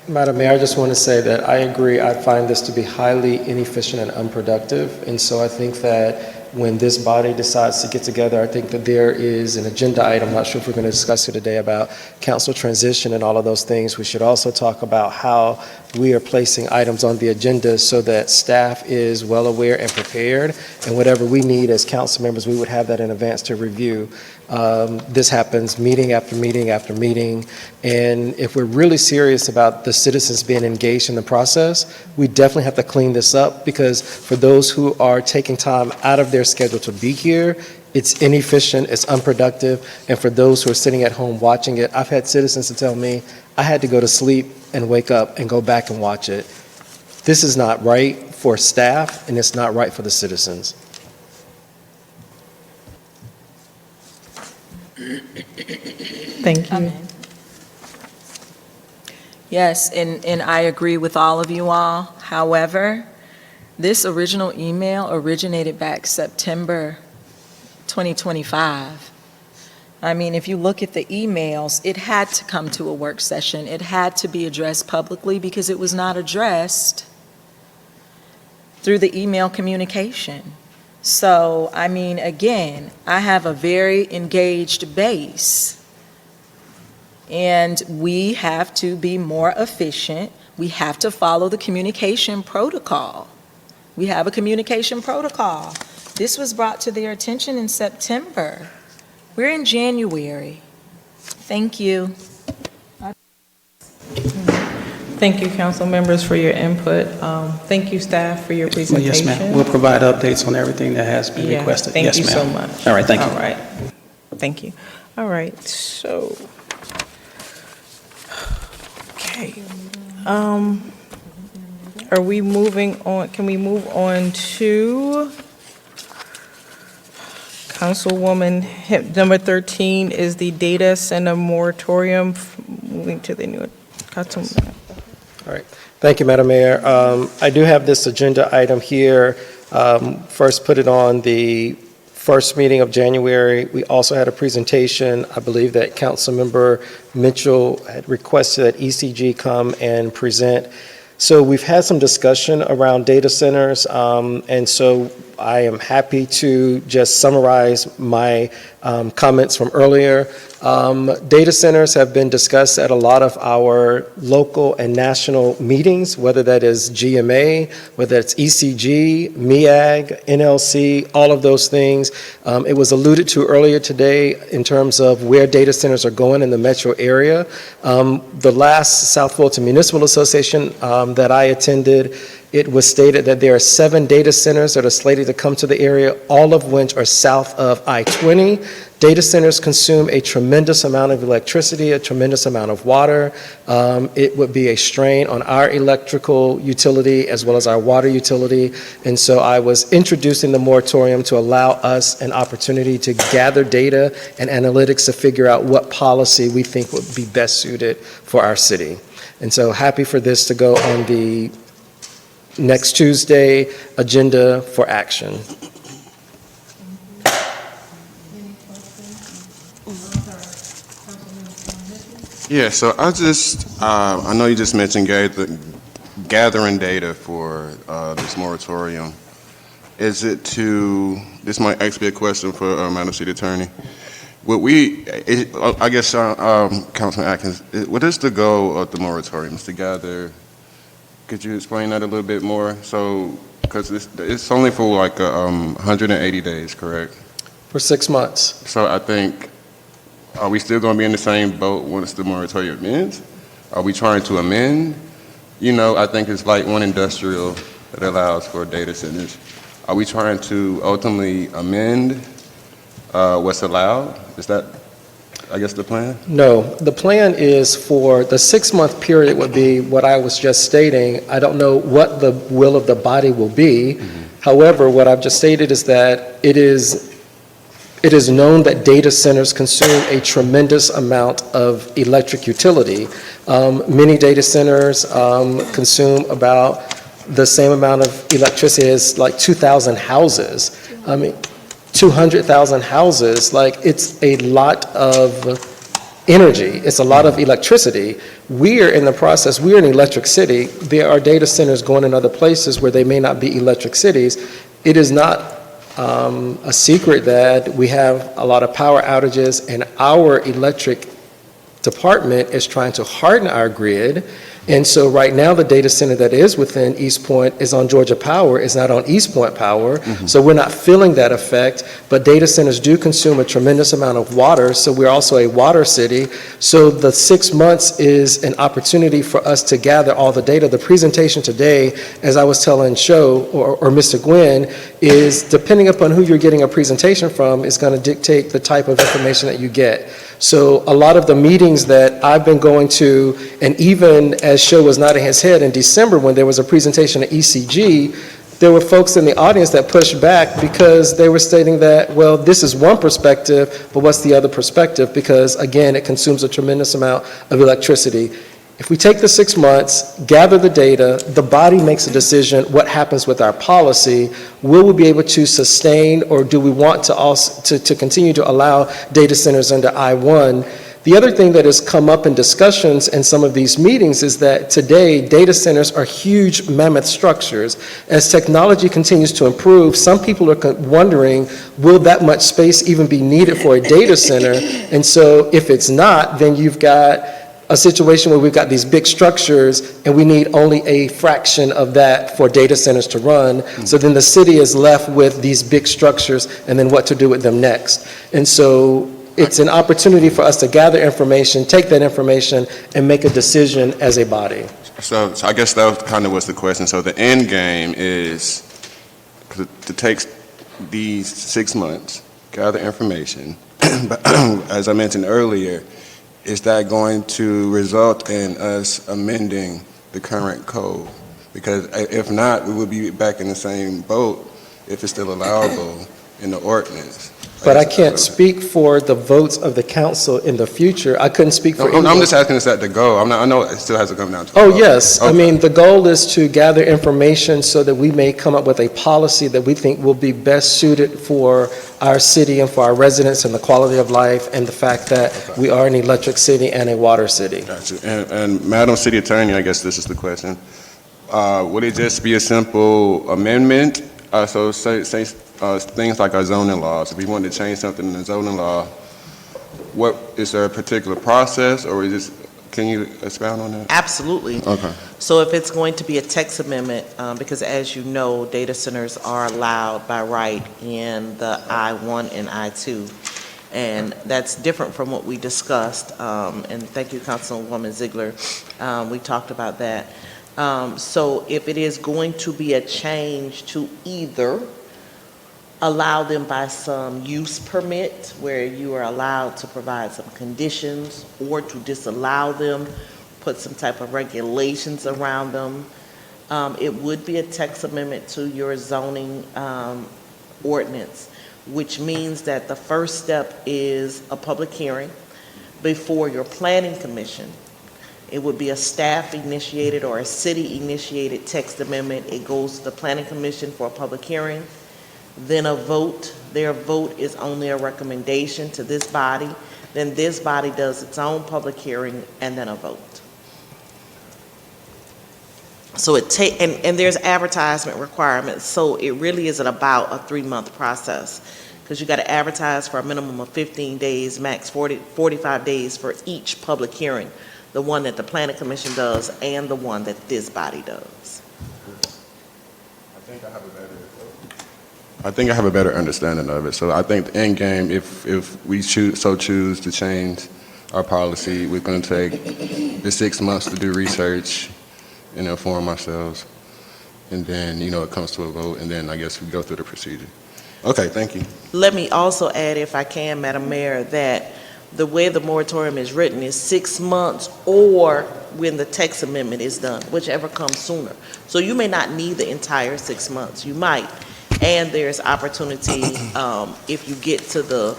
Madam Mayor, I just want to say that I agree. I find this to be highly inefficient and unproductive. And so I think that when this body decides to get together, I think that there is an agenda item, I'm not sure if we're going to discuss it today, about council transition and all of those things. We should also talk about how we are placing items on the agenda so that staff is well aware and prepared, and whatever we need as council members, we would have that in advance to review. This happens meeting after meeting after meeting, and if we're really serious about the citizens being engaged in the process, we definitely have to clean this up, because for those who are taking time out of their schedule to be here, it's inefficient, it's unproductive, and for those who are sitting at home watching it, I've had citizens to tell me, I had to go to sleep and wake up and go back and watch it. This is not right for staff, and it's not right for the citizens. Thank you. Yes, and I agree with all of you all. However, this original email originated back September 2025. I mean, if you look at the emails, it had to come to a work session. It had to be addressed publicly because it was not addressed through the email communication. So, I mean, again, I have a very engaged base, and we have to be more efficient. We have to follow the communication protocol. We have a communication protocol. This was brought to their attention in September. We're in January. Thank you. Thank you, council members, for your input. Thank you, staff, for your presentation. Yes, ma'am. We'll provide updates on everything that has been requested. Thank Yes, you so ma'am. much. All right, thank you. All right. Thank you. All right, so, okay. Are we moving on? Can we move on to Councilwoman, number 13 is the data center moratorium, moving to the new Councilman. All right. Thank you, Madam Mayor. I do have this agenda item here. First put it on the first meeting of January. We also had a presentation. I believe that Councilmember Mitchell had requested that ECG come and present. So we've had some discussion around data centers, and so I am happy to just summarize my comments from earlier. Data centers have been discussed at a lot of our local and national meetings, whether that is GMA, whether it's ECG, MEAG, NLC, all of those things. It was alluded to earlier today in terms of where data centers are going in the metro area. The last South Fulton Municipal Association that I attended, it was stated that there are 7 data centers that are slated to come to the area, all of which are south of I-20. Data centers consume a tremendous amount of electricity, a tremendous amount of water. It would be a strain on our electrical utility as well as our water utility. And so I was introducing the moratorium to allow us an opportunity to gather data and analytics to figure out what policy we think would be best suited for our city. And so happy for this to go on the next Tuesday agenda for action. Yeah, so I know you just mentioned gathering data for this moratorium. Is it this might actually be a question for Madam City Attorney. I guess, Councilman Atkins, what is the goal of the moratorium? Is to gather, could you explain that a little bit more? So, because it's only for like 180 days, correct? For 6 months. So I think, are we still going to be in the same boat once the moratorium ends? Are we trying to amend? I think it's like one industrial that allows for data centers. Are we trying to ultimately amend what's allowed? Is that, I guess, the plan? No, the plan is for the 6-month period would be what I was just stating. I don't know what the will of the body will be. However, what I've just stated is that it is known that data centers consume a tremendous amount of electric utility. Many data centers consume about the same amount of electricity as like 2,000 houses. 200,000 houses, like it's a lot of energy. It's a lot of electricity. We are in the process, we're an electric city. There are data centers going in other places where they may not be electric cities. It is not a secret that we have a lot of power outages, and our electric department is trying to harden our grid. And so right now, the data center that is within East Point is on Georgia Power, is not on East Point Power. So we're not feeling that effect, but data centers do consume a tremendous amount of water, so we're also a water city. So the 6 months is an opportunity for us to gather all the data. The presentation today, as I was telling Sho or Mr. Gwynn, is depending upon who you're getting a presentation from is going to dictate the type of information that you get. So a lot of the meetings that I've been going to, and even as Sho was nodding his head in December when there was a presentation at ECG, there were folks in the audience that pushed back because they were stating that, well, this is one perspective, but what's the other perspective? Because again, it consumes a tremendous amount of electricity. If we take the 6 months, gather the data, the body makes a decision what happens with our policy. Will we be able to sustain, or do we want to also to continue to allow data centers under I-1? The other thing that has come up in discussions in some of these meetings is that today data centers are huge mammoth structures. As technology continues to improve, some people are wondering, will that much space even be needed for a data center? And so if it's not, then you've got a situation where we've got these big structures and we need only a fraction of that for data centers to run. So then the city is left with these big structures and then what to do with them next. And so it's an opportunity for us to gather information, take that information, and make a decision as a body. So I guess that kind of was the question. So the end game is to take these 6 months, gather information. But as I mentioned earlier, is that going to result in us amending the current code? Because if not, we would be back in the same boat if it's still allowable in the ordinance. But I can't speak for the votes of the council in the future. I couldn't speak for I'm just asking, is that the goal? I know it still has to come down to. Oh, yes. Okay. I mean, the goal is to gather information so that we may come up with a policy that we think will be best suited for our city and for our residents and the quality of life and the fact that we are an electric city and a water city. Gotcha. And Madam City Attorney, I guess this is the question. Would it just be a simple amendment So say things like our zoning laws, if we wanted to change something in the zoning law, what, is there a particular process, or is this, can you expound on that? Absolutely. Okay. So if it's going to be a text amendment, because as you know, data centers are allowed by right in the I-1 and I-2. And that's different from what we discussed. And thank you, Councilwoman Ziegler. We talked about that. So if it is going to be a change to either allow them by some use permit where you are allowed to provide some conditions, or to disallow them, put some type of regulations around them, it would be a text amendment to your zoning ordinance, which means that the first step is a public hearing before your planning commission. It would be a staff-initiated or a city-initiated text amendment. It goes to the planning commission for a public hearing, then a vote. Their vote is only a recommendation to this body. Then this body does its own public hearing and then a vote. So and there's advertisement requirements, so it really isn't about a 3-month process, because you got to advertise for a minimum of 15 days, max 45 days for each public hearing, the one that the planning commission does and the one that this body does. I think I have a better understanding of it. So I think the end game, if we choose to change our policy, we're going to take the 6 months to do research and inform ourselves. And then, it comes to a vote, and then I guess we go through the procedure. Okay, thank you. Let me also add, if I can, Madam Mayor, that the way the moratorium is written is 6 months or when the text amendment is done, whichever comes sooner. So you may not need the entire 6 months. You might. And there's opportunity, if you get to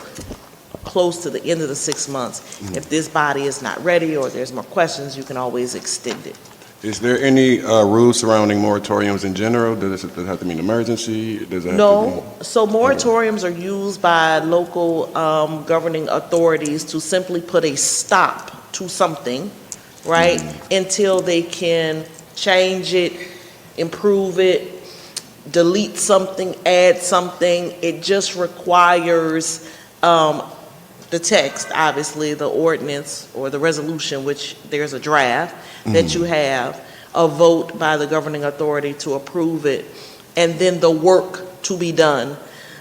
close to the end of the 6 months, if this body is not ready or there's more questions, you can always extend it. Is there any rules surrounding moratoriums in general? Does it have to mean emergency? Does it have No. So moratoriums are used by local governing authorities to simply put a stop to something, right? Until they can change it, improve it, delete something, add something. It just requires the text, obviously, the ordinance or the resolution, which there's a draft that you have, a vote by the governing authority to approve it, and then the work to be done.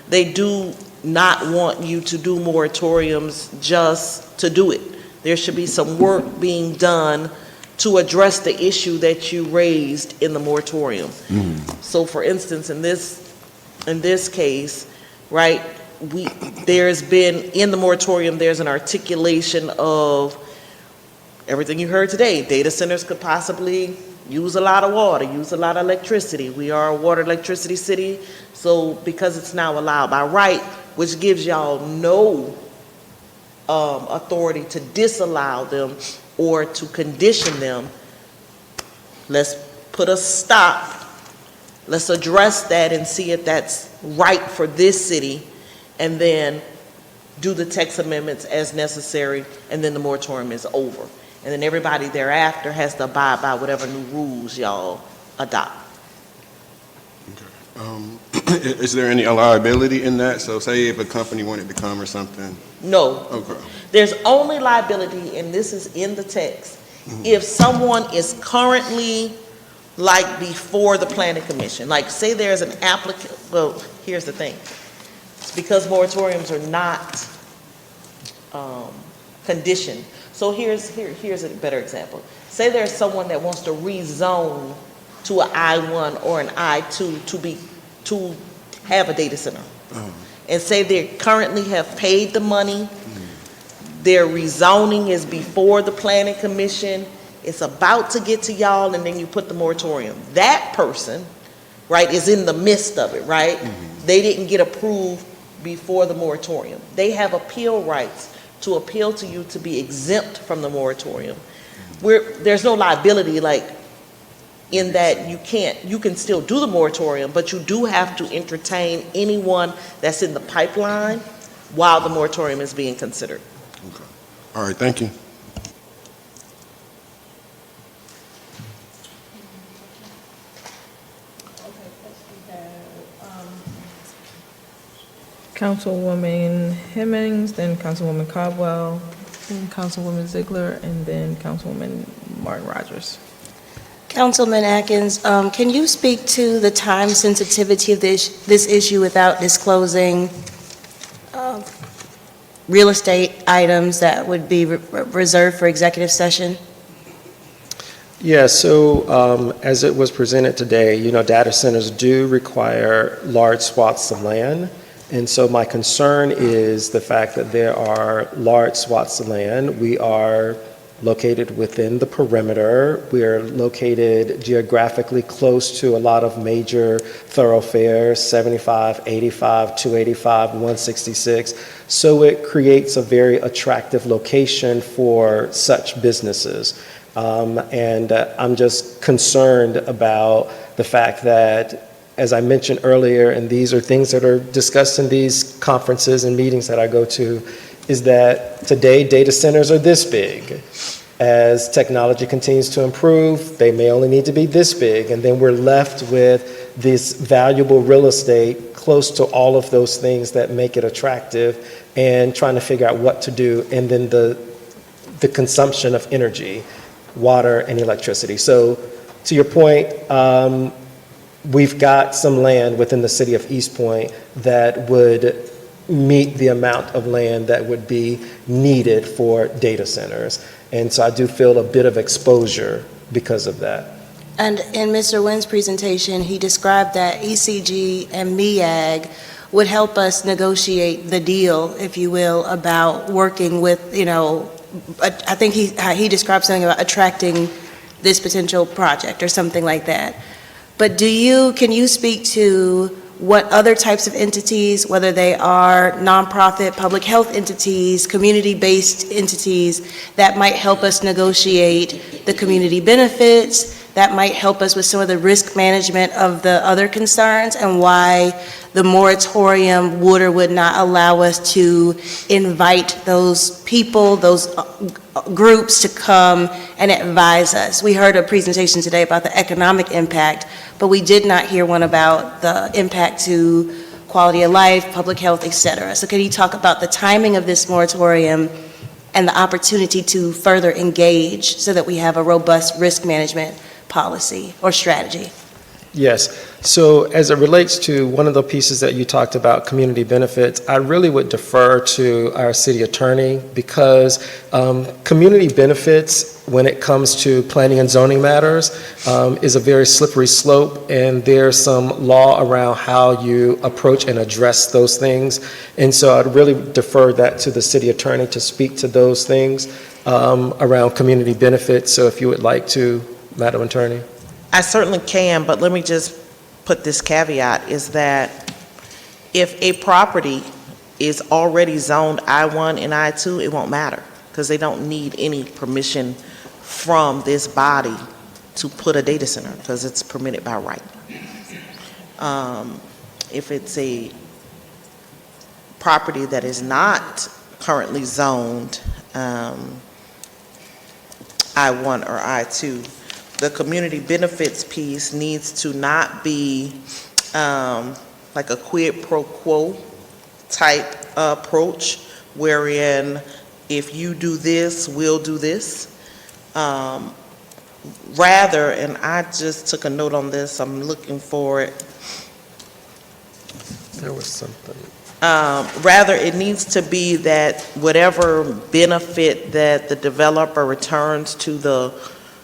They do not want you to do moratoriums just to do it. There should be some work being done to address the issue that you raised in the moratorium. So for instance, in this case, right, there's been, in the moratorium, there's an articulation of everything you heard today. Data centers could possibly use a lot of water, use a lot of electricity. We are a water electricity city, so because it's now allowed by right, which gives y'all no authority to disallow them or to condition them, let's put a stop. Let's address that and see if that's right for this city, and then do the text amendments as necessary, and then the moratorium is over. And then everybody thereafter has to abide by whatever new rules y'all adopt. Is there any liability in that? So say if a company wanted to come or something? No. Okay. There's only liability, and this is in the text, if someone is currently, like, before the planning commission. Like, say there's an applicant, well, here's the thing. Because moratoriums are not conditioned. So here's a better example. Say there's someone that wants to rezone to an I-1 or an I-2 to have a data center. And say they currently have paid the money, their rezoning is before the planning commission, it's about to get to y'all, and then you put the moratorium. That person, right, is in the midst of it, right? They didn't get approved before the moratorium. They have appeal rights to appeal to you to be exempt from the moratorium. There's no liability, like, in that you can still do the moratorium, but you do have to entertain anyone that's in the pipeline while the moratorium is being considered. Okay. All right, thank you. Councilwoman Hemmings, then Councilwoman Caldwell, then Councilwoman Ziegler, and then Councilwoman Martin Rogers. Councilman Atkins, can you speak to the time sensitivity of this issue without disclosing real estate items that would be reserved for executive session? Yeah, so as it was presented today, data centers do require large swaths of land. And so my concern is the fact that there are large swaths of land. We are located within the perimeter. We are located geographically close to a lot of major thoroughfares, 75, 85, 285, 166. So it creates a very attractive location for such businesses. And I'm just concerned about the fact that, as I mentioned earlier, and these are things that are discussed in these conferences and meetings that I go to, is that today data centers are this big. As technology continues to improve, they may only need to be this big, and then we're left with this valuable real estate close to all of those things that make it attractive, and trying to figure out what to do, and then the consumption of energy, water and electricity. So to your point, we've got some land within the city of East Point that would meet the amount of land that would be needed for data centers. And so I do feel a bit of exposure because of that. And in Mr. Nguyen's presentation, he described that ECG and MEAG would help us negotiate the deal, if you will, about working with, I think he described something about attracting this potential project or something like that. But can you speak to what other types of entities, whether they are nonprofit, public health entities, community-based entities, that might help us negotiate the community benefits, that might help us with some of the risk management of the other concerns, and why the moratorium would or would not allow us to invite those people, those groups to come and advise us. We heard a presentation today about the economic impact, but we did not hear one about the impact to quality of life, public health, et cetera. So can you talk about the timing of this moratorium and the opportunity to further engage so that we have a robust risk management policy or strategy? Yes. So as it relates to one of the pieces that you talked about, community benefits, I really would defer to our city attorney, because community benefits, when it comes to planning and zoning matters, is a very slippery slope, and there's some law around how you approach and address those things. And so I'd really defer that to the city attorney to speak to those things around community benefits. So if you would like to, Madam Attorney. I certainly can, but let me just put this caveat, is that if a property is already zoned I-1 and I-2, it won't matter, because they don't need any permission from this body to put a data center, because it's permitted by right. If it's a property that is not currently zoned I-1 or I-2, the community benefits piece needs to not be like a quid pro quo type approach, wherein if you do this, we'll do this. Rather, and I just took a note on this, I'm looking for it. There was something. Rather, it needs to be that whatever benefit that the developer returns to the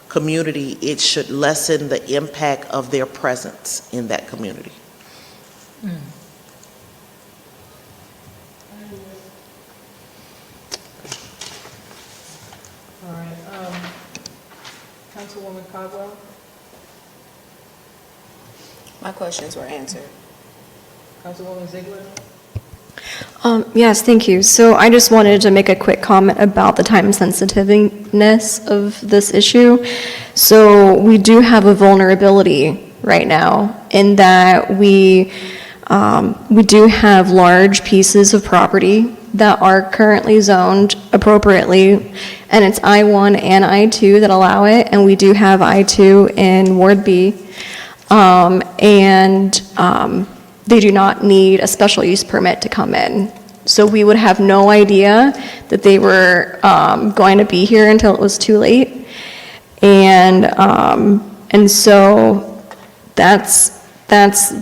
community, it should lessen the impact of their presence in that community. All right, Councilwoman Caldwell? My questions were answered. Councilwoman Ziegler? Yes, thank you. So I just wanted to make a quick comment about the time sensitiveness of this issue. So we do have a vulnerability right now in that we do have large pieces of property that are currently zoned appropriately, and it's I-1 and I-2 that allow it, and we do have I-2 in Ward B. they do not need a special use permit to come in. So we would have no idea that they were going to be here until it was too late. And so that's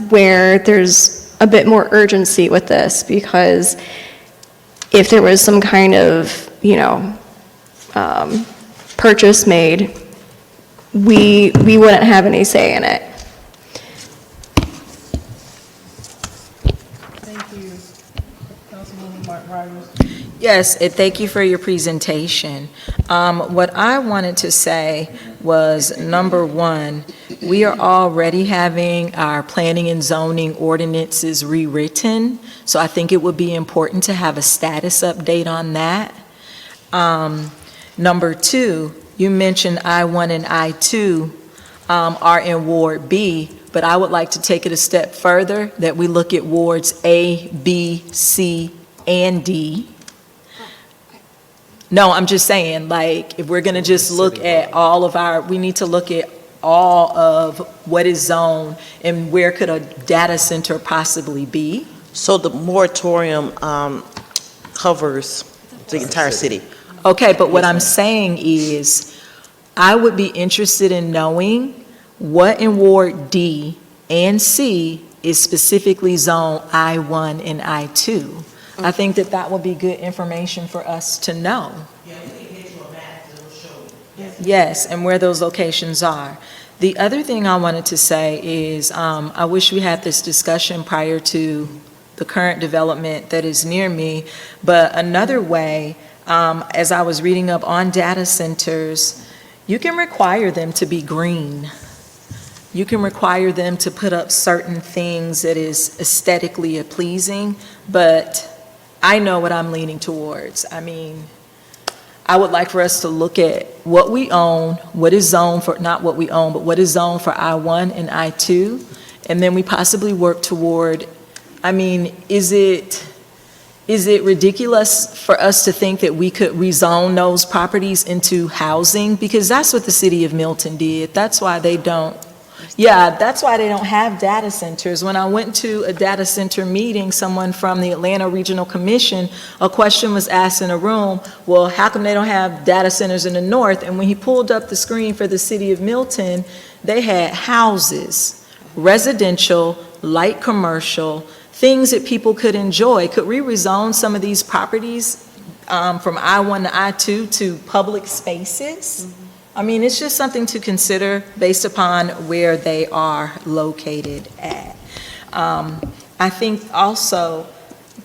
where there's a bit more urgency with this, because if there was some kind of, purchase made, we wouldn't have any say in it. Yes, and thank you for your presentation. What I wanted to say was, number one, we are already having our planning and zoning ordinances rewritten, so I think it would be important to have a status update on that. Number two, you mentioned I-1 and I-2 are in Ward B, but I would like to take it a step further, that we look at wards A, B, C, and D. No, I'm just saying, like, if we're going to just look at all of our, we need to look at all of what is zoned and where could a data center possibly be. So the moratorium covers the entire city. Okay, but what I'm saying is, I would be interested in knowing what in Ward D and C is specifically zoned I-1 and I-2. I think that that would be good information for us to know. Yes, and where those locations are. The other thing I wanted to say is, I wish we had this discussion prior to the current development that is near me, but another way, as I was reading up on data centers, you can require them to be green. You can require them to put up certain things that is aesthetically pleasing, but I know what I'm leaning towards. I mean, I would like for us to look at what we own, what is zoned for, not what we own, but what is zoned for I-1 and I-2, and then we possibly work toward, I mean, is it ridiculous for us to think that we could rezone those properties into housing? Because that's what the city of Milton did. That's why they don't. Yeah, that's why they don't have data centers. When I went to a data center meeting, someone from the Atlanta Regional Commission, a question was asked in a room, well, how come they don't have data centers in the north? And when he pulled up the screen for the city of Milton, they had houses, residential, light commercial, things that people could enjoy. Could we rezone some of these properties from I-1 to I-2 to public spaces? I mean, it's just something to consider based upon where they are located at. I think also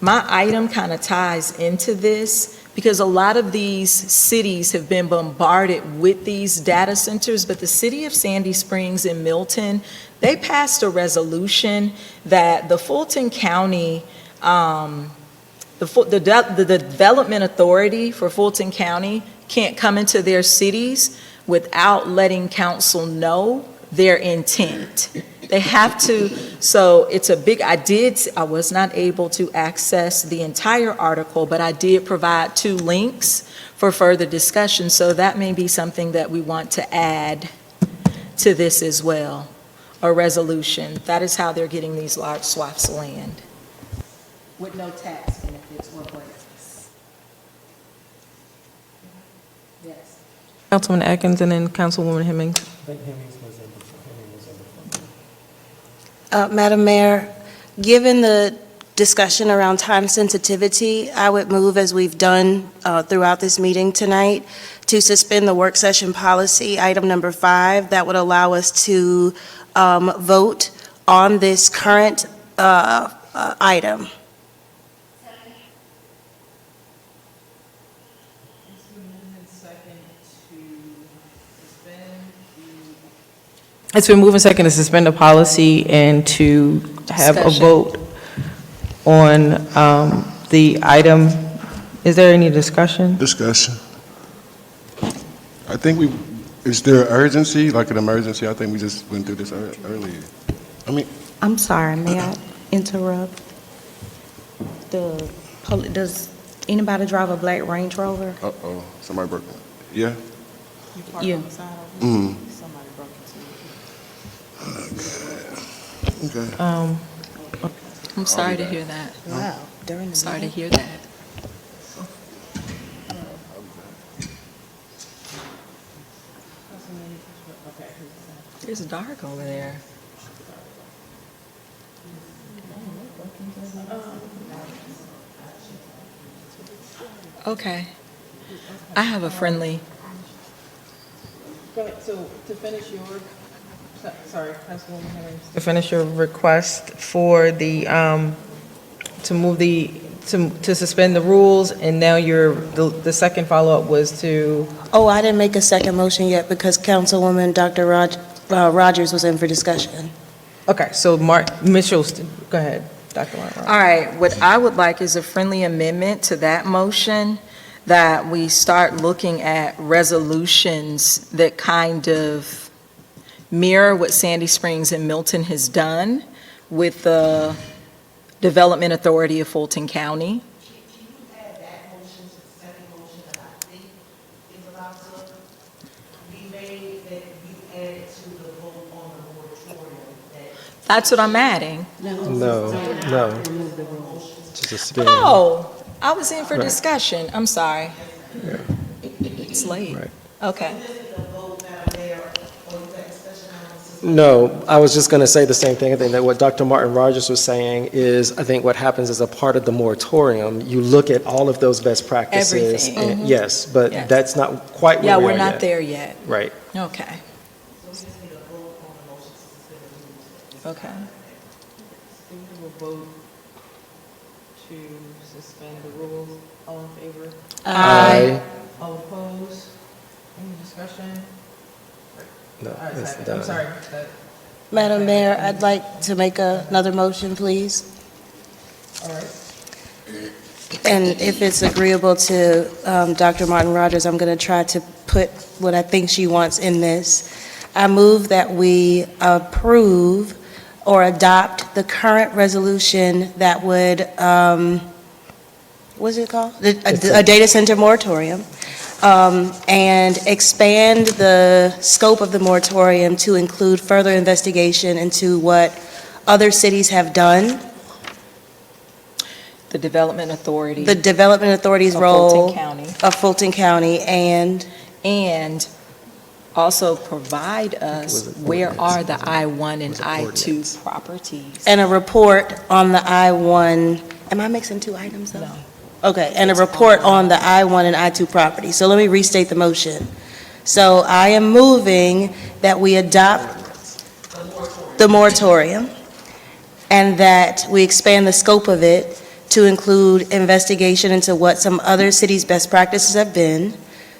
my item kind of ties into this, because a lot of these cities have been bombarded with these data centers, but the city of Sandy Springs and Milton, they passed a resolution that the Fulton County, the Development Authority for Fulton County can't come into their cities without letting council know their intent. They have to, so it's a big, I was not able to access the entire article, but I did provide 2 links for further discussion, so that may be something that we want to add to this as well, a resolution. That is how they're getting these large swaths of land. With no tax benefits or breaks. Yes. Councilman Atkins and then Councilwoman Hemming. Madam Mayor, given the discussion around time sensitivity, I would move, as we've done throughout this meeting tonight, to suspend the work session policy, item number 5, that would allow us to vote on this current item. It's been moved and second to suspend the policy and to have a vote on the item. Is there any discussion? Discussion. I think is there urgency, like an emergency? I think we just went through this earlier. I mean. I'm sorry, may I interrupt? Does anybody drive a black Range Rover? Uh-oh, somebody broke it. Yeah? Yeah. Mm. Okay. I'm sorry to hear that. Wow, during the Sorry to meeting? hear that. It's dark over there. Okay. I have a friendly, So to finish your, sorry, Councilwoman Henry. To finish your request for the, to move the, to suspend the rules, and now the second follow-up was to, Oh, I didn't make a second motion yet because Councilwoman Dr. Rogers was in for discussion. okay, so Mark Mitchell, go ahead, Dr. Martin. all right, what I would like is a friendly amendment to that motion, that we start looking at resolutions that kind of mirror what Sandy Springs and Milton has done with the Development Authority of Fulton County. That's what I'm adding. No. To suspend. Oh, I was in for Right. discussion. I'm sorry. It's late. Right. Okay. No, I was just going to say the same thing. I think that what Dr. Martin Rogers was saying is, I think what happens as a part of the moratorium, you look at all of those best practices. Everything. and- Yes, but Yes. that's not quite Yeah, where we we're are not yet. there yet. Right. Okay. Okay. We'll vote to suspend the rules. All in favor? Aye. All opposed? Any discussion? No, All right, it's second. done. I'm sorry. Madam Mayor, I'd like to make another motion, please. All right. And if it's agreeable to Dr. Martin Rogers, I'm going to try to put what I think she wants in this. I move that we approve or adopt the current resolution that would, what's it called? A data center moratorium, and expand the scope of the moratorium to include further investigation into what other cities have done. The Development Authority. The Development Authority's of role. Fulton County. Of Fulton County, and also provide us where are the I-1 and I-2 properties. and a report on the I-1, am I mixing two items though? No. Okay, and a report on the I-1 and I-2 property. So let me restate the motion. So I am moving that we adopt the moratorium, and that we expand the scope of it to include investigation into what some other cities' best practices have been,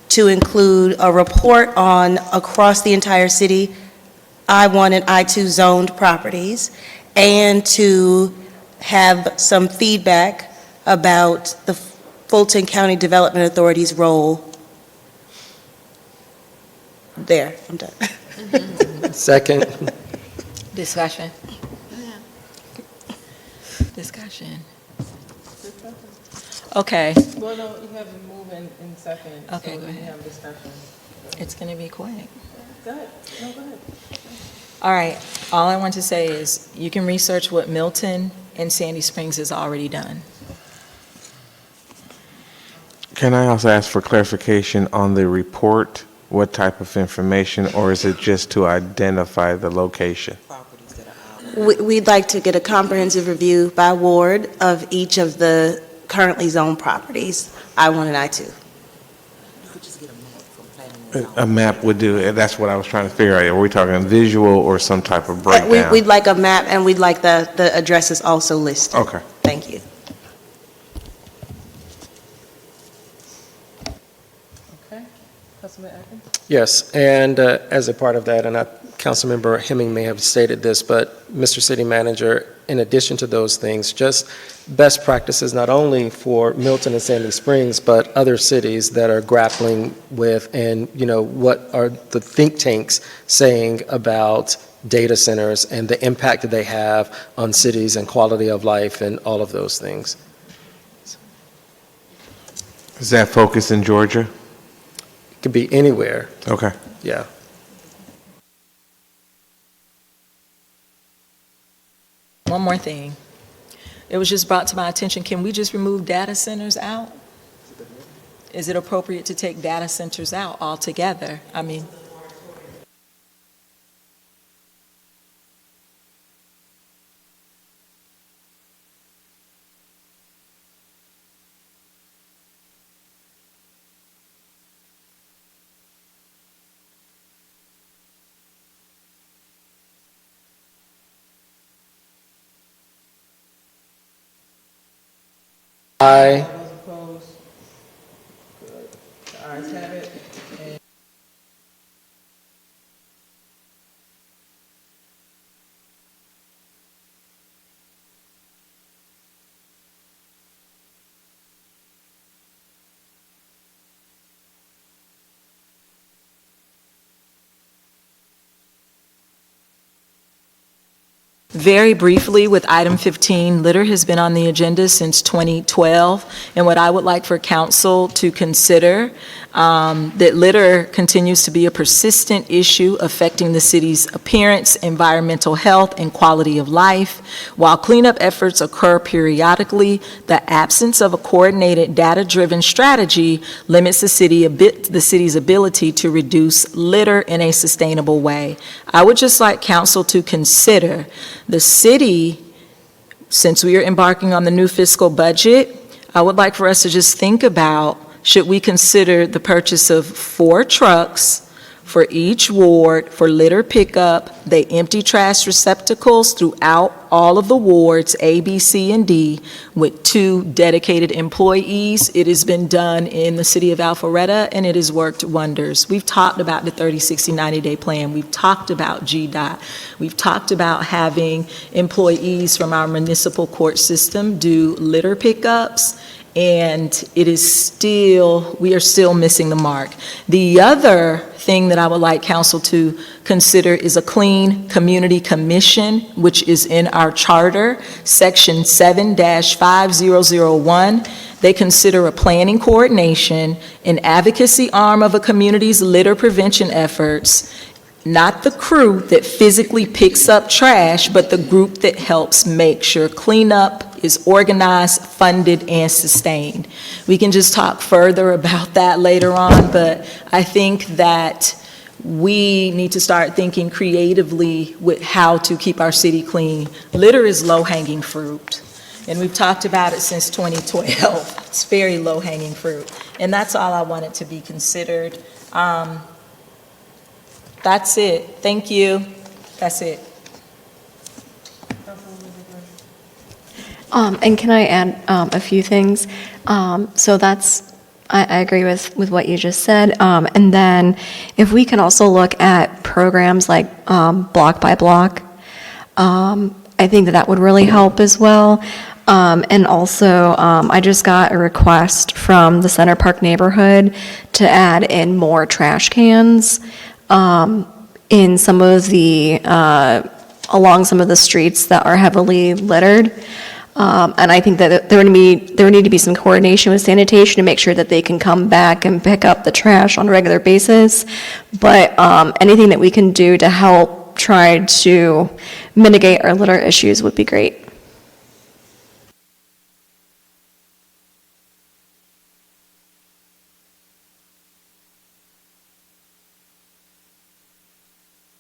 to include a report on, across the entire city, I-1 and I-2 zoned properties, and to have some feedback about the Fulton County Development Authority's role. There, I'm done. Second. Discussion. Discussion. Okay. Well, no, you have to move in second. Okay, so go we ahead. have discussion. It's going to be quick. Go ahead. No, go ahead. All right. All I want to say is you can research what Milton and Sandy Springs has already done. Can I also ask for clarification on the report? What type of information, or is it just to identify the location? We'd like to get a comprehensive review by ward of each of the currently zoned properties, I-1 and I-2. A map would do it. That's what I was trying to figure out. Are we talking visual or some type of breakdown? We'd like a map, and we'd like the addresses also listed. Okay. Thank you. Okay. Councilman Atkins? Yes, and as a part of that, and Councilmember Hemming may have stated this, but Mr. City Manager, in addition to those things, just best practices not only for Milton and Sandy Springs, but other cities that are grappling with, and, you know, what are the think tanks saying about data centers and the impact that they have on cities and quality of life and all of those things. Is that focused in Georgia? It could be anywhere, Okay. yeah. One more thing. It was just brought to my attention, can we just remove data centers out? Is it appropriate to take data centers out altogether? I mean, Aye. Ayes have it. very briefly, with item 15, litter has been on the agenda since 2012, and what I would like for council to consider, that litter continues to be a persistent issue affecting the city's appearance, environmental health, and quality of life. While cleanup efforts occur periodically, the absence of a coordinated, data-driven strategy limits the city's ability to reduce litter in a sustainable way. I would just like council to consider the city, since we are embarking on the new fiscal budget, I would like for us to just think about, should we consider the purchase of 4 trucks for each ward for litter pickup? They empty trash receptacles throughout all of the wards, A, B, C, and D, with 2 dedicated employees. It has been done in the city of Alpharetta, and it has worked wonders. We've talked about the 30, 60, 90-day plan. We've talked about GDOT. We've talked about having employees from our municipal court system do litter pickups, and it is still, we are still missing the mark. The other thing that I would like council to consider is a Clean Community Commission, which is in our charter, section 7-5001. They consider a planning coordination, an advocacy arm of a community's litter prevention efforts, not the crew that physically picks up trash, but the group that helps make sure cleanup is organized, funded, and sustained. We can just talk further about that later on, but I think that we need to start thinking creatively with how to keep our city clean. Litter is low-hanging fruit, and we've talked about it since 2012. It's very low-hanging fruit, and that's all I wanted to be considered. That's it. Thank you. That's it. And can I add a few things? So that's, I agree with what you just said. And then if we can also look at programs like Block by Block, I think that would really help as well. And also, I just got a request from the Center Park neighborhood to add in more trash cans in some of the, along some of the streets that are heavily littered. And I think that there would need to be some coordination with sanitation to make sure that they can come back and pick up the trash on a regular basis. But anything that we can do to help try to mitigate our litter issues would be great.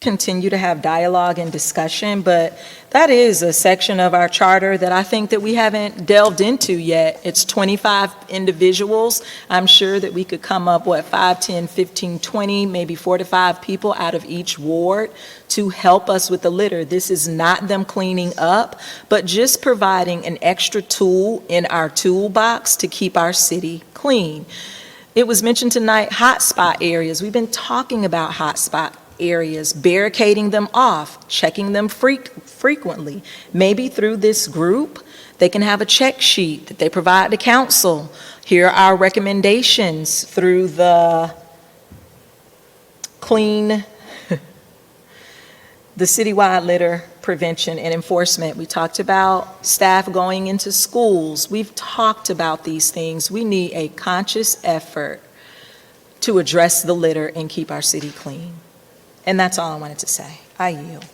Continue to have dialogue and discussion, but that is a section of our charter that I think that we haven't delved into yet. It's 25 individuals. I'm sure that we could come up, 5, 10, 15, 20, maybe 4 to 5 people out of each ward to help us with the litter. This is not them cleaning up, but just providing an extra tool in our toolbox to keep our city clean. It was mentioned tonight, hotspot areas. We've been talking about hotspot areas, barricading them off, checking them frequently. Maybe through this group, they can have a check sheet that they provide to council. Here are our recommendations through the the citywide litter prevention and enforcement. We talked about staff going into schools. We've talked about these things. We need a conscious effort to address the litter and keep our city clean. And that's all I wanted to say. I yield.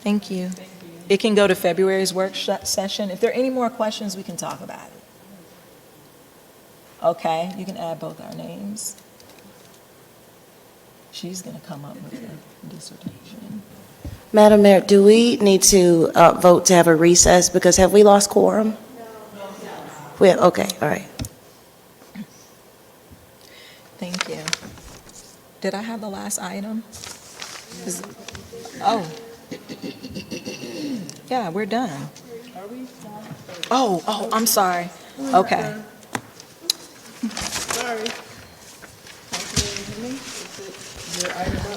Thank you. It can go to February's work session. If there are any more questions, we can talk about it. Okay, you can add both our names. She's going to come up with a dissertation. Madam Mayor, do we need to vote to have a recess, because have we lost quorum? No. Okay, all right. Thank you. Did I have the last item? Oh. Yeah, we're done. Oh, I'm sorry. Okay.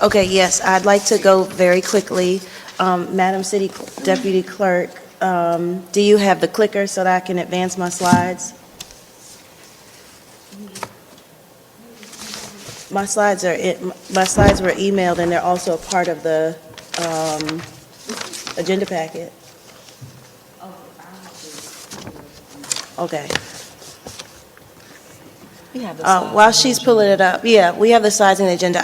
Okay, yes, I'd like to go very quickly. Madam City Deputy Clerk, do you have the clicker so that I can advance my slides? My slides were emailed, and they're also a part of the agenda packet. Okay. While she's pulling it up, yeah, we have the slides in the agenda.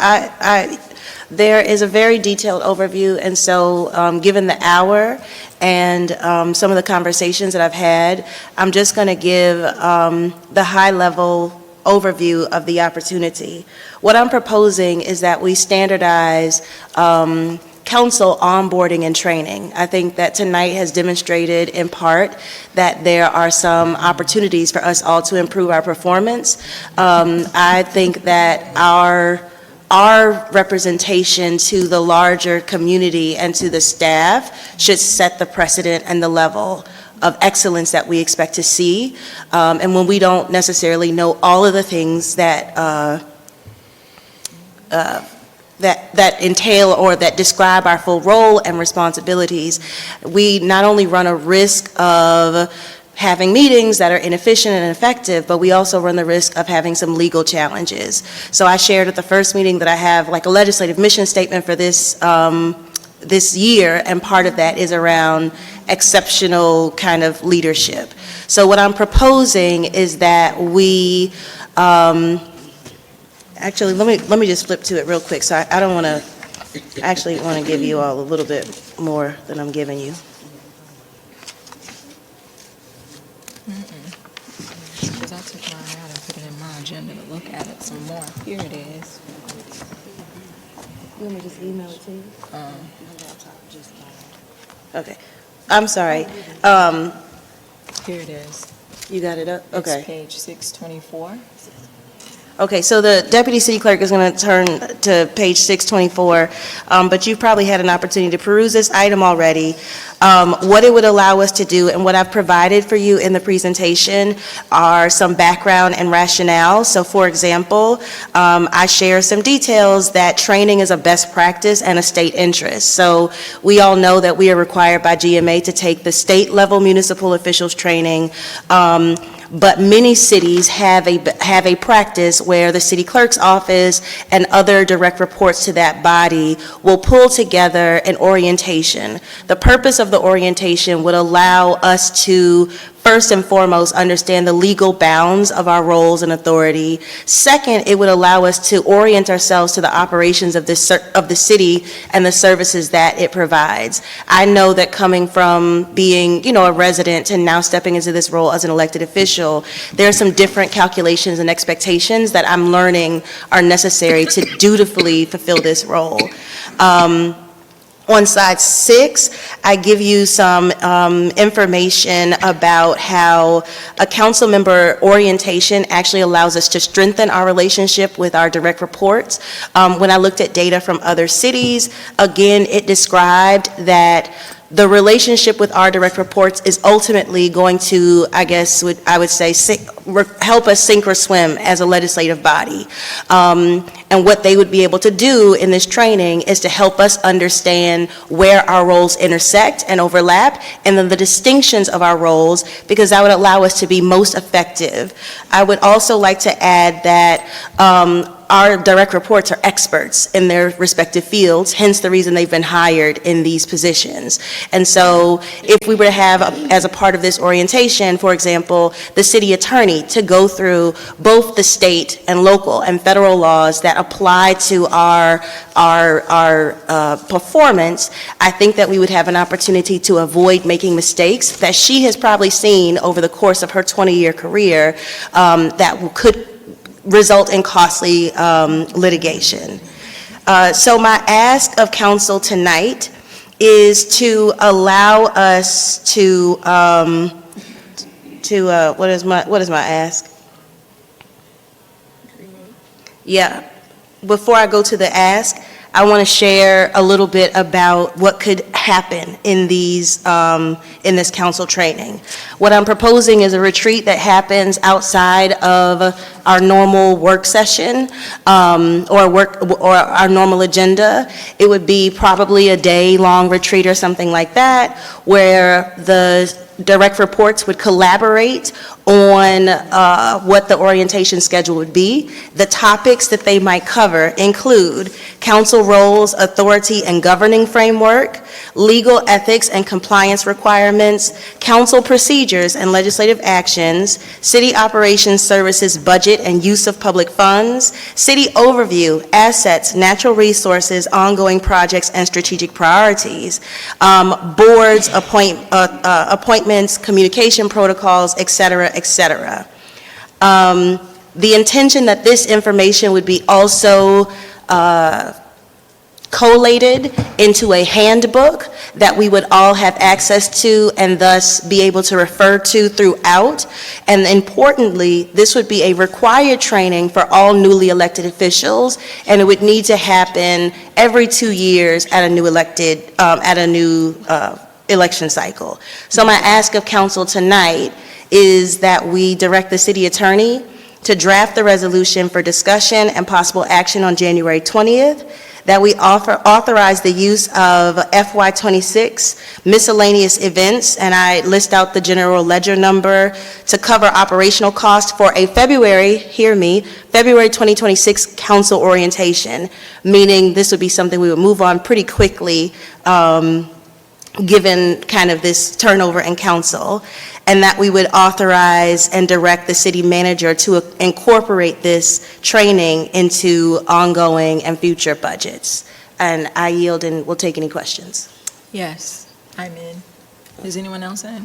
There is a very detailed overview, and so given the hour and some of the conversations that I've had, I'm just going to give the high-level overview of the opportunity. What I'm proposing is that we standardize council onboarding and training. I think that tonight has demonstrated in part that there are some opportunities for us all to improve our performance. I think that our representation to the larger community and to the staff should set the precedent and the level of excellence that we expect to see. And when we don't necessarily know all of the things that that entail or that describe our full role and responsibilities, we not only run a risk of having meetings that are inefficient and ineffective, but we also run the risk of having some legal challenges. So I shared at the first meeting that I have like a legislative mission statement for this this year, and part of that is around exceptional kind of leadership. So what I'm proposing is that we actually, let me just flip to it real quick. So I don't want to, actually want to give you all a little bit more than I'm giving you. Because I took mine out and put it in my agenda to look at it some more. Here it is. You want me to just email it to you? Okay. I'm sorry. Here it is. You got it up? Okay. It's page 624. Okay, so the Deputy City Clerk is going to turn to page 624, but you've probably had an opportunity to peruse this item already. What it would allow us to do, and what I've provided for you in the presentation, are some background and rationale. So for example, I share some details that training is a best practice and a state interest. So we all know that we are required by GMA to take the state level municipal officials training, but many cities have a practice where the city clerk's office and other direct reports to that body will pull together an orientation. The purpose of the orientation would allow us to first and foremost understand the legal bounds of our roles and authority. Second, it would allow us to orient ourselves to the operations of the city and the services that it provides. I know that coming from being, a resident and now stepping into this role as an elected official, there are some different calculations and expectations that I'm learning are necessary to dutifully fulfill this role. On slide 6, I give you some information about how a council member orientation actually allows us to strengthen our relationship with our direct reports. When I looked at data from other cities, again, it described that the relationship with our direct reports is ultimately going to, I would say, help us sink or swim as a legislative body. And what they would be able to do in this training is to help us understand where our roles intersect and overlap, and then the distinctions of our roles, because that would allow us to be most effective. I would also like to add that our direct reports are experts in their respective fields, hence the reason they've been hired in these positions. And so if we were to have, as a part of this orientation, for example, the city attorney to go through both the state and local and federal laws that apply to our performance, I think that we would have an opportunity to avoid making mistakes that she has probably seen over the course of her 20-year career that could result in costly litigation. So my ask of council tonight is to allow us to what is my ask? Yeah. Before I go to the ask, I want to share a little bit about what could happen in these in this council training. What I'm proposing is a retreat that happens outside of our normal work session or our normal agenda. It would be probably a day-long retreat or something like that, where the direct reports would collaborate on what the orientation schedule would be. The topics that they might cover include council roles, authority and governing framework, legal ethics and compliance requirements, council procedures and legislative actions, city operations services budget and use of public funds, city overview, assets, natural resources, ongoing projects and strategic priorities, boards, appointments, communication protocols, et cetera, et cetera. The intention that this information would be also collated into a handbook that we would all have access to and thus be able to refer to throughout. And importantly, this would be a required training for all newly elected officials, and it would need to happen every 2 years at a new election cycle. So my ask of council tonight is that we direct the city attorney to draft the resolution for discussion and possible action on January 20th, that we authorize the use of FY26 miscellaneous events, and I list out the general ledger number to cover operational costs for a February 2026 council orientation, meaning this would be something we would move on pretty quickly given kind of this turnover in council, and that we would authorize and direct the city manager to incorporate this training into ongoing and future budgets. And I yield and will take any questions. Yes, I'm in. Is anyone else in?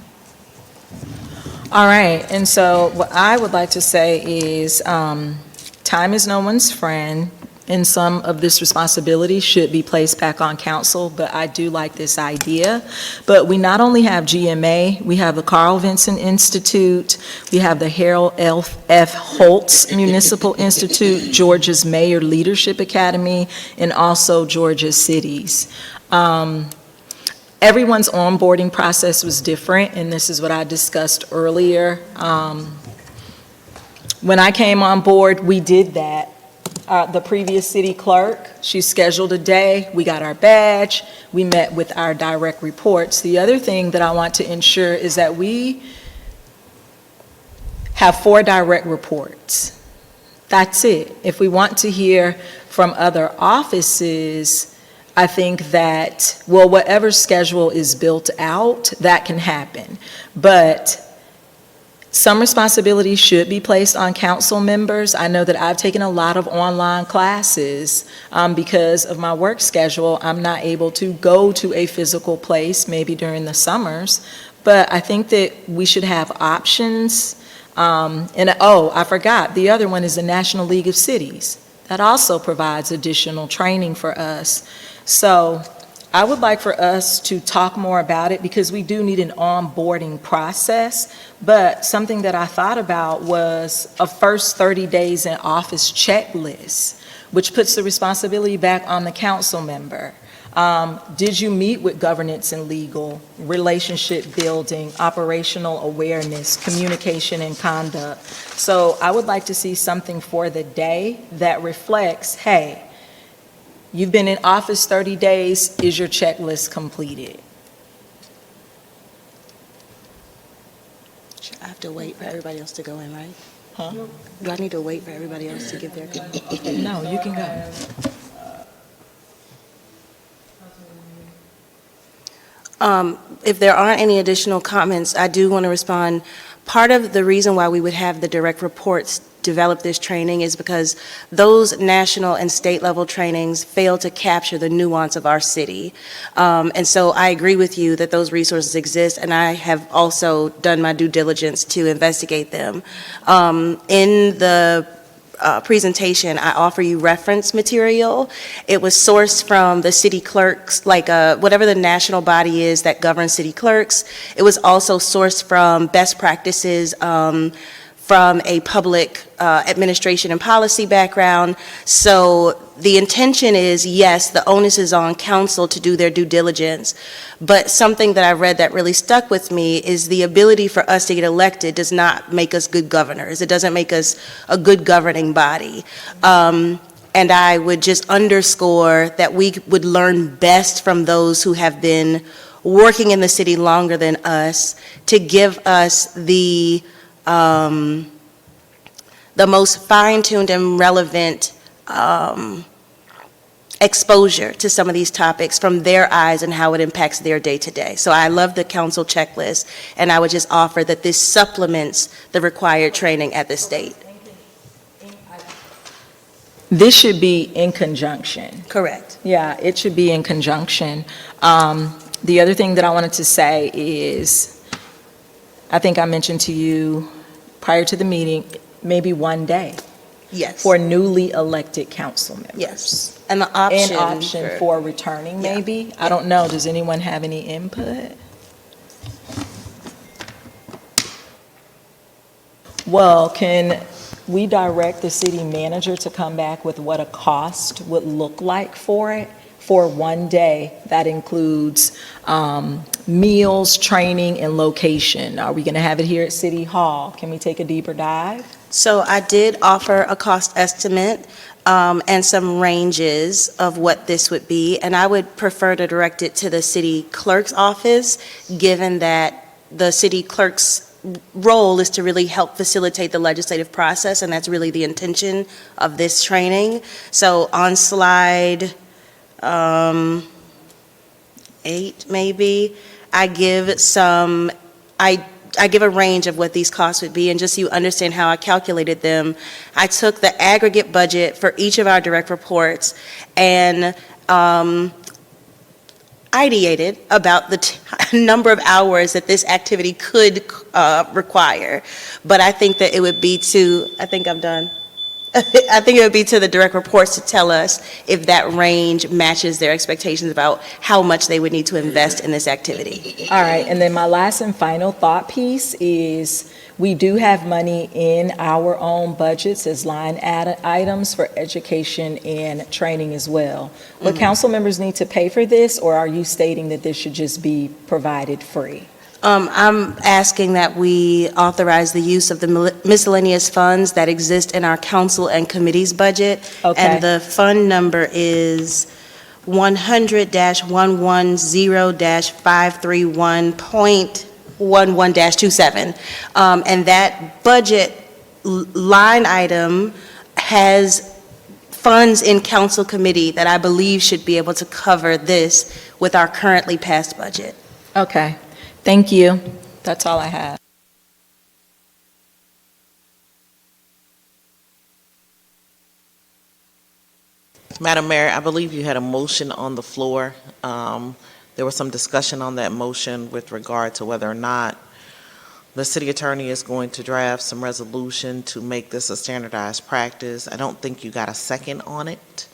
All right, and so what I would like to say is time is no one's friend, and some of this responsibility should be placed back on council, but I do like this idea. But we not only have GMA, we have the Carl Vinson Institute, we have the Harold F. Holtz Municipal Institute, Georgia's Mayor Leadership Academy, and also Georgia's cities. Everyone's onboarding process was different, and this is what I discussed earlier. When I came on board, we did that. The previous city clerk, she scheduled a day, we got our badge, we met with our direct reports. The other thing that I want to ensure is that we have 4 direct reports. That's it. If we want to hear from other offices, I think that, well, whatever schedule is built out, that can happen. But some responsibility should be placed on council members. I know that I've taken a lot of online classes because of my work schedule. I'm not able to go to a physical place, maybe during the summers, but I think that we should have options. I forgot, the other one is the National League of Cities. That also provides additional training for us. So I would like for us to talk more about it because we do need an onboarding process, but something that I thought about was a first 30 days in office checklist, which puts the responsibility back on the council member. Did you meet with governance and legal, relationship building, operational awareness, communication and conduct? So I would like to see something for the day that reflects, hey, you've been in office 30 days, is your checklist completed? I have to wait for everybody else to go in, right? Do I need to wait for everybody else to give their? No, you can go. If there aren't any additional comments, I do want to respond. Part of the reason why we would have the direct reports develop this training is because those national and state level trainings fail to capture the nuance of our city. And so I agree with you that those resources exist, and I have also done my due diligence to investigate them. In the presentation, I offer you reference material. It was sourced from the city clerks, like whatever the national body is that governs city clerks. It was also sourced from best practices from a public administration and policy background. So the intention is, yes, the onus is on council to do their due diligence, but something that I read that really stuck with me is the ability for us to get elected does not make us good governors. It doesn't make us a good governing body. And I would just underscore that we would learn best from those who have been working in the city longer than us to give us the most fine-tuned and relevant exposure to some of these topics from their eyes and how it impacts their day-to-day. So I love the council checklist, and I would just offer that this supplements the required training at the state. This should be in conjunction. Correct. Yeah, it should be in conjunction. The other thing that I wanted to say is, I think I mentioned to you prior to the meeting, maybe one day. Yes. For newly elected council members. Yes. And the option. An option for returning, maybe. I don't know. Does anyone have any input? Well, can we direct the city manager to come back with what a cost would look like for it? For one day, that includes meals, training, and location. Are we going to have it here at City Hall? Can we take a deeper dive? So I did offer a cost estimate and some ranges of what this would be, and I would prefer to direct it to the city clerk's office, given that the city clerk's role is to really help facilitate the legislative process, and that's really the intention of this training. So on slide 8, maybe, I give a range of what these costs would be, and just so you understand how I calculated them, I took the aggregate budget for each of our direct reports and ideated about the number of hours that this activity could require. But I think that it would be I think I'm done. I think it would be to the direct reports to tell us if that range matches their expectations about how much they would need to invest in this activity. All right, and then my last and final thought piece is we do have money in our own budgets as line items for education and training as well. But council members need to pay for this, or are you stating that this should just be provided free? I'm asking that we authorize the use of the miscellaneous funds that exist in our council and committees budget. Okay. And the fund number is 100-11-531.11-27. And that budget line item has funds in council committee that I believe should be able to cover this with our currently passed budget. Okay, thank you. That's all I have. Madam Mayor, I believe you had a motion on the floor. There was some discussion on that motion with regard to whether or not the city attorney is going to draft some resolution to make this a standardized practice. I don't think you got a second on it.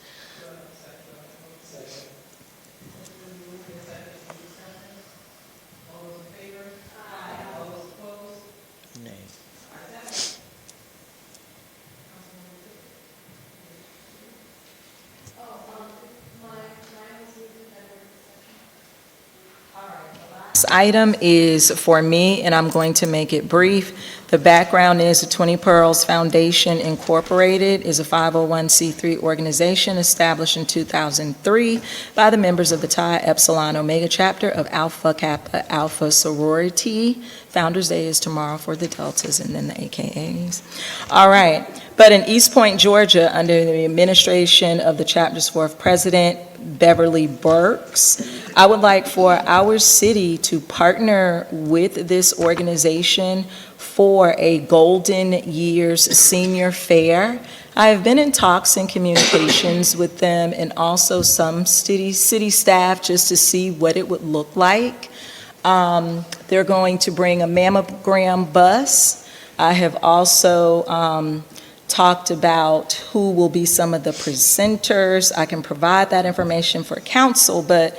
item is for me, and I'm going to make it brief. The background is the 20 Pearls Foundation Incorporated is a 501c3 organization established in 2003 by the members of the Pi Epsilon Omega chapter of Alpha Kappa Alpha sorority. Founders Day is tomorrow for the Deltas and then the AKAs. All right, but in East Point, Georgia, under the administration of the chapter's fourth president, Beverly Burks, I would like for our city to partner with this organization for a Golden Years Senior Fair. I have been in talks and communications with them and also some city staff just to see what it would look like. They're going to bring a mammogram bus. I have also talked about who will be some of the presenters. I can provide that information for council, but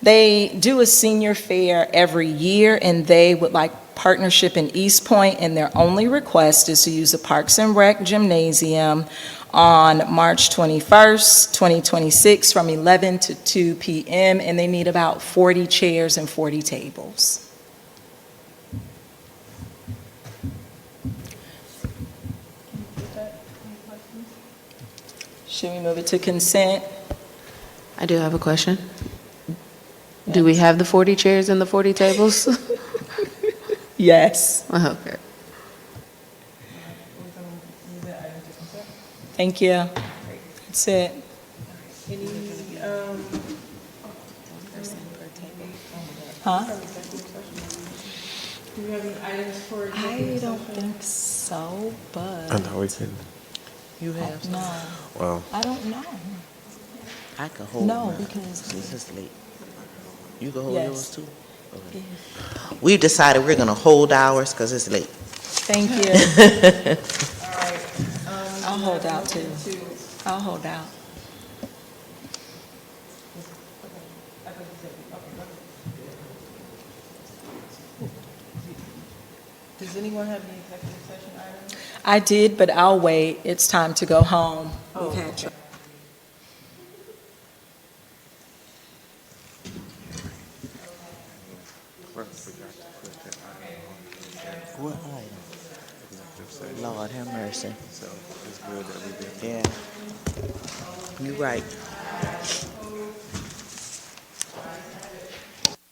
they do a senior fair every year, and they would like partnership in East Point, and their only request is to use the Parks and Rec Gymnasium on March 21st, 2026, from 11 to 2 p.m., and they need about 40 chairs and 40 tables. Should we move it to consent? I do have a question. Do we have the 40 chairs and the 40 tables? Yes. Okay. Thank you. That's it. Huh? Do you have any items for I don't think so, but. I know we can. You have some? No. Well, I don't know. I could hold No, mine. because- This is late. You can hold Yes. yours too? Okay. We've decided we're gonna hold ours because it's late. Thank you. All right. I'll hold out too. I'll hold out. Does anyone have any executive session items? I did, but I'll wait. It's time to go home. We've had tr- What item? Lord have mercy. so it's good that we did. Yeah. You're right.